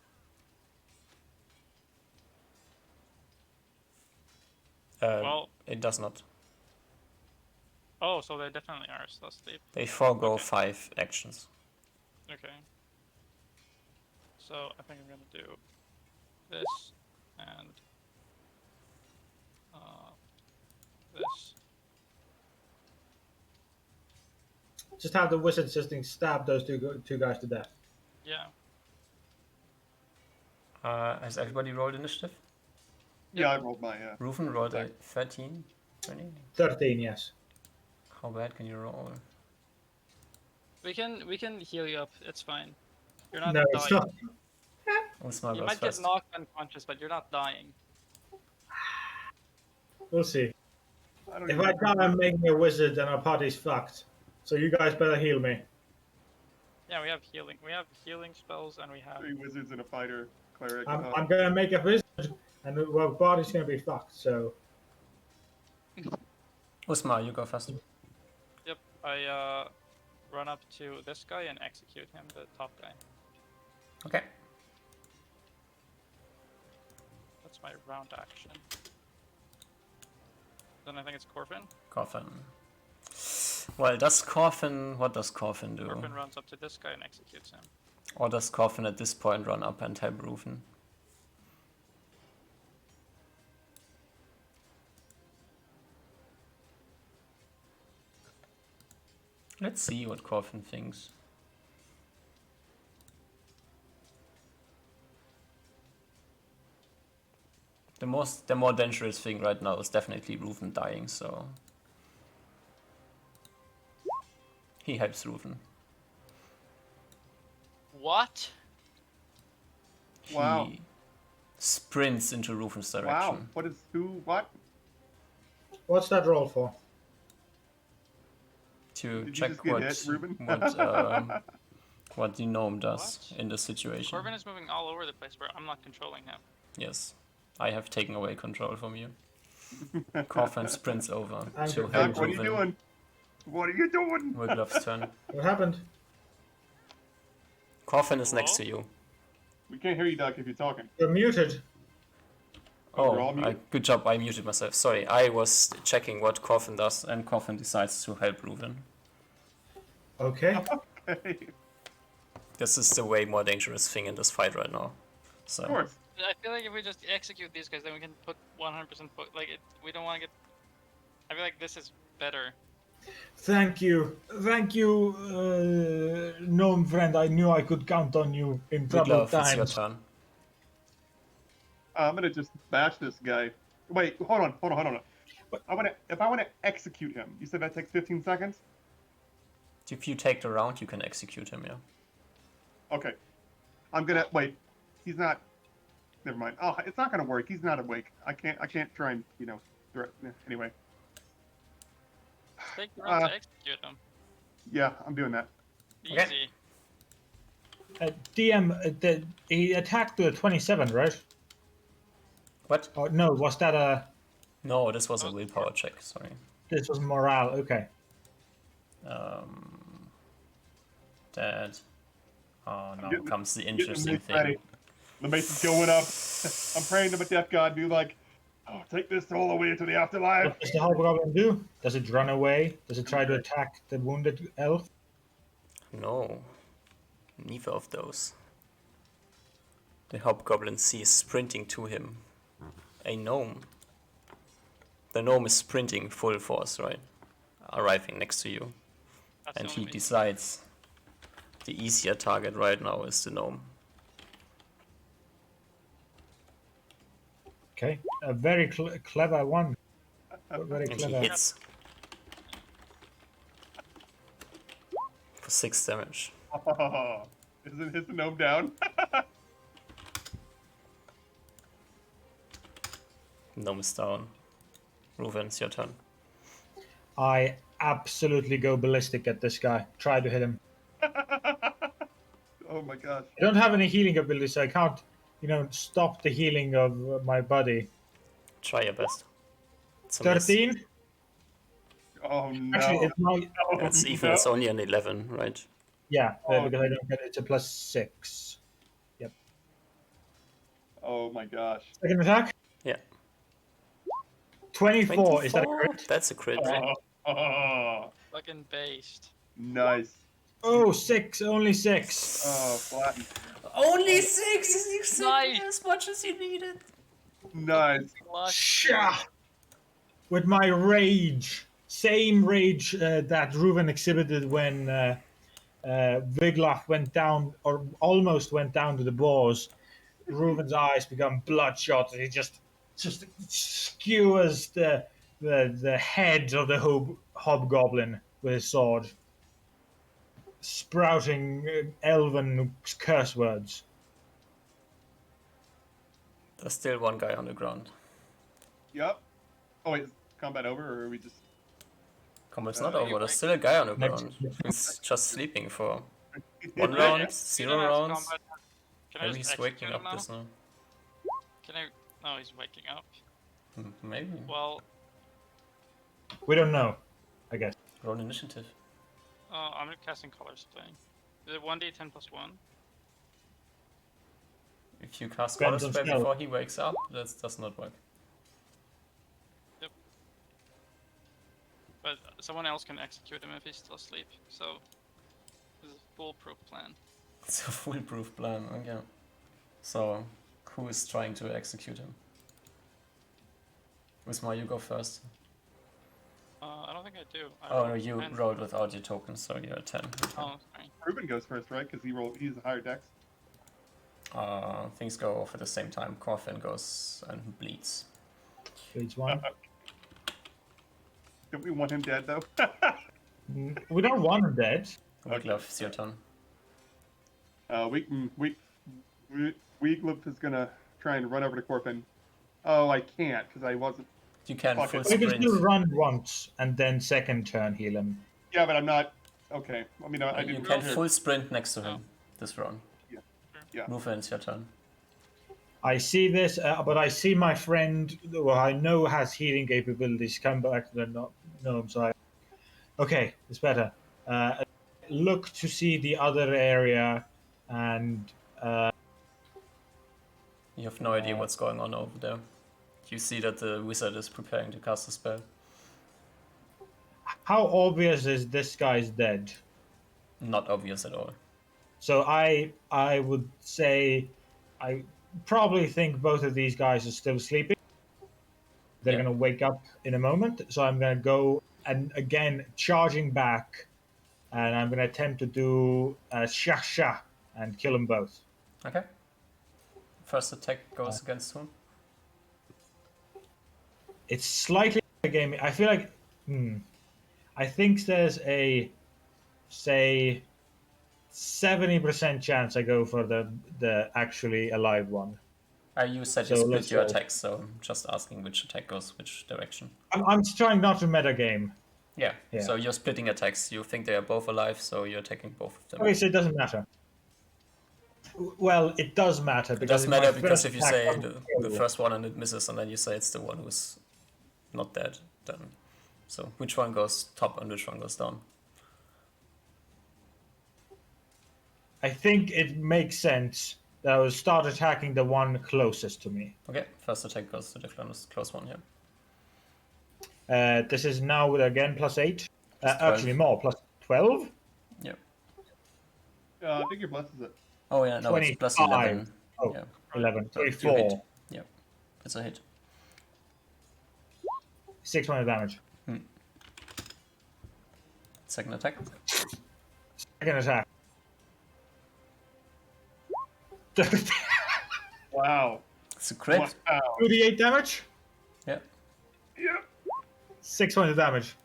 Well, It does not. oh, so they definitely are still asleep. They forego Okay. 5 actions. Okay. So I think I'm gonna do this and Just have the wizard just stab those two guys to death. Yeah. Has everybody rolled initiative? Yeah, I rolled my. Reuven rolled a 13, 20. 13, yes. How bad can you roll? We can heal you up. It's fine. You're not No, dying. it's not. Usma You goes might first. get knocked unconscious, but you're not dying. We'll see. I don't If even I die, I'm making a wizard, then our party's fucked. So you guys better heal me. Yeah, we have healing. We have healing spells, and we have. 3 wizards and a fighter, cleric. I'm gonna make a wizard, and our party's gonna be fucked. So Usma, you go first. Yep. I run up to this guy and execute him, the top guy. Okay. That's my round action. Then I think it's Corfin. Coffin. Well, does Coffin... What does Coffin do? Corfin runs up to this guy and executes him. Or does Coffin at this point run up and help Reuven? Let's see what Coffin thinks. The more dangerous thing right now is definitely Reuven dying, so he helps Reuven. What? Wow. He sprints into Reuven's direction. Wow. What is who? What? what's that roll for? To Did you check just get what hit, Reuben? what the gnome does What? in the situation. Corfin is moving all over the place, but I'm not controlling him. Yes, I have taken away control from you. Coffin sprints over I'm to good. help Doc, what are you Reuven. doing? What are you doing? Wiglov's turn. What happened? Coffin is next Hello? to you. We can't hear you, Doc, if you're talking. You're muted. Oh, we're all Oh, muted? good job, I muted myself. Sorry, I was checking what Coffin does, and Coffin decides to help Reuven. Okay. Okay. This is the way more dangerous thing in this fight right now. So, Of course. I feel like if we just execute these guys, then we can put 100% like it. We don't want to get. I feel like this is better. Thank you, gnome friend. I knew I could count on you in troubled Wiglov, it's your times. turn. I'm gonna just bash this guy. Wait, hold on. If I wanna execute him, you said that takes 15 seconds? If you take the round, you can execute him, yeah. Okay. I'm gonna wait. He's not. Never mind. Oh, it's not gonna work. He's not awake. I can't try and anyway. Take the round to execute them. Yeah, I'm doing that. Easy. Okay. DM, he attacked to a 27, right? What? Oh no, was that a? No, this was a willpower check, sorry. This was morale. Okay. That. Oh, now getting- comes the Getting the interesting noose thing. ready. The Mason skill went up. I'm praying to my death god, be like, oh, take this soul away to the afterlife. What does the hobgoblin do? Does it run away? Does it try to attack the wounded elf? No, neither of those. The hobgoblin sees sprinting to him a gnome. The gnome is sprinting full force, right? Arriving next to you. That's And the he only way. decides the easier target right now is the gnome. Okay, a very clever one. Very And he clever. hits. For 6 damage. Isn't his gnome down? Gnome is down. Reuven, it's your turn. I absolutely go ballistic at this guy. Try to hit him. Oh my gosh. I don't have any healing ability, so I can't, stop the healing of my body. Try your best. It's a miss. 13? Oh no. Actually, it's my. Oh, It's even. no. It's only an 11, right? Yeah, Oh. because I don't get it. It's a +6. Oh my gosh. Second attack? Yeah. 24. Is that a 24? crit? That's a crit, right? Oh, Fucking based. nice. Oh, 6. Only 6. Oh, flatten. Only 6 is exactly Nice. as much as you needed. Nice. Lush. Sha! With my rage. same rage that Reuven exhibited when Wiglaf went down, or almost went down to the boars. Reuven's eyes become bloodshot, and he just skewers the head of the hobgoblin with his sword, sprouting elven curse words. There's still one guy on the ground. Yep. Oh wait, is combat over, or are we just? Combat's Uh, not are over. you There's still a guy on the Next- ground who's just sleeping for one Can round, I- 0 you don't have rounds. combat. Can I Maybe just he's waking execute up him now? just now. Can I? No, he's waking up. Maybe. Well, We don't know, I guess. Roll initiative. I'm not casting colors thing. Is it 1d10 plus 1? If you cast Depends Color on Spray spell. before he wakes up, that does not work. But someone else can execute him if he's still asleep. So, this is a foolproof plan. It's a foolproof plan, okay. So, who is trying to execute him? Wismar, you go first. I don't think I do. I Oh no, rolled you 10. rolled without your token, so you're at 10. Oh, sorry. Ruben goes first, right? Because he's a higher dex. Things go off at the same time. Coffin goes and bleeds. Page one. Don't we want him dead though? We don't want him dead. Wiglaf, it's your turn. Weeglip is gonna try and run over to Corfin. Oh, I can't because I wasn't. You can Fuck full it. We can sprint. still run once and then second turn heal him. Yeah, but I'm not. Okay. I mean, I You didn't. can hear- full sprint next to him Oh. this round. Yeah. Reuven, it's your turn. I see this, but I see my friend, who I know has healing capabilities, come back to the gnome side. Okay, it's better. Look to see the other area, and You have no idea what's going on over there. You see that the wizard is preparing to cast a spell. how obvious is this guy's dead? Not obvious at all. So I would say, I probably think both of these guys are still sleeping. They're Yeah. going to wake up in a moment, so I'm going to go and again charging back, and I'm going to attempt to do a shah and kill them both. Okay. First attack goes against whom? It's slightly a game. I feel like, I think there's a, say, 70% chance I go for the actually alive one. You said So you let's split your go. attacks, so I'm just asking which attack goes which direction. I'm trying not to metagame. Yeah, Yeah. so you're splitting attacks. You think they are both alive, so you're attacking both of them. Okay, so it doesn't matter. Well, it does matter. It Because does matter my because first if you attack say doesn't the kill. first one and it misses, and then you say it's the one who's not dead, then so which one goes top and which one goes down? I think it makes sense that I will start attacking the one closest to me. Okay, first attack goes to the close one. Yeah, This is now with again +8. It's 12. Actually, more +12. yeah. I think your blesses it. Oh yeah, no, it's plus 25. 11. Oh, Yeah, 11, so you 24. hit. Yeah, it's a hit. 6 points of damage. Second attack. Second attack. Wow. It's a crit. Wow. 38 damage. Yeah, Yeah. 6 points of damage.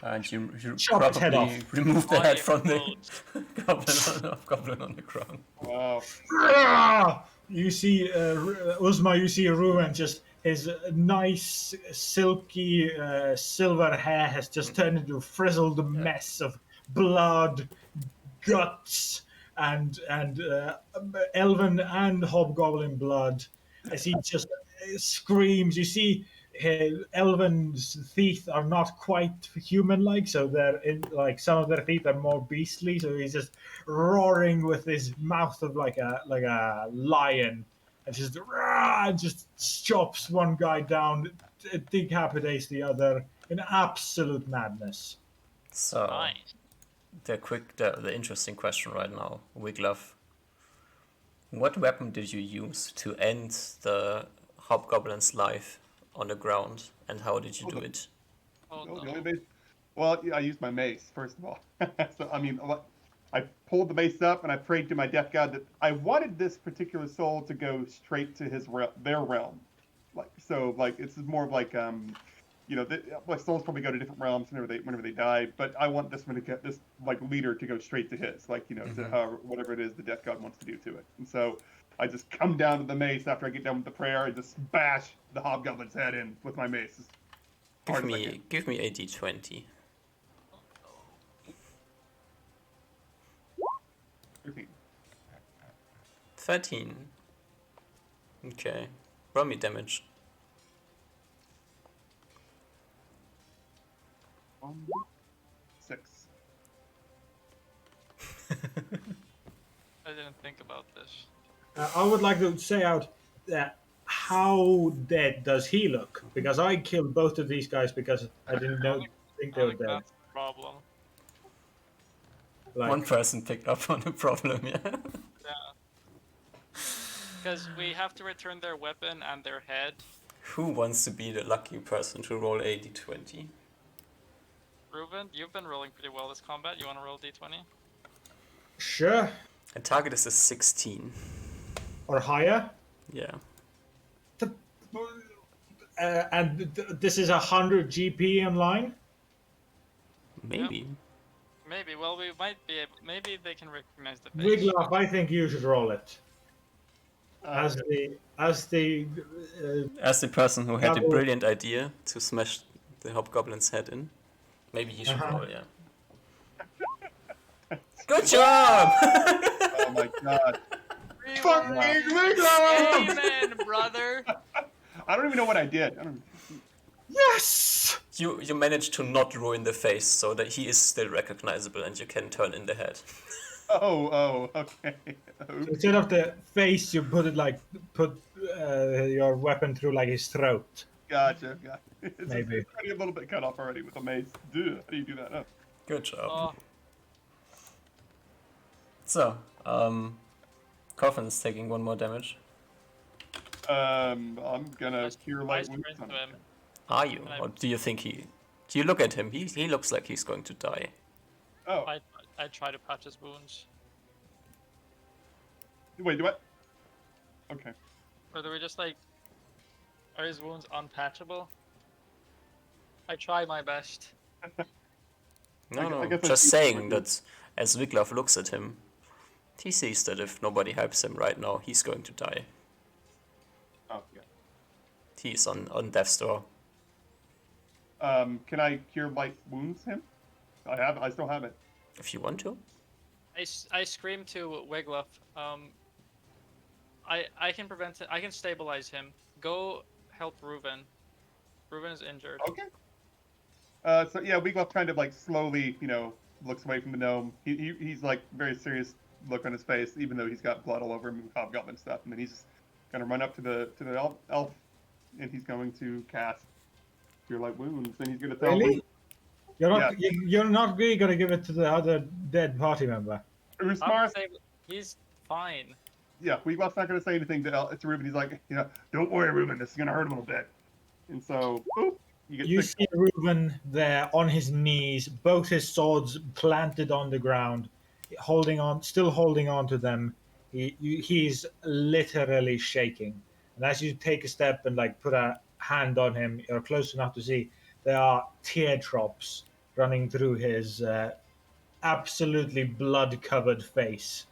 and you Chop his head probably off. remove the Body head from the explodes. goblin on the ground. Wow. Ah! You see, Uzma, you see Ruin, just his nice, silky, silver hair has just turned into a frizzled mess of blood, guts, and elven and hobgoblin blood. As he just screams, you see elven's teeth are not quite human-like, so like some of their teeth are more beastly. So he's just roaring with his mouth of like a lion, and just chops one guy down, decapitates the other in absolute madness. So Nice. the interesting question right now, Wiglaf. What weapon did you use to end the hobgoblin's life on the ground, and how did you do it? Oh No, no. the only Well, yeah, I used my mace first of all. So I mean, I pulled the mace up and I prayed to my death god that I wanted this particular soul to go straight to their realm. Like so, like it's more of like like souls probably go to different realms whenever they die, but I want this one to get this like leader to go straight to his, like to however whatever it is the death god wants to do to it. And so I just come down to the mace after I get done with the prayer and just bash the hobgoblin's head in with my mace as hard as I can. Give me a d20. 13. 13. Okay. Roll me damage. 6. I didn't think about this. I would like to say out that how dead does he look? Because I killed both of these guys because I didn't think they I were think dead. that's the problem. One person picked up on the problem, yeah. Because we have to return their weapon and their head. Who wants to be the lucky person to roll a d20? Ruben, you've been rolling pretty well this combat. You want to roll d20? Sure. The target is a 16. Or higher. Yeah. And this is 100 GP in line. Maybe. Maybe. Well, we might be able. Maybe they can recognize the face. Wiglaf, I think you should roll it. As the As the person who had the Double. brilliant idea to smash the hobgoblin's head in, maybe you should roll, yeah. Good job! Oh my god. fucking Wiglaf! Amen, brother. I don't even know what I did. I don't. Yes. You managed to not ruin the face so that he is still recognizable and you can turn in the head. Oh, okay. Instead of the face, you put your weapon through like his throat. Gotcha. It's Maybe. It's already a little bit cut off already with a mace. Dude, how do you do that? Oh. Good job. Oh, So, Coffin's taking 1 more damage. I'm gonna cure I light wounds sprint on to him. him. Are you? I- Or do you think he... Do you look at him? He looks like he's going to die. Oh, I try to patch his wounds. wait, do I? Okay. Or do we just like... Are his wounds unpatchable? I try my best. No, I guess I just see saying what that as Wiglaf looks at him, he sees that if nobody helps him right now, he's going to die. Oh, yeah. He's on death's door. Can I cure light wounds him? I still have it. If you want to. I scream to Wiglaf. I can prevent it. I can stabilize him. Go help Reuben. Reuben is injured. Okay. So yeah, Wiglaf kind of like slowly, looks away from the gnome. He's like very serious look on his face, even though he's got blood all over him and hobgoblin stuff. And then he's just gonna run up to the elf, and he's going to cast Cure Light Wounds, and he's gonna throw. Really? You're not really gonna give it to the other dead party member. Usmar, He's fine. yeah, Wiglaf's not gonna say anything to Reuben. He's like, don't worry, Reuben, this is gonna hurt a little bit. And so, boop, you get You 6. see Reuben there on his knees, both his swords planted on the ground, still holding on to them. He's literally shaking. And as you take a step and like put a hand on him, you're close enough to see there are teardrops running through his absolutely blood-covered face.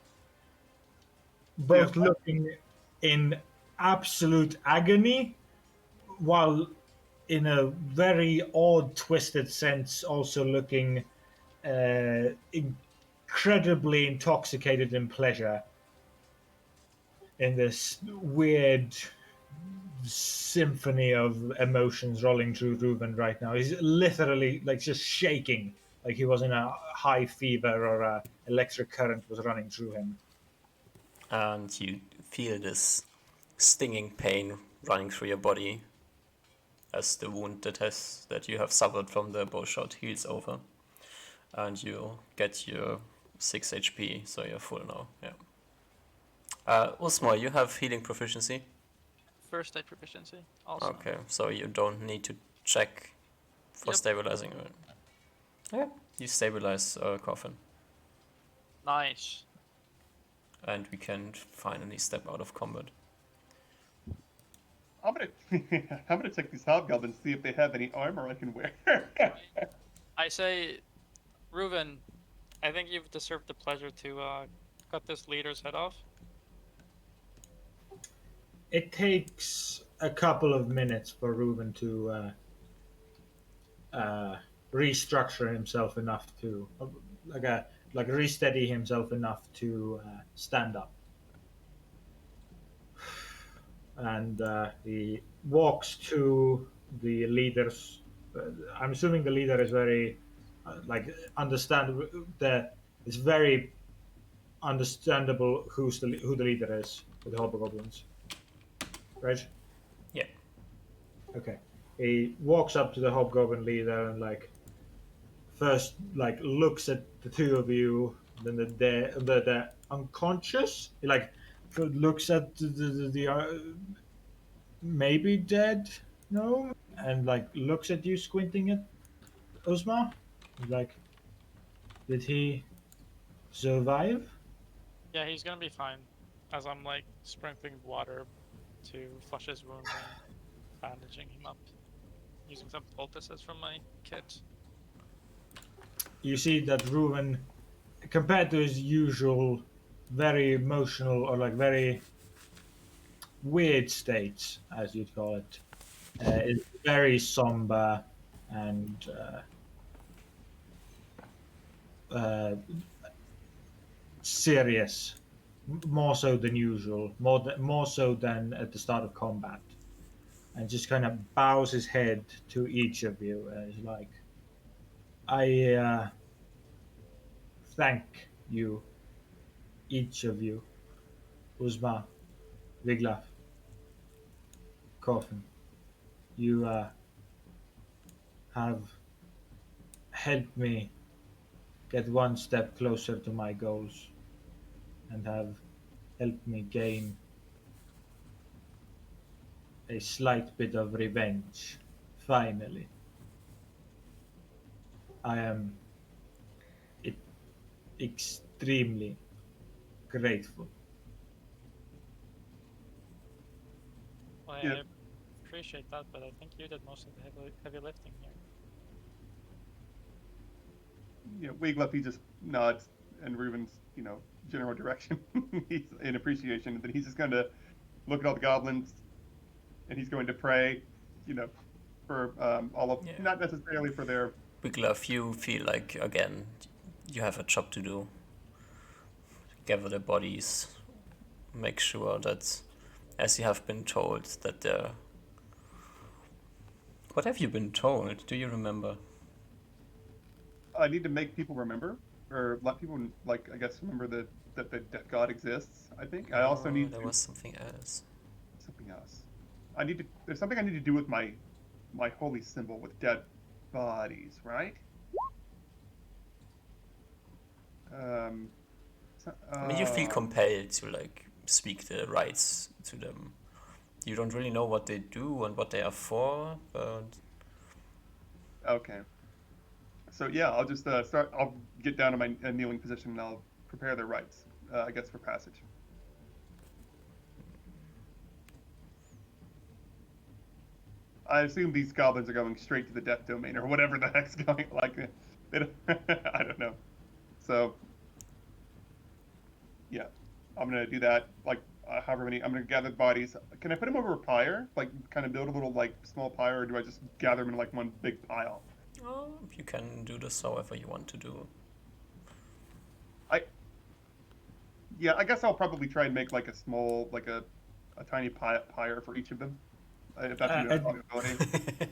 Both Yeah. looking in absolute agony, while in a very odd, twisted sense, also looking incredibly intoxicated in pleasure in this weird symphony of emotions rolling through Reuben right now. He's literally like just shaking, like he was in a high fever or a electric current was running through him. And you feel this stinging pain running through your body as the wound that you have suffered from the bow shot heals over. And you get your 6 HP, so you're full now. Yeah. Usmar, you have healing proficiency? First aid proficiency also. Okay, so you don't need to check for Yep. stabilizing. Yeah, you stabilize Coffin, Nice. and we can finally step out of combat. I'm gonna I'm gonna check these hobgoblins, see if they have any armor I can wear. I say, Reuven, I think you've deserved the pleasure to cut this leader's head off. It takes a couple of minutes for Reuben to restructure himself enough to like resteady himself enough to stand up, and he walks to the leader's. I'm assuming the leader is very like understand that it's very understandable who the leader is with the hobgoblins, right? Yeah. Okay. He walks up to the hobgoblin leader and like first like looks at the two of you, then the unconscious. He like looks at the maybe dead no, and like looks at you squinting at Uzma. He's like, did he survive? Yeah, he's gonna be fine. As I'm like sprinkling water to flush his wound and bandaging him up, using some poultices from my kit. You see that Reuven, compared to his usual very emotional or like very weird states, as you'd call it, is very somber and uh, serious, more so than usual, more so than at the start of combat, and just kind of bows his head to each of you and is like, "I thank you, each of you, Uzma, Viglaf, Coffin. You have helped me get one step closer to my goals and have helped me gain a slight bit of revenge. Finally, I am e- extremely grateful." Well, Yeah. I appreciate that, but I think you did most of the heavy lifting here. Wiglaf, he just nods and Reuben's, general direction. He's in appreciation. And then he's just going to look at all the goblins and he's going to pray, for all of, Yeah. not necessarily for their. Big love, you feel like, again, you have a job to do. Gather the bodies, make sure that, as you have been told, that they're... What have you been told? Do you remember? I need to make people remember, or let people, like, I guess, remember that God exists, I think. I also need there to. was something else. Something else. There's something I need to do with my holy symbol with dead bodies, right? Um, I mean, you feel compelled to, like, speak the rights to them. You don't really know what they do and what they are for, but... Okay. So yeah, I'll just start. I'll get down to my kneeling position and I'll prepare their rites. I guess for passage. I assume these goblins are going straight to the death domain or whatever the heck's going. Like, they don't, I don't know. So yeah, I'm gonna do that. Like, however many, I'm gonna gather the bodies. Can I put them over a pyre? Like, kind of build a little like small pyre, or do I just gather them in like one big pile? Oh, you can do this however you want to do. Yeah, I guess I'll probably try and make like a small, like a tiny pyre for each of them, if that's even a possibility.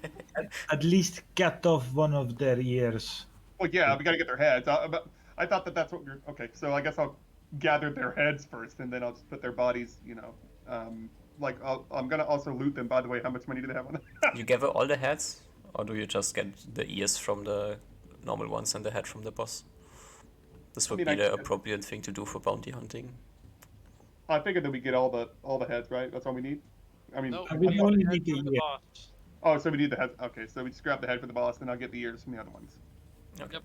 At least cut off one of their ears. Well, yeah, we got to get their heads. But I thought that's what we're okay. So I guess I'll gather their heads first, and then I'll just put their bodies. Like I'm gonna also loot them. By the way, how much money do they have on them? You gather all the heads, or do you just get the ears from the normal ones and the head from the boss? This would be the appropriate thing to do for bounty hunting. I figured that we get all the heads, right? That's all we need. I mean, No, I mean, we only head need the for the ear. boss. oh, so we need the heads. Okay, so we just grab the head for the boss, then I'll get the ears from the other ones. Okay. Yep.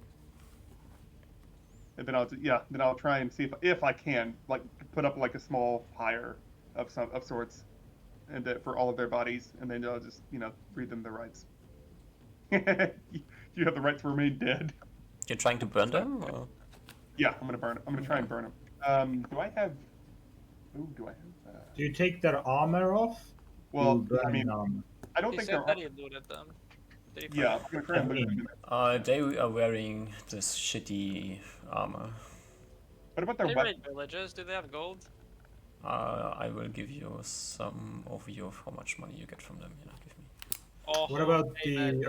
And then I'll try and see if I can like put up like a small pyre of sorts, and for all of their bodies, and then I'll just read them the rights. You have the right to remain dead. You're trying to burn So, them? Or? yeah, I'm gonna burn. I'm gonna try and burn them. Do I have? Ooh, do I have? Do you take their armor off? Well, You I burn mean, armor. I don't He think said they're. that he looted them. Did he Yeah, I'm find gonna try and loot them. They are wearing this shitty armor. What about their They weapons? raid villages. Do they have gold? I will give you some overview of how much money you get from them. Give me. Oh, What about amen.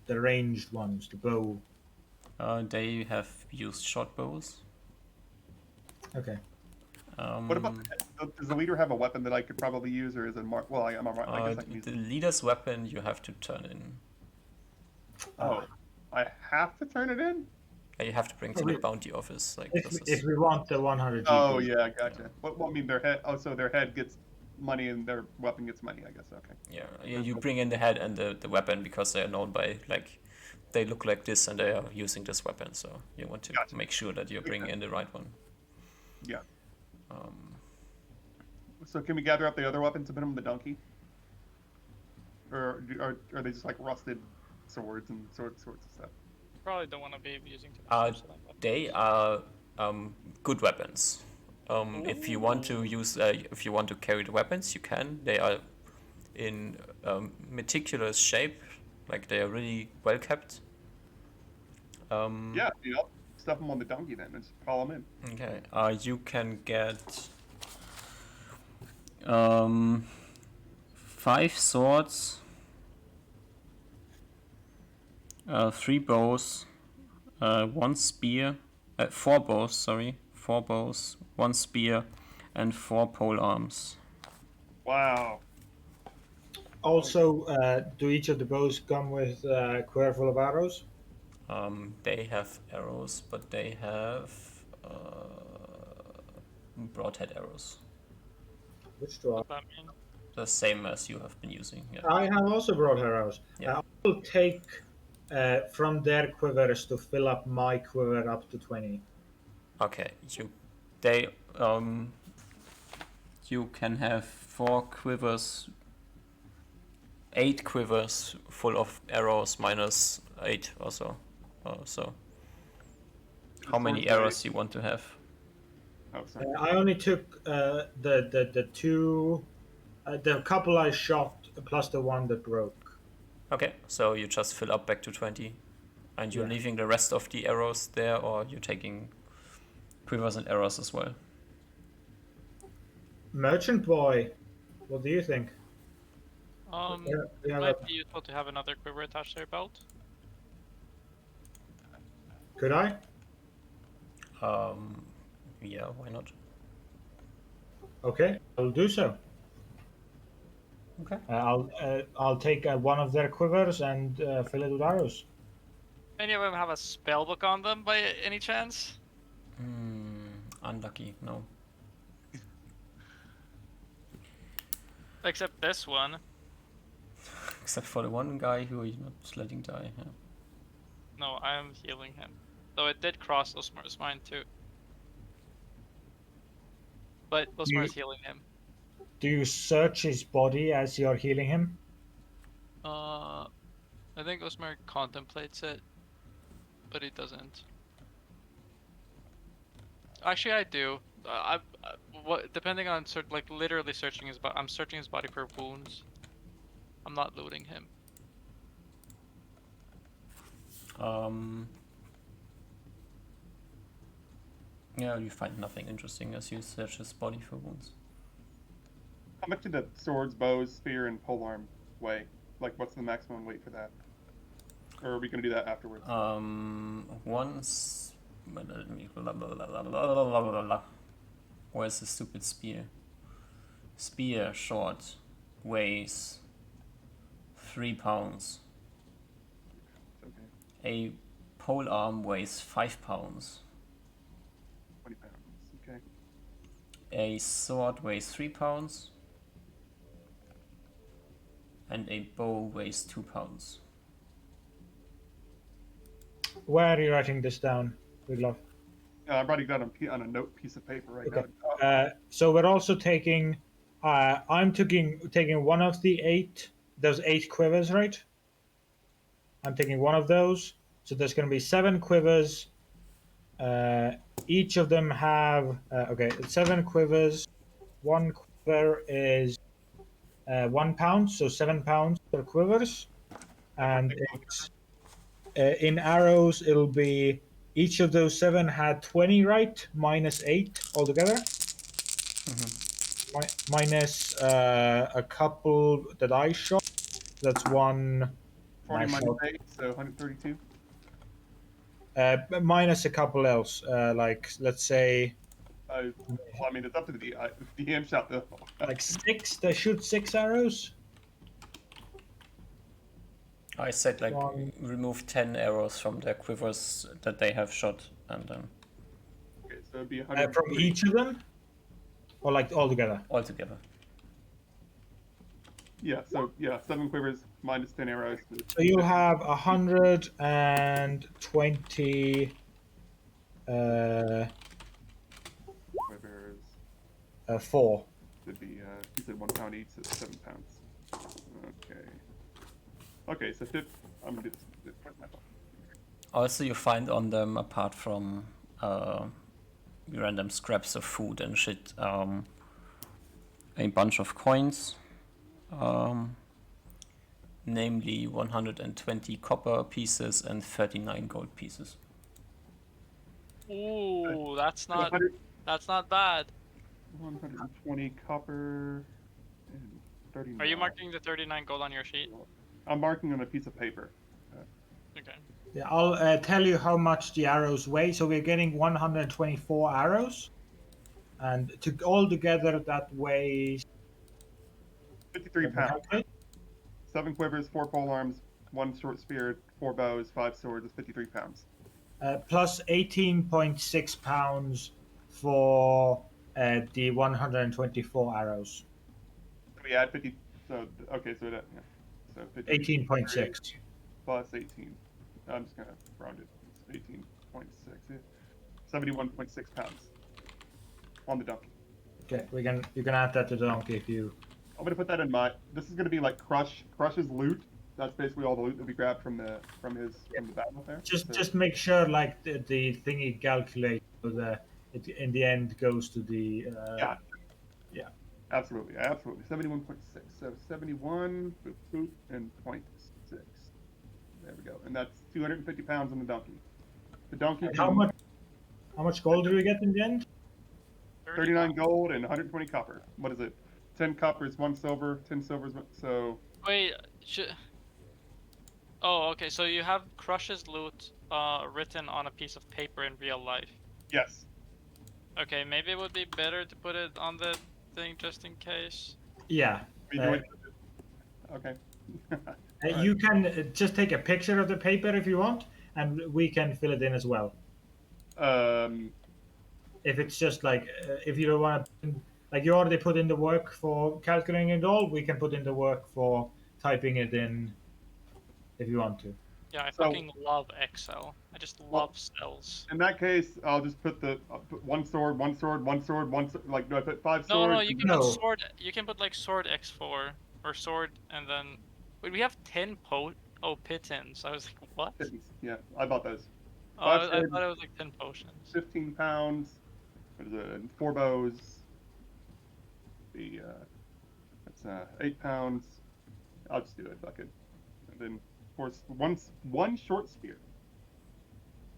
the ranged ones, the bow? They have used short bows. Okay. What about does the leader have a weapon that I could probably use, or is it well? I guess I can use the leader's weapon you have to turn in. Oh, I have to turn it in? You have to bring to the bounty office. Like If we want the 100 GP. Oh yeah, gotcha. Well, I mean their head. Oh, so their head gets money and their weapon gets money. I guess. Okay. Yeah, you bring in the head and the weapon because they are known by like they look like this and they are using this weapon. So you want to make sure that you're bringing in the right one. Yeah. So can we gather up the other weapons and put them in the donkey? Or are they just like rusted swords and sorts of stuff? Probably don't want to be using too much. They are good weapons. If you want to use, if you want to carry the weapons, you can. They are in meticulous shape, like they are really well kept. Yeah, stuff them on the donkey then and just haul them in. Okay. You can get 5 swords, 3 bows, 1 spear, 4 bows. Sorry, 4 bows, 1 spear, and 4 pole arms. Wow. Also, do each of the bows come with a quiver full of arrows? They have arrows, but they have broadhead arrows. Which do I? What that mean? The same as you have been using. Yeah. I have also broadhead arrows. Yeah. I will take from their quivers to fill up my quiver up to 20. Okay. You can have 4 quivers, 8 quivers full of arrows minus 8 or so. So, how many arrows you want to have? Oh, sorry. I only took the two, the couple I shot plus the one that broke. Okay, so you just fill up back to 20, and you're leaving the rest of the arrows there, or you're taking quivers and arrows as well. Merchant boy, what do you think? It might be useful to have another quiver attached to your belt. Could I? Yeah, why not? Okay, I'll do so. Okay. I'll take one of their quivers and fill it with arrows. Any of them have a spell book on them by any chance? Unlucky, no. Except this one. Except for the one guy who you're not letting die. Yeah. No, I am healing him. Though it did cross Osmar's mind too. But Osmar's healing him. Do you search his body as you're healing him? I think Osmar contemplates it, but he doesn't. Actually, I do. Depending on like literally searching his body. I'm searching his body for wounds. I'm not looting him. Yeah, you find nothing interesting as you search his body for wounds. How much did the swords, bows, spear, and polearm weigh? Like, what's the maximum weight for that? Or are we gonna do that afterwards? Once. Where's the stupid spear? Spear short weighs 3 pounds. Okay, A pole arm weighs 5 pounds. 20 pounds. Okay. A sword weighs 3 pounds. And a bow weighs 2 pounds. Where are you writing this down, Wiglaf? I'm writing down on a note piece of paper right Okay. now. So we're also taking. I'm taking one of the eight. Those 8 quivers, right? I'm taking one of those. So there's going to be 7 quivers. Uh, each of them have okay, 7 quivers. One quiver is 1 pound, so 7 pounds per quivers, and it's in arrows. It'll be each of those 7 had 20, right? Minus 8 altogether. Minus a couple that I shot. That's one. 40 I minus shot. 8, so 132. Minus a couple else, like let's say Well, I mean, it's up to the DM shot though. like 6. They shoot 6 arrows. I said like One. remove 10 arrows from their quivers that they have shot, and then Okay, so it'd be From 140 each of them, or like all together. all together. Yeah, so yeah, 7 quivers minus 10 arrows. So you'll have 120 Quivers 4. would be, you said 1 pound each, so 7 pounds. Okay. Okay, so I'm gonna do this. Where's my phone? Also, you find on them, apart from random scraps of food and shit, a bunch of coins, namely 120 copper pieces and 39 gold pieces. Ooh, that's So not 100 bad. 120 copper and 39. Are you marking the 39 gold on your sheet? I'm marking on a piece of paper. Okay. Yeah, I'll tell you how much the arrows weigh. So we're getting 124 arrows, and all together that weighs 53 pounds. 7 quivers, 4 pole arms, 1 short spear, 4 bows, 5 swords is 53 pounds. Plus 18.6 pounds for the 124 arrows. So we add 50. So okay, so that yeah. So 50, 18.6. plus 18. I'm just gonna round it. It's 18.6. Yeah. 71.6 pounds on the donkey. Okay, you can add that to the donkey if you. I'm gonna put that in my. This is gonna be like Crush's loot. That's basically all the loot that we grabbed from the battle there. Just make sure like the thingy calculates so that it in the end goes to the. Yeah. Absolutely. 71.6. So 71 and 0.6. There we go. And that's 250 pounds on the donkey. The donkey. And how much gold do we get in the end? 39 gold and 120 copper. What is it? 10 copper is 1 silver. 10 silver is so. Wait, oh, okay. So you have Crush's loot written on a piece of paper in real life. Yes. Okay, maybe it would be better to put it on the thing just in case. Yeah. Okay. You can just take a picture of the paper if you want, and we can fill it in as well. If it's just like if you don't want to, like you already put in the work for calculating it all, we can put in the work for typing it in if you want to. Yeah, I fucking love Excel. I just love cells. In that case, I'll just put I'll put 1 sword, 1 sword, 1 sword, 1 sword. Like, do I put 5 swords? No, you can put sword. You can put like sword X4 or sword, and then wait, we have 10 pitons. I was like, what? Yeah, I bought those. Oh, I thought it was like 10 potions. 15 pounds. What is it? 4 bows. That's 8 pounds. I'll just do it. Fuck it. And then, of course, one short spear.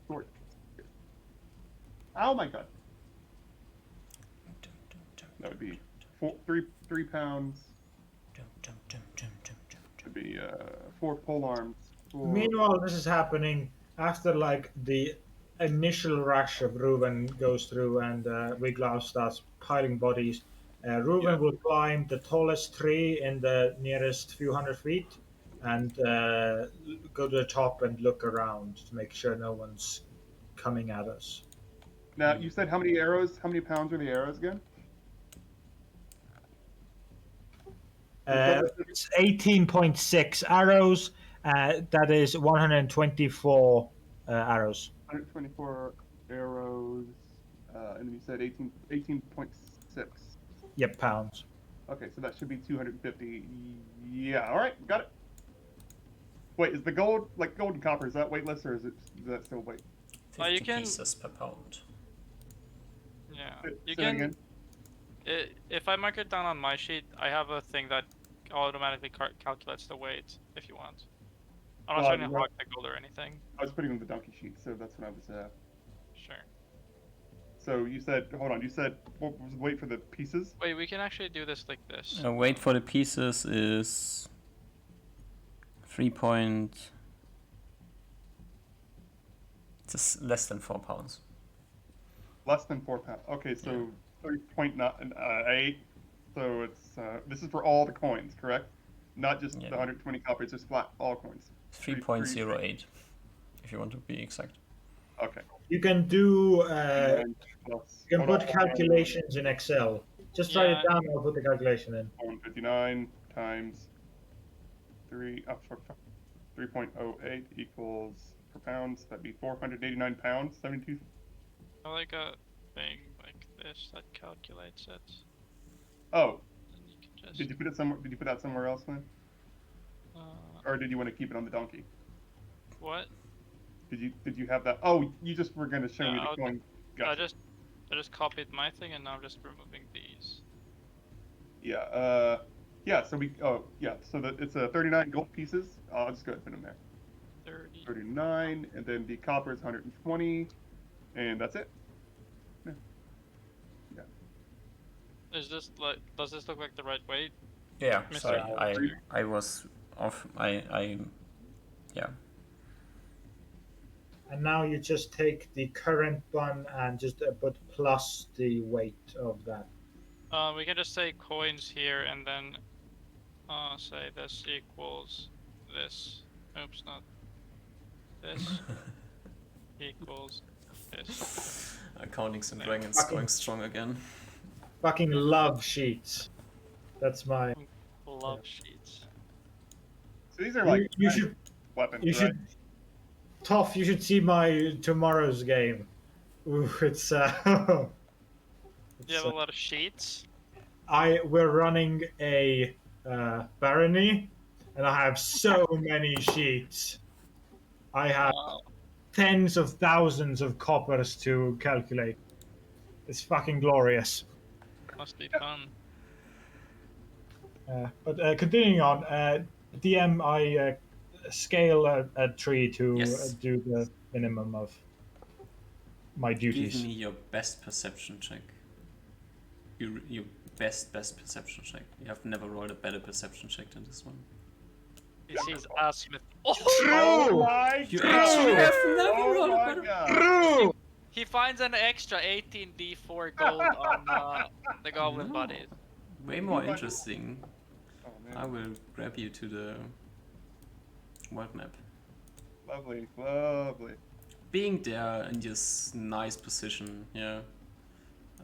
Short spear. Oh my god. That would be 3 pounds. Would be 4 pole arms. Meanwhile, this is happening after like the initial rush of Reuben goes through and Wiglaf starts piling bodies. Reuben will climb the tallest tree in the nearest few hundred feet and go to the top and look around to make sure no one's coming at us. Now, you said how many arrows? How many pounds are the arrows again? It's 18.6 arrows. That is 124 arrows. 124 arrows, and then you said 18.6. Yep, pounds. Okay, so that should be 250. Yeah, all right, got it. Wait, is the gold, like gold and copper, is that weightless or is that still weight? 50 you can- pieces per pound. Yeah, Say you that can. again? If I mark it down on my sheet, I have a thing that automatically calculates the weight if you want. I'm not Well, trying to no. hog the gold or anything. I was putting on the donkey sheet, so that's what I was. Sure. So you said, hold on, you said what was the weight for the pieces? Wait, we can actually do this like this. Weight for the pieces is 3 point. Just less than 4 pounds. Less than 4 pounds. Okay, so 3.8. So it's this is for all the coins, correct? Not just Yeah. the 120 copper. It's just flat all coins. 3.08, if you want to be exact. Okay. You can do. And plus, You can hold put on, calculations in Excel. Just write it Yeah. down and I'll put the calculation in. 159 times 3.08 equals per pounds. That'd be 489 pounds. 72. I like a thing like this that calculates it. Oh, And you can just. did you put it somewhere? Did you put that somewhere else, then? Or did you want to keep it on the donkey? What? Did you have that? Oh, you just were going to show No, me the coin. I Gotcha. just copied my thing and now I'm just removing these. Yeah. Yeah. So we. Oh, yeah. So that it's 39 gold pieces. I'll just go ahead and put them there. 30. 39, and then the copper is 120, and that's it. Is this like? Does this look like the right weight? Yeah, Mr. sorry, Alfred. I was off. Yeah. And now you just take the current one and just put plus the weight of that. We can just say coins here and then say this equals this. Oops, not this equals this. Counting and Dragons Fucking- going strong again. Fucking love sheets. That's my. Love sheets. So these are like you should. weapons, You right? should. Tough. You should see my tomorrow's game. Ooh, it's. You have a lot of sheets. We're running a barony, and I have so many sheets. I have tens of thousands of coppers to calculate. It's fucking glorious. Must be fun. But continuing on, DM, I scale a tree to Yes. do the minimum of my Give duties. me your best perception check. Your best perception check. You have never rolled a better perception check than this one. He sees Asmith. Oh! Oh my You god! actually have never Oh rolled a my better. god! True! He finds an extra 18d4 gold on the goblin No. buddies. Way more interesting. Oh man, I will grab you to the world map. lovely, lovely. Being there in this nice position, yeah.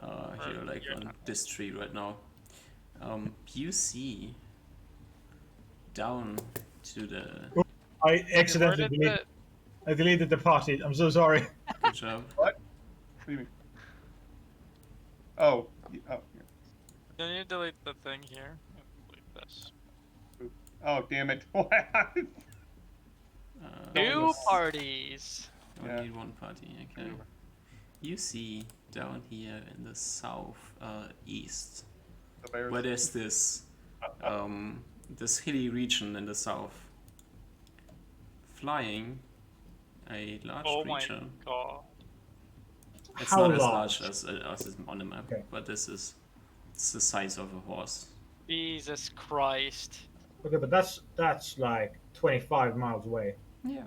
Here, like you're on not. this tree right now. You see down to the. I accidentally Where did deleted, I deleted the party. I'm so sorry. Good job. What do you mean? Oh, yeah. Can you delete the thing here? Delete this. Oh, damn it! Two parties. Only Yeah. need one party, okay. You see down here in the south east, The bears. where there's this this hilly region in the south, flying a large Oh my creature. god. It's How not as large? large as is on the map, Okay. but it's the size of a horse. Jesus Christ. Okay, but that's like 25 miles away. Yeah.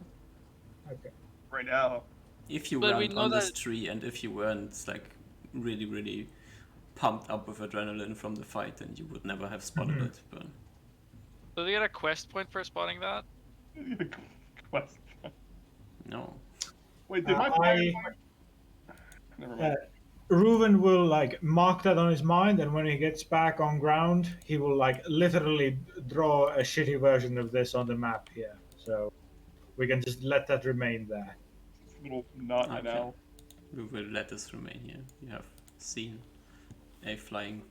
Okay. Right now. If you But we weren't know on this that- tree and if you weren't like really pumped up with adrenaline from the fight, then you would never have spotted Mhm. it. But Did we get a quest point for spotting that? Quest. no. Wait, did my Never mind. Reuven will like mark that on his mind, and when he gets back on ground, he will like literally draw a shitty version of this on the map here. So we can just let that remain there. little not an Okay. owl. We will let this remain here. You have seen a flying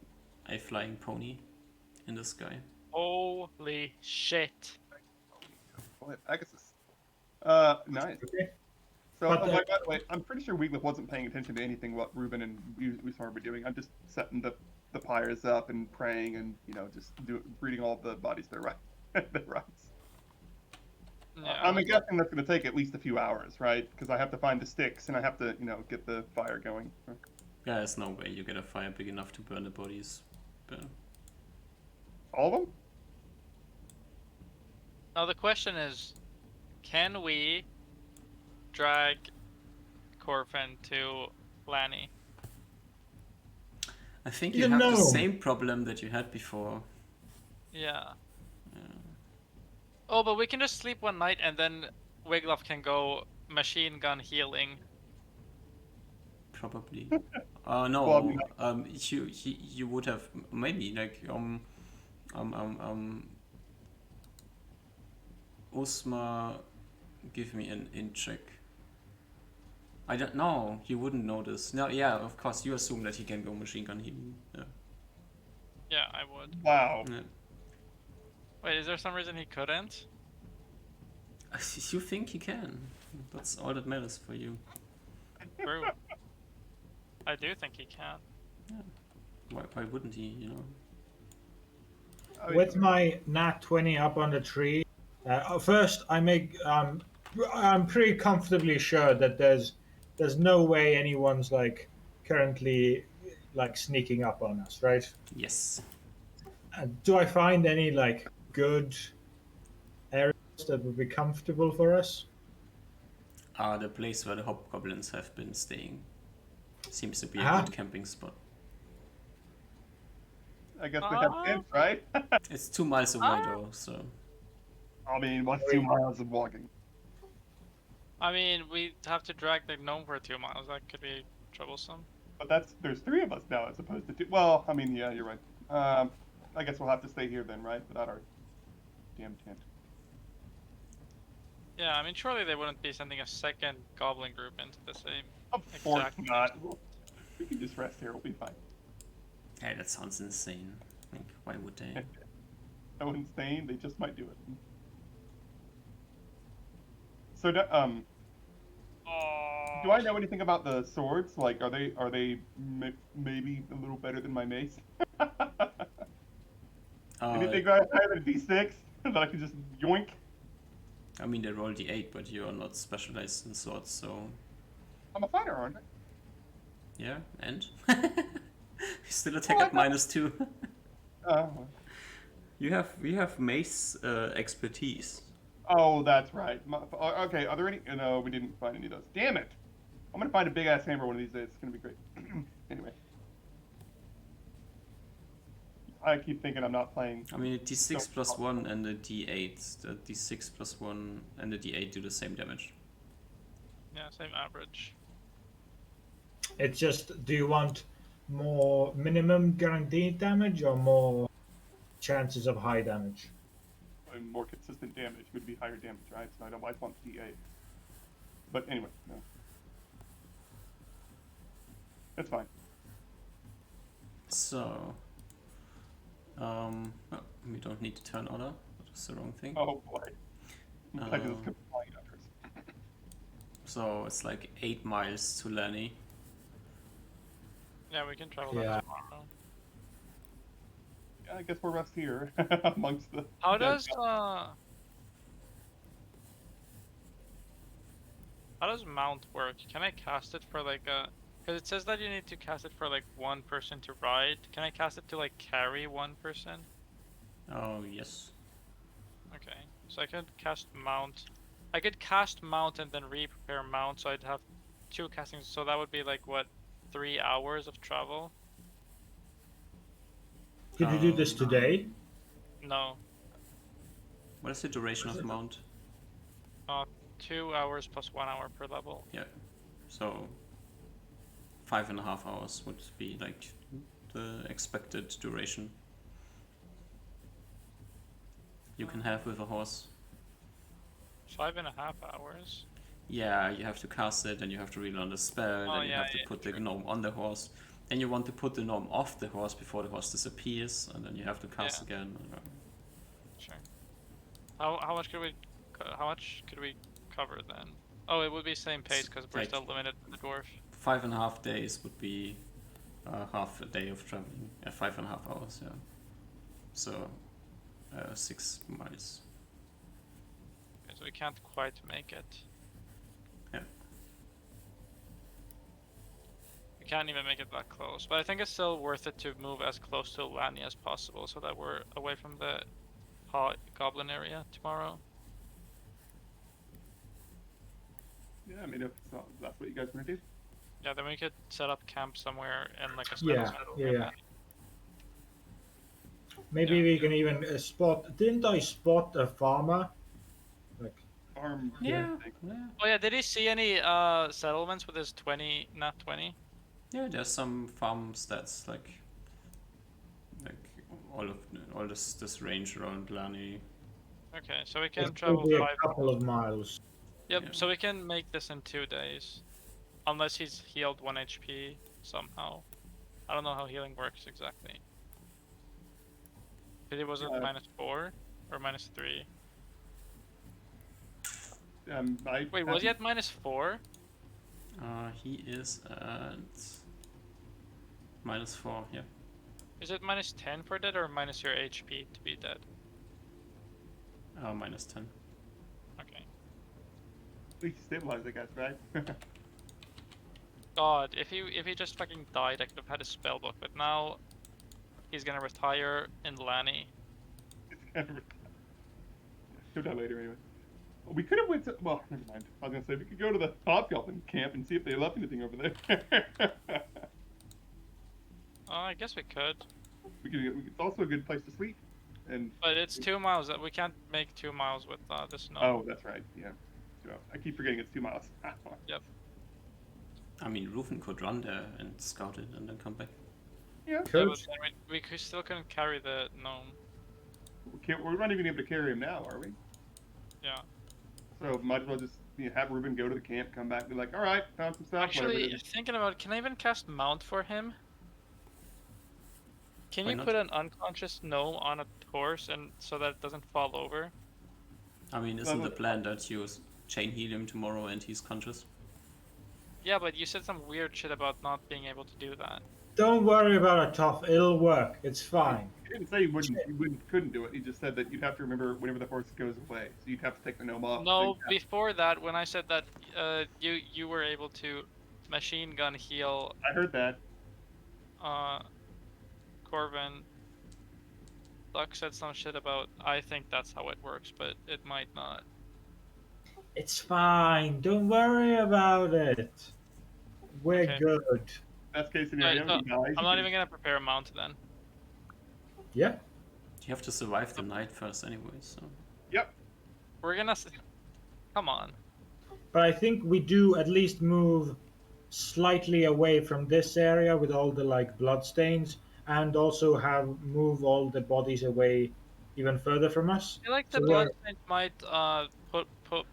pony in the sky. Holy shit. Pegasus. Nice. Okay. So, But, by the way, I'm pretty sure Wheatley wasn't paying attention to anything what Ruben and Usmar were doing. I'm just setting the pyres up and praying and, just reading all the bodies their right their rights. Yeah. I'm guessing that's going to take at least a few hours, right? Because I have to find the sticks and I have to, get the fire going. Yeah, there's no way you get a fire big enough to burn the bodies. But All of them? Now the question is, can we drag Corfin to Lanny? I think You you have the know. same problem that you had before. Yeah. Oh, but we can just sleep one night and then Wiglaf can go machine gun healing. Probably. No. Well, I mean, you would have maybe like Usma, give me an in check. I don't know. You wouldn't notice. No, yeah, of course. You assume that he can go machine gun healing. Yeah. Yeah, I would. Wow. Yeah. Wait, is there some reason he couldn't? You think he can? That's all that matters for you. True. I do think he can. Why wouldn't he? I mean, With my nat 20 up on the tree, first I'm pretty comfortably sure that there's no way anyone's like currently like sneaking up on us, right? Yes. Do I find any like good areas that would be comfortable for us? The place where the hobgoblins have been staying seems to be a Ah. good camping spot. I guess they have tents, right? It's 2 miles away though, so I mean, what's 2 miles of walking? I mean, we have to drag the gnome for 2 miles. That could be troublesome. But there's 3 of us now as opposed to 2. Well, I mean, yeah, you're right. I guess we'll have to stay here then, right? Without our damn tent. Yeah, I mean, surely they wouldn't be sending a second goblin group into the same. Of course Exactly. not. We can just rest here. We'll be fine. hey, that sounds insane. Like, why would they? So insane, they just might do it. So, do I know anything about the swords? Like, are they maybe a little better than my mace? Anything higher than D6 that I can just yoink? I mean, they roll D8, but you are not specialized in swords, so I'm a fighter, aren't I? yeah. And you still attack at -2. You have mace expertise. Oh, that's right. Okay, are there any? No, we didn't find any of those. Damn it! I'm gonna find a big ass hammer one of these days. It's gonna be great. Anyway, I keep thinking I'm not playing. I mean, a D6 plus 1 and a D8. The D6 plus 1 and the D8 do the same damage. Yeah, same average. It's just, do you want more minimum guaranteed damage or more chances of high damage? And more consistent damage would be higher damage, right? So I want D8. But anyway, no. That's fine. So, we don't need to turn order. That's the wrong thing. Oh boy. Pegasus comes flying after us. So it's like 8 miles to Lanny. Yeah, we can travel Yeah. that tomorrow. I guess we'll rest here amongst the. How dead does mount work? Can I cast it for like a? Because it says that you need to cast it for like one person to ride. Can I cast it to like carry one person? Oh, yes. Okay, so I could cast mount. I could cast mount and then re-prepare mount, so I'd have 2 castings. So that would be like what, 3 hours of travel? Did you do this today? No, What is the duration of mount? 2 hours plus 1 hour per level. Yeah. So 5.5 hours would be like the expected duration you can have with a horse. 5.5 hours. Yeah, you have to cast it, and you have to reload the spell, Oh, then you yeah, have to yeah, put the sure. gnome on the horse. Then you want to put the gnome off the horse before the horse disappears, and then you have to cast again. Sure. How much could we cover then? Oh, it would be same pace because we're Like still limited to the dwarf. 5.5 days would be half a day of traveling. 5.5 hours, yeah. So 6 miles. Okay, so we can't quite make it. Yeah. We can't even make it that close, but I think it's still worth it to move as close to Lani as possible so that we're away from the goblin area tomorrow. Yeah, I mean, if that's what you guys want to do. Yeah, then we could set up camp somewhere in like a Yeah, settled yeah, area. yeah. Maybe Yeah. we can even spot. Didn't I spot a farmer? Like, Farm. Yeah. Oh yeah, did he see any settlements with his 20, not 20? Yeah, there's some farms that's like all this range around Lani. Okay, so we it can could travel be a 5. couple of miles. Yep, Yeah. so we can make this in 2 days. Unless he's healed 1 HP somehow. I don't know how healing works exactly. Was it -4 or -3? Wait, was he at -4? He is at -4, yeah. Is it -10 for dead or minus your HP to be dead? -10. Okay. At least stabilize, I guess, right? God, if he just fucking died, I could have had a spell book, but now he's gonna retire in Lani. He'll die later anyway. We could have went to. Well, never mind. I was gonna say we could go to the Hobgoblin camp and see if they left anything over there. I guess we could. It's also a good place to sleep. And But it's 2 miles. We can't make 2 miles with this gnome. oh, that's right. Yeah. So, I keep forgetting it's 2 miles. Yep. I mean, Rufen could run there and scout it and then come back. Yeah. Yeah, Could. but then we still couldn't carry the gnome. We're not even able to carry him now, are we? Yeah. So might as well just have Ruben go to the camp, come back, and be like, all right, found some stuff. whatever Actually, it is. thinking about it, can I even cast Mount for him? Can Why you not? put an unconscious gnome on a horse and so that it doesn't fall over? I mean, isn't the plan that you chain heal him tomorrow and he's conscious? Yeah, but you said some weird shit about not being able to do that. Don't worry about it, Tough. It'll work. It's fine. He didn't say couldn't do it. He just said that you'd have to remember whenever the horse goes away. So you'd have to take the gnome off. No, before that, when I said that you were able to machine gun heal I heard that. Corvin, Duck said some shit about I think that's how it works, but it might not. It's fine. Don't worry about it. We're Okay. good. Best case Alright, scenario, so he dies. I'm not even gonna prepare a mount then. Yeah. You have to survive the night first anyway, so... Yep. We're gonna come on. But I think we do at least move slightly away from this area with all the like bloodstains, and also move all the bodies away even further from us. I feel like the So we're- bloodstains might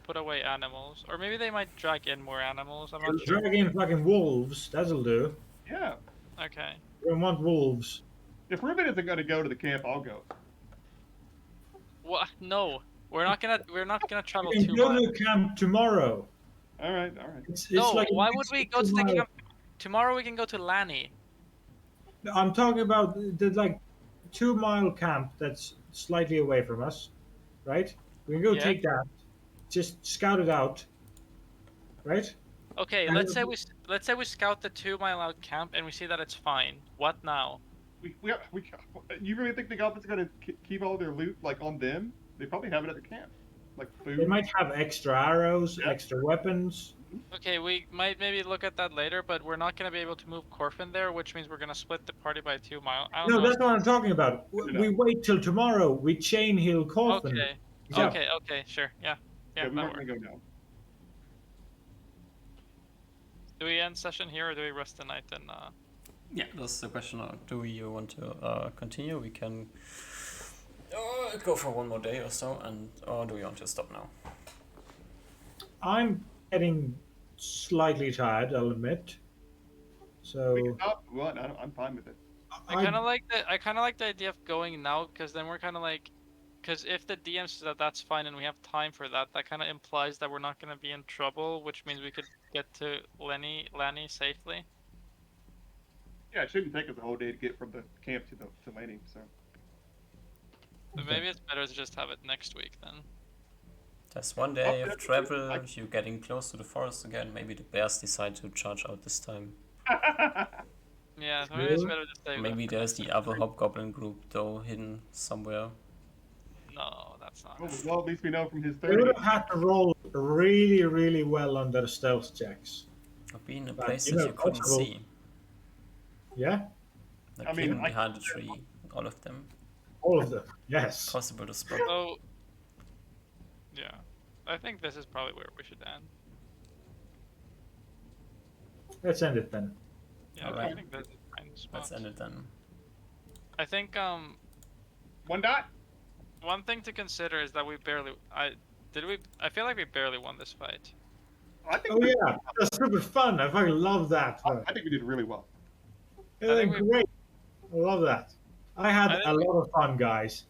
put away animals, or maybe they might drag in more animals. I'm not sure. Drag in fucking wolves. That'll do. Yeah. Okay. We don't want wolves. If Ruben isn't going to go to the camp, I'll go. What? No, we're not gonna travel We can 2 go miles. to camp tomorrow. All right. All right. It's No, like why would we go to the 2 camp tomorrow? We can go to Lani. I'm talking about the like 2 mile camp that's slightly away from us, right? We can go Yeah. take that. Just scout it out, right? Okay, And let's say we scout the 2 mile out camp and we see that it's fine. What now? You really think the goblins are going to keep all their loot like on them? They probably have it at the camp, like food. They might have extra arrows, Yeah. extra weapons. Okay, we might maybe look at that later, but we're not gonna be able to move Corfin there, which means we're gonna split the party by 2 miles. I don't No, know. that's what I'm talking about. We wait till tomorrow. We chain heal Coffin. Okay. Yeah. Okay, sure. Yeah, Yeah, we that weren't works. going to go now. Do we end session here or do we rest the night and Yeah, that's the question. Do you want to continue? We can go for one more day or so, or do you want to stop now? I'm getting slightly tired, I'll admit. We can So stop if we want. I'm fine with it. I kind of like the idea of going now because then we're kind of like, because if the DM says that that's fine and we have time for that, that kind of implies that we're not going to be in trouble, which means we could get to Lanny safely. Yeah, it shouldn't take us a whole day to get from the camp to Laney. So But Okay. maybe it's better to just have it next week then. There's one day of travel, you're getting close to the forest again. Maybe the bears decide to charge out this time. Yeah, so maybe it's True. better to save Maybe that for there's next the other hobgoblin group though hidden somewhere. week. No, that's not. well, at least we know from his They would 30. have had to roll really, really well on their stealth checks. Or be in a But, place you that know, you couldn't possible. see. Yeah, Like I mean, hidden behind a tree, all of them. all of them. Yes. Possible to spot. So, yeah, I think this is probably where we should end. Let's end it then. Yeah, I Alright. think this is fine spot. Let's end it then. I think 1 dot. one thing to consider is that we barely I feel like we barely won this fight. I think Oh we, yeah, that's super fun. I fucking love that. I think we did really well. I think we- Great. I love that. I had I think a lot of fun, guys.